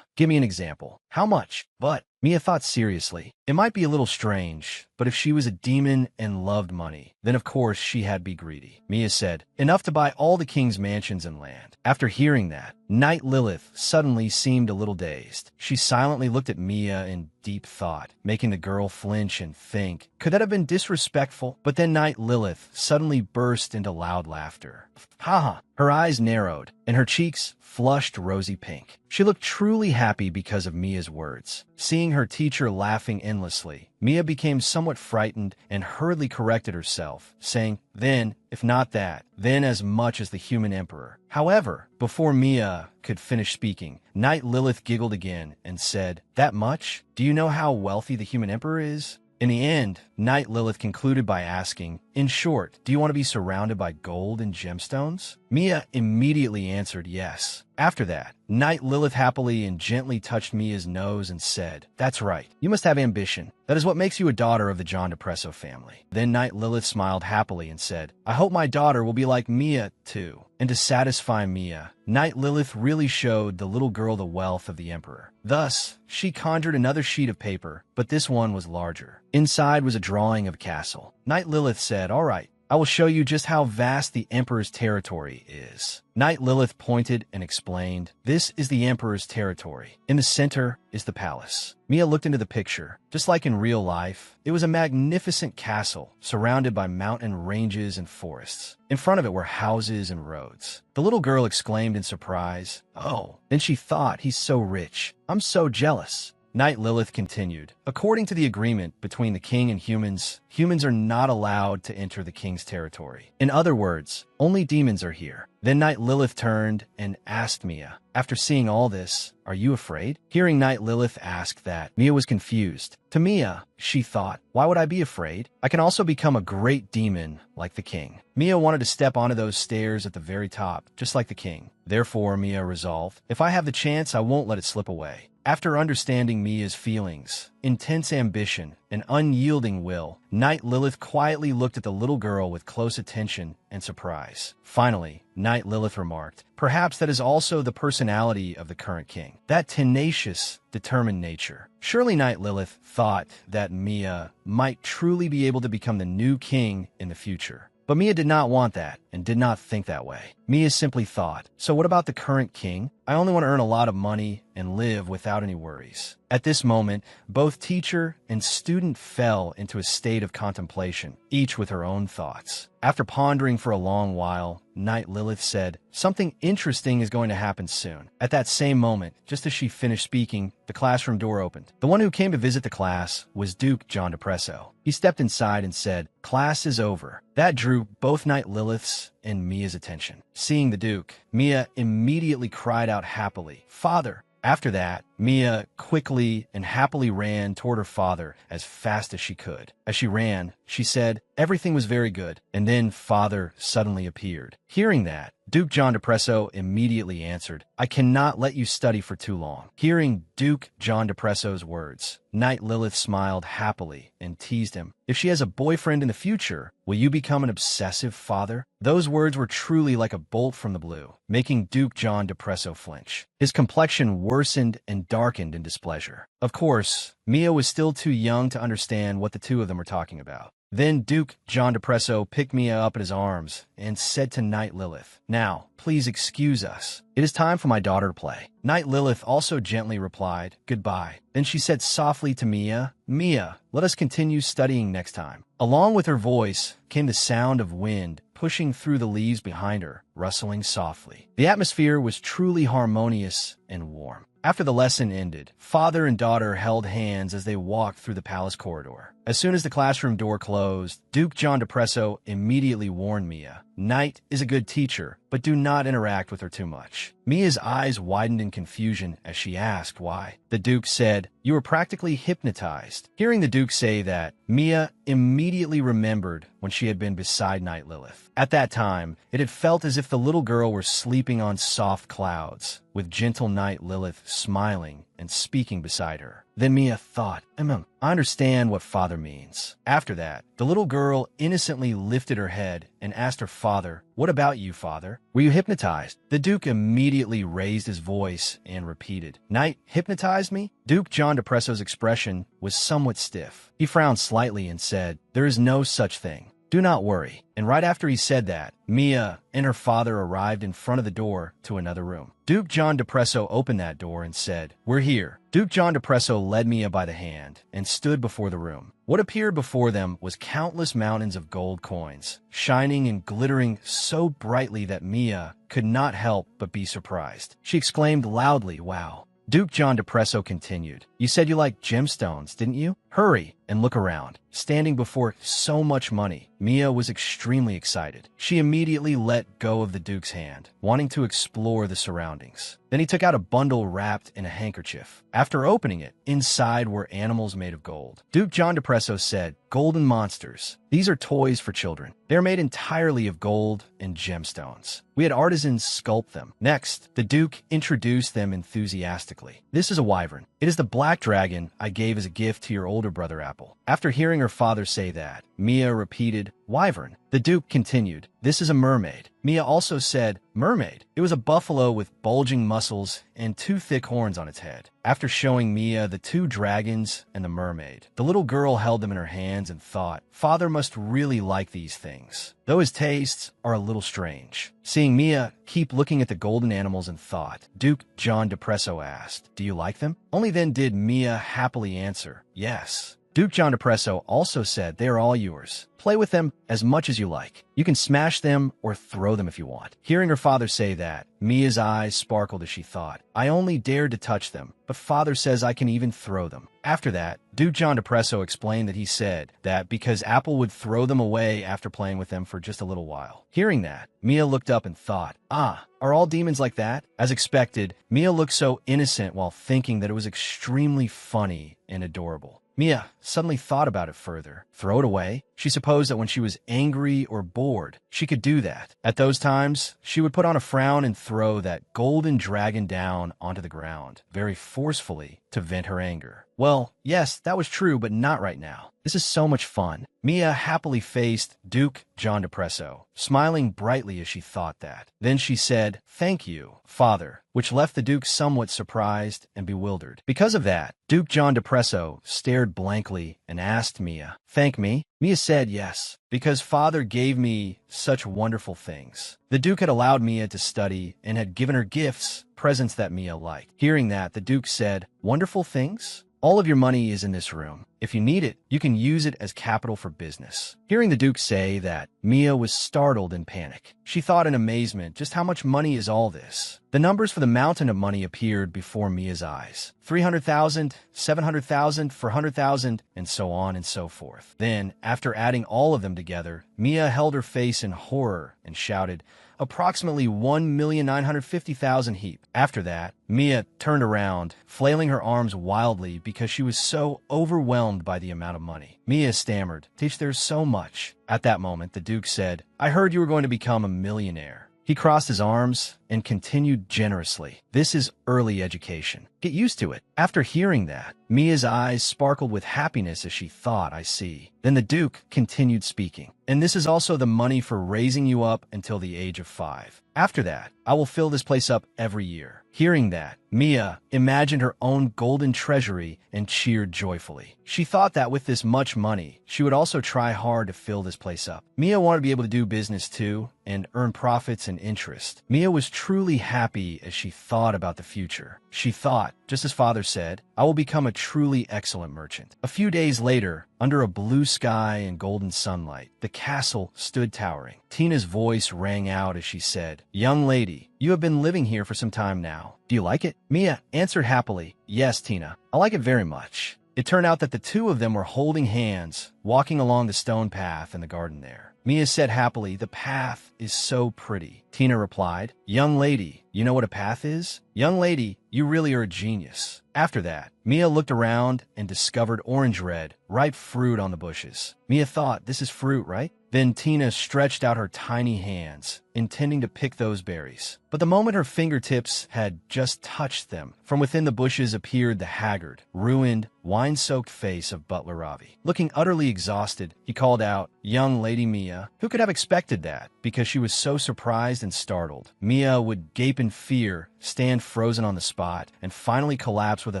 "Give me an example. How much?" But Mia thought seriously. It might be a little strange, but if she was a demon and loved money, then of course she had to be greedy. Mia said, "Enough to buy all the king's mansions and land." After hearing that, Night Lilith suddenly seemed a little dazed. She silently looked at Mia in deep thought, making the girl flinch and think, could that have been disrespectful? But then Night Lilith suddenly burst into loud laughter. Ha! Her eyes narrowed, and her cheeks flushed rosy pink. She looked truly happy because of Mia's words. Seeing her teacher laughing endlessly, Mia became somewhat frightened and hurriedly corrected herself, saying, "Then, if not that, then as much as the human emperor." However, before Mia could finish speaking, Night Lilith giggled again and said, "That much? Do you know how wealthy the human emperor is?" In the end, Night Lilith concluded by asking, "In short, do you want to be surrounded by gold and gemstones?" Mia immediately answered yes. After that, Night Lilith happily and gently touched Mia's nose and said, "That's right. You must have ambition. That is what makes you a daughter of the John DePresso family." Then Night Lilith smiled happily and said, "I hope my daughter will be like Mia, too." And to satisfy Mia, Night Lilith really showed the little girl the wealth of the emperor. Thus, she conjured another sheet of paper, but this one was larger. Inside was a drawing of a castle. Night Lilith said, "All right, I will show you just how vast the Emperor's territory is." Night Lilith pointed and explained, "This is the Emperor's territory. In the center is the palace." Mia looked into the picture. Just like in real life, it was a magnificent castle surrounded by mountain ranges and forests. In front of it were houses and roads. The little girl exclaimed in surprise, "Oh." Then she thought, "He's so rich. I'm so jealous." Night Lilith continued, "According to the agreement between the king and humans, humans are not allowed to enter the king's territory. In other words, only demons are here." Then Night Lilith turned and asked Mia, "After seeing all this, are you afraid?" Hearing Night Lilith ask that, Mia was confused. To Mia, she thought, "Why would I be afraid? I can also become a great demon like the king." Mia wanted to step onto those stairs at the very top, just like the king. Therefore, Mia resolved, "If I have the chance, I won't let it slip away." After understanding Mia's feelings, intense ambition, and unyielding will, Night Lilith quietly looked at the little girl with close attention and surprise. Finally, Night Lilith remarked, "Perhaps that is also the personality of the current king. That tenacious, determined nature." Surely Night Lilith thought that Mia might truly be able to become the new king in the future. But Mia did not want that and did not think that way. Mia simply thought, so what about the current king? I only want to earn a lot of money and live without any worries. At this moment, both teacher and student fell into a state of contemplation, each with her own thoughts. After pondering for a long while, Knight Lilith said, something interesting is going to happen soon. At that same moment, just as she finished speaking, the classroom door opened. The one who came to visit the class was Duke John Depresso. He stepped inside and said, class is over. That drew both Knight Lilith's and Mia's attention. Seeing the Duke, Mia immediately cried out happily, Father! After that, Mia quickly and happily ran toward her father as fast as she could. As she ran, she said, everything was very good, and then father suddenly appeared. Hearing that, Duke John Depresso immediately answered, I cannot let you study for too long. Hearing Duke John Depresso's words, Knight Lilith smiled happily and teased him. If she has a boyfriend in the future, will you become an obsessive father? Those words were truly like a bolt from the blue, making Duke John Depresso flinch. His complexion worsened and darkened in displeasure. Of course, Mia was still too young to understand what the two of them were talking about. Then Duke John Depresso picked Mia up in his arms and said to Knight Lilith, now, please excuse us. It is time for my daughter to play. Knight Lilith also gently replied, goodbye. Then she said softly to Mia, Mia, let us continue studying next time. Along with her voice came the sound of wind pushing through the leaves behind her, rustling softly. The atmosphere was truly harmonious and warm. After the lesson ended, father and daughter held hands as they walked through the palace corridor. As soon as the classroom door closed, Duke John Depresso immediately warned Mia, Knight is a good teacher, but do not interact with her too much. Mia's eyes widened in confusion as she asked why. The Duke said, you were practically hypnotized. Hearing the Duke say that, Mia immediately remembered when she had been beside Knight Lilith. At that time, it had felt as if the little girl were sleeping on soft clouds, with gentle Knight Lilith smiling and speaking beside her. Then Mia thought, I understand what father means. After that, the little girl innocently lifted her head and asked her father, what about you, father? Were you hypnotized? The Duke immediately raised his voice and repeated, Knight hypnotized me? Duke John Depresso's expression was somewhat stiff. He frowned slightly and said, there is no such thing. Do not worry. And right after he said that, Mia and her father arrived in front of the door to another room. Duke John Depresso opened that door and said, we're here. Duke John Depresso led Mia by the hand and stood before the room. What appeared before them was countless mountains of gold coins, shining and glittering so brightly that Mia could not help but be surprised. She exclaimed loudly, wow. Duke John Depresso continued, you said you liked gemstones, didn't you? Hurry and look around. Standing before so much money, Mia was extremely excited. She immediately let go of the Duke's hand, wanting to explore the surroundings. Then he took out a bundle wrapped in a handkerchief. After opening it, inside were animals made of gold. Duke John Depresso said, golden monsters. These are toys for children. They are made entirely of gold and gemstones. We had artisans sculpt them. Next, the Duke introduced them enthusiastically. This is a wyvern. It is the black dragon I gave as a gift to your older brother Apple. After hearing her father say that, Mia repeated, wyvern. The Duke continued, this is a mermaid. Mia also said, mermaid. It was a buffalo with bulging muscles and two thick horns on its head. After showing Mia the two dragons and the mermaid, the little girl held them in her hands and thought, father must really like these things, though his tastes are a little strange. Seeing Mia keep looking at the golden animals and thought, Duke John Depresso asked, do you like them? Only then did Mia happily answer, yes. Duke John Depresso also said they are all yours. Play with them as much as you like. You can smash them or throw them if you want. Hearing her father say that, Mia's eyes sparkled as she thought, I only dared to touch them, but father says I can even throw them. After that, Duke John Depresso explained that he said that because Apple would throw them away after playing with them for just a little while. Hearing that, Mia looked up and thought, are all demons like that? As expected, Mia looked so innocent while thinking that it was extremely funny and adorable. Mia suddenly thought about it further. Throw it away? She supposed that when she was angry or bored, she could do that. At those times, she would put on a frown and throw that golden dragon down onto the ground, very forcefully to vent her anger. Well, yes, that was true, but not right now. This is so much fun. Mia happily faced Duke John Depresso, smiling brightly as she thought that. Then she said, "Thank you, father," which left the Duke somewhat surprised and bewildered. Because of that, Duke John Depresso stared blankly and asked Mia, "Thank me?" Mia said yes, because father gave me such wonderful things. The Duke had allowed Mia to study and had given her gifts, presents that Mia liked. Hearing that, the Duke said, "Wonderful things? All of your money is in this room. If you need it, you can use it as capital for business." Hearing the Duke say that, Mia was startled in panic. She thought in amazement, just how much money is all this? The numbers for the mountain of money appeared before Mia's eyes. 300,000, 700,000, 400,000, and so on and so forth. Then, after adding all of them together, Mia held her face in horror and shouted, "Approximately 1,950,000 heap." After that, Mia turned around, flailing her arms wildly because she was so overwhelmed by the amount of money. Mia stammered, "Teach, there's so much." At that moment, the Duke said, "I heard you were going to become a millionaire." He crossed his arms and continued generously, "This is early education. Get used to it." After hearing that, Mia's eyes sparkled with happiness as she thought, "I see." Then the Duke continued speaking, "And this is also the money for raising you up until the age of 5. After that, I will fill this place up every year." Hearing that, Mia imagined her own golden treasury and cheered joyfully. She thought that with this much money, she would also try hard to fill this place up. Mia wanted to be able to do business too and earn profits and interest. Mia was truly happy as she thought about the future. She thought, just as father said, "I will become a truly excellent merchant." A few days later, under a blue sky and golden sunlight, the castle stood towering. Tina's voice rang out as she said, "Young lady, you have been living here for some time now. Do you like it?" Mia answered happily, "Yes, Tina, I like it very much." It turned out that the two of them were holding hands, walking along the stone path in the garden there. Mia said happily, "The path is so pretty." Tina replied, "Young lady, you know what a path is? Young lady, you really are a genius." After that, Mia looked around and discovered orange-red, ripe fruit on the bushes. Mia thought, "This is fruit, right?" Then Tina stretched out her tiny hands, intending to pick those berries. But the moment her fingertips had just touched them, from within the bushes appeared the haggard, ruined, wine-soaked face of Butler Ravi. Looking utterly exhausted, he called out, "Young lady Mia." Who could have expected that? Because she was so surprised and startled. Mia would gape in fear, stand frozen on the spot, and finally collapse with a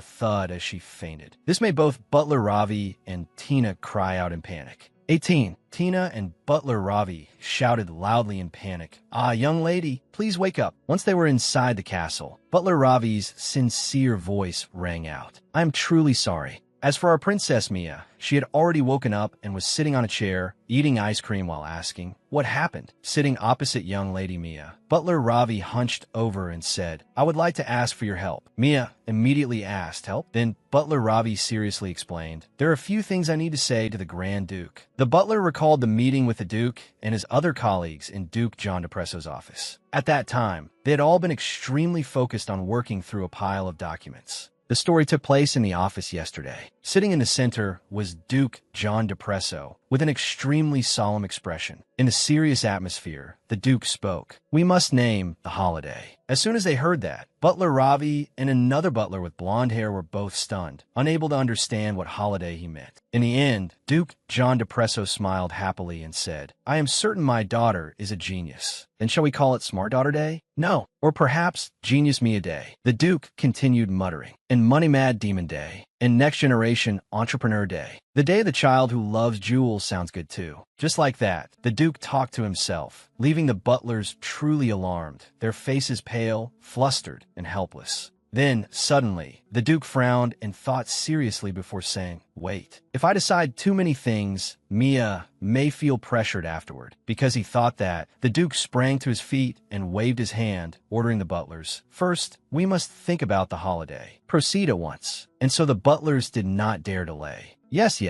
thud as she fainted. This made both Butler Ravi and Tina cry out in panic. 18. Tina and Butler Ravi shouted loudly in panic, "Ah, young lady, please wake up." Once they were inside the castle, Butler Ravi's sincere voice rang out, "I am truly sorry." As for our Princess Mia, she had already woken up and was sitting on a chair, eating ice cream while asking, "What happened?" Sitting opposite young lady Mia, Butler Ravi hunched over and said, "I would like to ask for your help." Mia immediately asked, "Help?" Then Butler Ravi seriously explained, "There are a few things I need to say to the Grand Duke." The butler recalled the meeting with the Duke and his other colleagues in Duke John Depresso's office. At that time, they had all been extremely focused on working through a pile of documents. The story took place in the office yesterday. Sitting in the center was Duke John Depresso, with an extremely solemn expression. In a serious atmosphere, the Duke spoke. "We must name the holiday." As soon as they heard that, Butler Ravi and another butler with blonde hair were both stunned, unable to understand what holiday he meant. In the end, Duke John Depresso smiled happily and said, "I am certain my daughter is a genius. Then shall we call it Smart Daughter Day? No. Or perhaps Genius Mia Day." The Duke continued muttering, "And Money Mad Demon Day. And Next Generation Entrepreneur Day. The day of the child who loves jewels sounds good too." Just like that, the Duke talked to himself, leaving the butlers truly alarmed, their faces pale, flustered, and helpless. Then, suddenly, the Duke frowned and thought seriously before saying, "Wait, if I decide too many things, Mia may feel pressured afterward." Because he thought that, the Duke sprang to his feet and waved his hand, ordering the butlers, "First, we must think about the holiday. Proceed at once." And so the butlers did not dare delay. Yes,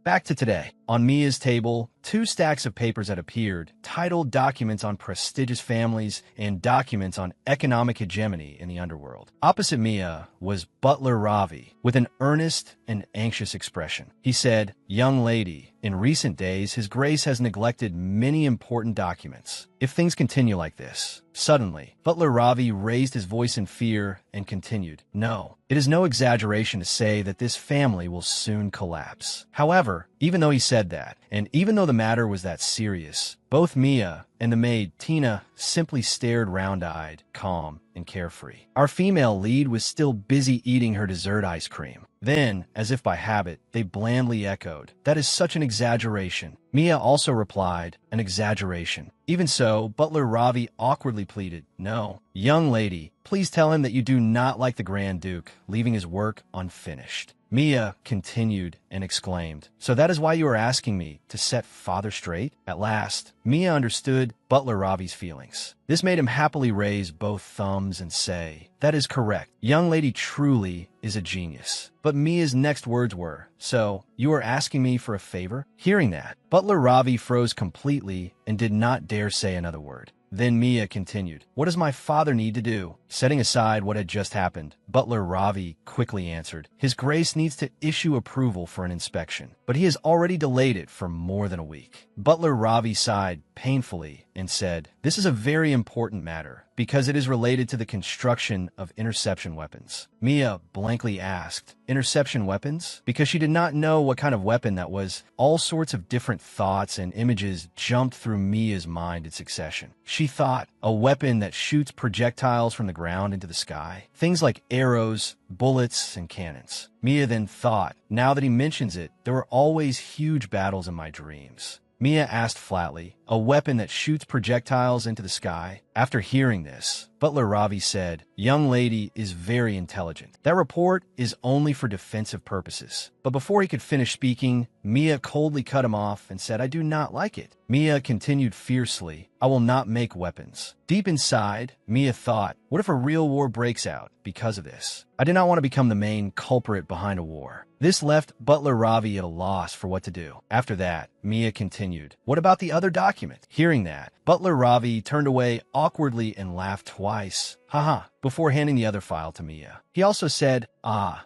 Back to today. On Mia's table, 2 stacks of papers had appeared, titled Documents on Prestigious Families and Documents on Economic Hegemony in the Underworld. Opposite Mia was Butler Ravi, with an earnest and anxious expression. He said, "Young lady, in recent days, His Grace has neglected many important documents. If things continue like this..." Suddenly, Butler Ravi raised his voice in fear and continued, "No, it is no exaggeration to say that this family will soon collapse." However, even though he said that, and even though the matter was that serious, both Mia and the maid, Tina, simply stared round-eyed, calm, and carefree. Our female lead was still busy eating her dessert ice cream. Then, as if by habit, they blandly echoed, "That is such an exaggeration." Mia also replied, "An exaggeration." Even so, Butler Ravi awkwardly pleaded, "No, young lady, please tell him that you do not like the Grand Duke leaving his work unfinished." Mia continued and exclaimed, "So that is why you are asking me to set father straight?" At last, Mia understood Butler Ravi's feelings. This made him happily raise both thumbs and say, "That is correct. Young lady truly is a genius." But Mia's next words were, "So, you are asking me for a favor?" Hearing that, Butler Ravi froze completely and did not dare say another word. Then Mia continued, "What does my father need to do?" Setting aside what had just happened, Butler Ravi quickly answered, "His Grace needs to issue approval for an inspection, but he has already delayed it for more than a week." Butler Ravi sighed painfully and said, "This is a very important matter, because it is related to the construction of interception weapons." Mia blankly asked, "Interception weapons?" Because she did not know what kind of weapon that was. All sorts of different thoughts and images jumped through Mia's mind in succession. She thought, a weapon that shoots projectiles from the ground into the sky. Things like arrows, bullets, and cannons. Mia then thought, now that he mentions it, there were always huge battles in my dreams. Mia asked flatly, "A weapon that shoots projectiles into the sky?" After hearing this, Butler Ravi said, "Young lady is very intelligent. That report is only for defensive purposes." But before he could finish speaking, Mia coldly cut him off and said, "I do not like it." Mia continued fiercely, "I will not make weapons." Deep inside, Mia thought, what if a real war breaks out because of this? I did not want to become the main culprit behind a war. This left Butler Ravi at a loss for what to do. After that, Mia continued, "What about the other document?" Hearing that, Butler Ravi turned away awkwardly and laughed twice. Haha, before handing the other file to Mia. He also said,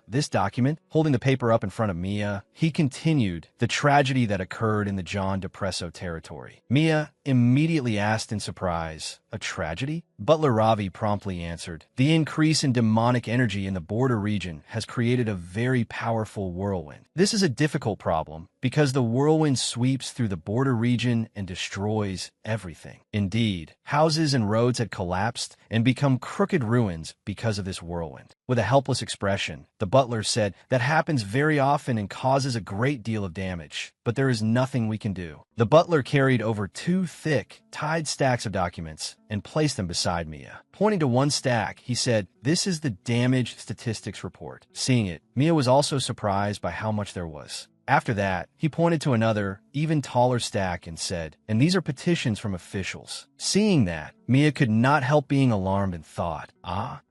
this document, holding the paper up in front of Mia. He continued, the tragedy that occurred in the John Depresso territory. Mia immediately asked in surprise, "A tragedy?" Butler Ravi promptly answered, "The increase in demonic energy in the border region has created a very powerful whirlwind. This is a difficult problem because the whirlwind sweeps through the border region and destroys everything. Indeed, houses and roads had collapsed and become crooked ruins because of this whirlwind." With a helpless expression, the butler said, "That happens very often and causes a great deal of damage, but there is nothing we can do." The butler carried over 2 thick, tied stacks of documents and placed them beside Mia. Pointing to one stack, he said, "This is the damage statistics report." Seeing it, Mia was also surprised by how much there was. After that, he pointed to another, even taller stack and said, "And these are petitions from officials." Seeing that, Mia could not help being alarmed and thought,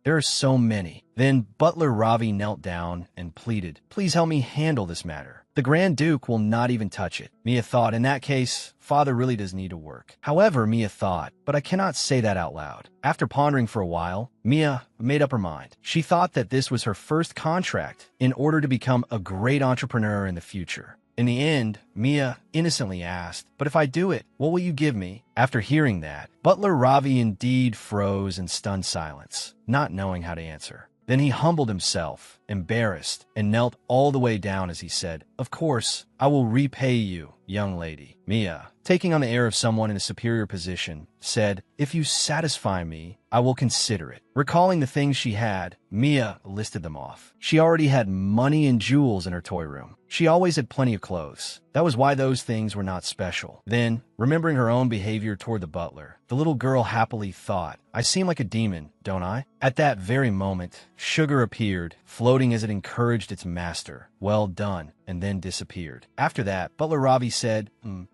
there are so many. Then Butler Ravi knelt down and pleaded, "Please help me handle this matter. The Grand Duke will not even touch it." Mia thought, in that case, father really does need to work. However, Mia thought, but I cannot say that out loud. After pondering for a while, Mia made up her mind. She thought that this was her first contract in order to become a great entrepreneur in the future. In the end, Mia innocently asked, "But if I do it, what will you give me?" After hearing that, Butler Ravi indeed froze in stunned silence, not knowing how to answer. Then he humbled himself, embarrassed, and knelt all the way down as he said, "Of course, I will repay you, young lady." Mia, taking on the air of someone in a superior position, said, "If you satisfy me, I will consider it." Recalling the things she had, Mia listed them off. She already had money and jewels in her toy room. She always had plenty of clothes. That was why those things were not special. Then, remembering her own behavior toward the butler, the little girl happily thought, "I seem like a demon, don't I?" At that very moment, sugar appeared, floating as it encouraged its master. "Well done," and then disappeared. After that, Butler Ravi said,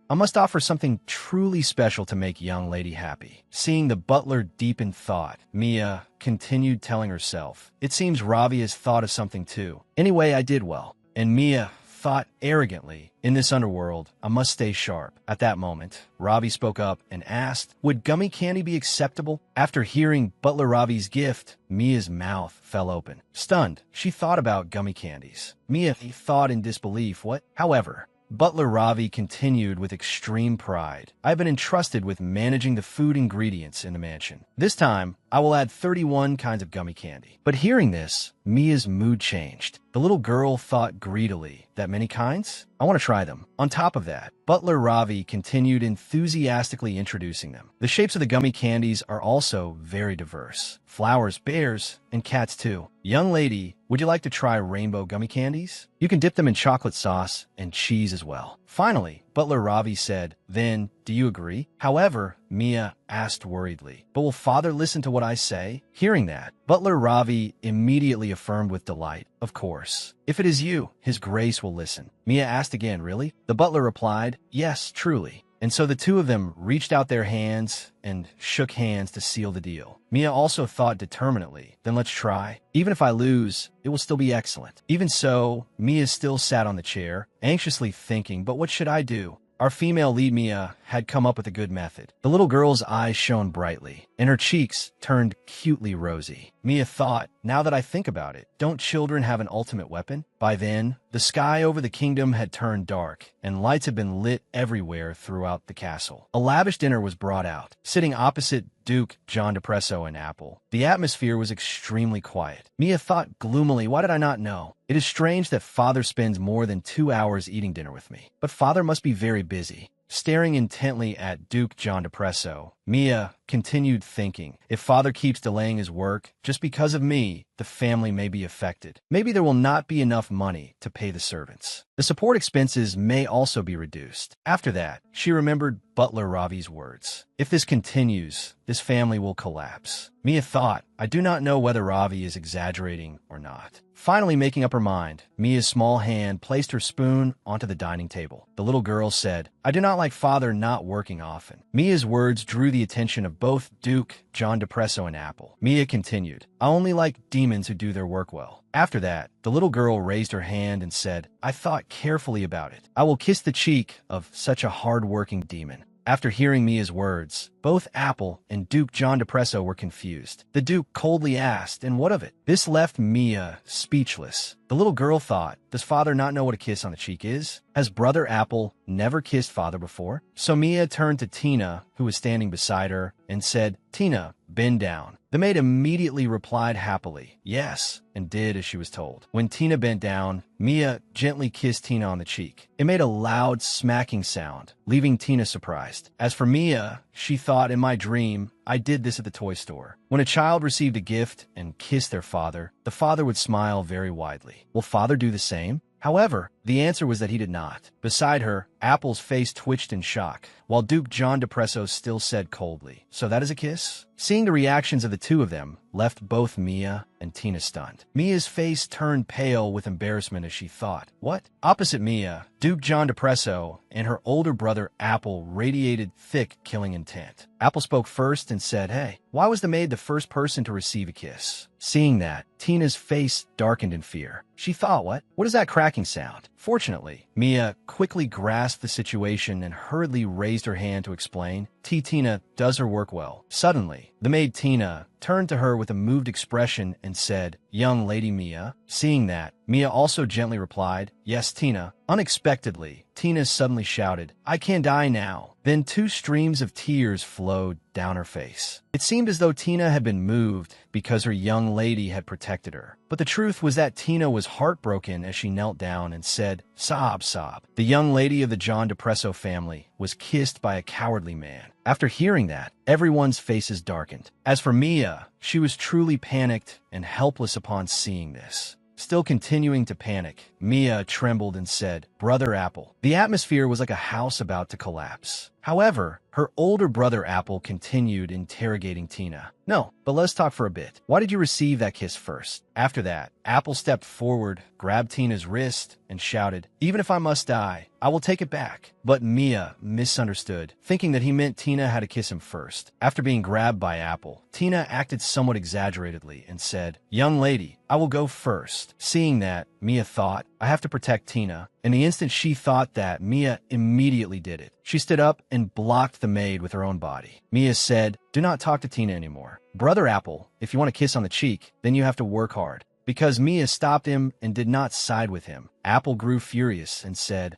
I must offer something truly special to make young lady happy." Seeing the butler deep in thought, Mia continued telling herself, "It seems Ravi has thought of something too. Anyway, I did well." And Mia thought arrogantly, in this underworld, I must stay sharp. At that moment, Ravi spoke up and asked, would gummy candy be acceptable? After hearing Butler Ravi's gift, Mia's mouth fell open. Stunned, she thought about gummy candies. Mia thought in disbelief, what? However, Butler Ravi continued with extreme pride. I've been entrusted with managing the food ingredients in the mansion. This time, I will add 31 kinds of gummy candy. But hearing this, Mia's mood changed. The little girl thought greedily, that many kinds? I want to try them. On top of that, Butler Ravi continued enthusiastically introducing them. The shapes of the gummy candies are also very diverse. Flowers, bears, and cats too. Young lady, would you like to try rainbow gummy candies? You can dip them in chocolate sauce and cheese as well. Finally, Butler Ravi said, then, do you agree? However, Mia asked worriedly, but will father listen to what I say? Hearing that, Butler Ravi immediately affirmed with delight, of course. If it is you, his grace will listen. Mia asked again, really? The butler replied, yes, truly. And so the two of them reached out their hands and shook hands to seal the deal. Mia also thought determinedly, then let's try. Even if I lose, it will still be excellent. Even so, Mia still sat on the chair, anxiously thinking, but what should I do? Our female lead, Mia, had come up with a good method. The little girl's eyes shone brightly, and her cheeks turned cutely rosy. Mia thought, now that I think about it, don't children have an ultimate weapon? By then, the sky over the kingdom had turned dark, and lights had been lit everywhere throughout the castle. A lavish dinner was brought out. Sitting opposite Duke, John Depresso, and Apple, the atmosphere was extremely quiet. Mia thought gloomily, why did I not know? It is strange that father spends more than 2 hours eating dinner with me. But father must be very busy. Staring intently at Duke John Depresso, Mia continued thinking, if father keeps delaying his work, just because of me, the family may be affected. Maybe there will not be enough money to pay the servants. The support expenses may also be reduced. After that, she remembered Butler Ravi's words. If this continues, this family will collapse. Mia thought, I do not know whether Ravi is exaggerating or not. Finally making up her mind, Mia's small hand placed her spoon onto the dining table. The little girl said, I do not like father not working often. Mia's words drew the attention of both Duke, John Depresso, and Apple. Mia continued, I only like demons who do their work well. After that, the little girl raised her hand and said, I thought carefully about it. I will kiss the cheek of such a hard-working demon. After hearing Mia's words, both Apple and Duke John Depresso were confused. The Duke coldly asked, and what of it? This left Mia speechless. The little girl thought, does father not know what a kiss on the cheek is? Has brother Apple never kissed father before? So Mia turned to Tina, who was standing beside her, and said, Tina, bend down. The maid immediately replied happily, yes, and did as she was told. When Tina bent down, Mia gently kissed Tina on the cheek. It made a loud smacking sound, leaving Tina surprised. As for Mia, she thought, in my dream, I did this at the toy store. When a child received a gift and kissed their father, the father would smile very widely. Will father do the same? However, the answer was that he did not. Beside her, Apple's face twitched in shock, while Duke John Depresso still said coldly, so that is a kiss? Seeing the reactions of the two of them left both Mia and Tina stunned. Mia's face turned pale with embarrassment as she thought, what? Opposite Mia, Duke John Depresso and her older brother Apple radiated thick killing intent. Apple spoke first and said, hey, why was the maid the first person to receive a kiss? Seeing that, Tina's face darkened in fear. She thought, what is that cracking sound? Fortunately, Mia quickly grasped the situation and hurriedly raised her hand to explain, Tina does her work well. Suddenly, the maid Tina turned to her with a moved expression and said, young lady Mia. Seeing that, Mia also gently replied, yes, Tina. Unexpectedly, Tina suddenly shouted, I can die now. Then 2 streams of tears flowed down her face. It seemed as though Tina had been moved because her young lady had protected her. But the truth was that Tina was heartbroken as she knelt down and said, sob, sob. The young lady of the John Depresso family was kissed by a cowardly man. After hearing that, everyone's faces darkened. As for Mia, she was truly panicked and helpless upon seeing this. Still continuing to panic, Mia trembled and said, Brother Apple. The atmosphere was like a house about to collapse. However, her older brother Apple continued interrogating Tina. No, but let's talk for a bit. Why did you receive that kiss first? After that, Apple stepped forward, grabbed Tina's wrist, and shouted, even if I must die, I will take it back. But Mia misunderstood, thinking that he meant Tina had to kiss him first. After being grabbed by Apple, Tina acted somewhat exaggeratedly and said, young lady, I will go first. Seeing that, Mia thought, I have to protect Tina, and the instant she thought that, Mia immediately did it. She stood up and blocked the maid with her own body. Mia said, "Do not talk to Tina anymore. Brother Apple, if you want a kiss on the cheek, then you have to work hard." Because Mia stopped him and did not side with him, Apple grew furious and said,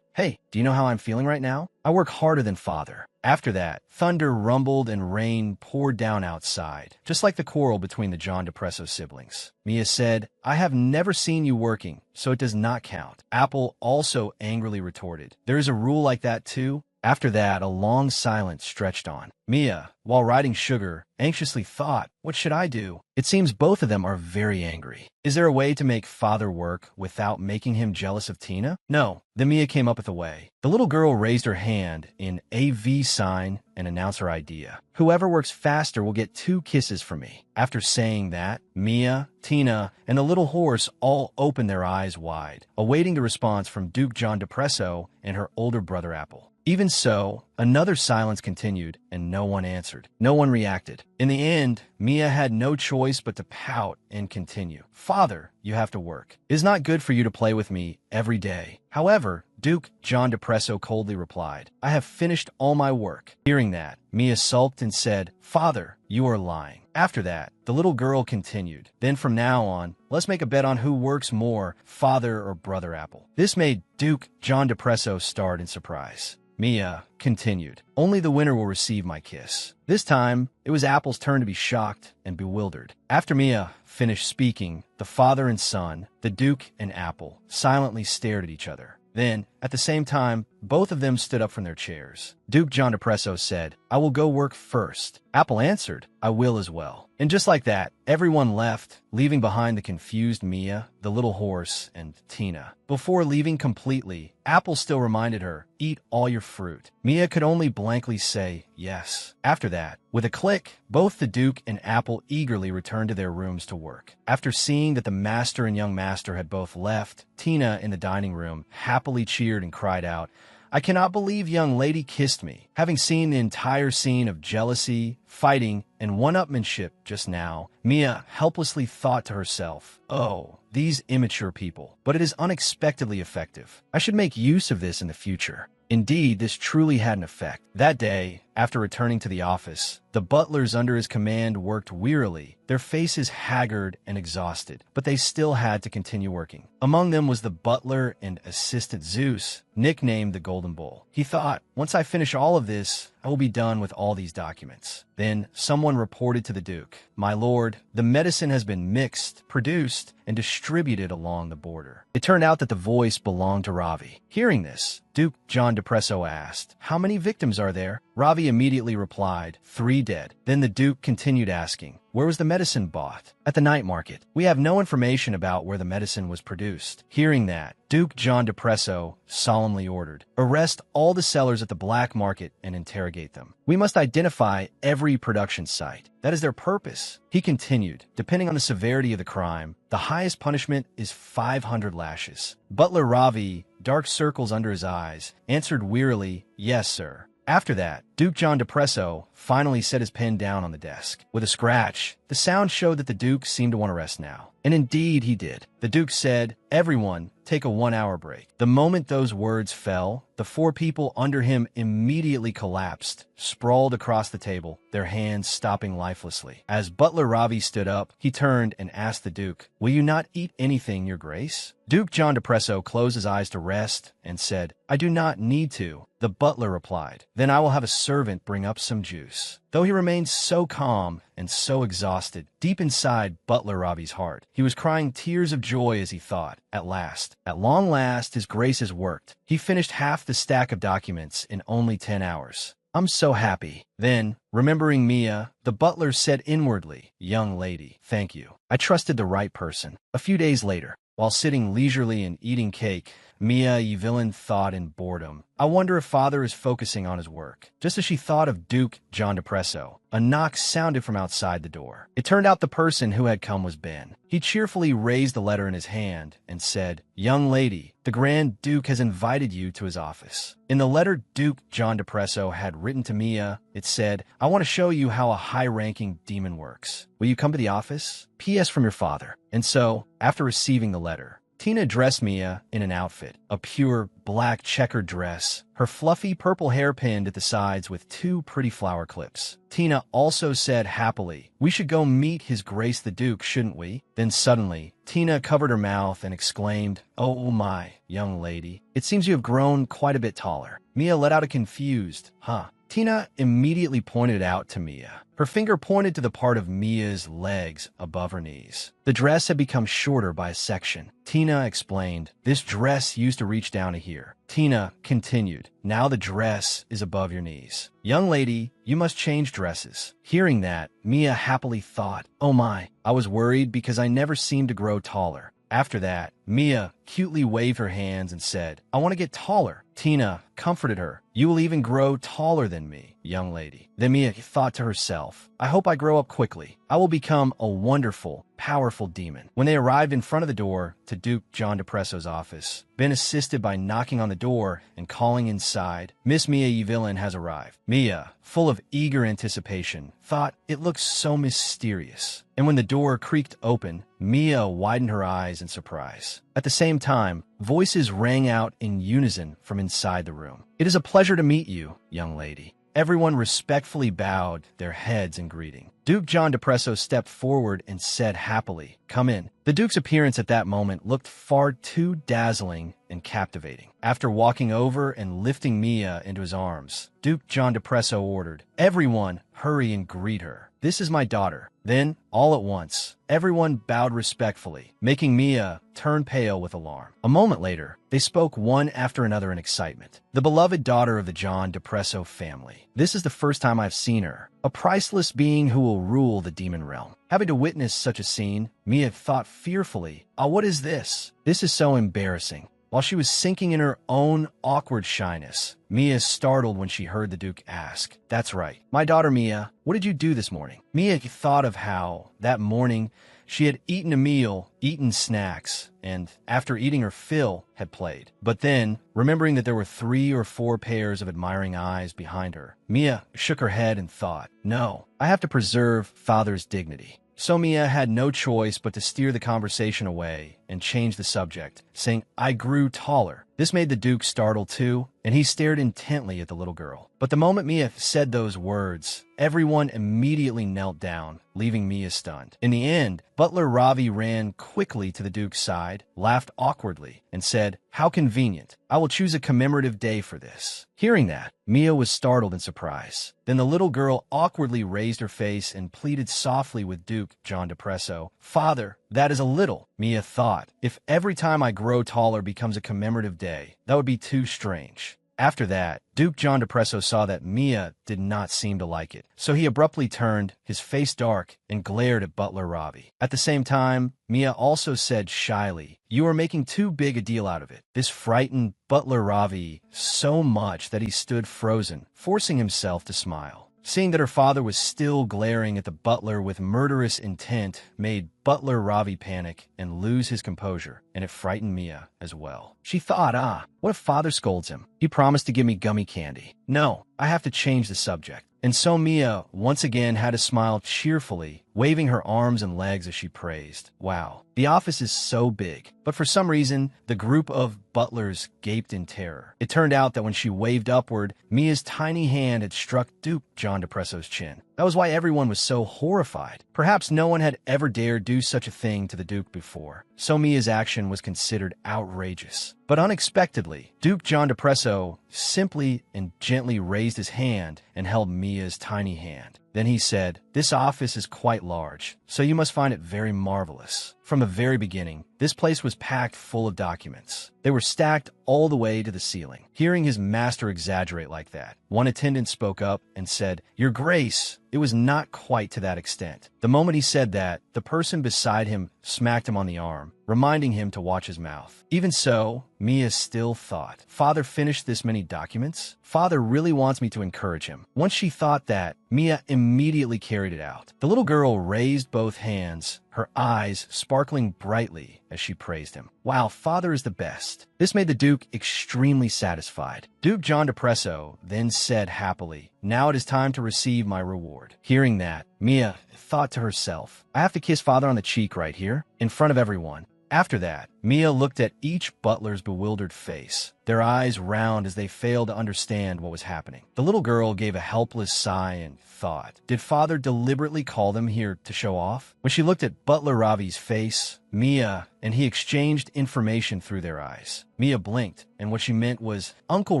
Hey, do you know how I'm feeling right now? I work harder than father." After that, thunder rumbled and rain poured down outside, just like the quarrel between the John Depresso siblings. Mia said, "I have never seen you working, so it does not count." Apple also angrily retorted, "There is a rule like that too?" After that, a long silence stretched on. Mia, while riding Sugar, anxiously thought, "What should I do?" It seems both of them are very angry. Is there a way to make father work without making him jealous of Tina? No. Then Mia came up with a way. The little girl raised her hand in AV sign and announced her idea. "Whoever works faster will get 2 kisses from me." After saying that, Mia, Tina, and the little horse all opened their eyes wide, awaiting the response from Duke John Depresso and her older brother Apple. Even so, another silence continued, and no one answered. No one reacted. In the end, Mia had no choice but to pout and continue. "Father, you have to work. It is not good for you to play with me every day." However, Duke John Depresso coldly replied, "I have finished all my work." Hearing that, Mia sulked and said, "Father, you are lying." After that, the little girl continued, "Then from now on, let's make a bet on who works more, father or brother Apple." This made Duke John Depresso start in surprise. Mia continued, "Only the winner will receive my kiss." This time, it was Apple's turn to be shocked and bewildered. After Mia finished speaking, the father and son, the Duke and Apple, silently stared at each other. Then, at the same time, both of them stood up from their chairs. Duke John Depresso said, "I will go work first." Apple answered, "I will as well." And just like that, everyone left, leaving behind the confused Mia, the little horse, and Tina. Before leaving completely, Apple still reminded her, "Eat all your fruit." Mia could only blankly say, "Yes." After that, with a click, both the Duke and Apple eagerly returned to their rooms to work. After seeing that the master and young master had both left, Tina in the dining room happily cheered and cried out, "I cannot believe young lady kissed me." Having seen the entire scene of jealousy, fighting, and one-upmanship just now, Mia helplessly thought to herself, "Oh, these immature people. But it is unexpectedly effective. I should make use of this in the future." Indeed, this truly had an effect. That day, after returning to the office, the butlers under his command worked wearily, their faces haggard and exhausted, but they still had to continue working. Among them was the butler and assistant Zeus, nicknamed the Golden Bull. He thought, "Once I finish all of this, I will be done with all these documents." Then someone reported to the Duke, "My lord, the medicine has been mixed, produced, and distributed along the border." It turned out that the voice belonged to Ravi. Hearing this, Duke John Depresso asked, "How many victims are there?" Ravi immediately replied, 3 dead. Then the Duke continued asking, "Where was the medicine bought?" "At the night market. We have no information about where the medicine was produced." Hearing that, Duke John Depresso solemnly ordered, "Arrest all the sellers at the black market and interrogate them. We must identify every production site. That is their purpose." He continued, "Depending on the severity of the crime, the highest punishment is 500 lashes. Butler Ravi, dark circles under his eyes, answered wearily, "Yes, sir." After that, Duke John Depresso finally set his pen down on the desk. With a scratch, the sound showed that the Duke seemed to want to rest now. And indeed he did. The Duke said, "Everyone, take a 1-hour break." The moment those words fell, the 4 people under him immediately collapsed, sprawled across the table, their hands stopping lifelessly. As Butler Ravi stood up, he turned and asked the Duke, "Will you not eat anything, your grace?" Duke John Depresso closed his eyes to rest and said, "I do not need to." The butler replied, "Then I will have a servant bring up some juice." Though he remained so calm and so exhausted, deep inside Butler Ravi's heart, he was crying tears of joy as he thought, at long last, his grace has worked. He finished half the stack of documents in only 10 hours. I'm so happy. Then, remembering Mia, the butler said inwardly, "Young lady, thank you. I trusted the right person." A few days later, while sitting leisurely and eating cake, Mia Evelyn thought in boredom, "I wonder if father is focusing on his work." Just as she thought of Duke John Depresso, a knock sounded from outside the door. It turned out the person who had come was Ben. He cheerfully raised the letter in his hand and said, "Young lady, the Grand Duke has invited you to his office." In the letter Duke John Depresso had written to Mia, it said, "I want to show you how a high-ranking demon works. Will you come to the office? P.S. from your father." And so, after receiving the letter, Tina dressed Mia in an outfit, a pure black checkered dress, her fluffy purple hair pinned at the sides with 2 pretty flower clips. Tina also said happily, "We should go meet His Grace the Duke, shouldn't we?" Then suddenly, Tina covered her mouth and exclaimed, "Oh my, young lady, it seems you have grown quite a bit taller." Mia let out a confused, "Huh?" Tina immediately pointed out to Mia. Her finger pointed to the part of Mia's legs above her knees. The dress had become shorter by a section. Tina explained, "This dress used to reach down to here." Tina continued, "Now the dress is above your knees. Young lady, you must change dresses." Hearing that, Mia happily thought, "Oh my, I was worried because I never seemed to grow taller." After that, Mia cutely waved her hands and said, "I want to get taller." Tina comforted her, "You will even grow taller than me, young lady." Then Mia thought to herself, "I hope I grow up quickly. I will become a wonderful, powerful demon." When they arrived in front of the door to Duke John DePresso's office, Ben assisted by knocking on the door and calling inside, "Miss Mia Yvelin has arrived." Mia, full of eager anticipation, thought it looked so mysterious. And when the door creaked open, Mia widened her eyes in surprise. At the same time, voices rang out in unison from inside the room. "It is a pleasure to meet you, young lady." Everyone respectfully bowed their heads in greeting. Duke John DePresso stepped forward and said happily, "Come in." The Duke's appearance at that moment looked far too dazzling and captivating. After walking over and lifting Mia into his arms, Duke John DePresso ordered, "Everyone, hurry and greet her. This is my daughter." Then, all at once, everyone bowed respectfully, making Mia turn pale with alarm. A moment later, they spoke one after another in excitement. "The beloved daughter of the John DePresso family. This is the first time I've seen her. A priceless being who will rule the demon realm." Having to witness such a scene, Mia thought fearfully, "Ah, what is this? This is so embarrassing." While she was sinking in her own awkward shyness, Mia startled when she heard the Duke ask, "That's right. My daughter Mia, what did you do this morning?" Mia thought of how, that morning, she had eaten a meal, eaten snacks, and, after eating her fill, had played. But then, remembering that there were 3 or 4 pairs of admiring eyes behind her, Mia shook her head and thought, "No, I have to preserve father's dignity." So Mia had no choice but to steer the conversation away and change the subject, saying, "I grew taller." This made the Duke startled too, and he stared intently at the little girl. But the moment Mia said those words, everyone immediately knelt down, leaving Mia stunned. In the end, Butler Ravi ran quickly to the Duke's side, laughed awkwardly, and said, "How convenient. I will choose a commemorative day for this." Hearing that, Mia was startled in surprise. Then the little girl awkwardly raised her face and pleaded softly with Duke John DePresso, "Father, that is a little." Mia thought, "If every time I grow taller becomes a commemorative day, that would be too strange." After that, Duke John DePresso saw that Mia did not seem to like it, so he abruptly turned, his face dark, and glared at Butler Ravi. At the same time, Mia also said shyly, "You are making too big a deal out of it." This frightened Butler Ravi so much that he stood frozen, forcing himself to smile. Seeing that her father was still glaring at the butler with murderous intent made Butler Ravi panic and lose his composure, and it frightened Mia as well. She thought, what if father scolds him? He promised to give me gummy candy. No, I have to change the subject. And so Mia once again had to smile cheerfully, waving her arms and legs as she praised. Wow, the office is so big. But for some reason, the group of butlers gaped in terror. It turned out that when she waved upward, Mia's tiny hand had struck Duke John DePresso's chin. That was why everyone was so horrified. Perhaps no one had ever dared do such a thing to the Duke before, so Mia's action was considered outrageous. But unexpectedly, Duke John DePresso simply and gently raised his hand and held Mia's tiny hand. Then he said, "This office is quite large, so you must find it very marvelous." From the very beginning, this place was packed full of documents. They were stacked all the way to the ceiling. Hearing his master exaggerate like that, one attendant spoke up and said, "Your Grace, it was not quite to that extent." The moment he said that, the person beside him smacked him on the arm, reminding him to watch his mouth. Even so, Mia still thought, "Father finished this many documents? Father really wants me to encourage him." Once she thought that, Mia immediately carried it out. The little girl raised both hands, her eyes sparkling brightly as she praised him. "Wow, father is the best." This made the Duke extremely satisfied. Duke John DePresso then said happily, "Now it is time to receive my reward." Hearing that, Mia thought to herself, "I have to kiss father on the cheek right here, in front of everyone." After that, Mia looked at each butler's bewildered face, their eyes round as they failed to understand what was happening. The little girl gave a helpless sigh and thought, did father deliberately call them here to show off? When she looked at Butler Ravi's face, Mia and he exchanged information through their eyes. Mia blinked, and what she meant was, Uncle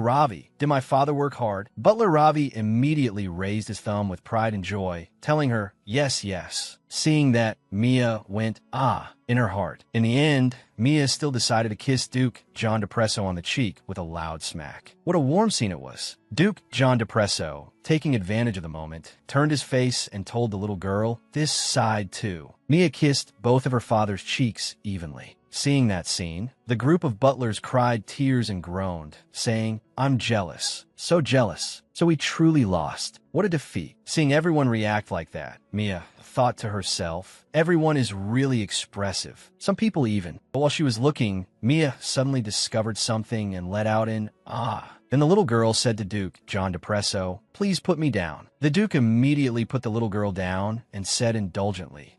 Ravi, did my father work hard? Butler Ravi immediately raised his thumb with pride and joy, telling her, yes, yes. Seeing that, Mia went, ah, in her heart. In the end, Mia still decided to kiss Duke John Depresso on the cheek with a loud smack. What a warm scene it was. Duke John Depresso, taking advantage of the moment, turned his face and told the little girl, this side too. Mia kissed both of her father's cheeks evenly. Seeing that scene, the group of butlers cried tears and groaned, saying, I'm jealous. So jealous. So we truly lost. What a defeat. Seeing everyone react like that, Mia thought to herself, everyone is really expressive. Some people even. But while she was looking, Mia suddenly discovered something and let out an ah. Then the little girl said to Duke John Depresso, please put me down. The Duke immediately put the little girl down and said indulgently,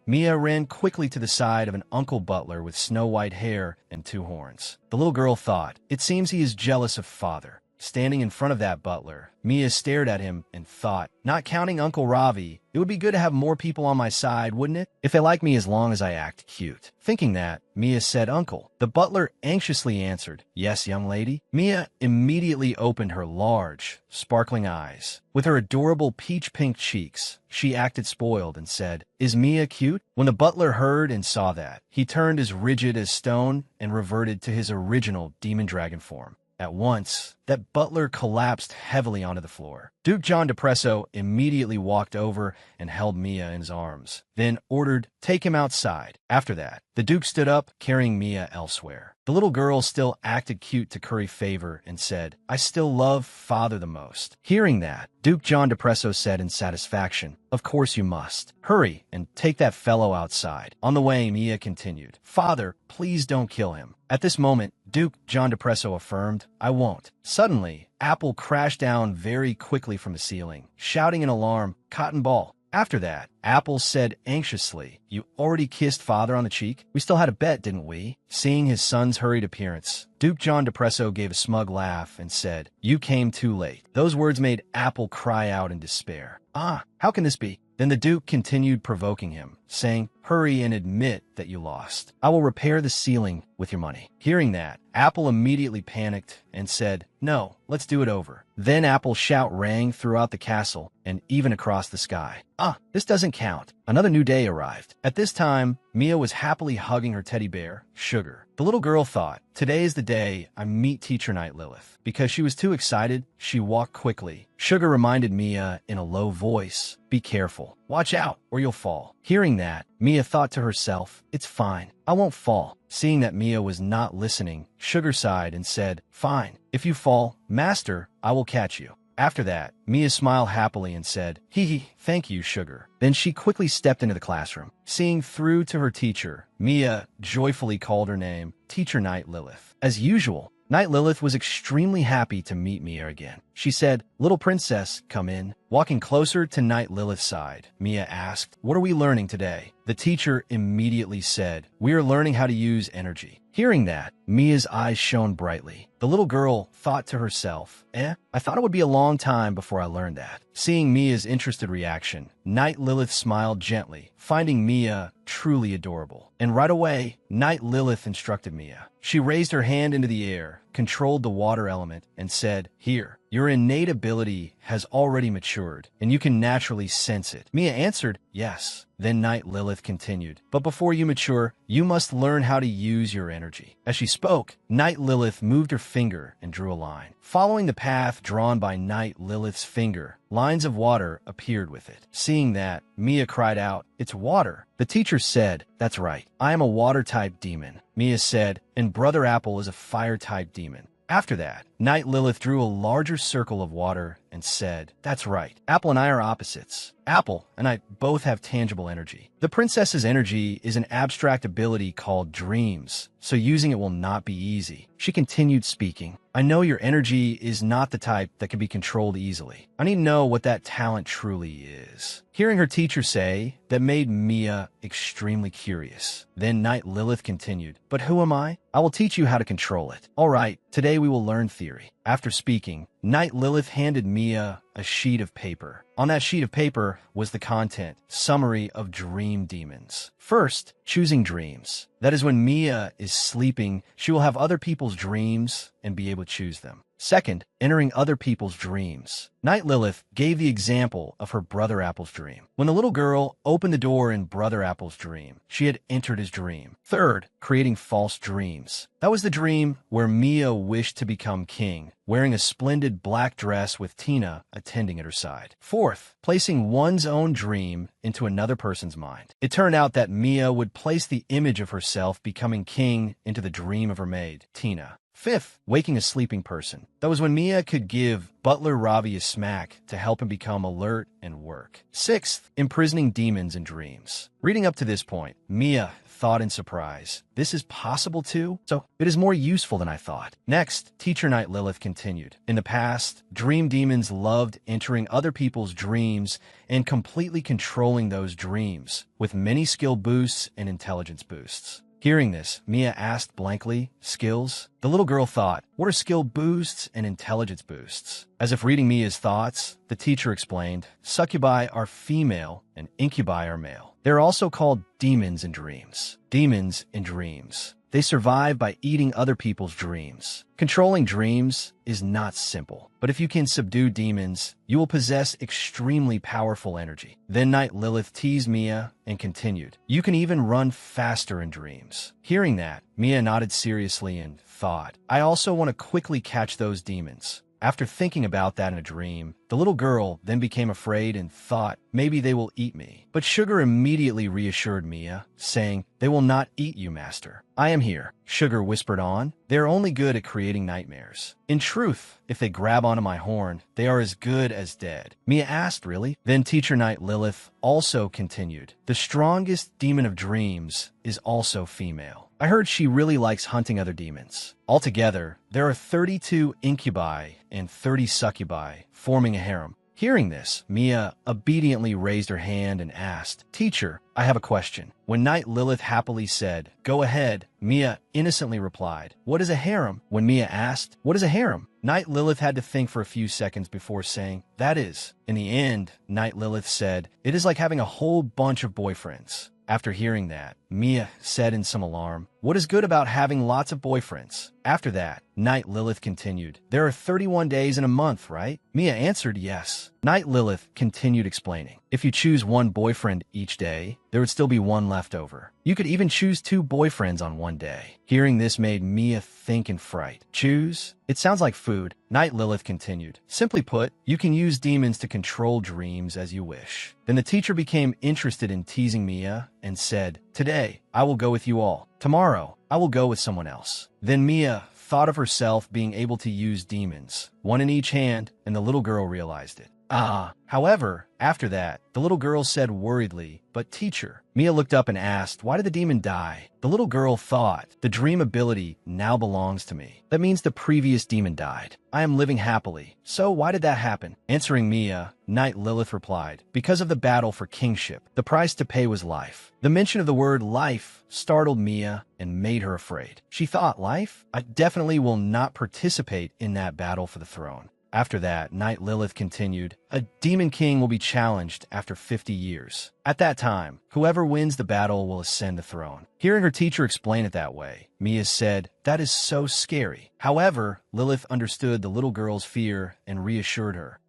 Mia ran quickly to the side of an uncle butler with snow-white hair and 2 horns. The little girl thought, it seems he is jealous of father. Standing in front of that butler, Mia stared at him and thought, not counting Uncle Ravi, it would be good to have more people on my side, wouldn't it? If they like me as long as I act cute. Thinking that, Mia said, Uncle. The butler anxiously answered, yes, young lady. Mia immediately opened her large, sparkling eyes. With her adorable peach-pink cheeks, she acted spoiled and said, is Mia cute? When the butler heard and saw that, he turned as rigid as stone and reverted to his original demon dragon form. At once, that butler collapsed heavily onto the floor. Duke John Depresso immediately walked over and held Mia in his arms, then ordered, take him outside. After that, the Duke stood up, carrying Mia elsewhere. The little girl still acted cute to curry favor and said, I still love father the most. Hearing that, Duke John Depresso said in satisfaction, of course you must. Hurry and take that fellow outside. On the way, Mia continued, father, please don't kill him. At this moment, Duke John Depresso affirmed, I won't. Suddenly, Apple crashed down very quickly from the ceiling, shouting in alarm, cotton ball. After that, Apple said anxiously, you already kissed father on the cheek? We still had a bet, didn't we? Seeing his son's hurried appearance, Duke John Depresso gave a smug laugh and said, you came too late. Those words made Apple cry out in despair. Ah, how can this be? Then the Duke continued provoking him, saying, hurry and admit that you lost. I will repair the ceiling with your money. Hearing that, Apple immediately panicked and said, no, let's do it over. Then Apple's shout rang throughout the castle and even across the sky. Ah, this doesn't count. Another new day arrived. At this time, Mia was happily hugging her teddy bear, Sugar. The little girl thought, today is the day I meet Teacher Night Lilith. Because she was too excited, she walked quickly. Sugar reminded Mia in a low voice, be careful. Watch out, or you'll fall. Hearing that, Mia thought to herself, it's fine. I won't fall. Seeing that Mia was not listening, Sugar sighed and said, fine. If you fall, Master, I will catch you. After that, Mia smiled happily and said, hee hee, thank you, Sugar. Then she quickly stepped into the classroom. Seeing through to her teacher, Mia joyfully called her name, Teacher Night Lilith. As usual, Night Lilith was extremely happy to meet Mia again. She said, little princess, come in. Walking closer to Night Lilith's side, Mia asked, what are we learning today? The teacher immediately said, we are learning how to use energy. Hearing that, Mia's eyes shone brightly. The little girl thought to herself, I thought it would be a long time before I learned that. Seeing Mia's interested reaction, Night Lilith smiled gently, finding Mia truly adorable. And right away, Night Lilith instructed Mia. She raised her hand into the air, controlled the water element, and said, here, your innate ability has already matured, and you can naturally sense it. Mia answered, yes. Then Night Lilith continued, but before you mature, you must learn how to use your energy. As she spoke, Night Lilith moved her finger and drew a line. Following the path drawn by Night Lilith's finger, lines of water appeared with it. Seeing that, Mia cried out, it's water. The teacher said, that's right, I am a water-type demon. Mia said, and Brother Apple is a fire-type demon. After that, Night Lilith drew a larger circle of water and said, "That's right. Apple and I are opposites. Apple and I both have tangible energy. The princess's energy is an abstract ability called dreams, so using it will not be easy." She continued speaking. "I know your energy is not the type that can be controlled easily. I need to know what that talent truly is." Hearing her teacher say that made Mia extremely curious. Then Night Lilith continued, "But who am I? I will teach you how to control it. All right, today we will learn theory." After speaking, Night Lilith handed Mia a sheet of paper. On that sheet of paper was the content, summary of dream demons. First, choosing dreams. That is, when Mia is sleeping, she will have other people's dreams and be able to choose them. Second, entering other people's dreams. Night Lilith gave the example of her brother Apple's dream. When the little girl opened the door in brother Apple's dream, she had entered his dream. Third, creating false dreams. That was the dream where Mia wished to become king, wearing a splendid black dress with Tina attending at her side. Fourth, placing one's own dream into another person's mind. It turned out that Mia would place the image of herself becoming king into the dream of her maid, Tina. Fifth, waking a sleeping person. That was when Mia could give Butler Ravi a smack to help him become alert and work. Sixth, imprisoning demons in dreams. Reading up to this point, Mia thought in surprise, "This is possible too? So it is more useful than I thought." Next, Teacher Night Lilith continued. In the past, dream demons loved entering other people's dreams and completely controlling those dreams, with many skill boosts and intelligence boosts. Hearing this, Mia asked blankly, "Skills?" The little girl thought, "What are skill boosts and intelligence boosts?" As if reading Mia's thoughts, the teacher explained, "Succubi are female and incubi are male. They're also called demons in dreams." Demons in dreams. They survive by eating other people's dreams. Controlling dreams is not simple, but if you can subdue demons, you will possess extremely powerful energy. Then Night Lilith teased Mia and continued, "You can even run faster in dreams." Hearing that, Mia nodded seriously and thought, "I also want to quickly catch those demons." After thinking about that in a dream, the little girl then became afraid and thought, "Maybe they will eat me." But Sugar immediately reassured Mia, saying, "They will not eat you, Master. I am here." Sugar whispered on, "They are only good at creating nightmares. In truth, if they grab onto my horn, they are as good as dead." Mia asked, "Really?" Then Teacher Night Lilith also continued, "The strongest demon of dreams is also female. I heard she really likes hunting other demons. Altogether, there are 32 incubi and 30 succubi, forming a harem." Hearing this, Mia obediently raised her hand and asked, "Teacher, I have a question." When Night Lilith happily said, "Go ahead," Mia innocently replied, "What is a harem?" When Mia asked, "What is a harem?" Night Lilith had to think for a few seconds before saying, "That is." In the end, Night Lilith said, "It is like having a whole bunch of boyfriends." After hearing that, Mia said in some alarm, "What is good about having lots of boyfriends?" After that, Night Lilith continued, "There are 31 days in a month, right?" Mia answered yes. Night Lilith continued explaining, "If you choose one boyfriend each day, there would still be one left over. You could even choose 2 boyfriends on one day." Hearing this made Mia think in fright. "Choose? It sounds like food." Night Lilith continued, "Simply put, you can use demons to control dreams as you wish." Then the teacher became interested in teasing Mia and said, "Today, I will go with you all. Tomorrow, I will go with someone else." Then Mia thought of herself being able to use demons, one in each hand, and the little girl realized it. However, after that, the little girl said worriedly, "But teacher." Mia looked up and asked, "Why did the demon die?" The little girl thought, "The dream ability now belongs to me. That means the previous demon died. I am living happily. So why did that happen?" Answering Mia, Night Lilith replied, "Because of the battle for kingship. The price to pay was life." The mention of the word life startled Mia and made her afraid. She thought, "Life? I definitely will not participate in that battle for the throne." After that, Night Lilith continued, "A demon king will be challenged after 50 years. At that time, whoever wins the battle will ascend the throne." Hearing her teacher explain it that way, Mia said, "That is so scary." However, Lilith understood the little girl's fear and reassured her,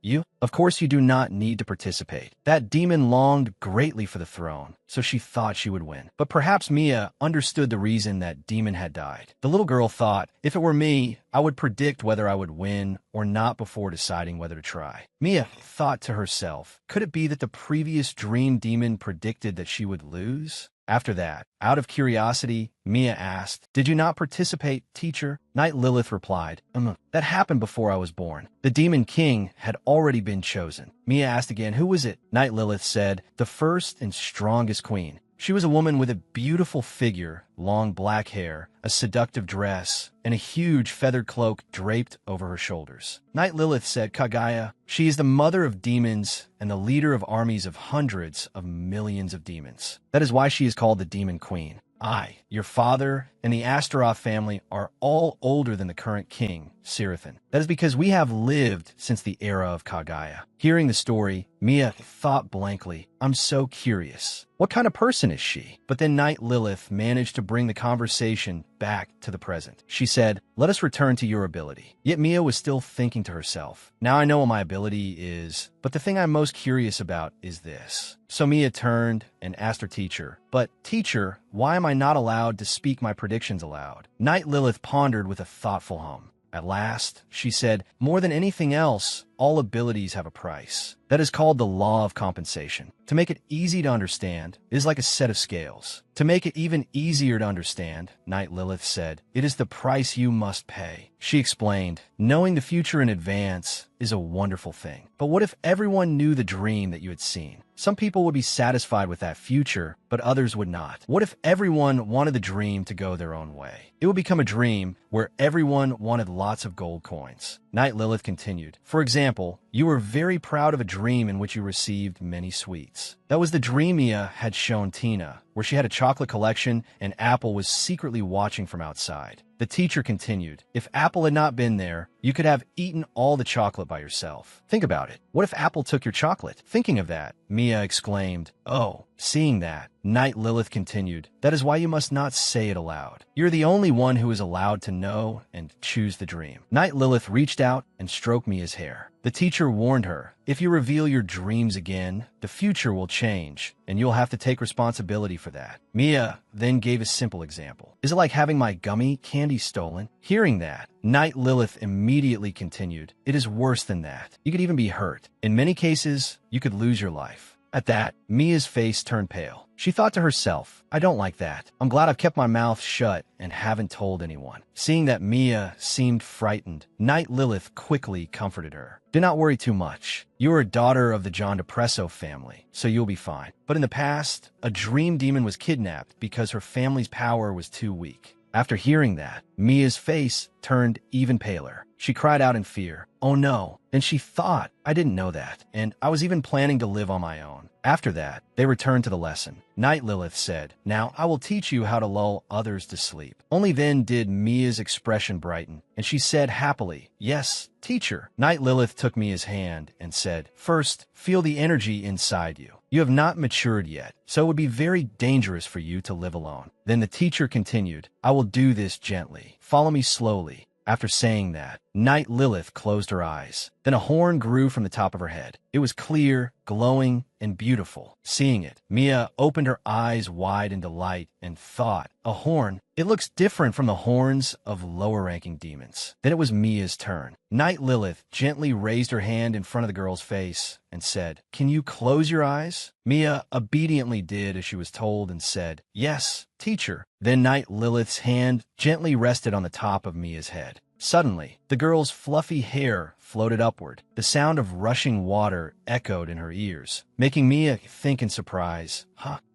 Of course you do not need to participate. That demon longed greatly for the throne, so she thought she would win. But perhaps Mia understood the reason that demon had died. The little girl thought, if it were me, I would predict whether I would win or not before deciding whether to try. Mia thought to herself, could it be that the previous dream demon predicted that she would lose? After that, out of curiosity, Mia asked, "Did you not participate, teacher?" Night Lilith replied, That happened before I was born. The Demon King had already been chosen." Mia asked again, "Who was it?" Night Lilith said, "The first and strongest queen. She was a woman with a beautiful figure, long black hair, a seductive dress, and a huge feathered cloak draped over her shoulders." Night Lilith said, "Kaguya, she is the mother of demons and the leader of armies of hundreds of millions of demons. That is why she is called the Demon Queen. I, your father, and the Asura family are all older than the current king, Sirathan. That is because we have lived since the era of Kaguya." Hearing the story, Mia thought blankly, "I'm so curious. What kind of person is she?" But then Night Lilith managed to bring the conversation back to the present. She said, "Let us return to your ability." Yet Mia was still thinking to herself, "Now I know what my ability is, but the thing I'm most curious about is this." So Mia turned and asked her teacher, "But, teacher, why am I not allowed to speak my predictions aloud?" Night Lilith pondered with a thoughtful hum. At last, she said, "More than anything else, all abilities have a price. That is called the law of compensation. To make it easy to understand, it is like a set of scales. To make it even easier to understand," Night Lilith said, "it is the price you must pay." She explained, "Knowing the future in advance is a wonderful thing. But what if everyone knew the dream that you had seen? Some people would be satisfied with that future, but others would not. What if everyone wanted the dream to go their own way? It would become a dream where everyone wanted lots of gold coins." Night Lilith continued, "For example, you were very proud of a dream in which you received many sweets. That was the dream Mia had shown Tina, where she had a chocolate collection and Apple was secretly watching from outside." The teacher continued, "If Apple had not been there, you could have eaten all the chocolate by yourself. Think about it. What if Apple took your chocolate?" Thinking of that, Mia exclaimed, "Oh." Seeing that, Night Lilith continued, "That is why you must not say it aloud. You're the only one who is allowed to know and choose the dream." Night Lilith reached out and stroked Mia's hair. The teacher warned her, "If you reveal your dreams again, the future will change, and you'll have to take responsibility for that." Mia then gave a simple example. "Is it like having my gummy candy stolen?" Hearing that, Night Lilith immediately continued, "It is worse than that. You could even be hurt. In many cases, you could lose your life." At that, Mia's face turned pale. She thought to herself, "I don't like that. I'm glad I've kept my mouth shut and haven't told anyone." Seeing that Mia seemed frightened, Night Lilith quickly comforted her. "Do not worry too much. You are a daughter of the John DePresso family, so you'll be fine. But in the past, a dream demon was kidnapped because her family's power was too weak." After hearing that, Mia's face turned even paler. She cried out in fear, "Oh no." And she thought, "I didn't know that, and I was even planning to live on my own." After that, they returned to the lesson. Night Lilith said, "Now I will teach you how to lull others to sleep." Only then did Mia's expression brighten, and she said happily, "Yes, teacher." Night Lilith took Mia's hand and said, "First, feel the energy inside you. You have not matured yet, so it would be very dangerous for you to live alone." Then the teacher continued, "I will do this gently. Follow me slowly." After saying that, Night Lilith closed her eyes. Then a horn grew from the top of her head. It was clear, glowing, and beautiful. Seeing it, Mia opened her eyes wide in delight and thought, "A horn? It looks different from the horns of lower-ranking demons." Then it was Mia's turn. Night Lilith gently raised her hand in front of the girl's face and said, "Can you close your eyes?" Mia obediently did as she was told and said, "Yes, teacher." Then Night Lilith's hand gently rested on the top of Mia's head. Suddenly, the girl's fluffy hair floated upward. The sound of rushing water echoed in her ears, making Mia think in surprise,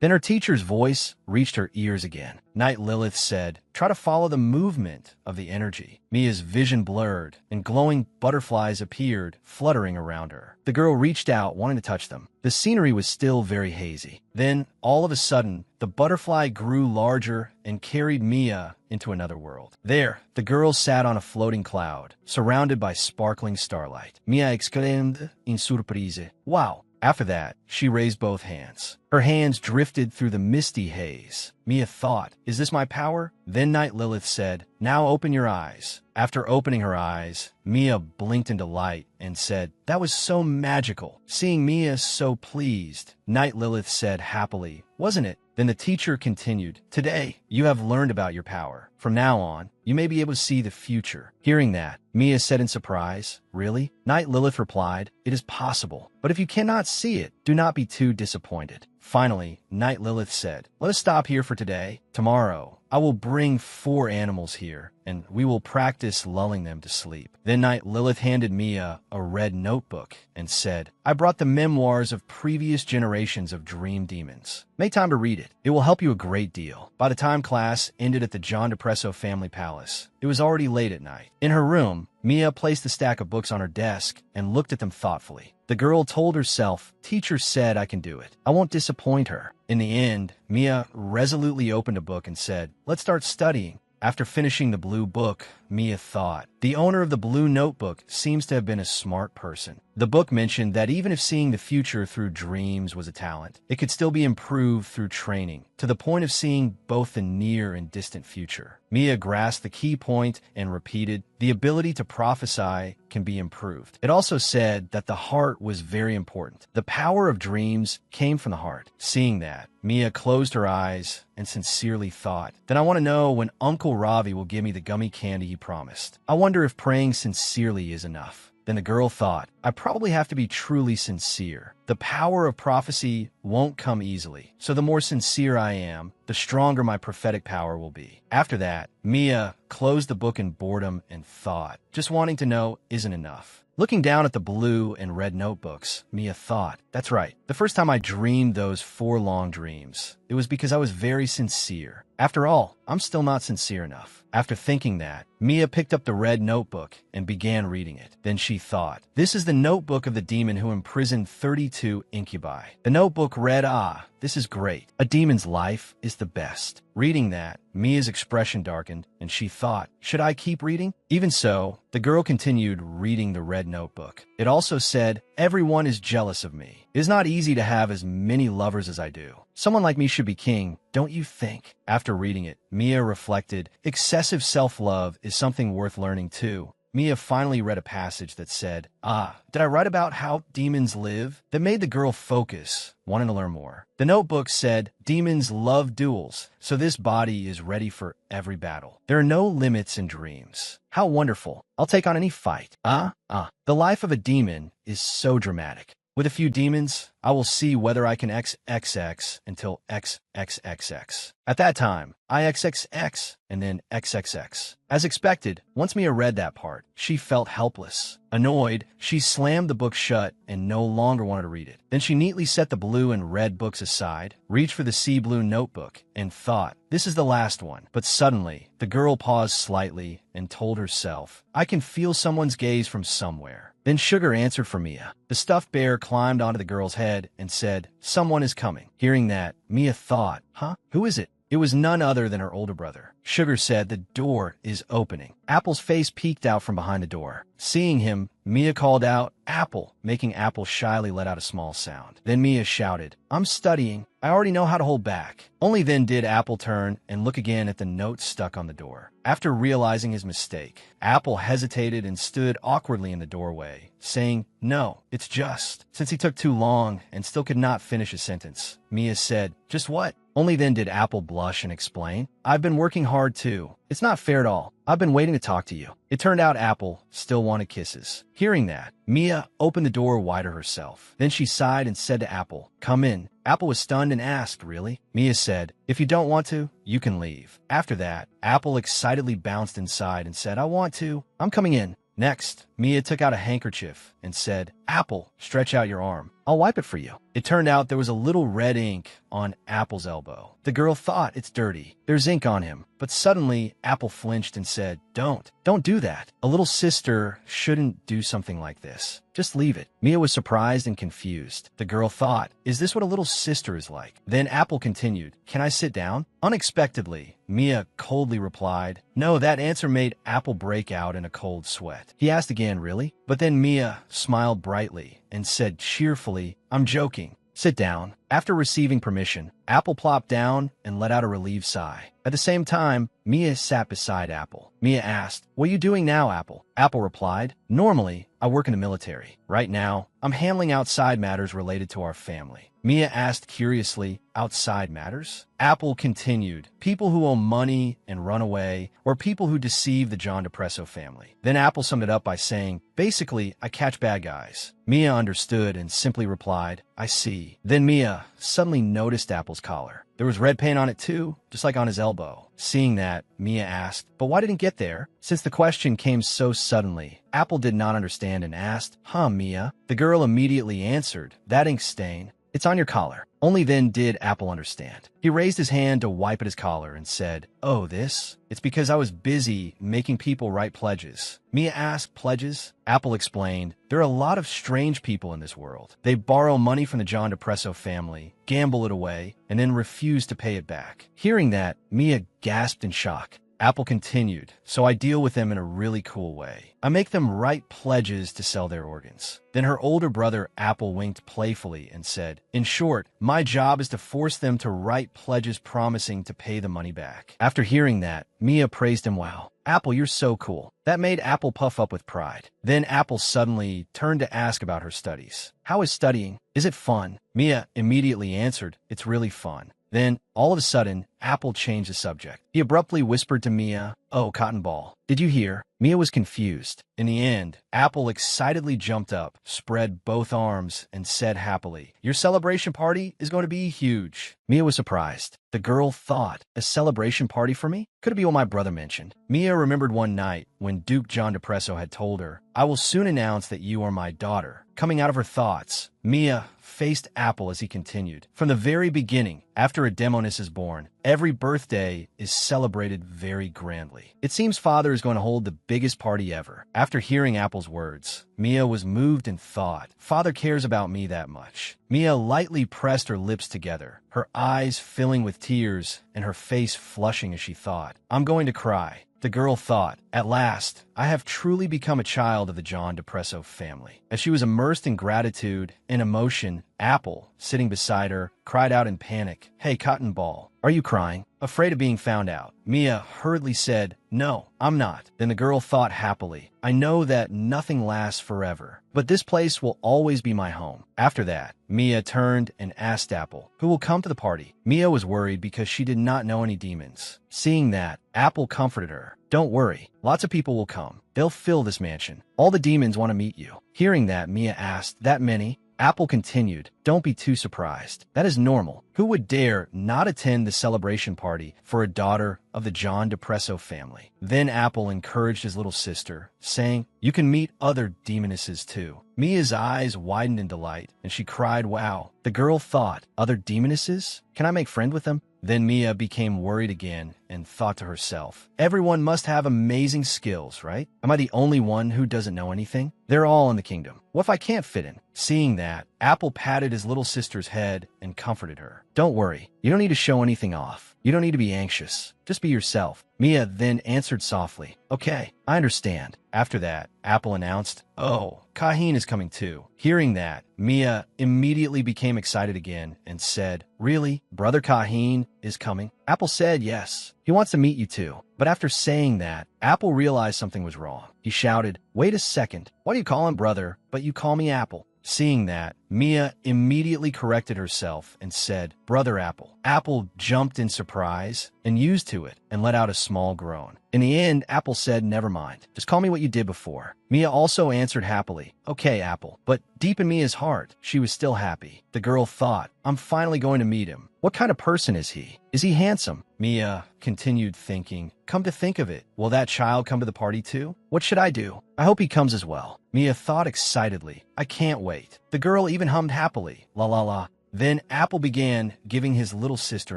Then her teacher's voice reached her ears again. Night Lilith said, "Try to follow the movement of the energy." Mia's vision blurred, and glowing butterflies appeared, fluttering around her. The girl reached out, wanting to touch them. The scenery was still very hazy. Then, all of a sudden, the butterfly grew larger and carried Mia into another world. There, the girl sat on a floating cloud, surrounded by sparkling starlight. Mia exclaimed in surprise, "Wow!" After that, she raised both hands. Her hands drifted through the misty haze. Mia thought, "Is this my power?" Then Night Lilith said, "Now open your eyes." After opening her eyes, Mia blinked in delight and said, "That was so magical." Seeing Mia so pleased, Night Lilith said happily, "Wasn't it?" Then the teacher continued, "Today, you have learned about your power. From now on, you may be able to see the future." Hearing that, Mia said in surprise, "Really?" Night Lilith replied, "It is possible. But if you cannot see it, do not not be too disappointed. Finally, Night Lilith said, "Let us stop here for today. Tomorrow, I will bring 4 animals here, and we will practice lulling them to sleep." Then Night Lilith handed Mia a red notebook and said, "I brought the memoirs of previous generations of dream demons. Make time to read it. It will help you a great deal." By the time class ended at the John DePresso family palace, it was already late at night. In her room, Mia placed a stack of books on her desk and looked at them thoughtfully. The girl told herself, "Teacher said I can do it. I won't disappoint her." In the end, Mia resolutely opened a book and said, "Let's start studying." After finishing the blue book, Mia thought, the owner of the blue notebook seems to have been a smart person. The book mentioned that even if seeing the future through dreams was a talent, it could still be improved through training, to the point of seeing both the near and distant future. Mia grasped the key point and repeated, "The ability to prophesy can be improved." It also said that the heart was very important. The power of dreams came from the heart. Seeing that, Mia closed her eyes and sincerely thought, "Then I want to know when Uncle Ravi will give me the gummy candy he promised. I wonder if praying sincerely is enough." Then the girl thought, "I probably have to be truly sincere. The power of prophecy won't come easily, so the more sincere I am, the stronger my prophetic power will be." After that, Mia closed the book in boredom and thought, just wanting to know isn't enough. Looking down at the blue and red notebooks, Mia thought, "That's right. The first time I dreamed those 4 long dreams, it was because I was very sincere. After all, I'm still not sincere enough." After thinking that, Mia picked up the red notebook and began reading it. Then she thought, "This is the notebook of the demon who imprisoned 32 incubi." The notebook read, "Ah, this is great. A demon's life is the best." Reading that, Mia's expression darkened, and she thought, "Should I keep reading?" Even so, the girl continued reading the red notebook. It also said, "Everyone is jealous of me. It is not easy to have as many lovers as I do. Someone like me should be king, don't you think?" After reading it, Mia reflected, excessive self-love is something worth learning too. Mia finally read a passage that said, "Ah, did I write about how demons live?" That made the girl focus, wanting to learn more. The notebook said, "Demons love duels, so this body is ready for every battle. There are no limits in dreams. How wonderful. I'll take on any fight." The life of a demon is so dramatic. With a few demons, I will see whether I can XXX until XXXX. At that time, I XXX and then XXX. As expected, once Mia read that part, she felt helpless. Annoyed, she slammed the book shut and no longer wanted to read it. Then she neatly set the blue and red books aside, reached for the sea blue notebook, and thought, "This is the last one." But suddenly, the girl paused slightly and told herself, "I can feel someone's gaze from somewhere." Then Sugar answered for Mia. The stuffed bear climbed onto the girl's head and said, "Someone is coming." Hearing that, Mia thought, "Huh? Who is it?" It was none other than her older brother. Sugar said, "The door is opening." Apple's face peeked out from behind the door. Seeing him, Mia called out, "Apple," making Apple shyly let out a small sound. Then Mia shouted, "I'm studying. I already know how to hold back." Only then did Apple turn and look again at the note stuck on the door. After realizing his mistake, Apple hesitated and stood awkwardly in the doorway, saying, "No, it's just." Since he took too long and still could not finish a sentence, Mia said, "Just what?" Only then did Apple blush and explain, "I've been working hard too. It's not fair at all. I've been waiting to talk to you." It turned out Apple still wanted kisses. Hearing that, Mia opened the door wider herself. Then she sighed and said to Apple, "Come in." Apple was stunned and asked, "Really?" Mia said, "If you don't want to, you can leave." After that, Apple excitedly bounced inside and said, "I want to. I'm coming in." Next, Mia took out a handkerchief and said, "Apple, stretch out your arm. I'll wipe it for you." It turned out there was a little red ink on Apple's elbow. The girl thought, "It's dirty. There's ink on him." But suddenly, Apple flinched and said, Don't do that. A little sister shouldn't do something like this. Just leave it." Mia was surprised and confused. The girl thought, "Is this what a little sister is like?" Then Apple continued, "Can I sit down?" Unexpectedly, Mia coldly replied, "No." That answer made Apple break out in a cold sweat. He asked again, "Really?" But then Mia smiled brightly and said cheerfully, "I'm joking. Sit down." After receiving permission, Apple plopped down and let out a relieved sigh. At the same time, Mia sat beside Apple. Mia asked, "What are you doing now, Apple?" Apple replied, "Normally, I work in the military. Right now, I'm handling outside matters related to our family." Mia asked curiously. Outside matters? Apple continued. People who owe money and run away, or people who deceive the John DePresso family. Then Apple summed it up by saying, basically, I catch bad guys. Mia understood and simply replied, I see. Then Mia suddenly noticed Apple's collar. There was red paint on it too, just like on his elbow. Seeing that, Mia asked, but why didn't it get there? Since the question came so suddenly, Apple did not understand and asked, Mia? The girl immediately answered, that ink stain. It's on your collar. Only then did Apple understand. He raised his hand to wipe at his collar and said, oh, this? It's because I was busy making people write pledges. Mia asked, pledges? Apple explained, there are a lot of strange people in this world. They borrow money from the John DePresso family, gamble it away, and then refuse to pay it back. Hearing that, Mia gasped in shock. Apple continued, so I deal with them in a really cool way. I make them write pledges to sell their organs. Then her older brother, Apple, winked playfully and said, in short, my job is to force them to write pledges promising to pay the money back. After hearing that, Mia praised him, wow. Apple, you're so cool. That made Apple puff up with pride. Then Apple suddenly turned to ask about her studies. How is studying? Is it fun? Mia immediately answered, it's really fun. Then, all of a sudden, Apple changed the subject. He abruptly whispered to Mia, oh, Cotton Ball, did you hear? Mia was confused. In the end, Apple excitedly jumped up, spread both arms, and said happily, your celebration party is going to be huge. Mia was surprised. The girl thought, a celebration party for me? Could it be what my brother mentioned? Mia remembered one night when Duke John DePresso had told her, I will soon announce that you are my daughter. Coming out of her thoughts, Mia faced Apple as he continued. From the very beginning, after a demoness is born, every birthday is celebrated very grandly. It seems Father is going to hold the biggest party ever. After hearing Apple's words, Mia was moved and thought, Father cares about me that much. Mia lightly pressed her lips together, her eyes filling with tears and her face flushing as she thought, I'm going to cry. The girl thought, at last, I have truly become a child of the John DePresso family. As she was immersed in gratitude and emotion, Apple, sitting beside her, cried out in panic, hey, Cotton Ball, are you crying? Afraid of being found out? Mia hurriedly said, no, I'm not. Then the girl thought happily, I know that nothing lasts forever, but this place will always be my home. After that, Mia turned and asked Apple, who will come to the party? Mia was worried because she did not know any demons. Seeing that, Apple comforted her. Don't worry, lots of people will come. They'll fill this mansion. All the demons want to meet you. Hearing that, Mia asked, that many? Apple continued, don't be too surprised. That is normal. Who would dare not attend the celebration party for a daughter of the John DePresso family? Then Apple encouraged his little sister, saying, you can meet other demonesses too. Mia's eyes widened in delight, and she cried, wow. The girl thought, other demonesses? Can I make friend with them? Then Mia became worried again and thought to herself, everyone must have amazing skills, right? Am I the only one who doesn't know anything? They're all in the kingdom. What if I can't fit in? Seeing that, Apple patted his little sister's head and comforted her. Don't worry, you don't need to show anything off. You don't need to be anxious. Just be yourself. Mia then answered softly, okay, I understand. After that, Apple announced, oh, Kahin is coming too. Hearing that, Mia immediately became excited again and said, really? Brother Kahin is coming? Apple said yes. He wants to meet you too. But after saying that, Apple realized something was wrong. He shouted, wait a second. Why do you call him brother, but you call me Apple? Seeing that, Mia immediately corrected herself and said, brother Apple. Apple jumped in surprise and used to it and let out a small groan. In the end, Apple said, never mind. Just call me what you did before. Mia also answered happily, okay, Apple. But deep in Mia's heart, she was still happy. The girl thought, I'm finally going to meet him. What kind of person is he? Is he handsome? Mia continued thinking, come to think of it, will that child come to the party too? What should I do? I hope he comes as well. Mia thought excitedly, I can't wait. The girl even hummed happily, la la la. Then Apple began giving his little sister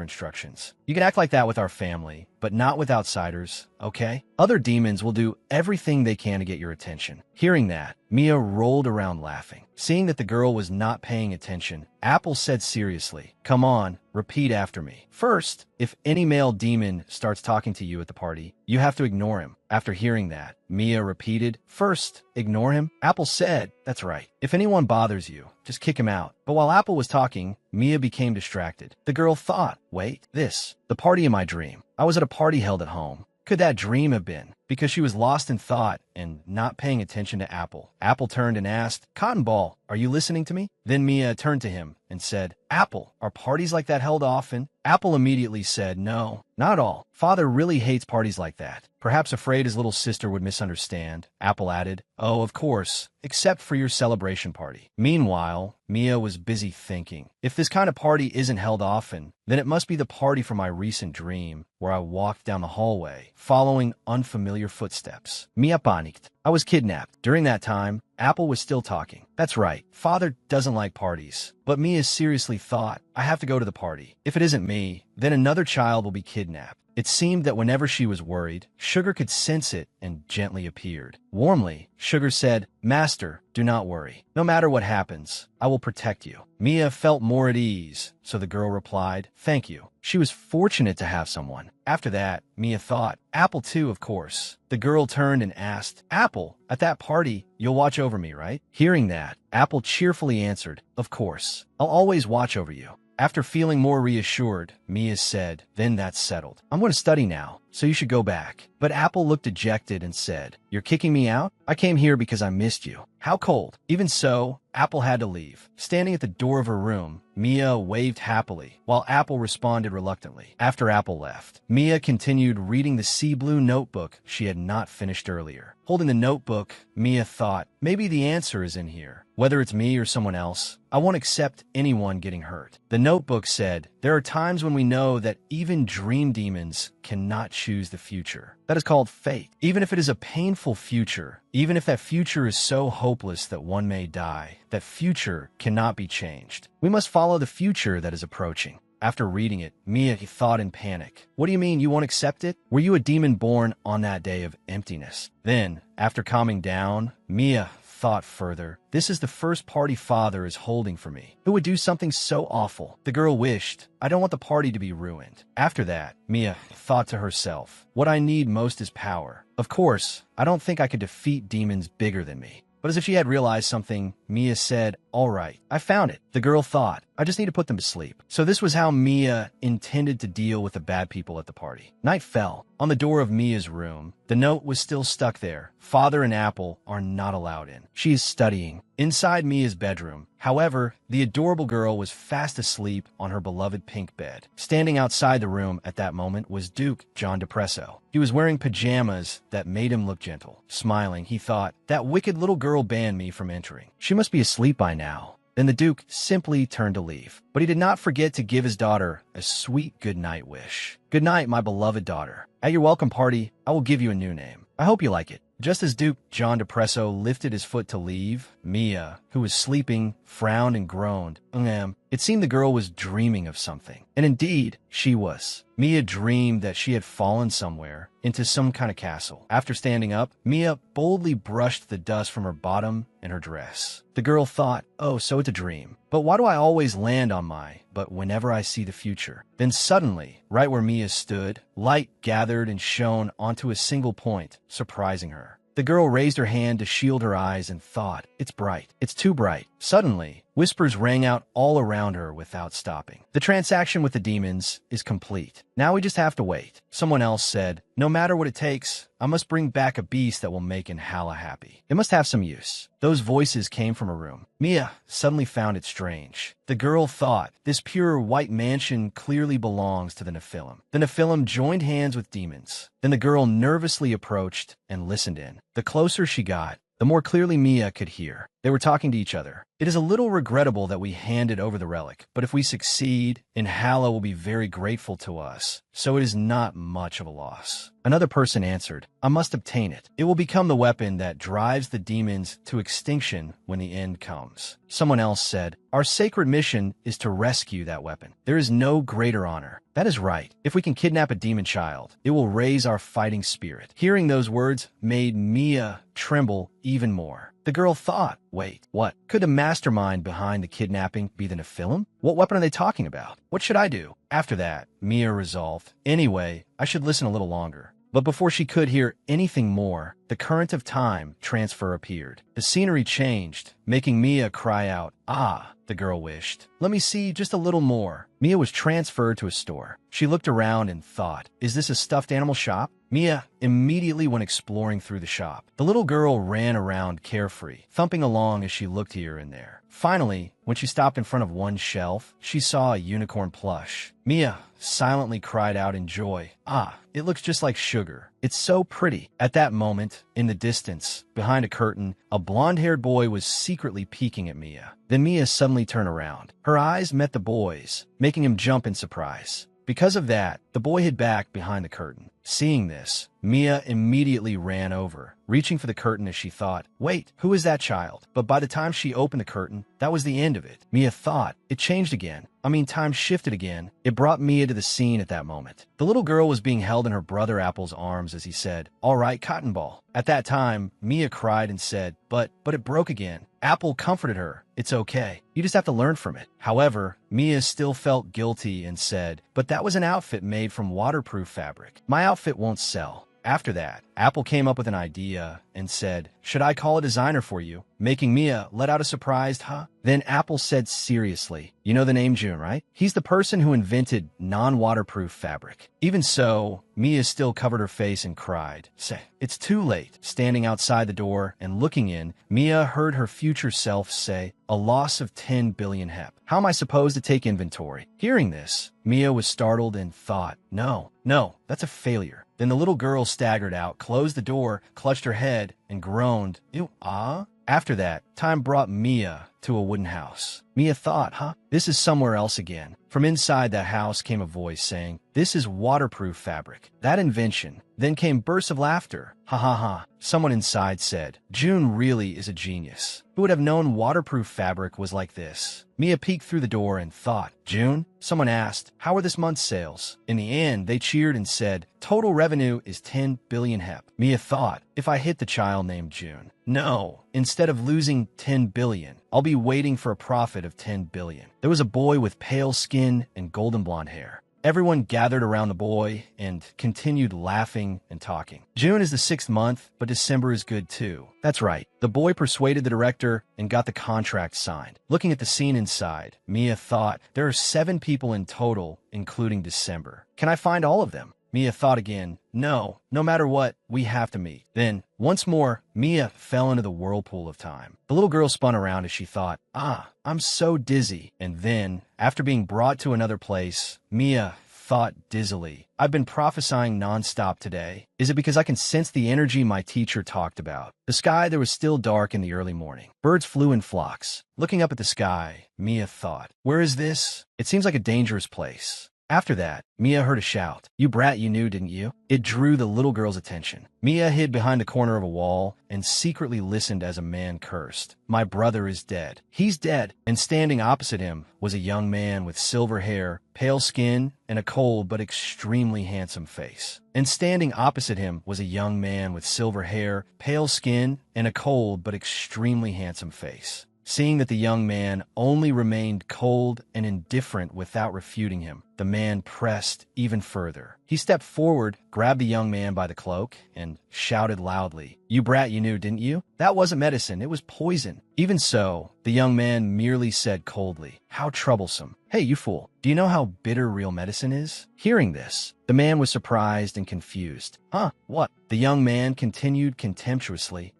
instructions. You can act like that with our family, but not with outsiders, okay? Other demons will do everything they can to get your attention. Hearing that, Mia rolled around laughing. Seeing that the girl was not paying attention, Apple said seriously, come on, repeat after me. First, if any male demon starts talking to you at the party, you have to ignore him. After hearing that, Mia repeated, first, ignore him. Apple said, that's right. If anyone bothers you, just kick him out. But while Apple was talking, Mia became distracted. The girl thought, wait, the party in my dream. I was at a party held at home. could that dream have been? Because she was lost in thought and not paying attention to Apple. Apple turned and asked, Cotton Ball, are you listening to me? Then Mia turned to him and said, Apple, are parties like that held often? Apple immediately said, no, not all. Father really hates parties like that. Perhaps afraid his little sister would misunderstand. Apple added, oh, of course, except for your celebration party. Meanwhile, Mia was busy thinking, if this kind of party isn't held often, then it must be the party from my recent dream, where I walked down the hallway, following unfamiliar footsteps. Mia panicked. I was kidnapped. During that time, Apple was still talking. That's right, Father doesn't like parties. But Mia seriously thought, I have to go to the party. If it isn't me, then another child will be kidnapped. It seemed that whenever she was worried, Sugar could sense it and gently appeared. Warmly, Sugar said, Master, do not worry. No matter what happens, I will protect you. Mia felt more at ease, so the girl replied, thank you. She was fortunate to have someone. After that, Mia thought, Apple too, of course. The girl turned and asked, Apple, at that party, you'll watch over me, right? Hearing that, Apple cheerfully answered, of course. I'll always watch over you. After feeling more reassured, Mia said, then that's settled. I'm going to study now, so you should go back. But Apple looked dejected and said, you're kicking me out? I came here because I missed you. How cold. Even so, Apple had to leave. Standing at the door of her room, Mia waved happily, while Apple responded reluctantly. After Apple left, Mia continued reading the sea blue notebook she had not finished earlier. Holding the notebook, Mia thought, maybe the answer is in here. Whether it's me or someone else, I won't accept anyone getting hurt. The notebook said, there are times when we know that even dream demons cannot choose the future. That is called fate. Even if it is a painful future, even if that future is so hopeless that one may die, that future cannot be changed. We must follow the future that is approaching. After reading it, Mia thought in panic. What do you mean you won't accept it? Were you a demon born on that day of emptiness? Then, after calming down, Mia thought further. This is the first party Father is holding for me. Who would do something so awful? The girl wished, I don't want the party to be ruined. After that, Mia thought to herself, what I need most is power. Of course, I don't think I could defeat demons bigger than me. But as if she had realized something, Mia said, all right, I found it. The girl thought, I just need to put them to sleep. So this was how Mia intended to deal with the bad people at the party. Night fell. On the door of Mia's room, the note was still stuck there. Father and Apple are not allowed in. She is studying. Inside Mia's bedroom, however, the adorable girl was fast asleep on her beloved pink bed. Standing outside the room at that moment was Duke John Depresso. He was wearing pajamas that made him look gentle. Smiling, he thought, that wicked little girl banned me from entering. She must be asleep by now. Then the Duke simply turned to leave. But he did not forget to give his daughter a sweet goodnight wish. Good night, my beloved daughter. At your welcome party, I will give you a new name. I hope you like it. Just as Duke John Depresso lifted his foot to leave, Mia, who was sleeping, frowned and groaned. It seemed the girl was dreaming of something. And indeed, she was. Mia dreamed that she had fallen somewhere into some kind of castle. After standing up, Mia boldly brushed the dust from her bottom and her dress. The girl thought, oh, so it's a dream. But why do I always land on but whenever I see the future? Then suddenly, right where Mia stood, light gathered and shone onto a single point, surprising her. The girl raised her hand to shield her eyes and thought, it's bright. It's too bright. Suddenly, whispers rang out all around her without stopping. The transaction with the demons is complete. Now we just have to wait. Someone else said, no matter what it takes, I must bring back a beast that will make Enrollment happy. It must have some use. Those voices came from a room. Mia suddenly found it strange. The girl thought, this pure white mansion clearly belongs to the Nephilim. The Nephilim joined hands with demons. Then the girl nervously approached and listened in. The closer she got, the more clearly Mia could hear. They were talking to each other. It is a little regrettable that we handed over the relic, but if we succeed, Yahello will be very grateful to us, so it is not much of a loss. Another person answered, I must obtain it. It will become the weapon that drives the demons to extinction when the end comes. Someone else said, our sacred mission is to rescue that weapon. There is no greater honor. That is right. If we can kidnap a demon child, it will raise our fighting spirit. Hearing those words made Mia tremble even more. The girl thought, wait, what? Could the mastermind behind the kidnapping be the Nephilim? What weapon are they talking about? What should I do? After that, Mia resolved, anyway, I should listen a little longer. But before she could hear anything more, the current of time transfer appeared. The scenery changed, making Mia cry out, ah, the girl wished. Let me see just a little more. Mia was transferred to a store. She looked around and thought, is this a stuffed animal shop? Mia immediately went exploring through the shop. The little girl ran around carefree, thumping along as she looked here and there. Finally, when she stopped in front of one shelf, she saw a unicorn plush. Mia silently cried out in joy. Ah, it looks just like sugar. It's so pretty. At that moment, in the distance, behind a curtain, a blonde-haired boy was secretly peeking at Mia. Then Mia suddenly turned around. Her eyes met the boy's, making him jump in surprise. Because of that, the boy hid back behind the curtain. Seeing this, Mia immediately ran over, reaching for the curtain as she thought, wait, who is that child? But by the time she opened the curtain, that was the end of it. Mia thought, it changed again. Time shifted again. It brought Mia to the scene at that moment. The little girl was being held in her brother Apple's arms as he said, all right, Cotton Ball. At that time, Mia cried and said, but it broke again. Apple comforted her. It's okay. You just have to learn from it. However, Mia still felt guilty and said, but that was an outfit made from waterproof fabric. My outfit won't sell. After that, Apple came up with an idea and said, should I call a designer for you? Making Mia let out a surprised, huh? Then Apple said seriously, you know the name June, right? He's the person who invented non-waterproof fabric. Even so, Mia still covered her face and cried. Say, it's too late. Standing outside the door and looking in, Mia heard her future self say, a loss of 10 billion hep. How am I supposed to take inventory? Hearing this, Mia was startled and thought, no, that's a failure. Then the little girl staggered out, closed the door, clutched her head, and groaned, ew, ah? After that, time brought Mia to a wooden house. Mia thought, this is somewhere else again. From inside that house came a voice saying, this is waterproof fabric. That invention. Then came bursts of laughter. Ha ha ha. Someone inside said, June really is a genius. Who would have known waterproof fabric was like this? Mia peeked through the door and thought, June? Someone asked, how are this month's sales? In the end, they cheered and said, total revenue is 10 billion hep. Mia thought, if I hit the child named June. No, instead of losing 10 billion, I'll be waiting for a profit of 10 billion. There was a boy with pale skin and golden blonde hair. Everyone gathered around the boy and continued laughing and talking. June is the 6th month, but December is good too. That's right. The boy persuaded the director and got the contract signed. Looking at the scene inside, Mia thought, there are 7 people in total, including December. Can I find all of them? Mia thought again, no matter what, we have to meet. Then, once more, Mia fell into the whirlpool of time. The little girl spun around as she thought, I'm so dizzy. And then, after being brought to another place, Mia thought dizzily, I've been prophesying nonstop today. Is it because I can sense the energy my teacher talked about? The sky there was still dark in the early morning. Birds flew in flocks. Looking up at the sky, Mia thought, where is this? It seems like a dangerous place. After that, Mia heard a shout. You brat, you knew, didn't you? It drew the little girl's attention. Mia hid behind the corner of a wall and secretly listened as a man cursed. My brother is dead. He's dead. And standing opposite him was a young man with silver hair, pale skin, and a cold but extremely handsome face. And standing opposite him was a young man with silver hair, pale skin, and a cold but extremely handsome face. Seeing that the young man only remained cold and indifferent without refuting him, the man pressed even further. He stepped forward, grabbed the young man by the cloak, and shouted loudly, You brat, you knew, didn't you? That wasn't medicine, it was poison. Even so, the young man merely said coldly, How troublesome. Hey, you fool, do you know how bitter real medicine is? Hearing this, the man was surprised and confused. What? The young man continued contemptuously,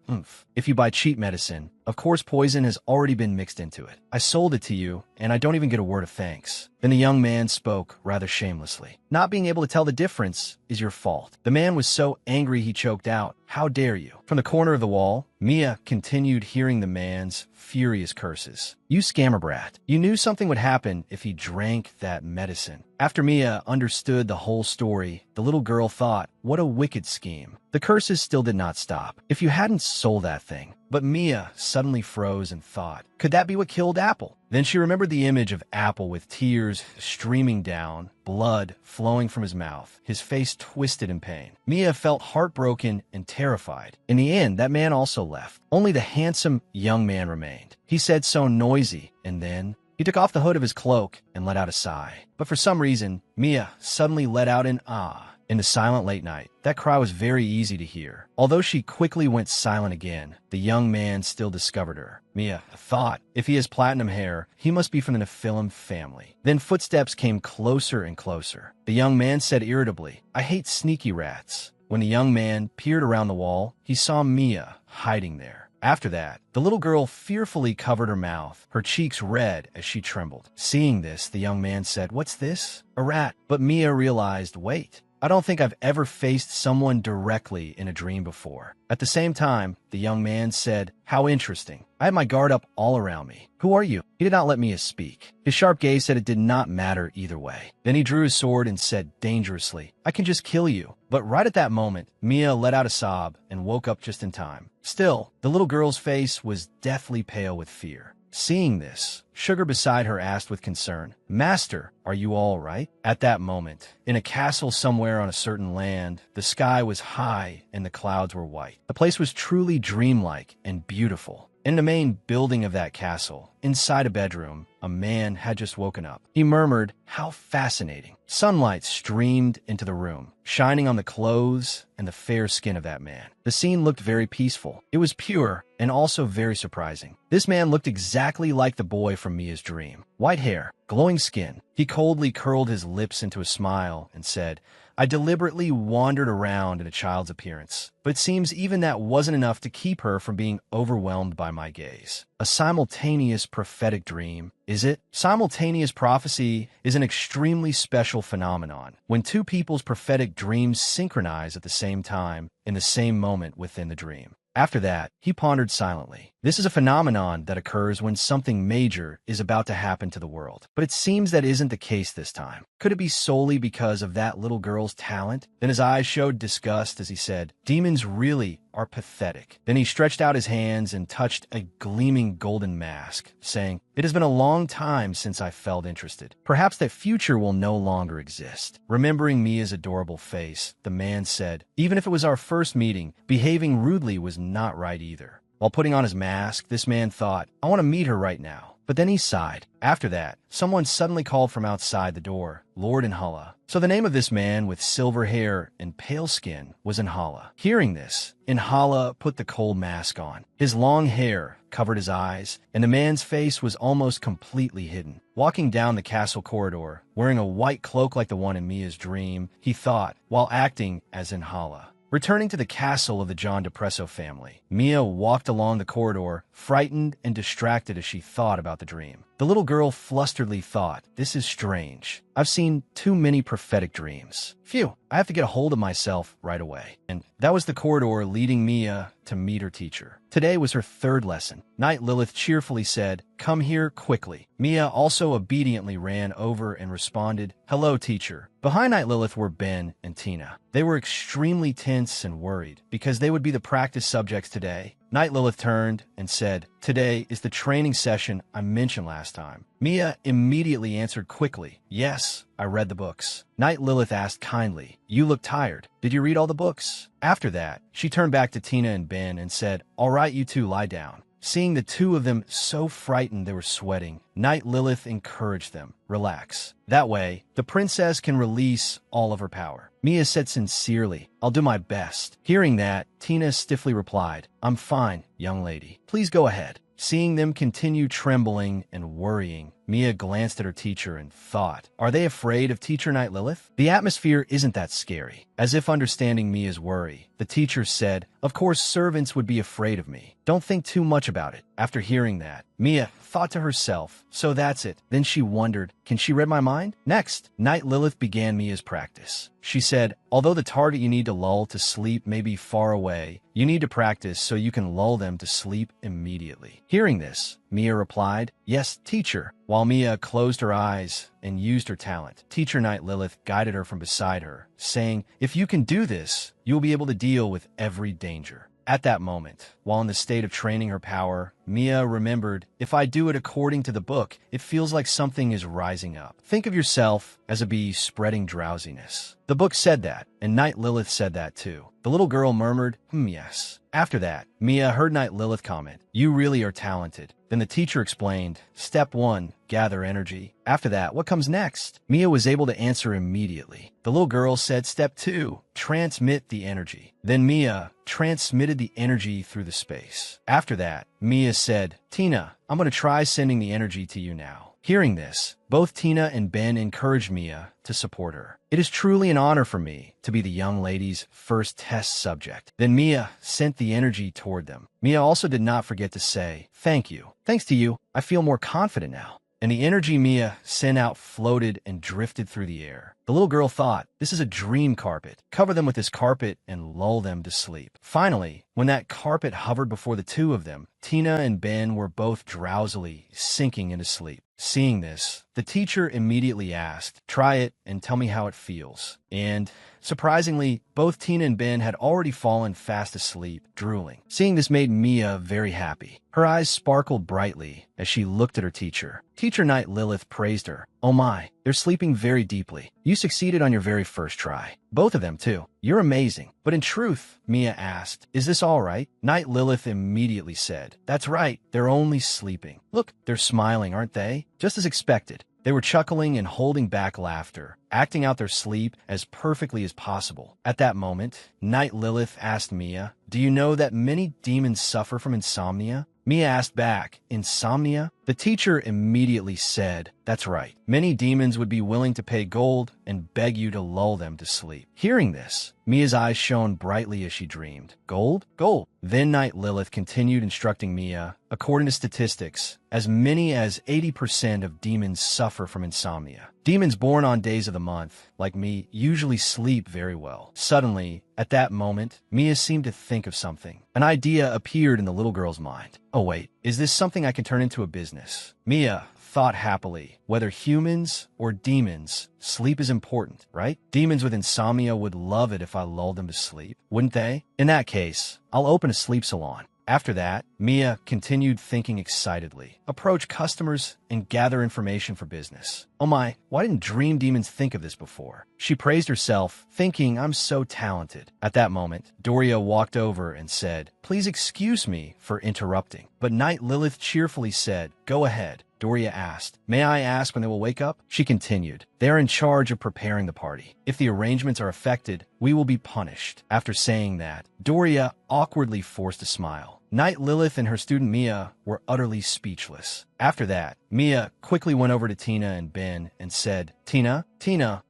If you buy cheap medicine, of course poison has already been mixed into it. I sold it to you, and I don't even get a word of thanks. Then the young man spoke rather shamelessly. Not being able to tell the difference is your fault. The man was so angry he choked out, How dare you? From the corner of the wall, Mia continued hearing the man's furious curses. You scammer brat. You knew something would happen if he drank that medicine. After Mia understood the whole story, the little girl thought, what a wicked scheme. The curses still did not stop. If you hadn't sold that thing. But Mia suddenly froze and thought, could that be what killed Apple? Then she remembered the image of Apple with tears streaming down, blood flowing from his mouth, his face twisted in pain. Mia felt heartbroken and terrified. In the end, that man also left. Only the handsome young man remained. He said so noisy, and then he took off the hood of his cloak and let out a sigh. But for some reason, Mia suddenly let out an ah. In the silent late night, that cry was very easy to hear. Although she quickly went silent again, the young man still discovered her. Mia thought, if he has platinum hair, he must be from the Nephilim family. Then footsteps came closer and closer. The young man said irritably, I hate sneaky rats. When the young man peered around the wall, he saw Mia hiding there. After that, the little girl fearfully covered her mouth, her cheeks red as she trembled. Seeing this, the young man said, "What's this?" "A rat." But Mia realized, wait, I don't think I've ever faced someone directly in a dream before. At the same time, the young man said, "How interesting. I had my guard up all around me. Who are you?" He did not let Mia speak. His sharp gaze said it did not matter either way. Then he drew his sword and said dangerously, "I can just kill you." But right at that moment, Mia let out a sob and woke up just in time. Still, the little girl's face was deathly pale with fear. Seeing this, Sugar beside her asked with concern, "Master, are you all right?" At that moment, in a castle somewhere on a certain land, the sky was high and the clouds were white. The place was truly dreamlike and beautiful. In the main building of that castle, inside a bedroom, a man had just woken up. He murmured, "How fascinating." Sunlight streamed into the room, shining on the clothes and the fair skin of that man. The scene looked very peaceful. It was pure and also very surprising. This man looked exactly like the boy from Mia's dream. White hair, glowing skin. He coldly curled his lips into a smile and said, "I deliberately wandered around in a child's appearance, but it seems even that wasn't enough to keep her from being overwhelmed by my gaze." A simultaneous prophetic dream, is it? Simultaneous prophecy is an extremely special phenomenon when two people's prophetic dreams synchronize at the same time in the same moment within the dream. After that, he pondered silently. This is a phenomenon that occurs when something major is about to happen to the world. But it seems that isn't the case this time. Could it be solely because of that little girl's talent? Then his eyes showed disgust as he said, "Demons really are pathetic." Then he stretched out his hands and touched a gleaming golden mask, saying, "It has been a long time since I felt interested. Perhaps that future will no longer exist." Remembering Mia's adorable face, the man said, "Even if it was our first meeting, behaving rudely was not right either." While putting on his mask, this man thought, "I want to meet her right now." But then he sighed. After that, someone suddenly called from outside the door, "Lord Inhala." So the name of this man with silver hair and pale skin was Inhala. Hearing this, Inhala put the cold mask on. His long hair covered his eyes, and the man's face was almost completely hidden. Walking down the castle corridor, wearing a white cloak like the one in Mia's dream, he thought, while acting as Inhala. Returning to the castle of the John DePresso family, Mia walked along the corridor, frightened and distracted as she thought about the dream. The little girl flusteredly thought, "This is strange. I've seen too many prophetic dreams. Phew, I have to get a hold of myself right away." And that was the corridor leading Mia to meet her teacher. Today was her third lesson. Night Lilith cheerfully said, "Come here quickly." Mia also obediently ran over and responded, "Hello, teacher." Behind Night Lilith were Ben and Tina. They were extremely tense and worried because they would be the practice subjects today. Night Lilith turned and said, "Today is the training session I mentioned last time." Mia immediately answered quickly, "Yes, I read the books." Night Lilith asked kindly, "You look tired. Did you read all the books?" After that, she turned back to Tina and Ben and said, "All right, you two lie down." Seeing the two of them so frightened they were sweating, Night Lilith encouraged them, "Relax. That way, the princess can release all of her power." Mia said sincerely, "I'll do my best." Hearing that, Tina stiffly replied, "I'm fine, young lady. Please go ahead." Seeing them continue trembling and worrying, Mia glanced at her teacher and thought, "Are they afraid of Teacher Night Lilith? The atmosphere isn't that scary." As if understanding Mia's worry, the teacher said, "Of course servants would be afraid of me. Don't think too much about it." After hearing that, Mia thought to herself, "So that's it." Then she wondered, can she read my mind? Next, Night Lilith began Mia's practice. She said, "Although the target you need to lull to sleep may be far away, you need to practice so you can lull them to sleep immediately." Hearing this, Mia replied, "Yes, teacher." While Mia closed her eyes and used her talent, Teacher Night Lilith guided her from beside her, saying, "If you can do this, you will be able to deal with every danger." At that moment, while in the state of training her power, Mia remembered, "If I do it according to the book, it feels like something is rising up." Think of yourself as a bee spreading drowsiness. The book said that, and Night Lilith said that too. The little girl murmured, yes. After that, Mia heard Night Lilith comment, "You really are talented." Then the teacher explained, "Step 1, gather energy." After that, what comes next? Mia was able to answer immediately. The little girl said, "Step 2, transmit the energy." Then Mia transmitted the energy through the space. After that, Mia said, Tina, I'm going to try sending the energy to you now. Hearing this, both Tina and Ben encouraged Mia to support her. It is truly an honor for me to be the young lady's first test subject. Then Mia sent the energy toward them. Mia also did not forget to say, thank you. Thanks to you, I feel more confident now. And the energy Mia sent out floated and drifted through the air. The little girl thought, this is a dream carpet. Cover them with this carpet and lull them to sleep. Finally, when that carpet hovered before the two of them, Tina and Ben were both drowsily sinking into sleep. Seeing this, the teacher immediately asked, try it and tell me how it feels. And surprisingly, both Tina and Ben had already fallen fast asleep, drooling. Seeing this made Mia very happy. Her eyes sparkled brightly as she looked at her teacher. Teacher Knight Lilith praised her. Oh my, they're sleeping very deeply. You succeeded on your very first try. Both of them, too. You're amazing. But in truth, Mia asked, is this all right? Knight Lilith immediately said, that's right, they're only sleeping. Look, they're smiling, aren't they? Just as expected. They were chuckling and holding back laughter, acting out their sleep as perfectly as possible. At that moment, Knight Lilith asked Mia, do you know that many demons suffer from insomnia? Mia asked back, insomnia? The teacher immediately said, that's right. Many demons would be willing to pay gold and beg you to lull them to sleep. Hearing this, Mia's eyes shone brightly as she dreamed. Gold? Gold. Then Knight Lilith continued instructing Mia, according to statistics, as many as 80% of demons suffer from insomnia. Demons born on days of the month, like me, usually sleep very well. Suddenly, at that moment, Mia seemed to think of something. An idea appeared in the little girl's mind. Oh wait, is this something I can turn into a business? Mia thought happily, whether humans or demons, sleep is important, right? Demons with insomnia would love it if I lulled them to sleep, wouldn't they? In that case, I'll open a sleep salon. After that, Mia continued thinking excitedly, approach customers and gather information for business. Oh my, why didn't dream demons think of this before? She praised herself, thinking I'm so talented. At that moment, Doria walked over and said, please excuse me for interrupting. But Knight Lilith cheerfully said, go ahead. Doria asked, may I ask when they will wake up? She continued, they are in charge of preparing the party. If the arrangements are affected, we will be punished. After saying that, Doria awkwardly forced a smile. Knight Lilith and her student Mia were utterly speechless. After that, Mia quickly went over to Tina and Ben and said, Tina,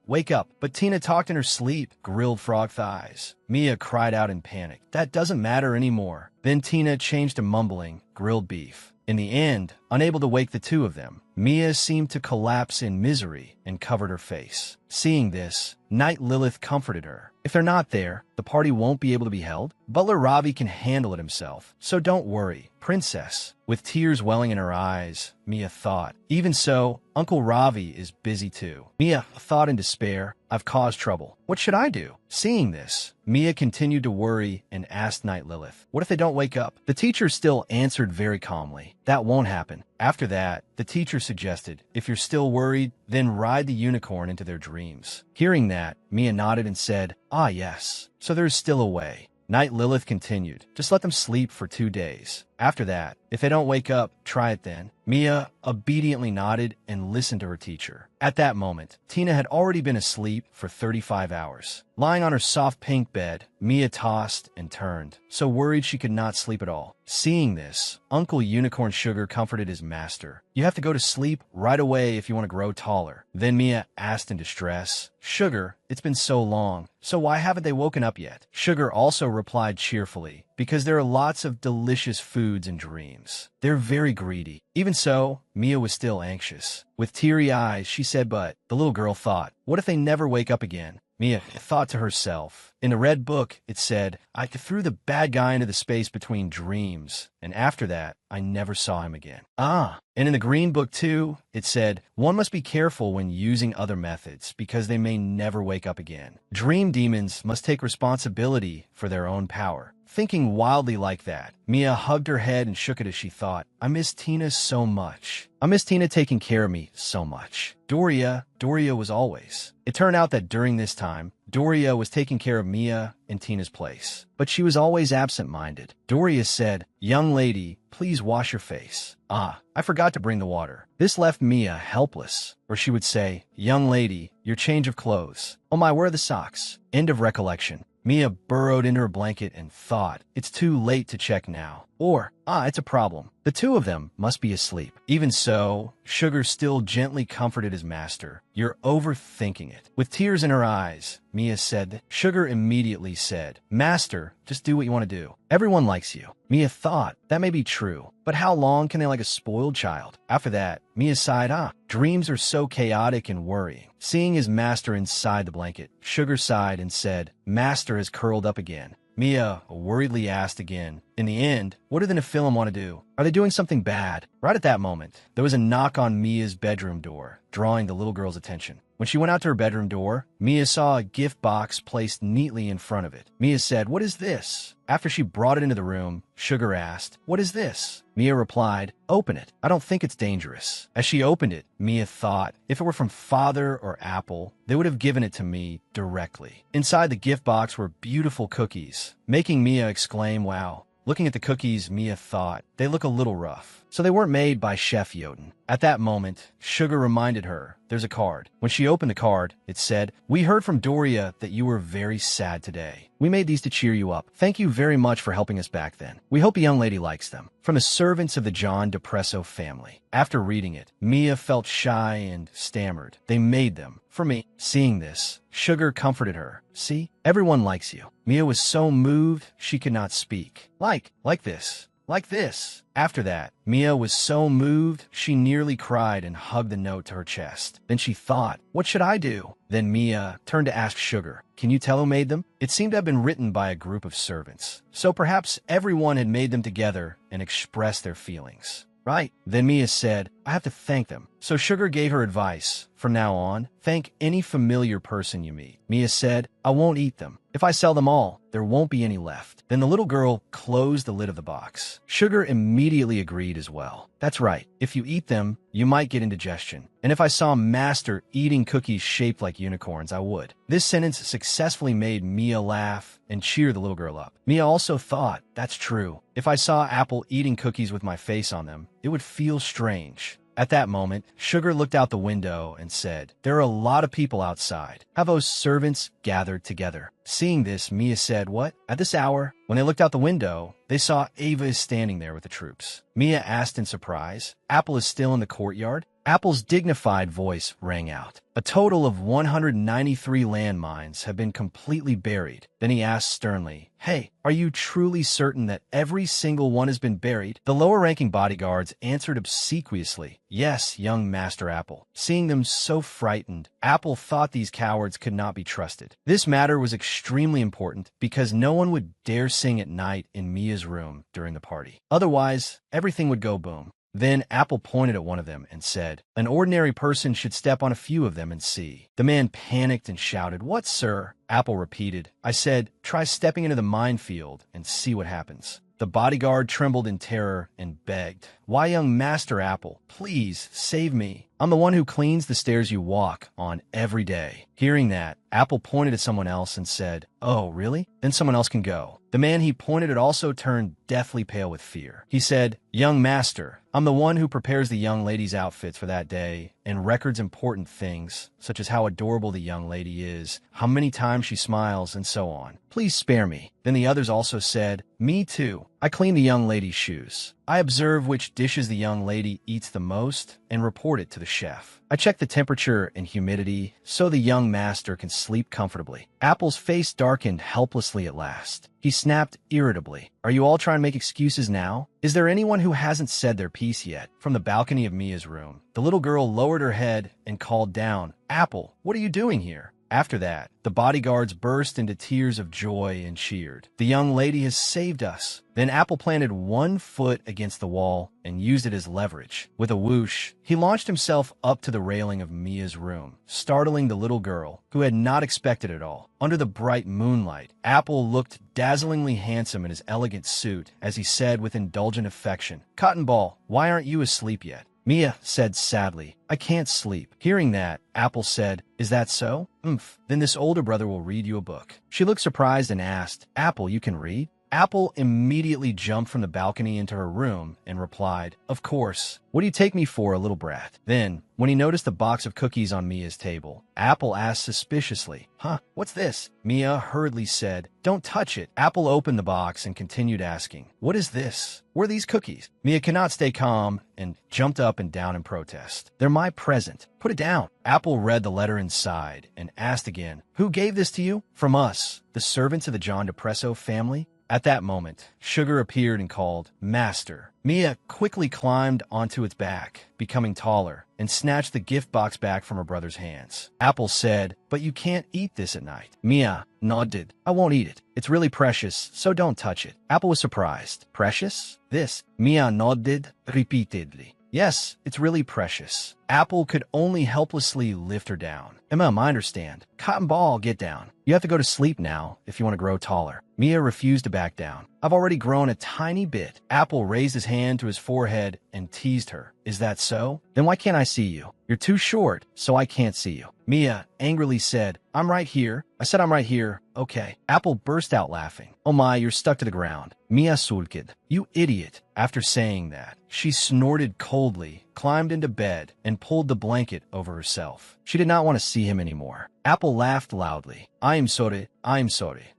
wake up. But Tina talked in her sleep, grilled frog thighs. Mia cried out in panic, that doesn't matter anymore. Then Tina changed to mumbling, grilled beef. In the end, unable to wake the two of them, Mia seemed to collapse in misery and covered her face. Seeing this, Knight Lilith comforted her. If they're not there, the party won't be able to be held. Butler Ravi can handle it himself, so don't worry, princess. With tears welling in her eyes, Mia thought. Even so, Uncle Ravi is busy too. Mia thought in despair, I've caused trouble. What should I do? Seeing this, Mia continued to worry and asked Knight Lilith, what if they don't wake up? The teacher still answered very calmly, that won't happen. After that, the teacher suggested, if you're still worried, then ride the unicorn into their dreams. Hearing that, Mia nodded and said, ah yes, so there's still a way. Knight Lilith continued, just let them sleep for 2 days. After that, if they don't wake up, try it then. Mia obediently nodded and listened to her teacher. At that moment, Tina had already been asleep for 35 hours. Lying on her soft pink bed, Mia tossed and turned, so worried she could not sleep at all. Seeing this, Uncle Unicorn Sugar comforted his master. You have to go to sleep right away if you want to grow taller. Then Mia asked in distress, Sugar, it's been so long, so why haven't they woken up yet? Sugar also replied cheerfully, because there are lots of delicious foods in dreams. They're very greedy. Even so, Mia was still anxious. With teary eyes, she said, but the little girl thought, what if they never wake up again? Mia thought to herself. In the red book, it said, I threw the bad guy into the space between dreams, and after that, I never saw him again. Ah, and in the green book too, it said, one must be careful when using other methods because they may never wake up again. Dream demons must take responsibility for their own power. Thinking wildly like that, Mia hugged her head and shook it as she thought, I miss Tina so much. I miss Tina taking care of me so much. Doria was always. It turned out that during this time, Doria was taking care of Mia in Tina's place, but she was always absent-minded. Doria said, young lady, please wash your face. Ah, I forgot to bring the water. This left Mia helpless, or she would say, young lady, your change of clothes. Oh my, where are the socks? End of recollection. Mia burrowed into her blanket and thought, it's too late to check now. Or, it's a problem. The two of them must be asleep. Even so, Sugar still gently comforted his master. You're overthinking it. With tears in her eyes, Mia said that. Sugar immediately said, Master, just do what you want to do. Everyone likes you. Mia thought, that may be true, but how long can they like a spoiled child? After that, Mia sighed, dreams are so chaotic and worrying. Seeing his master inside the blanket, Sugar sighed and said, Master has curled up again. Mia worriedly asked again, in the end, what do the Nephilim want to do? Are they doing something bad? Right at that moment, there was a knock on Mia's bedroom door, drawing the little girl's attention. When she went out to her bedroom door, Mia saw a gift box placed neatly in front of it. Mia said, what is this? After she brought it into the room, Sugar asked, what is this? Mia replied, open it. I don't think it's dangerous. As she opened it, Mia thought, if it were from Father or Apple, they would have given it to me directly. Inside the gift box were beautiful cookies, making Mia exclaim, wow. Looking at the cookies, Mia thought, they look a little rough. So they weren't made by Chef Yoden. At that moment, Sugar reminded her, there's a card. When she opened the card, it said, we heard from Doria that you were very sad today. We made these to cheer you up. Thank you very much for helping us back then. We hope a young lady likes them. From the servants of the John DePresso family. After reading it, Mia felt shy and stammered. They made them for me. Seeing this, Sugar comforted her. See, everyone likes you. Mia was so moved she could not speak. Like this. Like this. After that, Mia was so moved she nearly cried and hugged the note to her chest. Then she thought, what should I do? Then Mia turned to ask Sugar, can you tell who made them? It seemed to have been written by a group of servants. So perhaps everyone had made them together and expressed their feelings. Right. Then Mia said, I have to thank them. So Sugar gave her advice. From now on, thank any familiar person you meet. Mia said, I won't eat them. If I sell them all, there won't be any left. Then the little girl closed the lid of the box. Sugar immediately agreed as well. That's right. If you eat them, you might get indigestion. And if I saw Master eating cookies shaped like unicorns, I would. This sentence successfully made Mia laugh and cheer the little girl up. Mia also thought, that's true. If I saw Apple eating cookies with my face on them, it would feel strange. At that moment, Sugar looked out the window and said, there are a lot of people outside. Have those servants gathered together? Seeing this, Mia said, what? At this hour? When they looked out the window, they saw Ava is standing there with the troops. Mia asked in surprise, Apple is still in the courtyard? Apple's dignified voice rang out. A total of 193 landmines have been completely buried. Then he asked sternly, hey, are you truly certain that every single one has been buried? The lower-ranking bodyguards answered obsequiously, yes, young Master Apple. Seeing them so frightened, Apple thought these cowards could not be trusted. This matter was extremely important because no one would dare sing at night in Mia's room during the party. Otherwise, everything would go boom. Then Apple pointed at one of them and said, an ordinary person should step on a few of them and see. The man panicked and shouted, what, sir? Apple repeated, I said, try stepping into the minefield and see what happens. The bodyguard trembled in terror and begged, why, young Master Apple, please save me. I'm the one who cleans the stairs you walk on every day. Hearing that, Apple pointed at someone else and said, oh, really? Then someone else can go. The man he pointed at also turned deathly pale with fear. He said, young master, I'm the one who prepares the young lady's outfits for that day and records important things, such as how adorable the young lady is, how many times she smiles, and so on. Please spare me. Then the others also said, me too. I clean the young lady's shoes. I observe which dishes the young lady eats the most and report it to the chef. I check the temperature and humidity so the young master can sleep comfortably. Apple's face darkened helplessly at last. He snapped irritably. Are you all trying to make excuses now? Is there anyone who hasn't said their piece yet? From the balcony of Mia's room, the little girl lowered her head and called down, Apple, what are you doing here? After that, the bodyguards burst into tears of joy and cheered. The young lady has saved us. Then Apple planted one foot against the wall and used it as leverage. With a whoosh, he launched himself up to the railing of Mia's room, startling the little girl, who had not expected it all. Under the bright moonlight, Apple looked dazzlingly handsome in his elegant suit as he said with indulgent affection, Cotton Ball, why aren't you asleep yet? Mia said sadly, I can't sleep. Hearing that, Apple said, is that so? Then this older brother will read you a book. She looked surprised and asked, Apple, you can read? Apple immediately jumped from the balcony into her room and replied, "Of course. What do you take me for, a little brat?" Then, when he noticed the box of cookies on Mia's table, Apple asked suspiciously, "Huh, what's this?" Mia hurriedly said, "Don't touch it." Apple opened the box and continued asking, "What is this? Where are these cookies?" Mia could not stay calm and jumped up and down in protest. "They're my present. Put it down." Apple read the letter inside and asked again, "Who gave this to you?" "From us, the servants of the John Depresso family." At that moment, Sugar appeared and called, "Master." Mia quickly climbed onto its back, becoming taller, and snatched the gift box back from her brother's hands. Apple said, "But you can't eat this at night." Mia nodded. "I won't eat it. It's really precious, so don't touch it." Apple was surprised. "Precious? This?" Mia nodded repeatedly. "Yes, it's really precious." Apple could only helplessly lift her down. "Emma, I understand. Cotton Ball, get down. You have to go to sleep now if you want to grow taller." Mia refused to back down. "I've already grown a tiny bit." Apple raised his hand to his forehead and teased her. "Is that so? Then why can't I see you? You're too short, so I can't see you." Mia angrily said, "I'm right here. I said I'm right here. Okay." Apple burst out laughing. "Oh my, you're stuck to the ground." Mia sulked. "You idiot." After saying that, she snorted coldly, climbed into bed, and pulled the blanket over herself. She did not want to see him anymore. Apple laughed loudly. I'm sorry.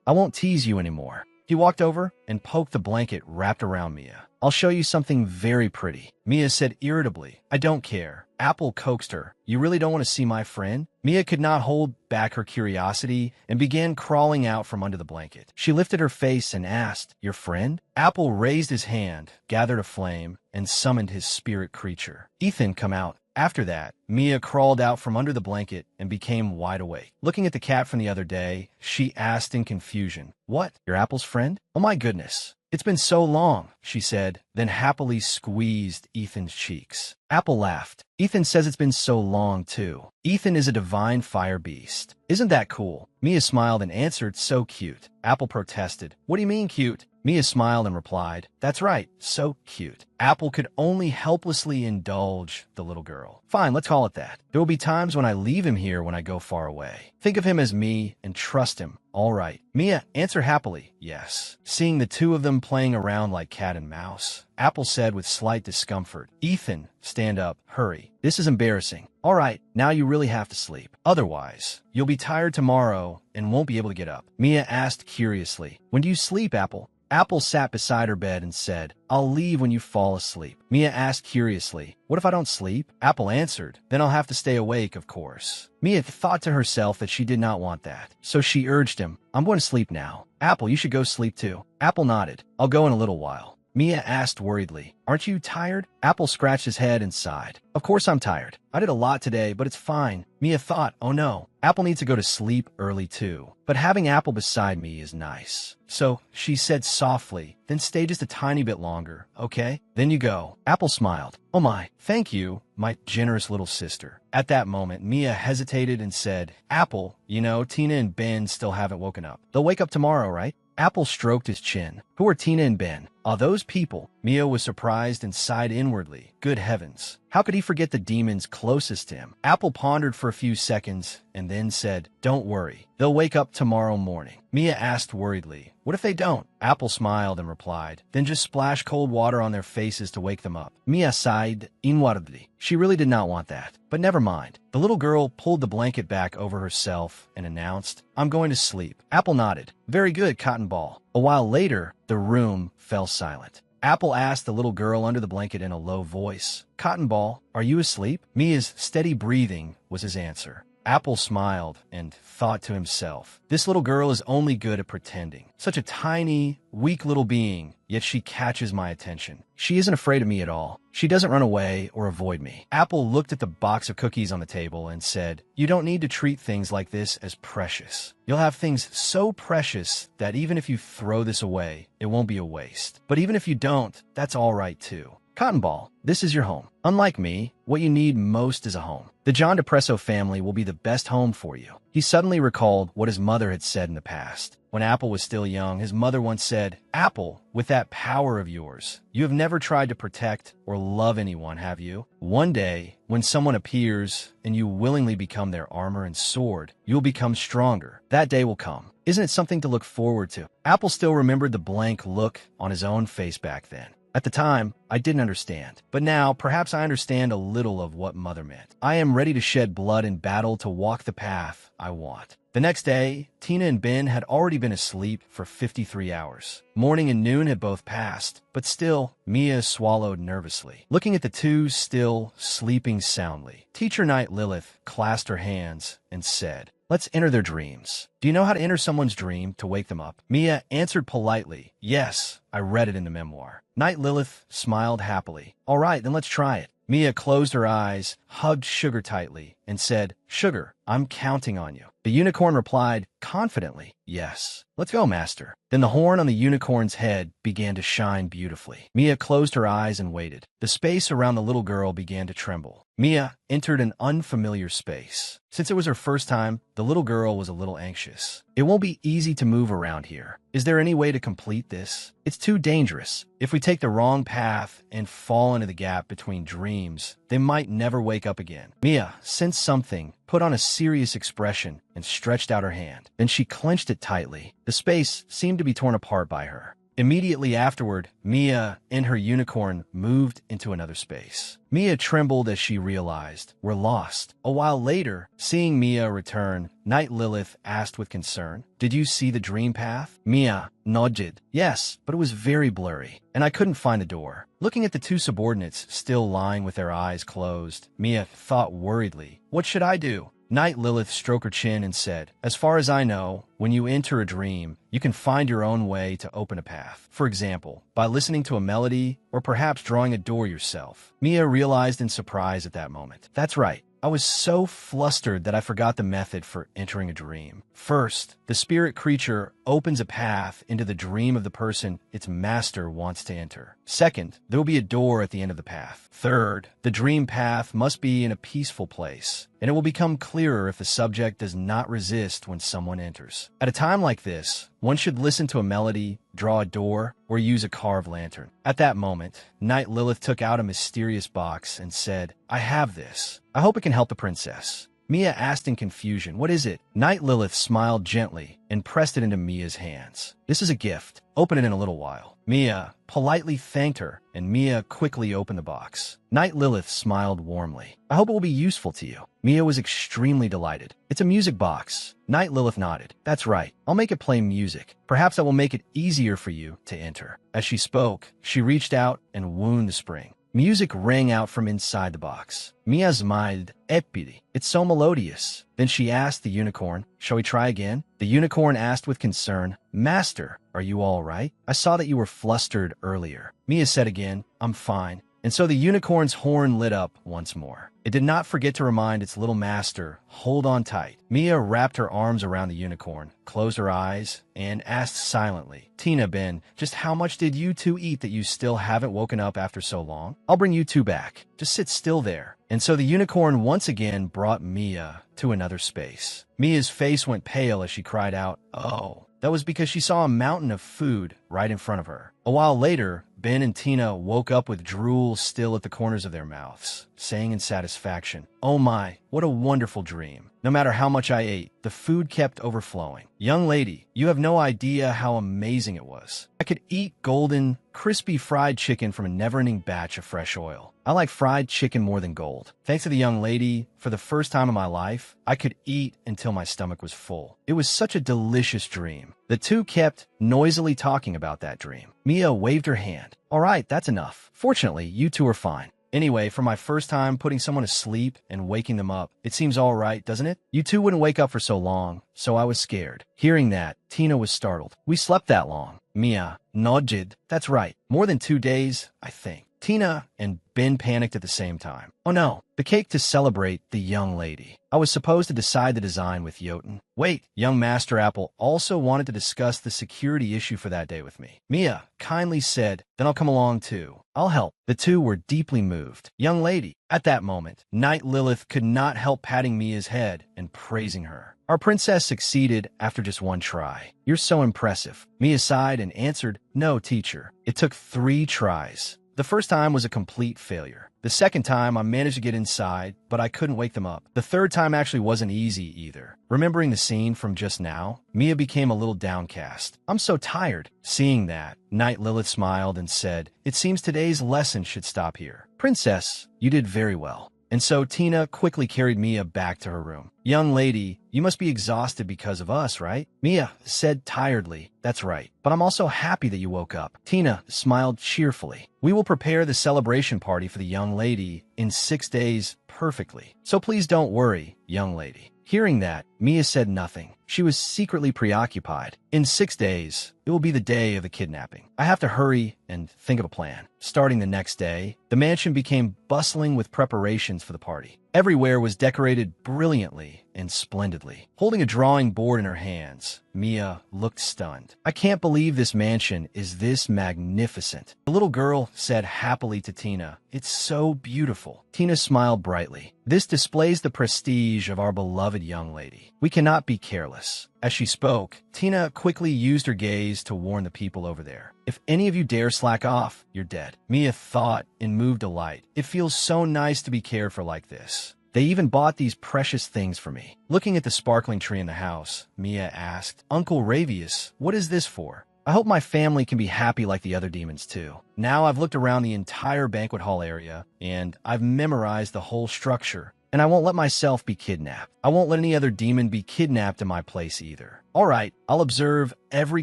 I won't tease you anymore." He walked over and poked the blanket wrapped around Mia. "I'll show you something very pretty." Mia said irritably, "I don't care." Apple coaxed her. "You really don't want to see my friend?" Mia could not hold back her curiosity and began crawling out from under the blanket. She lifted her face and asked, "Your friend?" Apple raised his hand, gathered a flame, and summoned his spirit creature. "Ethan, come out." After that, Mia crawled out from under the blanket and became wide awake. Looking at the cat from the other day, she asked in confusion, "What, your Apple's friend? Oh my goodness. It's been so long," she said, then happily squeezed Ethan's cheeks. Apple laughed. "Ethan says it's been so long, too. Ethan is a divine fire beast. Isn't that cool?" Mia smiled and answered, "So cute." Apple protested. "What do you mean cute?" Mia smiled and replied, "That's right, so cute." Apple could only helplessly indulge the little girl. "Fine, let's call it that. There will be times when I leave him here when I go far away. Think of him as me and trust him. All right." Mia answered happily, "Yes." Seeing the two of them playing around like cat and mouse, Apple said with slight discomfort, "Ethan, stand up. Hurry. This is embarrassing." "All right, now you really have to sleep. Otherwise, you'll be tired tomorrow and won't be able to get up." Mia asked curiously, "When do you sleep, Apple?" Apple sat beside her bed and said, "I'll leave when you fall asleep." Mia asked curiously, "What if I don't sleep?" Apple answered, "Then I'll have to stay awake, of course." Mia thought to herself that she did not want that, so she urged him, "I'm going to sleep now. Apple, you should go sleep too." Apple nodded. "I'll go in a little while." Mia asked worriedly, "Aren't you tired?" Apple scratched his head and sighed. "Of course I'm tired. I did a lot today, but it's fine." Mia thought, "Oh no, Apple needs to go to sleep early too. But having Apple beside me is nice." So she said softly, "Then stay just a tiny bit longer, okay? Then you go." Apple smiled. "Oh my, thank you, my generous little sister." At that moment, Mia hesitated and said, "Apple, you know, Tina and Ben still haven't woken up. They'll wake up tomorrow, right?" Apple stroked his chin. "Who are Tina and Ben?" "Are those people?" Mia was surprised and sighed inwardly. Good heavens. How could he forget the demons closest to him? Apple pondered for a few seconds and then said, "Don't worry. They'll wake up tomorrow morning." Mia asked worriedly, "What if they don't?" Apple smiled and replied, "Then just splash cold water on their faces to wake them up." Mia sighed inwardly. She really did not want that. But never mind. The little girl pulled the blanket back over herself and announced, "I'm going to sleep." Apple nodded. "Very good, Cotton Ball." A while later, the room fell silent. Apple asked the little girl under the blanket in a low voice, "Cotton Ball, are you asleep?" Mia's steady breathing was his answer. Apple smiled and thought to himself, "This little girl is only good at pretending. Such a tiny, weak little being, yet she catches my attention. She isn't afraid of me at all. She doesn't run away or avoid me." Apple looked at the box of cookies on the table and said, "You don't need to treat things like this as precious. You'll have things so precious that even if you throw this away, it won't be a waste. But even if you don't, that's all right too. Cotton Ball, this is your home. Unlike me, what you need most is a home. The John DePresso family will be the best home for you. He suddenly recalled what his mother had said in the past. When Apple was still young, his mother once said, "Apple, with that power of yours, you have never tried to protect or love anyone, have you? One day, when someone appears and you willingly become their armor and sword, you'll become stronger. That day will come. Isn't it something to look forward to?" Apple still remembered the blank look on his own face back then. At the time, I didn't understand, but now perhaps I understand a little of what Mother meant. I am ready to shed blood in battle to walk the path I want. The next day, Tina and Ben had already been asleep for 53 hours. Morning and noon had both passed, but still, Mia swallowed nervously. Looking at the two still sleeping soundly, Teacher Knight Lilith clasped her hands and said, "Let's enter their dreams." "Do you know how to enter someone's dream to wake them up?" Mia answered politely, "Yes, I read it in the memoir." Knight Lilith smiled happily. "All right, then let's try it." Mia closed her eyes, hugged Sugar tightly, and said, "Sugar, I'm counting on you." The unicorn replied confidently, "Yes. Let's go, Master." Then the horn on the unicorn's head began to shine beautifully. Mia closed her eyes and waited. The space around the little girl began to tremble. Mia entered an unfamiliar space. Since it was her first time, the little girl was a little anxious. "It won't be easy to move around here. Is there any way to complete this? It's too dangerous. If we take the wrong path and fall into the gap between dreams, they might never wake up again." Mia sensed something, put on a serious expression, and stretched out her hand. Then she clenched it tightly. The space seemed to be torn apart by her. Immediately afterward, Mia and her unicorn moved into another space. Mia trembled as she realized, "We're lost." A while later, seeing Mia return, Knight Lilith asked with concern, "Did you see the dream path?" Mia nodded. "Yes, but it was very blurry, and I couldn't find the door." Looking at the two subordinates still lying with their eyes closed, Mia thought worriedly, "What should I do?" Knight Lilith stroked her chin and said, "As far as I know, when you enter a dream, you can find your own way to open a path. For example, by listening to a melody or perhaps drawing a door yourself." Mia realized in surprise at that moment. "That's right. I was so flustered that I forgot the method for entering a dream. First, the spirit creature opens a path into the dream of the person its master wants to enter. Second, there will be a door at the end of the path. Third, the dream path must be in a peaceful place, and it will become clearer if the subject does not resist when someone enters. At a time like this, one should listen to a melody, draw a door, or use a carved lantern." At that moment, Knight Lilith took out a mysterious box and said, "I have this. I hope it can help the princess." Mia asked in confusion, "What is it?" Knight Lilith smiled gently and pressed it into Mia's hands. "This is a gift. Open it in a little while." Mia politely thanked her, and Mia quickly opened the box. Knight Lilith smiled warmly. "I hope it will be useful to you." Mia was extremely delighted. "It's a music box." Knight Lilith nodded. "That's right. I'll make it play music. Perhaps that will make it easier for you to enter." As she spoke, she reached out and wound the spring. Music rang out from inside the box. Mia smiled happily. "It's so melodious." Then she asked the unicorn, "Shall we try again?" The unicorn asked with concern, "Master, are you all right? I saw that you were flustered earlier." Mia said again, "I'm fine." And so the unicorn's horn lit up once more. It did not forget to remind its little master, "Hold on tight." Mia wrapped her arms around the unicorn, closed her eyes, and asked silently, "Tina, Ben, just how much did you two eat that you still haven't woken up after so long? I'll bring you two back. Just sit still there." And so the unicorn once again brought Mia to another space. Mia's face went pale as she cried out, "Oh." That was because she saw a mountain of food right in front of her. A while later, Ben and Tina woke up with drool still at the corners of their mouths, saying in satisfaction, "Oh my, what a wonderful dream. No matter how much I ate, the food kept overflowing. Young lady, you have no idea how amazing it was. I could eat golden, crispy fried chicken from a never-ending batch of fresh oil. I like fried chicken more than gold. Thanks to the young lady, for the first time in my life, I could eat until my stomach was full. It was such a delicious dream." The two kept noisily talking about that dream. Mia waved her hand. "All right, that's enough. Fortunately, you two are fine. Anyway, for my first time putting someone to sleep and waking them up, it seems all right, doesn't it? You two wouldn't wake up for so long, so I was scared." Hearing that, Tina was startled. "We slept that long." Mia nodded. "That's right. More than 2 days, I think." Tina and Ben panicked at the same time. Oh no, the cake to celebrate the young lady. I was supposed to decide the design with Jotun. Wait, young Master Apple also wanted to discuss the security issue for that day with me. Mia kindly said, then I'll come along too. I'll help. The two were deeply moved. Young lady. At that moment, Night Lilith could not help patting Mia's head and praising her. Our princess succeeded after just one try. You're so impressive. Mia sighed and answered, no, teacher. It took 3 tries. The first time was a complete failure. The second time, I managed to get inside, but I couldn't wake them up. The third time actually wasn't easy either. Remembering the scene from just now, Mia became a little downcast. I'm so tired. Seeing that, Night Lilith smiled and said, it seems today's lesson should stop here. Princess, you did very well. And so Tina quickly carried Mia back to her room. Young lady, you must be exhausted because of us, right? Mia said tiredly, that's right. But I'm also happy that you woke up. Tina smiled cheerfully. We will prepare the celebration party for the young lady in 6 days perfectly. So please don't worry, young lady. Hearing that, Mia said nothing. She was secretly preoccupied. In 6 days, it will be the day of the kidnapping. I have to hurry and think of a plan. Starting the next day, the mansion became bustling with preparations for the party. Everywhere was decorated brilliantly and splendidly. Holding a drawing board in her hands, Mia looked stunned. I can't believe this mansion is this magnificent. The little girl said happily to Tina, it's so beautiful. Tina smiled brightly. This displays the prestige of our beloved young lady. We cannot be careless. As she spoke, Tina quickly used her gaze to warn the people over there. If any of you dare slack off, you're dead. Mia thought and moved a light. It feels so nice to be cared for like this. They even bought these precious things for me. Looking at the sparkling tree in the house, Mia asked, Uncle Ravius, what is this for? I hope my family can be happy like the other demons too. Now I've looked around the entire banquet hall area, and I've memorized the whole structure. And I won't let myself be kidnapped. I won't let any other demon be kidnapped in my place either. All right, I'll observe every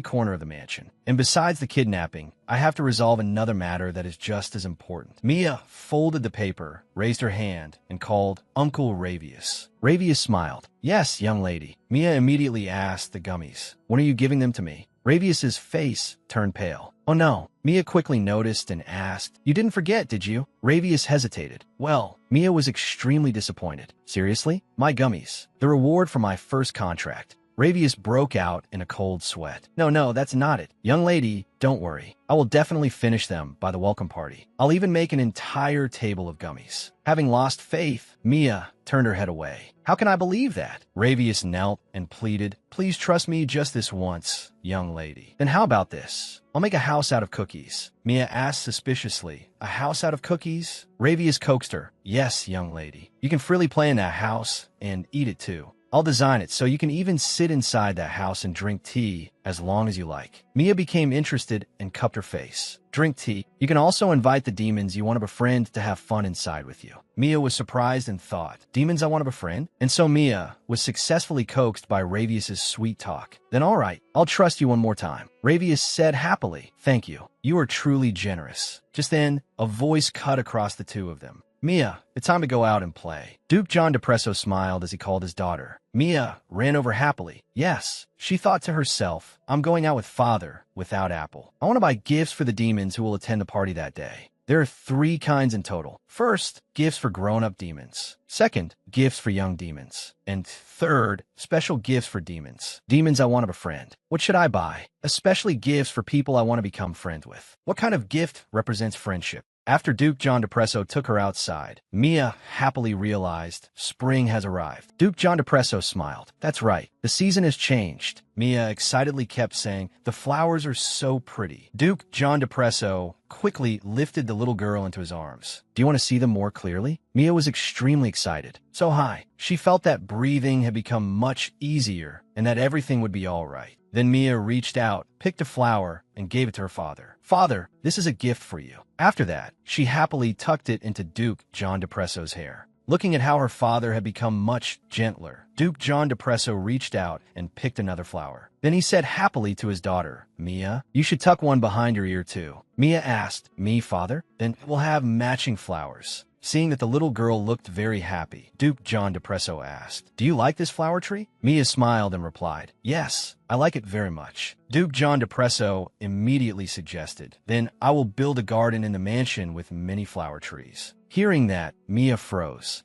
corner of the mansion. And besides the kidnapping, I have to resolve another matter that is just as important. Mia folded the paper, raised her hand, and called Uncle Ravius. Ravius smiled. Yes, young lady. Mia immediately asked the gummies, when are you giving them to me? Ravius's face turned pale. Oh no. Mia quickly noticed and asked, you didn't forget, did you? Ravius hesitated. Well, Mia was extremely disappointed. Seriously? My gummies. The reward for my first contract. Ravius broke out in a cold sweat. No, that's not it. Young lady, don't worry. I will definitely finish them by the welcome party. I'll even make an entire table of gummies. Having lost faith, Mia turned her head away. How can I believe that? Ravius knelt and pleaded, please trust me just this once, young lady. Then how about this? I'll make a house out of cookies. Mia asked suspiciously, a house out of cookies? Ravius coaxed her. Yes, young lady. You can freely play in that house and eat it too. I'll design it so you can even sit inside that house and drink tea as long as you like. Mia became interested and cupped her face. Drink tea. You can also invite the demons you want to befriend to have fun inside with you. Mia was surprised and thought, demons I want to befriend? And so Mia was successfully coaxed by Ravius's sweet talk. Then all right, I'll trust you one more time. Ravius said happily, thank you. You are truly generous. Just then, a voice cut across the two of them. Mia, it's time to go out and play. Duke John Depresso smiled as he called his daughter. Mia ran over happily. Yes, she thought to herself, I'm going out with father, without Apple. I want to buy gifts for the demons who will attend the party that day. There are 3 kinds in total. First, gifts for grown-up demons. Second, gifts for young demons. And third, special gifts for demons. Demons I want to befriend. What should I buy? Especially gifts for people I want to become friends with. What kind of gift represents friendship? After Duke John Depresso took her outside, Mia happily realized spring has arrived. Duke John Depresso smiled. That's right, the season has changed. Mia excitedly kept saying, the flowers are so pretty. Duke John Depresso quickly lifted the little girl into his arms. Do you want to see them more clearly? Mia was extremely excited. So high. She felt that breathing had become much easier and that everything would be all right. Then Mia reached out, picked a flower, and gave it to her father. Father, this is a gift for you. After that, she happily tucked it into Duke John Depresso's hair. Looking at how her father had become much gentler, Duke John Depresso reached out and picked another flower. Then he said happily to his daughter, Mia, you should tuck one behind your ear too. Mia asked, me, father? Then we'll have matching flowers. Seeing that the little girl looked very happy, Duke John Depresso asked, do you like this flower tree? Mia smiled and replied, "Yes, I like it very much." Duke John Depresso immediately suggested, "Then I will build a garden in the mansion with many flower trees." Hearing that, Mia froze.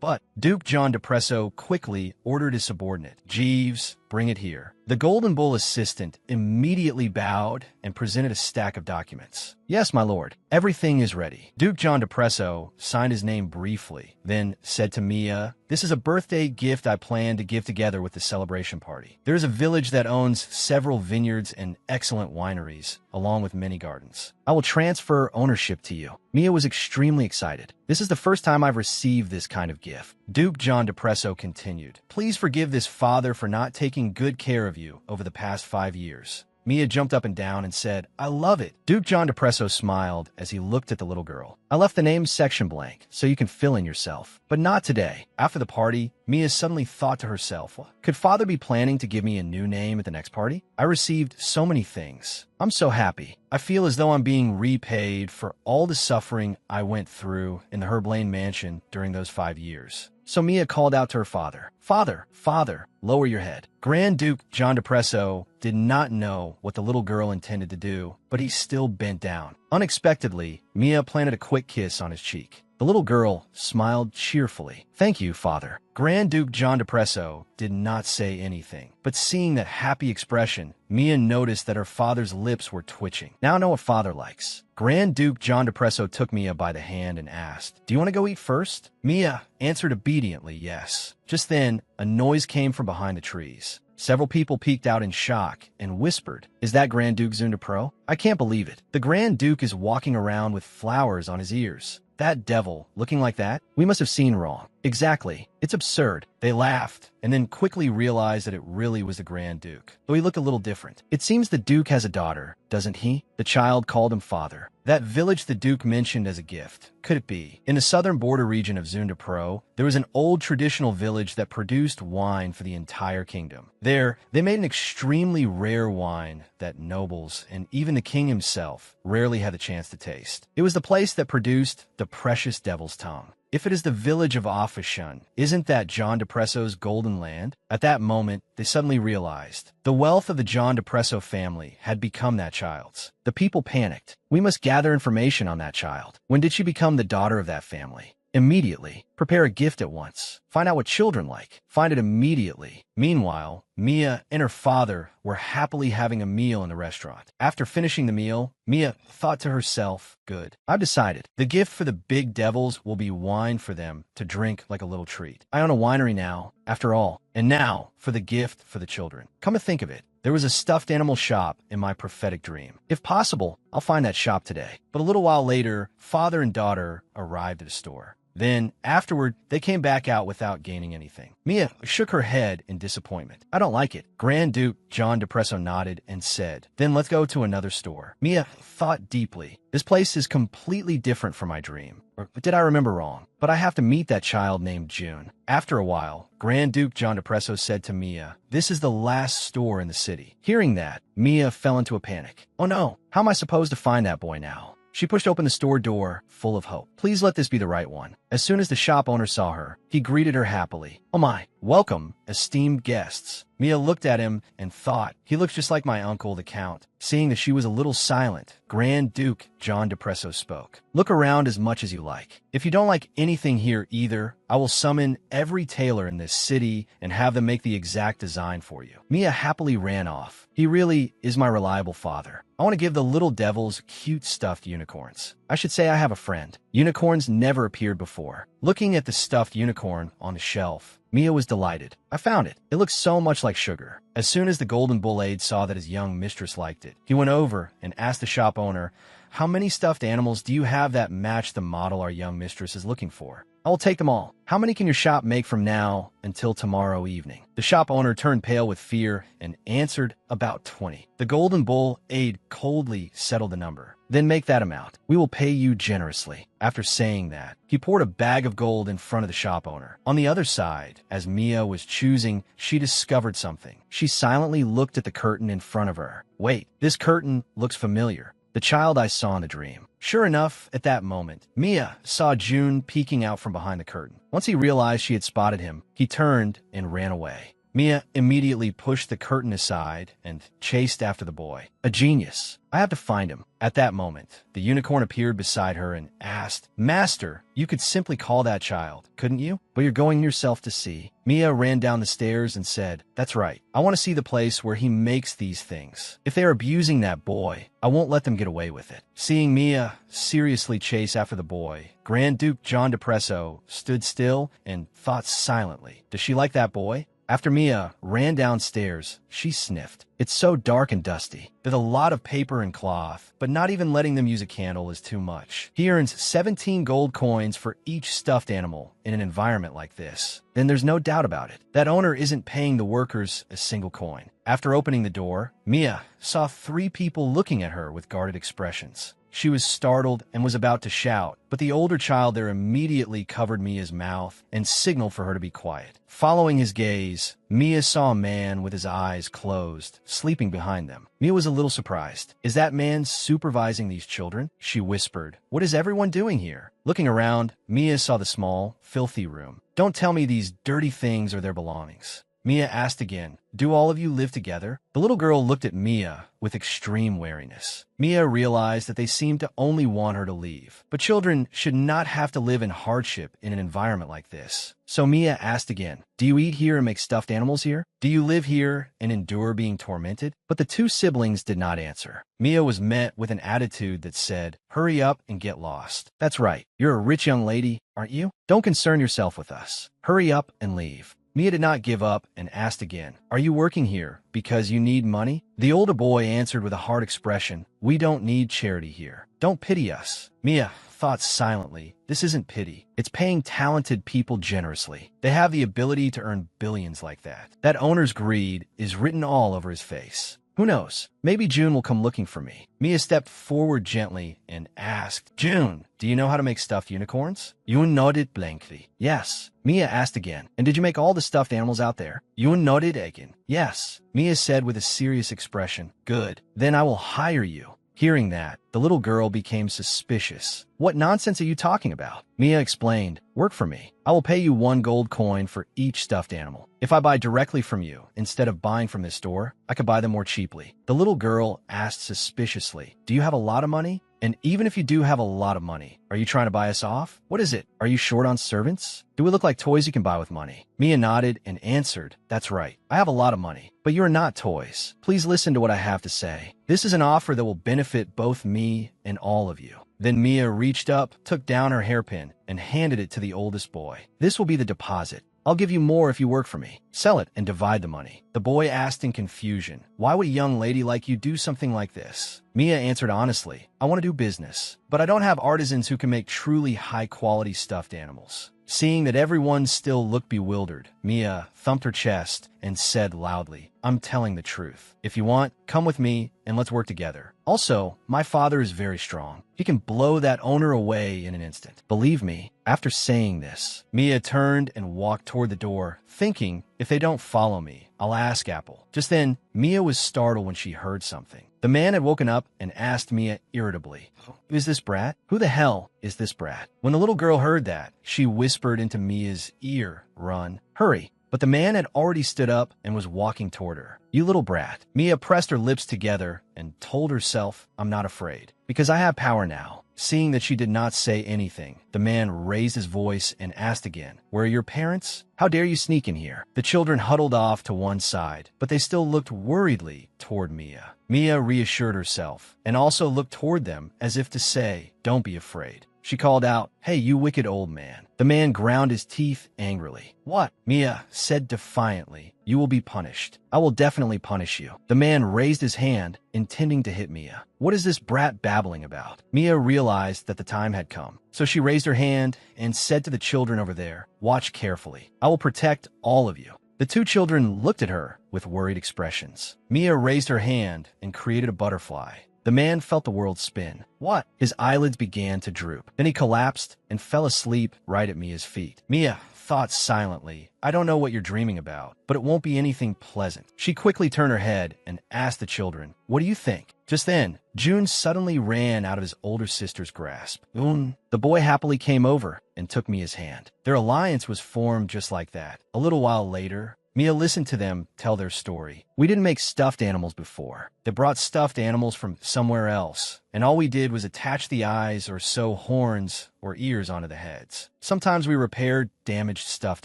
But Duke John Depresso quickly ordered his subordinate, "Jeeves, bring it here." The Golden Bull assistant immediately bowed and presented a stack of documents. "Yes, my lord, everything is ready." Duke John Depresso signed his name briefly, then said to Mia, "This is a birthday gift I plan to give together with the celebration party. There is a village that owns several vineyards and excellent wineries, along with many gardens. I will transfer ownership to you." Mia was extremely excited. "This is the first time I've received this kind of gift." Duke John Depresso continued, "Please forgive this father for not taking good care of you over the past 5 years." Mia jumped up and down and said, "I love it." Duke John Depresso smiled as he looked at the little girl. "I left the names section blank, so you can fill in yourself. But not today." After the party, Mia suddenly thought to herself, "Could father be planning to give me a new name at the next party? I received so many things. I'm so happy. I feel as though I'm being repaid for all the suffering I went through in the Herb Lane mansion during those 5 years." So Mia called out to her father, Father, lower your head." Grand Duke John Depresso did not know what the little girl intended to do, but he still bent down. Unexpectedly, Mia planted a quick kiss on his cheek. The little girl smiled cheerfully. "Thank you, father." Grand Duke John Depresso did not say anything, but seeing that happy expression, Mia noticed that her father's lips were twitching. "Now I know what father likes." Grand Duke John Depresso took Mia by the hand and asked, "Do you want to go eat first?" Mia answered obediently, yes. Just then, a noise came from behind the trees. Several people peeked out in shock and whispered, "Is that Grand Duke Zundapro? I can't believe it. The Grand Duke is walking around with flowers on his ears. That devil, looking like that? We must have seen wrong." "Exactly. It's absurd." They laughed, and then quickly realized that it really was the Grand Duke, though he looked a little different. "It seems the Duke has a daughter, doesn't he?" The child called him father. "That village the Duke mentioned as a gift. Could it be?" In the southern border region of Zundapro, there was an old traditional village that produced wine for the entire kingdom. There, they made an extremely rare wine that nobles and even the king himself rarely had the chance to taste. It was the place that produced the precious devil's tongue. If it is the village of Ofishun, isn't that John Depresso's golden land? At that moment, they suddenly realized the wealth of the John Depresso family had become that child's. The people panicked. "We must gather information on that child. When did she become the daughter of that family?" "Immediately. Prepare a gift at once. Find out what children like. Find it immediately." Meanwhile, Mia and her father were happily having a meal in the restaurant. After finishing the meal, Mia thought to herself, "Good. I've decided. The gift for the big devils will be wine for them to drink like a little treat. I own a winery now, after all. And now, for the gift for the children. Come to think of it, there was a stuffed animal shop in my prophetic dream. If possible, I'll find that shop today." But a little while later, father and daughter arrived at the store. Then, afterward, they came back out without gaining anything. Mia shook her head in disappointment. "I don't like it." Grand Duke John Depresso nodded and said, "Then let's go to another store." Mia thought deeply. "This place is completely different from my dream. Or did I remember wrong? But I have to meet that child named June." After a while, Grand Duke John Depresso said to Mia, "This is the last store in the city." Hearing that, Mia fell into a panic. "Oh no, how am I supposed to find that boy now?" She pushed open the store door, full of hope. "Please let this be the right one." As soon as the shop owner saw her, he greeted her happily. "Oh my, welcome, esteemed guests." Mia looked at him and thought, "He looks just like my uncle, the Count." Seeing that she was a little silent, Grand Duke John Depresso spoke. "Look around as much as you like. If you don't like anything here either, I will summon every tailor in this city and have them make the exact design for you." Mia happily ran off. "He really is my reliable father. I want to give the little devils cute stuffed unicorns. I should say I have a friend. Unicorns never appeared before." Looking at the stuffed unicorn on the shelf, Mia was delighted. "I found it. It looks so much like sugar." As soon as the Golden Bull Aide saw that his young mistress liked it, he went over and asked the shop owner, "How many stuffed animals do you have that match the model our young mistress is looking for?" "I will take them all." "How many can your shop make from now until tomorrow evening?" The shop owner turned pale with fear and answered, "About 20. The Golden Bull Aide coldly settled the number. "Then make that amount. We will pay you generously." After saying that, he poured a bag of gold in front of the shop owner. On the other side, as Mia was choosing, she discovered something. She silently looked at the curtain in front of her. "Wait, this curtain looks familiar. The child I saw in the dream." Sure enough, at that moment, Mia saw June peeking out from behind the curtain. Once he realized she had spotted him, he turned and ran away. Mia immediately pushed the curtain aside and chased after the boy. A genius. I have to find him. At that moment, the unicorn appeared beside her and asked, "Master, you could simply call that child, couldn't you? But you're going yourself to see." Mia ran down the stairs and said, "That's right. I want to see the place where he makes these things. If they are abusing that boy, I won't let them get away with it." Seeing Mia seriously chase after the boy, Grand Duke John Depresso stood still and thought silently. Does she like that boy? After Mia ran downstairs, she sniffed. It's so dark and dusty. There's a lot of paper and cloth, but not even letting them use a candle is too much. He earns 17 gold coins for each stuffed animal in an environment like this. Then there's no doubt about it. That owner isn't paying the workers a single coin. After opening the door, Mia saw 3 people looking at her with guarded expressions. She was startled and was about to shout, but the older child there immediately covered Mia's mouth and signaled for her to be quiet. Following his gaze, Mia saw a man with his eyes closed, sleeping behind them. Mia was a little surprised. "Is that man supervising these children?" she whispered. "What is everyone doing here?" Looking around, Mia saw the small, filthy room. "Don't tell me these dirty things are their belongings." Mia asked again, "Do all of you live together?" The little girl looked at Mia with extreme wariness. Mia realized that they seemed to only want her to leave. But children should not have to live in hardship in an environment like this. So Mia asked again, "Do you eat here and make stuffed animals here? Do you live here and endure being tormented?" But the 2 siblings did not answer. Mia was met with an attitude that said, "Hurry up and get lost. That's right. You're a rich young lady, aren't you? Don't concern yourself with us. Hurry up and leave." Mia did not give up and asked again, "Are you working here because you need money?" The older boy answered with a hard expression, "We don't need charity here. Don't pity us." Mia thought silently, this isn't pity. It's paying talented people generously. They have the ability to earn billions like that. That owner's greed is written all over his face. Who knows? Maybe June will come looking for me. Mia stepped forward gently and asked, "June, do you know how to make stuffed unicorns?" June nodded blankly. "Yes." Mia asked again, "And did you make all the stuffed animals out there?" June nodded again. "Yes." Mia said with a serious expression, "Good. Then I will hire you." Hearing that, the little girl became suspicious. "What nonsense are you talking about?" Mia explained, "Work for me. I will pay you 1 gold coin for each stuffed animal. If I buy directly from you, instead of buying from this store, I could buy them more cheaply." The little girl asked suspiciously, "Do you have a lot of money? And even if you do have a lot of money, are you trying to buy us off? What is it? Are you short on servants? Do we look like toys you can buy with money?" Mia nodded and answered, "That's right. I have a lot of money, but you are not toys. Please listen to what I have to say. This is an offer that will benefit both me and all of you." Then Mia reached up, took down her hairpin, and handed it to the oldest boy. "This will be the deposit. I'll give you more if you work for me. Sell it and divide the money." The boy asked in confusion, "Why would a young lady like you do something like this?" Mia answered honestly, "I want to do business, but I don't have artisans who can make truly high-quality stuffed animals." Seeing that everyone still looked bewildered, Mia thumped her chest and said loudly, "I'm telling the truth. If you want, come with me and let's work together. Also, my father is very strong. He can blow that owner away in an instant. Believe me." After saying this, Mia turned and walked toward the door, thinking, if they don't follow me, I'll ask Apple. Just then, Mia was startled when she heard something. The man had woken up and asked Mia irritably, "Who is this brat? Who the hell is this brat?" When the little girl heard that, she whispered into Mia's ear, "Run, hurry." But the man had already stood up and was walking toward her. "You little brat." Mia pressed her lips together and told herself, "I'm not afraid, because I have power now." Seeing that she did not say anything, the man raised his voice and asked again, "Where are your parents? How dare you sneak in here?" The children huddled off to one side, but they still looked worriedly toward Mia. Mia reassured herself and also looked toward them as if to say, "Don't be afraid." She called out, "Hey, you wicked old man." The man ground his teeth angrily. "What?" Mia said defiantly, "You will be punished. I will definitely punish you." The man raised his hand, intending to hit Mia. What is this brat babbling about? Mia realized that the time had come. So she raised her hand and said to the children over there, "Watch carefully. I will protect all of you." The 2 children looked at her with worried expressions. Mia raised her hand and created a butterfly. The man felt the world spin. "What?" His eyelids began to droop. Then he collapsed and fell asleep right at Mia's feet. Mia thought silently, "I don't know what you're dreaming about, but it won't be anything pleasant." She quickly turned her head and asked the children, "What do you think?" Just then, June suddenly ran out of his older sister's grasp. The boy happily came over and took Mia's hand. Their alliance was formed just like that. A little while later, Mia listened to them tell their story. We didn't make stuffed animals before. They brought stuffed animals from somewhere else, and all we did was attach the eyes or sew horns or ears onto the heads. Sometimes we repaired damaged stuffed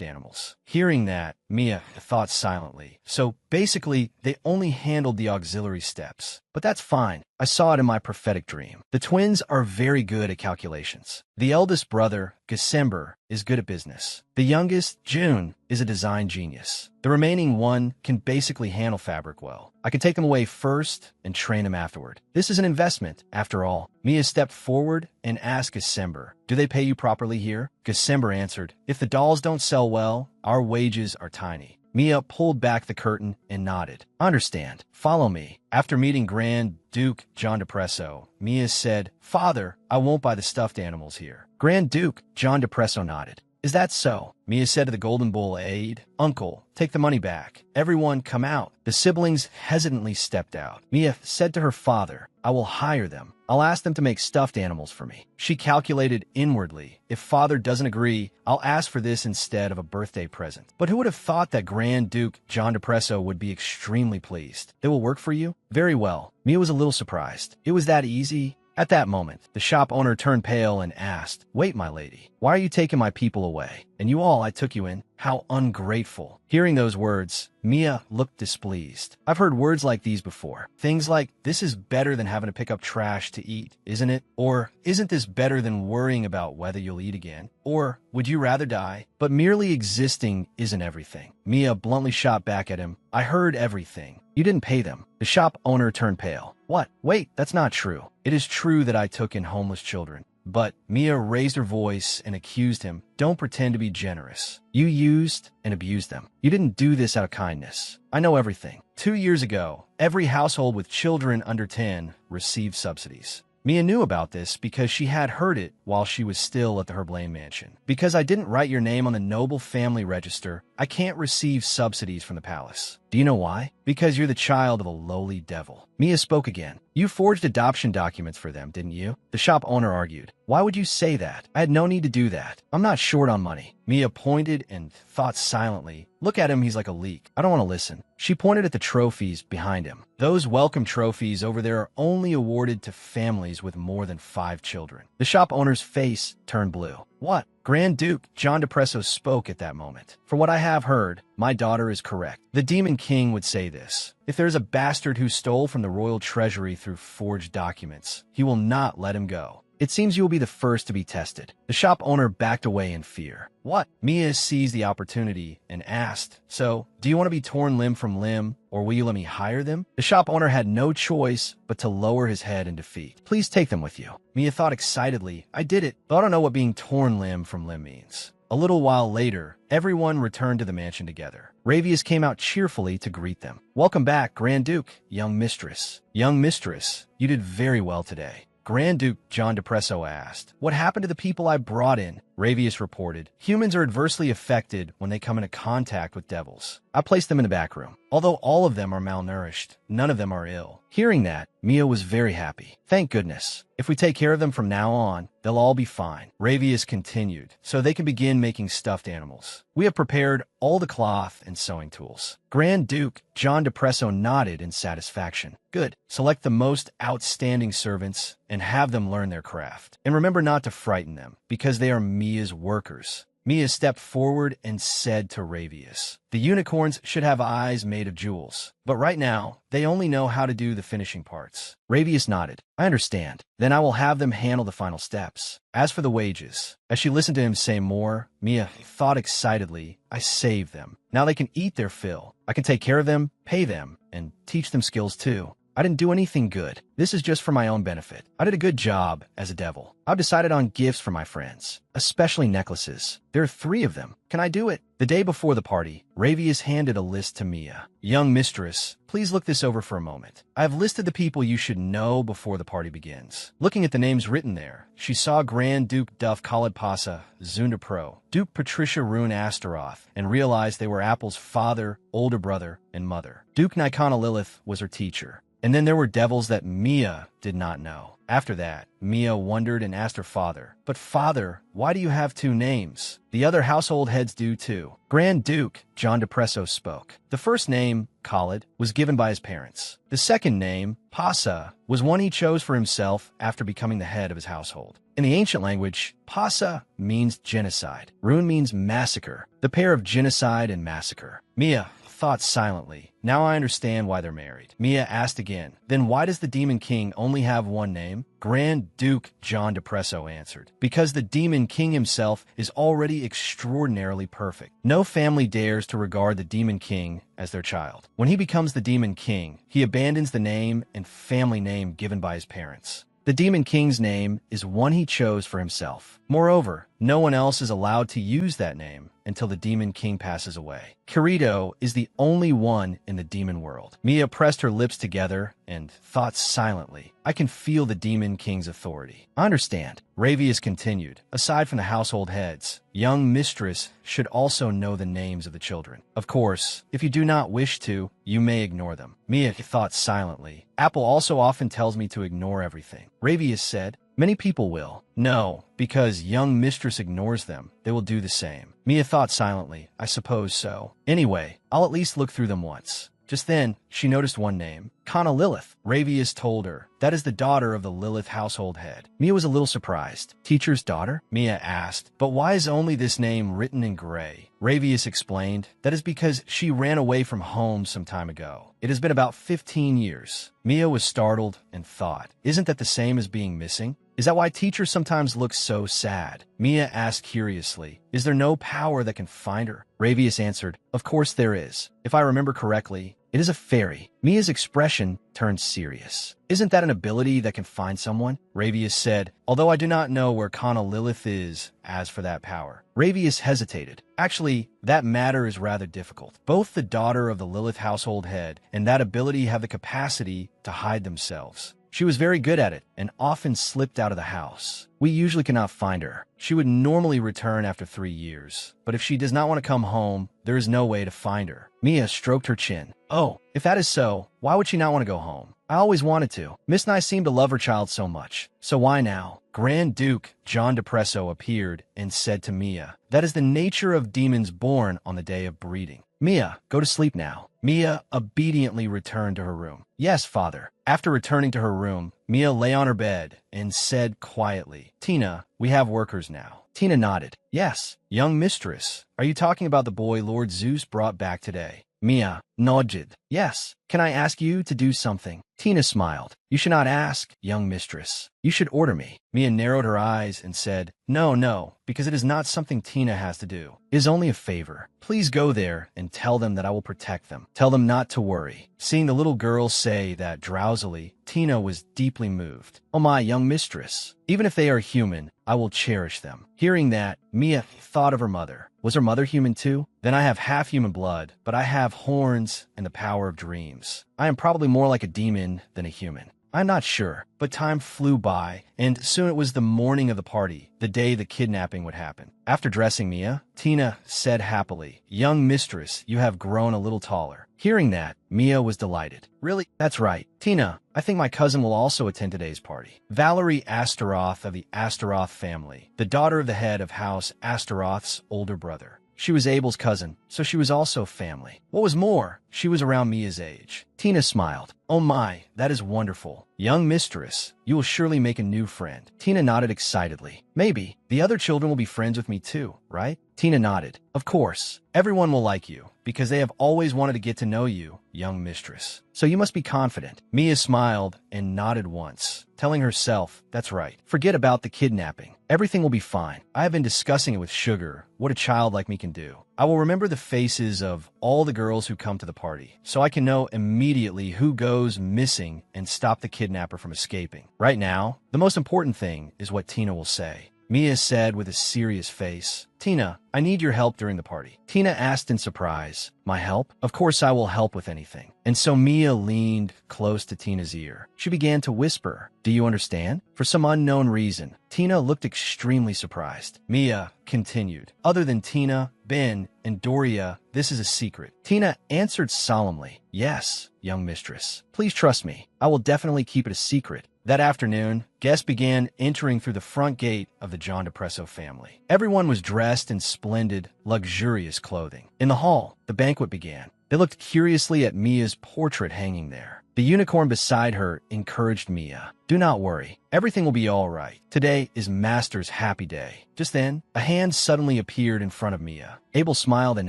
animals. Hearing that, Mia thought silently. So basically, they only handled the auxiliary steps. But that's fine. I saw it in my prophetic dream. The twins are very good at calculations. The eldest brother, December, is good at business. The youngest, June, is a design genius. The remaining one can basically handle fabric well. I can take them away first and train them afterward. This is an investment, after all. Mia stepped forward and asked December, "Do they pay you properly here?" December answered, "If the dolls don't sell well, our wages are tiny." Mia pulled back the curtain and nodded. "Understand. Follow me." After meeting Grand Duke John Depresso, Mia said, "Father, I won't buy the stuffed animals here." Grand Duke John Depresso nodded. "Is that so?" Mia said to the Golden Bull aide, "Uncle, take the money back. Everyone come out." The siblings hesitantly stepped out. Mia said to her father, "I will hire them. I'll ask them to make stuffed animals for me." She calculated inwardly, if father doesn't agree, I'll ask for this instead of a birthday present. But who would have thought that Grand Duke John Depresso would be extremely pleased? "They will work for you?" "Very well." Mia was a little surprised. It was that easy? At that moment, the shop owner turned pale and asked, "Wait, my lady, why are you taking my people away? And you all I took you in? How ungrateful." Hearing those words, Mia looked displeased. I've heard words like these before. Things like, "This is better than having to pick up trash to eat, isn't it?" Or, "Isn't this better than worrying about whether you'll eat again?" Or, "Would you rather die?" But merely existing isn't everything. Mia bluntly shot back at him, "I heard everything. You didn't pay them." The shop owner turned pale. "What? Wait, that's not true. It is true that I took in homeless children. But," Mia raised her voice and accused him, "don't pretend to be generous. You used and abused them. You didn't do this out of kindness. I know everything. 2 years ago, every household with children under 10 received subsidies. Mia knew about this because she had heard it while she was still at the Herblane mansion. Because I didn't write your name on the noble family register, I can't receive subsidies from the palace. Do you know why? Because you're the child of a lowly devil." Mia spoke again. "You forged adoption documents for them, didn't you?" The shop owner argued. "Why would you say that? I had no need to do that. I'm not short on money." Mia pointed and thought silently. "Look at him, he's like a leak. I don't want to listen." She pointed at the trophies behind him. "Those welcome trophies over there are only awarded to families with more than 5 children. The shop owner's face turned blue. "What?" Grand Duke John Depresso spoke at that moment. "For what I have heard, my daughter is correct. The Demon King would say this. If there is a bastard who stole from the royal treasury through forged documents, he will not let him go. It seems you will be the first to be tested." The shop owner backed away in fear. "What?" Mia seized the opportunity and asked, "So, do you want to be torn limb from limb, or will you let me hire them?" The shop owner had no choice but to lower his head in defeat. "Please take them with you." Mia thought excitedly, "I did it, but I don't know what being torn limb from limb means." A little while later, everyone returned to the mansion together. Ravius came out cheerfully to greet them. "Welcome back, Grand Duke, young mistress." "Young mistress, you did very well today." Grand Duke John Depresso asked, "What happened to the people I brought in?" Ravius reported, "Humans are adversely affected when they come into contact with devils. I placed them in the back room. Although all of them are malnourished, none of them are ill." Hearing that, Mia was very happy. "Thank goodness. If we take care of them from now on, they'll all be fine." Ravius continued, "So they can begin making stuffed animals. We have prepared all the cloth and sewing tools." Grand Duke John Depresso nodded in satisfaction. "Good. Select the most outstanding servants and have them learn their craft. And remember not to frighten them, because they are Mia's workers." Mia stepped forward and said to Ravius, "The unicorns should have eyes made of jewels, but right now, they only know how to do the finishing parts." Ravius nodded. "I understand. Then I will have them handle the final steps. As for the wages," as she listened to him say more, Mia thought excitedly, "I saved them. Now they can eat their fill. I can take care of them, pay them, and teach them skills too. I didn't do anything good. This is just for my own benefit. I did a good job as a devil. I've decided on gifts for my friends, especially necklaces. There are 3 of them. Can I do it?" The day before the party, Ravius handed a list to Mia. "Young mistress, please look this over for a moment. I have listed the people you should know before the party begins." Looking at the names written there, she saw Grand Duke Duff Khalid Pasa, Zunda Pro, Duke Patricia Rune Astaroth, and realized they were Apple's father, older brother, and mother. Duke Nikana Lilith was her teacher. And then there were devils that Mia did not know. After that, Mia wondered and asked her father, "But father, why do you have two names? The other household heads do too." Grand Duke John Depresso spoke. The first name, Khalid, was given by his parents. The second name, Pasa, was one he chose for himself after becoming the head of his household. In the ancient language, Pasa means genocide. Rune means massacre, the pair of genocide and massacre. Mia thought silently. Now I understand why they're married. Mia asked again, "Then why does the Demon King only have one name?" Grand Duke John Depresso answered, "Because the Demon King himself is already extraordinarily perfect. No family dares to regard the Demon King as their child. When he becomes the Demon King, he abandons the name and family name given by his parents. The Demon King's name is one he chose for himself. Moreover, no one else is allowed to use that name until the Demon King passes away. Kirito is the only one in the demon world." Mia pressed her lips together and thought silently. "I can feel the Demon King's authority." "I understand." Ravius continued. "Aside from the household heads, young mistress should also know the names of the children. Of course, if you do not wish to, you may ignore them." Mia thought silently. "Apple also often tells me to ignore everything." Ravius said, "Many people will." "No, because young mistress ignores them, they will do the same." Mia thought silently. "I suppose so. Anyway, I'll at least look through them once." Just then, she noticed one name, Kana Lilith. Ravius told her, "That is the daughter of the Lilith household head." Mia was a little surprised. "Teacher's daughter?" Mia asked. "But why is only this name written in gray?" Ravius explained, "That is because she ran away from home some time ago. It has been about 15 years. Mia was startled and thought, "Isn't that the same as being missing? Is that why teachers sometimes look so sad?" Mia asked curiously, "Is there no power that can find her?" Ravius answered, "Of course there is. If I remember correctly, it is a fairy." Mia's expression turned serious. "Isn't that an ability that can find someone?" Ravius said, "Although I do not know where Kana Lilith is as for that power." Ravius hesitated. "Actually, that matter is rather difficult. Both the daughter of the Lilith household head and that ability have the capacity to hide themselves. She was very good at it and often slipped out of the house. We usually cannot find her. She would normally return after 3 years. But if she does not want to come home, there is no way to find her." Mia stroked her chin. "Oh, if that is so, why would she not want to go home? I always wanted to. Miss Nye seemed to love her child so much. So why now?" Grand Duke John Depresso appeared and said to Mia, "That is the nature of demons born on the day of breeding. Mia, go to sleep now." Mia obediently returned to her room. "Yes, father." After returning to her room, Mia lay on her bed and said quietly, "Tina, we have workers now." Tina nodded. "Yes, young mistress. Are you talking about the boy Lord Zeus brought back today?" Mia nodded. "Yes. Can I ask you to do something?" Tina smiled. "You should not ask, young mistress. You should order me." Mia narrowed her eyes and said, No, because it is not something Tina has to do. It is only a favor. Please go there and tell them that I will protect them. Tell them not to worry." Seeing the little girl say that drowsily, Tina was deeply moved. "Oh my young mistress, even if they are human, I will cherish them." Hearing that, Mia thought of her mother. Was her mother human too? Then I have half human blood, but I have horns and the power of dreams. I am probably more like a demon than a human. I'm not sure, but time flew by, and soon it was the morning of the party, the day the kidnapping would happen. After dressing Mia, Tina said happily, "Young mistress, you have grown a little taller." Hearing that, Mia was delighted. "Really? That's right. Tina, I think my cousin will also attend today's party. Valerie Astaroth of the Astaroth family, the daughter of the head of House Astaroth's older brother. She was Abel's cousin, so she was also family. What was more, she was around Mia's age." Tina smiled. "Oh my, that is wonderful. Young mistress, you will surely make a new friend." Tina nodded excitedly. "Maybe. The other children will be friends with me too, right?" Tina nodded. "Of course. Everyone will like you, because they have always wanted to get to know you, young mistress. So you must be confident." Mia smiled and nodded once, telling herself, "That's right. Forget about the kidnapping. Everything will be fine. I have been discussing it with Sugar, what a child like me can do. I will remember the faces of all the girls who come to the party, so I can know immediately who goes missing and stop the kidnapper from escaping. Right now, the most important thing is what Tina will say." Mia said with a serious face. Tina, I need your help during the party. Tina asked in surprise. My help? Of course I will help with anything. And so Mia leaned close to Tina's ear. She began to whisper, do you understand? For some unknown reason, Tina looked extremely surprised. Mia continued, other than Tina, Ben, and Doria, this is a secret. Tina answered solemnly, yes, young mistress. Please trust me. I will definitely keep it a secret. That afternoon, guests began entering through the front gate of the John DePresso family. Everyone was dressed in splendid, luxurious clothing. In the hall, the banquet began. They looked curiously at Mia's portrait hanging there. The unicorn beside her encouraged Mia. Do not worry. Everything will be all right. Today is Master's happy day. Just then, a hand suddenly appeared in front of Mia. Abel smiled and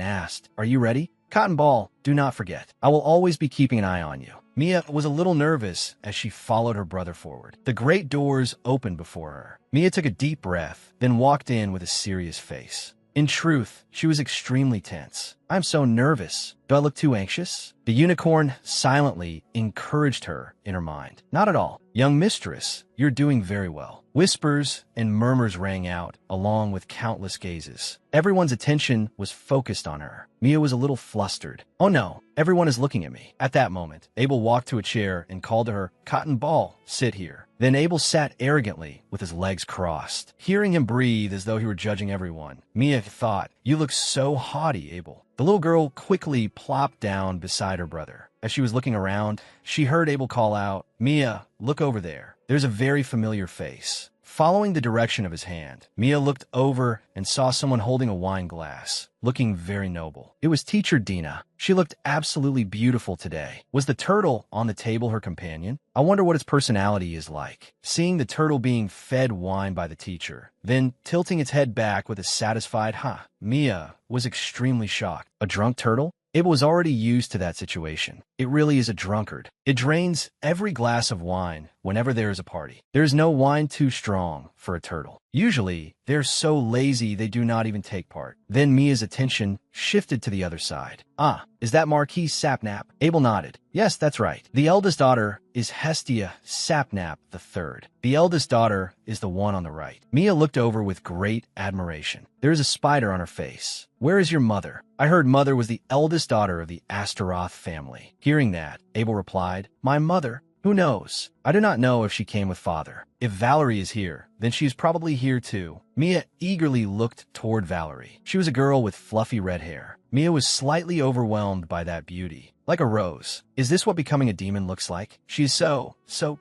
asked, are you ready? Cotton Ball, do not forget. I will always be keeping an eye on you. Mia was a little nervous as she followed her brother forward. The great doors opened before her. Mia took a deep breath, then walked in with a serious face. In truth, she was extremely tense. I'm so nervous. Do I look too anxious? The unicorn silently encouraged her in her mind. Not at all. Young mistress, you're doing very well. Whispers and murmurs rang out, along with countless gazes. Everyone's attention was focused on her. Mia was a little flustered. Oh no, everyone is looking at me. At that moment, Abel walked to a chair and called to her, Cotton Ball, sit here. Then Abel sat arrogantly with his legs crossed. Hearing him breathe as though he were judging everyone, Mia thought, you look so haughty, Abel. The little girl quickly plopped down beside her brother. As she was looking around, she heard Abel call out, Mia, look over there. There's a very familiar face. Following the direction of his hand, Mia looked over and saw someone holding a wine glass, looking very noble. It was Teacher Dina. She looked absolutely beautiful today. Was the turtle on the table her companion? I wonder what its personality is like. Seeing the turtle being fed wine by the teacher, then tilting its head back with a satisfied ha, Mia was extremely shocked. A drunk turtle? Abel was already used to that situation. It really is a drunkard. It drains every glass of wine whenever there is a party. There is no wine too strong for a turtle. Usually, they're so lazy they do not even take part. Then Mia's attention shifted to the other side. Ah, is that Marquis Sapnap? Abel nodded. Yes, that's right. The eldest daughter is Hestia Sapnap III. The eldest daughter is the one on the right. Mia looked over with great admiration. There is a spider on her face. Where is your mother? I heard mother was the eldest daughter of the Astaroth family. Hearing that, Abel replied, my mother? Who knows? I do not know if she came with father. If Valerie is here, then she is probably here too. Mia eagerly looked toward Valerie. She was a girl with fluffy red hair. Mia was slightly overwhelmed by that beauty. Like a rose. Is this what becoming a demon looks like? She's so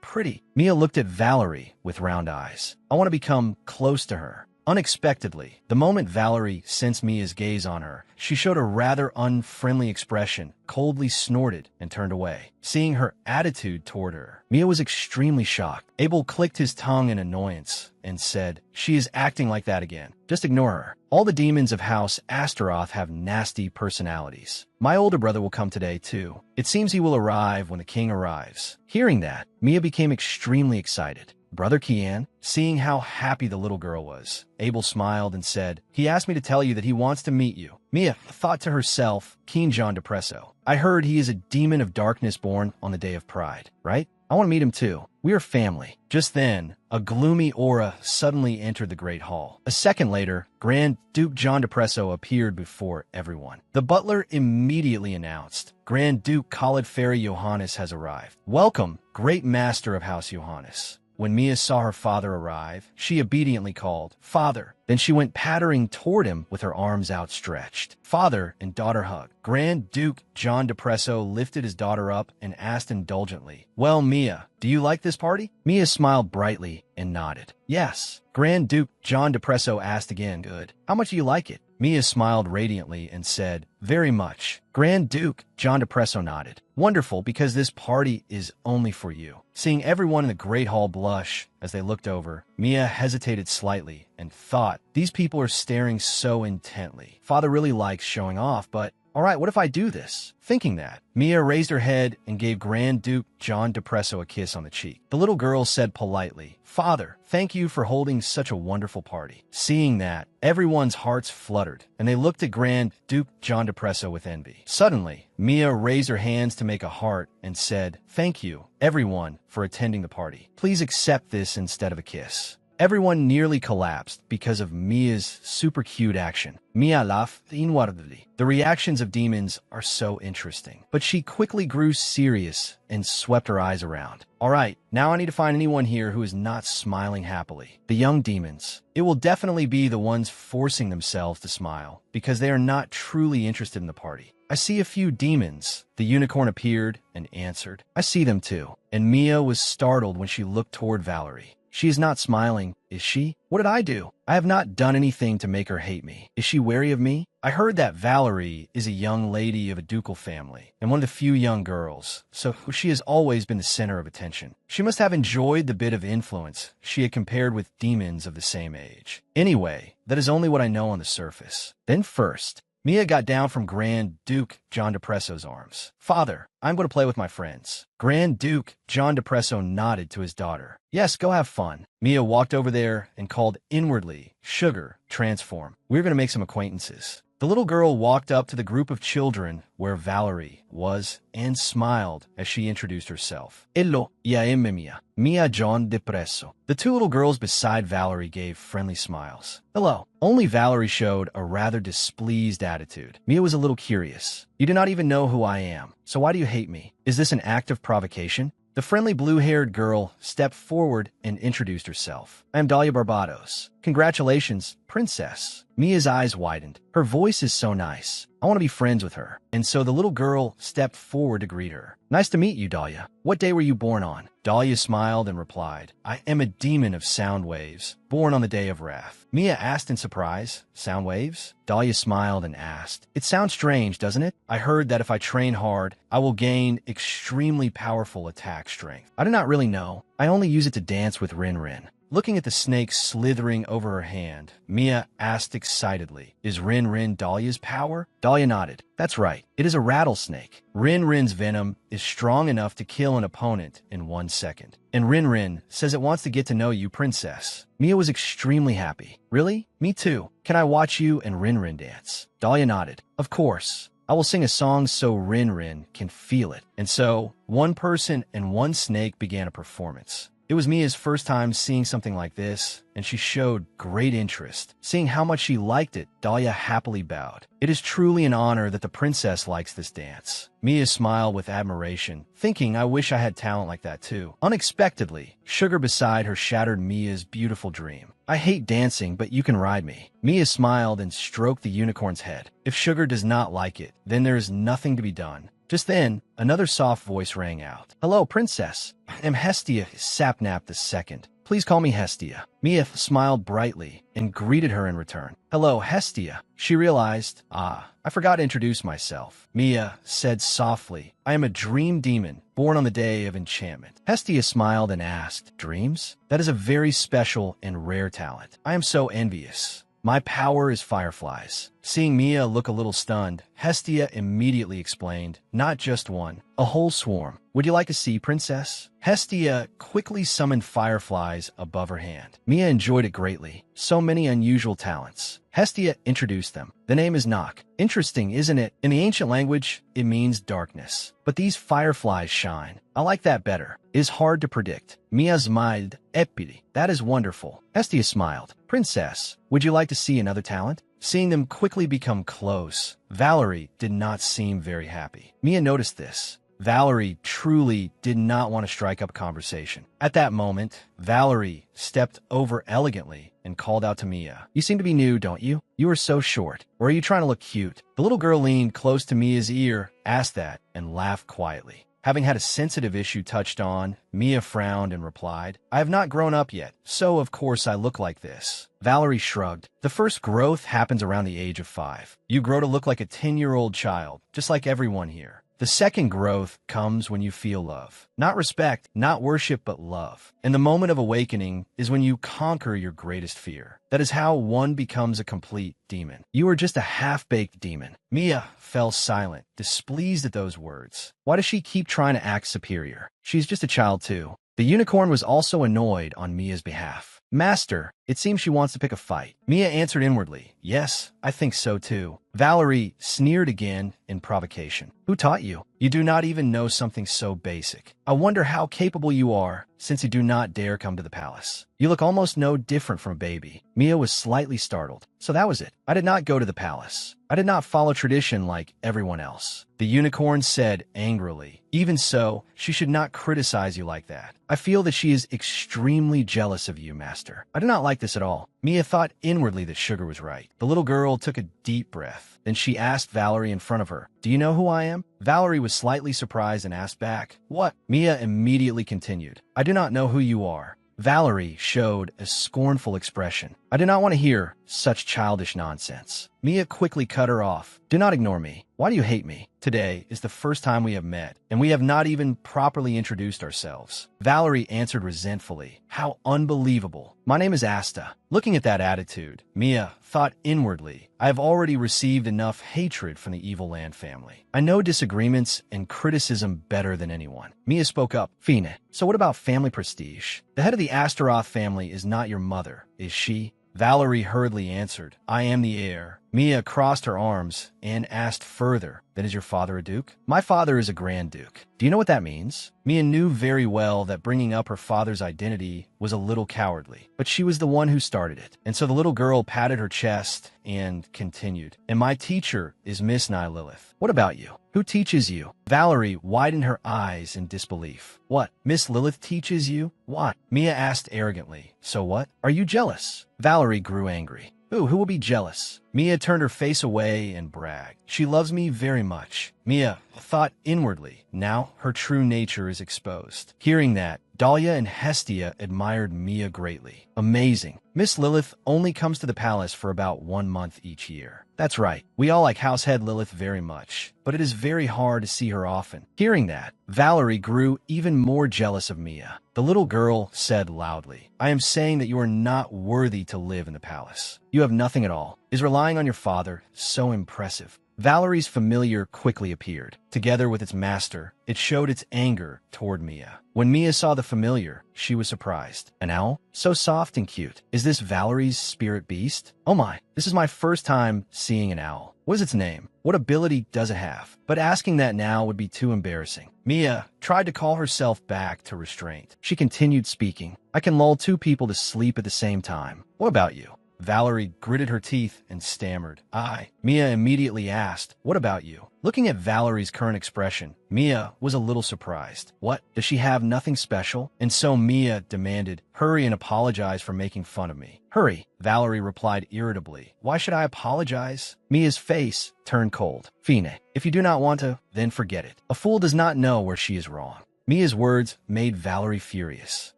pretty. Mia looked at Valerie with round eyes. I want to become close to her. Unexpectedly, the moment Valerie sensed Mia's gaze on her, she showed a rather unfriendly expression, coldly snorted, and turned away. Seeing her attitude toward her, Mia was extremely shocked. Abel clicked his tongue in annoyance and said, she is acting like that again. Just ignore her. All the demons of House Astaroth have nasty personalities. My older brother will come today, too. It seems he will arrive when the king arrives. Hearing that, Mia became extremely excited. Brother Kian, seeing how happy the little girl was, Abel smiled and said, he asked me to tell you that he wants to meet you. Mia thought to herself, Keen John DePresso. I heard he is a demon of darkness born on the day of pride, right? I want to meet him too. We are family. Just then, a gloomy aura suddenly entered the great hall. A second later, Grand Duke John DePresso appeared before everyone. The butler immediately announced, Grand Duke Khalid Ferry Johannes has arrived. Welcome, great master of House Johannes. When Mia saw her father arrive, she obediently called, Father. Then she went pattering toward him with her arms outstretched. Father and daughter hugged. Grand Duke John DePresso lifted his daughter up and asked indulgently, well, Mia, do you like this party? Mia smiled brightly and nodded. Yes. Grand Duke John DePresso asked again, good. How much do you like it? Mia smiled radiantly and said, very much. Grand Duke John DePresso nodded. Wonderful, because this party is only for you. Seeing everyone in the great hall blush as they looked over, Mia hesitated slightly and thought, these people are staring so intently. Father really likes showing off, but all right, what if I do this? Thinking that, Mia raised her head and gave Grand Duke John DePresso a kiss on the cheek. The little girl said politely, Father, thank you for holding such a wonderful party. Seeing that, everyone's hearts fluttered, and they looked at Grand Duke John DePresso with envy. Suddenly, Mia raised her hands to make a heart and said, thank you, everyone, for attending the party. Please accept this instead of a kiss. Everyone nearly collapsed because of Mia's super cute action. Mia laughed inwardly. The reactions of demons are so interesting. But she quickly grew serious and swept her eyes around. All right, now I need to find anyone here who is not smiling happily. The young demons. It will definitely be the ones forcing themselves to smile because they are not truly interested in the party. I see a few demons. The unicorn appeared and answered. I see them too. And Mia was startled when she looked toward Valerie. She is not smiling, is she? What did I do? I have not done anything to make her hate me. Is she wary of me? I heard that Valerie is a young lady of a ducal family and one of the few young girls, so she has always been the center of attention. She must have enjoyed the bit of influence she had compared with demons of the same age. Anyway, that is only what I know on the surface. Then first, Mia got down from Grand Duke John Depresso's arms. Father, I'm going to play with my friends. Grand Duke John Depresso nodded to his daughter. Yes, go have fun. Mia walked over there and called inwardly, Sugar, transform. We're going to make some acquaintances. The little girl walked up to the group of children where Valerie was and smiled as she introduced herself. Hello, Mia. Mia John Depresso. The two little girls beside Valerie gave friendly smiles. Hello. Only Valerie showed a rather displeased attitude. Mia was a little curious. You do not even know who I am, so why do you hate me? Is this an act of provocation? The friendly blue-haired girl stepped forward and introduced herself. I am Dahlia Barbados. Congratulations, princess. Mia's eyes widened. Her voice is so nice. I want to be friends with her. And so the little girl stepped forward to greet her. Nice to meet you, Dahlia. What day were you born on? Dahlia smiled and replied, I am a demon of sound waves, born on the day of wrath. Mia asked in surprise, sound waves? Dahlia smiled and asked, it sounds strange, doesn't it? I heard that if I train hard, I will gain extremely powerful attack strength. I do not really know. I only use it to dance with Rin Rin. Looking at the snake slithering over her hand, Mia asked excitedly, is Rin Rin Dahlia's power? Dahlia nodded. That's right. It is a rattlesnake. Rin Rin's venom is strong enough to kill an opponent in 1 second. And Rin Rin says it wants to get to know you, princess. Mia was extremely happy. Really? Me too. Can I watch you and Rin Rin dance? Dahlia nodded. Of course. I will sing a song so Rin Rin can feel it. And so, one person and one snake began a performance. It was Mia's first time seeing something like this, and she showed great interest. Seeing how much she liked it, Dahlia happily bowed. It is truly an honor that the princess likes this dance. Mia smiled with admiration, thinking I wish I had talent like that too. Unexpectedly, Sugar beside her shattered Mia's beautiful dream. I hate dancing, but you can ride me. Mia smiled and stroked the unicorn's head. If Sugar does not like it, then there is nothing to be done. Just then, another soft voice rang out. Hello, princess. I am Hestia Sapnap II. Please call me Hestia. Mia smiled brightly and greeted her in return. Hello, Hestia. She realized, I forgot to introduce myself. Mia said softly, I am a dream demon, born on the day of enchantment. Hestia smiled and asked, dreams? That is a very special and rare talent. I am so envious. My power is fireflies. Seeing Mia look a little stunned, Hestia immediately explained, not just one, a whole swarm. Would you like to see, princess? Hestia quickly summoned fireflies above her hand. Mia enjoyed it greatly. So many unusual talents. Hestia introduced them. The name is Nock. Interesting, isn't it? In the ancient language, it means darkness. But these fireflies shine. I like that better. It is hard to predict. Mia smiled. Epidi. That is wonderful. Hestia smiled. Princess, would you like to see another talent? Seeing them quickly become close, Valerie did not seem very happy. Mia noticed this. Valerie truly did not want to strike up conversation. At that moment, Valerie stepped over elegantly and called out to Mia. You seem to be new, don't you? You are so short. Or are you trying to look cute? The little girl leaned close to Mia's ear, asked that, and laughed quietly. Having had a sensitive issue touched on, Mia frowned and replied, I have not grown up yet, so of course I look like this. Valerie shrugged. The first growth happens around the age of 5. You grow to look like a 10-year-old child, just like everyone here. The second growth comes when you feel love. Not respect, not worship, but love. And the moment of awakening is when you conquer your greatest fear. That is how one becomes a complete demon. You are just a half-baked demon. Mia fell silent, displeased at those words. Why does she keep trying to act superior? She's just a child too. The unicorn was also annoyed on Mia's behalf. Master, it seems she wants to pick a fight. Mia answered inwardly, yes, I think so too. Valerie sneered again in provocation. Who taught you? You do not even know something so basic. I wonder how capable you are, since you do not dare come to the palace. You look almost no different from a baby. Mia was slightly startled. So that was it. I did not go to the palace. I did not follow tradition like everyone else. The unicorn said angrily. Even so, she should not criticize you like that. I feel that she is extremely jealous of you, master. I do not like this at all. Mia thought inwardly that Sugar was right. The little girl took a deep breath. Then she asked Valerie in front of her, do you know who I am? Valerie was slightly surprised and asked back, what? Mia immediately continued, I do not know who you are. Valerie showed a scornful expression. I do not want to hear such childish nonsense. Mia quickly cut her off. Do not ignore me. Why do you hate me? Today is the first time we have met, and we have not even properly introduced ourselves. Valerie answered resentfully. How unbelievable. My name is Asta. Looking at that attitude, Mia thought inwardly, I have already received enough hatred from the Evil Land family. I know disagreements and criticism better than anyone. Mia spoke up. Fine, so what about family prestige? The head of the Astaroth family is not your mother, is she? Valerie hurriedly answered, I am the heir. Mia crossed her arms and asked further, then is your father a duke? My father is a grand duke. Do you know what that means? Mia knew very well that bringing up her father's identity was a little cowardly, but she was the one who started it. And so the little girl patted her chest and continued, and my teacher is Miss Lilith. What about you? Who teaches you? Valerie widened her eyes in disbelief. What? Miss Lilith teaches you? What? Mia asked arrogantly. So what? Are you jealous? Valerie grew angry. Who will be jealous? Mia turned her face away and bragged. She loves me very much. Mia thought inwardly. Now her true nature is exposed. Hearing that, Dahlia and Hestia admired Mia greatly. Amazing. Miss Lilith only comes to the palace for about 1 month each year. That's right. We all like Househead Lilith very much, but it is very hard to see her often. Hearing that, Valerie grew even more jealous of Mia. The little girl said loudly, I am saying that you are not worthy to live in the palace. You have nothing at all. Is relying on your father so impressive? Valerie's familiar quickly appeared. Together with its master, it showed its anger toward Mia. When Mia saw the familiar, she was surprised. An owl? So soft and cute. Is this Valerie's spirit beast? Oh my, this is my first time seeing an owl. What is its name? What ability does it have? But asking that now would be too embarrassing. Mia tried to call herself back to restraint. She continued speaking. I can lull 2 people to sleep at the same time. What about you? Valerie gritted her teeth and stammered, I. Mia immediately asked, what about you? Looking at Valerie's current expression, Mia was a little surprised. What? Does she have nothing special? And so Mia demanded, hurry and apologize for making fun of me. Hurry, Valerie replied irritably. Why should I apologize? Mia's face turned cold. Fine, if you do not want to, then forget it. A fool does not know where she is wrong. Mia's words made Valerie furious.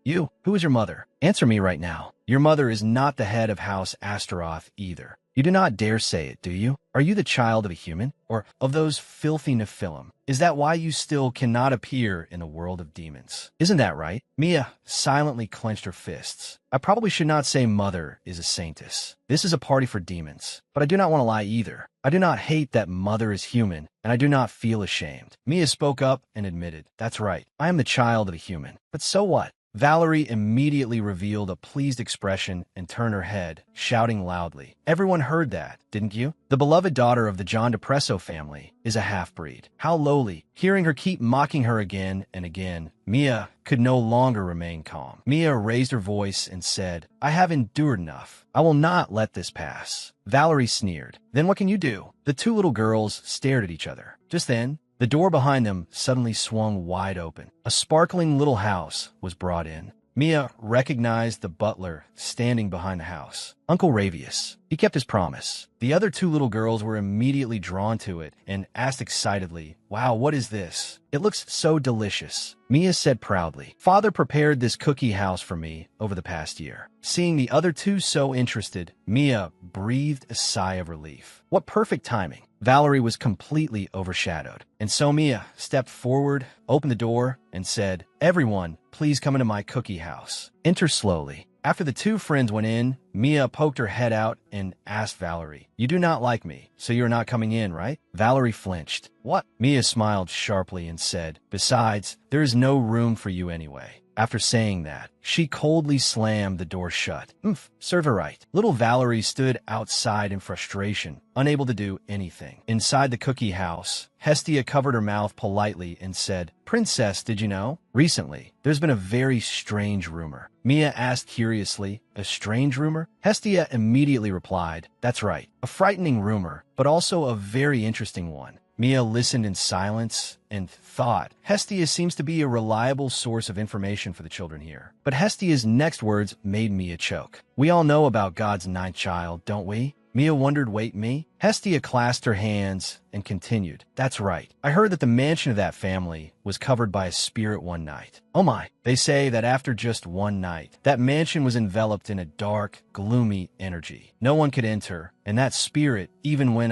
You, who is your mother? Answer me right now. Your mother is not the head of House Astaroth either. You do not dare say it, do you? Are you the child of a human? Or of those filthy Nephilim? Is that why you still cannot appear in the world of demons? Isn't that right? Mia silently clenched her fists. I probably should not say mother is a saintess. This is a party for demons. But I do not want to lie either. I do not hate that mother is human, and I do not feel ashamed. Mia spoke up and admitted, that's right. I am the child of a human. But so what? Valerie immediately revealed a pleased expression and turned her head, shouting loudly. Everyone heard that, didn't you? The beloved daughter of the John DePresso family is a half-breed. How lowly. Hearing her keep mocking her again and again, Mia could no longer remain calm. Mia raised her voice and said, I have endured enough. I will not let this pass. Valerie sneered. Then what can you do? The 2 little girls stared at each other. Just then, the door behind them suddenly swung wide open. A sparkling little house was brought in. Mia recognized the butler standing behind the house. Uncle Ravius. He kept his promise. The other 2 little girls were immediately drawn to it and asked excitedly, wow, what is this? It looks so delicious. Mia said proudly, Father prepared this cookie house for me over the past year. Seeing the other 2 so interested, Mia breathed a sigh of relief. What perfect timing. Valerie was completely overshadowed. And so Mia stepped forward, opened the door, and said, everyone, please come into my cookie house. Enter slowly. After the 2 friends went in, Mia poked her head out and asked Valerie, you do not like me, so you're not coming in, right? Valerie flinched. What? Mia smiled sharply and said, besides, there is no room for you anyway. After saying that, she coldly slammed the door shut. Serve her right. Little Valerie stood outside in frustration, unable to do anything. Inside the cookie house, Hestia covered her mouth politely and said, "Princess, did you know? Recently, there's been a very strange rumor." Mia asked curiously, "A strange rumor?" Hestia immediately replied, "That's right. A frightening rumor, but also a very interesting one." Mia listened in silence and thought, Hestia seems to be a reliable source of information for the children here. But Hestia's next words made Mia choke. "We all know about God's ninth child, don't we?" Mia wondered, "Wait, me?" Hestia clasped her hands and continued, "That's right. I heard that the mansion of that family was covered by a spirit one night. Oh my. They say that after just one night, that mansion was enveloped in a dark, gloomy energy. No one could enter, and that spirit, even when,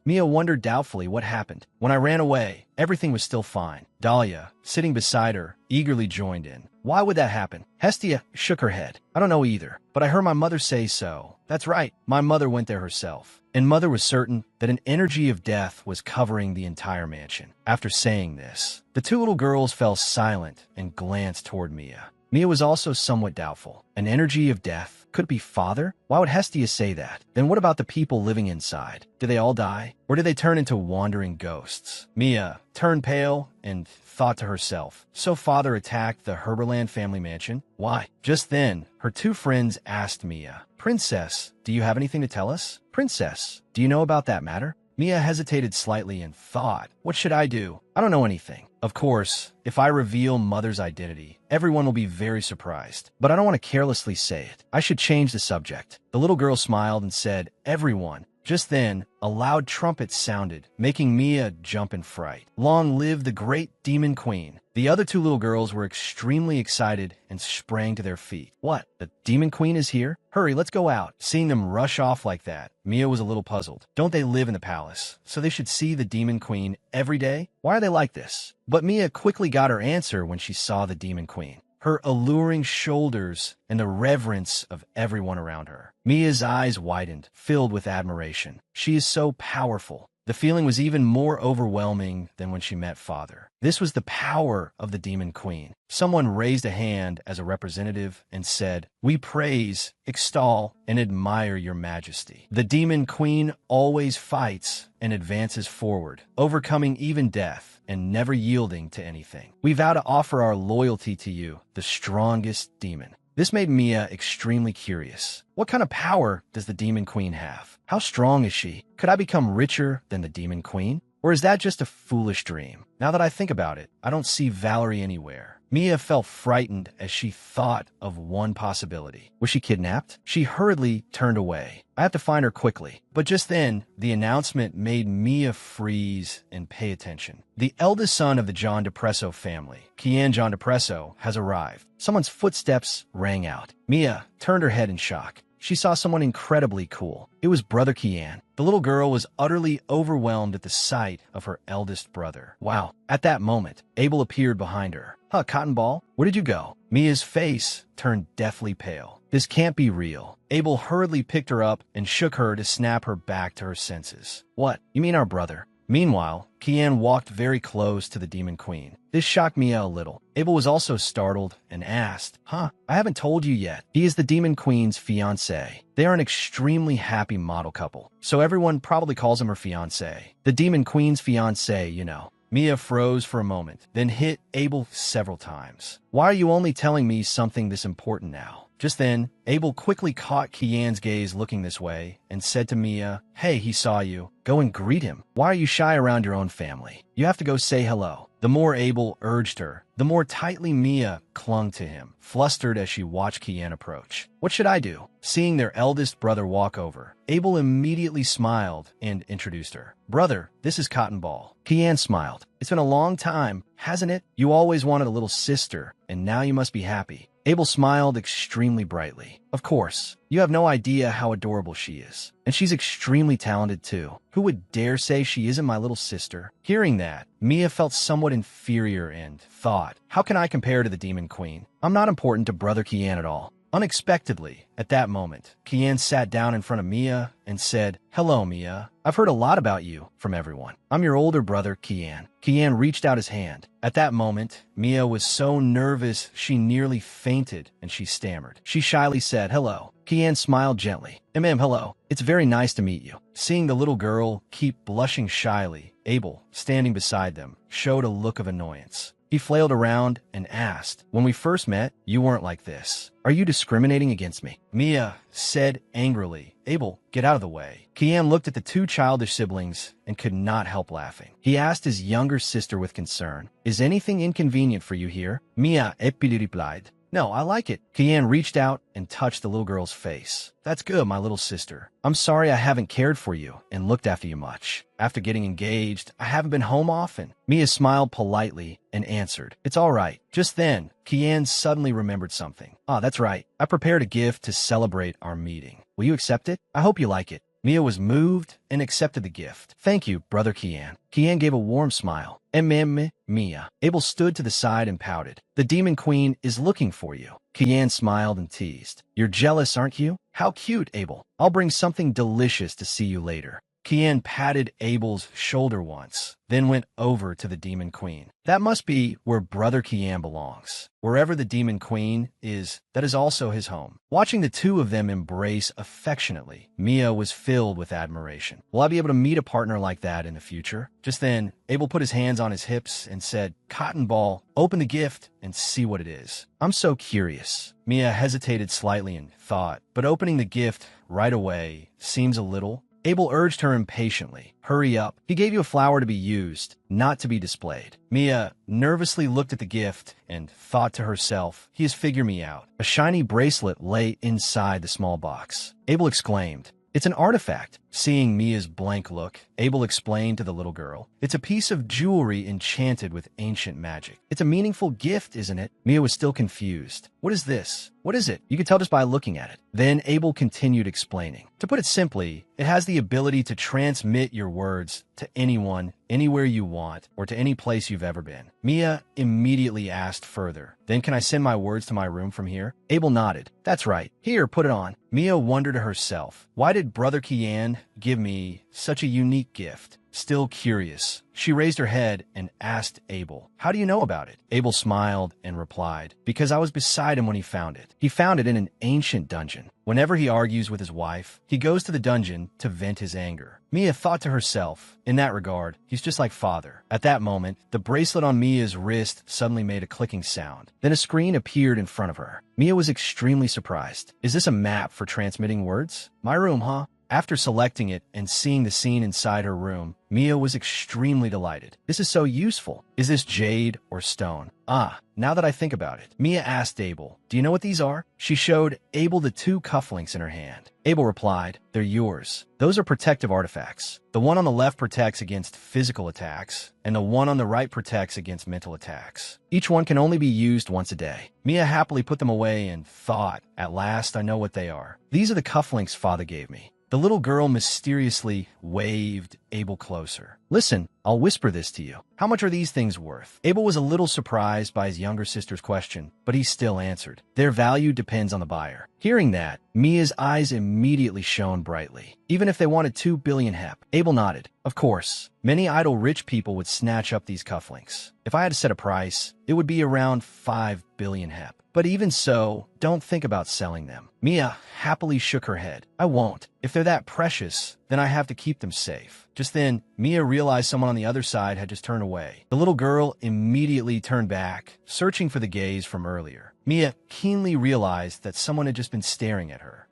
Mia wondered doubtfully what happened. "When I ran away, everything was still fine." Dahlia, sitting beside her, eagerly joined in. "Why would that happen?" Hestia shook her head. "I don't know either, but I heard my mother say so." "That's right. My mother went there herself. And Mother was certain that an energy of death was covering the entire mansion." After saying this, the two little girls fell silent and glanced toward Mia. Mia was also somewhat doubtful. An energy of death? Could it be Father? Why would Hestia say that? Then what about the people living inside? Did they all die? Or did they turn into wandering ghosts? Mia turned pale and thought to herself, so Father attacked the Herberland family mansion? Why? Just then, her two friends asked Mia, "Princess, do you have anything to tell us? Princess, do you know about that matter?" Mia hesitated slightly and thought, "What should I do? I don't know anything. Of course, if I reveal Mother's identity, everyone will be very surprised. But I don't want to carelessly say it. I should change the subject." The little girl smiled and said, "Everyone." Just then, a loud trumpet sounded, making Mia jump in fright. "Long live the great demon queen." The other two little girls were extremely excited and sprang to their feet. "What? The demon queen is here? Hurry, let's go out." Seeing them rush off like that, Mia was a little puzzled. Don't they live in the palace, so they should see the demon queen every day? Why are they like this? But Mia quickly got her answer when she saw the demon queen. Her alluring shoulders and the reverence of everyone around her. Mia's eyes widened, filled with admiration. She is so powerful. The feeling was even more overwhelming than when she met Father. This was the power of the demon queen. Someone raised a hand as a representative and said, "We praise, extol, and admire your majesty. The demon queen always fights and advances forward, overcoming even death and never yielding to anything. We vow to offer our loyalty to you, the strongest demon." This made Mia extremely curious. What kind of power does the demon queen have? How strong is she? Could I become richer than the demon queen? Or is that just a foolish dream? Now that I think about it, I don't see Valerie anywhere. Mia felt frightened as she thought of one possibility. Was she kidnapped? She hurriedly turned away. I have to find her quickly. But just then, the announcement made Mia freeze and pay attention. The eldest son of the John Depresso family, Kian John Depresso, has arrived. Someone's footsteps rang out. Mia turned her head in shock. She saw someone incredibly cool. It was Brother Kian. The little girl was utterly overwhelmed at the sight of her eldest brother. Wow. At that moment, Abel appeared behind her. "Huh, Cotton Ball? Where did you go?" Mia's face turned deathly pale. This can't be real. Abel hurriedly picked her up and shook her to snap her back to her senses. "What? You mean our brother?" Meanwhile, Kian walked very close to the demon queen. This shocked Mia a little. Abel was also startled and asked, I haven't told you yet. He is the demon queen's fiancé. They are an extremely happy model couple, so everyone probably calls him her fiancé. The demon queen's fiancé, you know." Mia froze for a moment, then hit Abel several times. "Why are you only telling me something this important now?" Just then, Abel quickly caught Kian's gaze looking this way and said to Mia, "Hey, he saw you. Go and greet him. Why are you shy around your own family? You have to go say hello." The more Abel urged her, the more tightly Mia clung to him, flustered as she watched Kian approach. What should I do? Seeing their eldest brother walk over, Abel immediately smiled and introduced her. "Brother, this is Cotton Ball." Kian smiled. "It's been a long time, hasn't it? You always wanted a little sister, and now you must be happy." Abel smiled extremely brightly. "Of course. You have no idea how adorable she is. And she's extremely talented too. Who would dare say she isn't my little sister?" Hearing that, Mia felt somewhat inferior and thought, how can I compare to the demon queen? I'm not important to Brother Kian at all. Unexpectedly, at that moment, Kian sat down in front of Mia and said, "Hello, Mia. I've heard a lot about you from everyone. I'm your older brother, Kian." Kian reached out his hand. At that moment, Mia was so nervous she nearly fainted and she stammered. She shyly said, "Hello." Kian smiled gently. Hello. It's very nice to meet you." Seeing the little girl keep blushing shyly, Abel, standing beside them, showed a look of annoyance. He flailed around and asked, "When we first met, you weren't like this. Are you discriminating against me?" Mia said angrily, "Abel, get out of the way." Kian looked at the two childish siblings and could not help laughing. He asked his younger sister with concern, "Is anything inconvenient for you here?" Mia replied, "No, I like it." Kian reached out and touched the little girl's face. "That's good, my little sister. I'm sorry I haven't cared for you and looked after you much. After getting engaged, I haven't been home often." Mia smiled politely and answered, "It's all right." Just then, Kian suddenly remembered something. "Ah, that's right. I prepared a gift to celebrate our meeting. Will you accept it? I hope you like it." Mia was moved and accepted the gift. "Thank you, brother Kian." Kian gave a warm smile. Mia. Abel stood to the side and pouted. "The Demon Queen is looking for you." Kian smiled and teased. "You're jealous, aren't you? How cute, Abel. I'll bring something delicious to see you later." Kian patted Abel's shoulder once, then went over to the Demon Queen. That must be where Brother Kian belongs. Wherever the Demon Queen is, that is also his home. Watching the two of them embrace affectionately, Mia was filled with admiration. Will I be able to meet a partner like that in the future? Just then, Abel put his hands on his hips and said, "Cotton Ball, open the gift and see what it is. I'm so curious." Mia hesitated slightly and thought, but opening the gift right away seems a little. Abel urged her impatiently, "Hurry up. He gave you a flower to be used, not to be displayed." Mia nervously looked at the gift and thought to herself, "He has figured me out." A shiny bracelet lay inside the small box. Abel exclaimed, "It's an artifact." Seeing Mia's blank look, Abel explained to the little girl, "It's a piece of jewelry enchanted with ancient magic. It's a meaningful gift, isn't it?" Mia was still confused. "What is this? What is it?" You could tell just by looking at it. Then Abel continued explaining. "To put it simply, it has the ability to transmit your words to anyone, anywhere you want, or to any place you've ever been." Mia immediately asked further, "Then can I send my words to my room from here?" Abel nodded. "That's right. Here, put it on." Mia wondered to herself, why did Brother Kian give me such a unique gift? Still curious, she raised her head and asked Abel, "How do you know about it?" Abel smiled and replied, "Because I was beside him when he found it. He found it in an ancient dungeon. Whenever he argues with his wife, he goes to the dungeon to vent his anger." Mia thought to herself, in that regard, he's just like father. At that moment, the bracelet on Mia's wrist suddenly made a clicking sound. Then a screen appeared in front of her. Mia was extremely surprised. "Is this a map for transmitting words? My room, huh?" After selecting it and seeing the scene inside her room, Mia was extremely delighted. "This is so useful. Is this jade or stone?" "Ah, now that I think about it." Mia asked Abel, "Do you know what these are?" She showed Abel the two cufflinks in her hand. Abel replied, "They're yours. Those are protective artifacts. The one on the left protects against physical attacks, and the one on the right protects against mental attacks. Each one can only be used once a day." Mia happily put them away and thought, "At last I know what they are. These are the cufflinks Father gave me." The little girl mysteriously waved Abel closer. "Listen, I'll whisper this to you. How much are these things worth?" Abel was a little surprised by his younger sister's question, but he still answered, "Their value depends on the buyer." Hearing that, Mia's eyes immediately shone brightly. "Even if they wanted 2 billion hep?" Abel nodded. "Of course. Many idle rich people would snatch up these cufflinks. If I had to set a price, it would be around 5 billion hep. But even so, don't think about selling them." Mia happily shook her head. "I won't. If they're that precious, then I have to keep them safe." Just then, Mia realized someone on the other side had just turned away. The little girl immediately turned back, searching for the gaze from earlier. Mia keenly realized that someone had just been staring at her.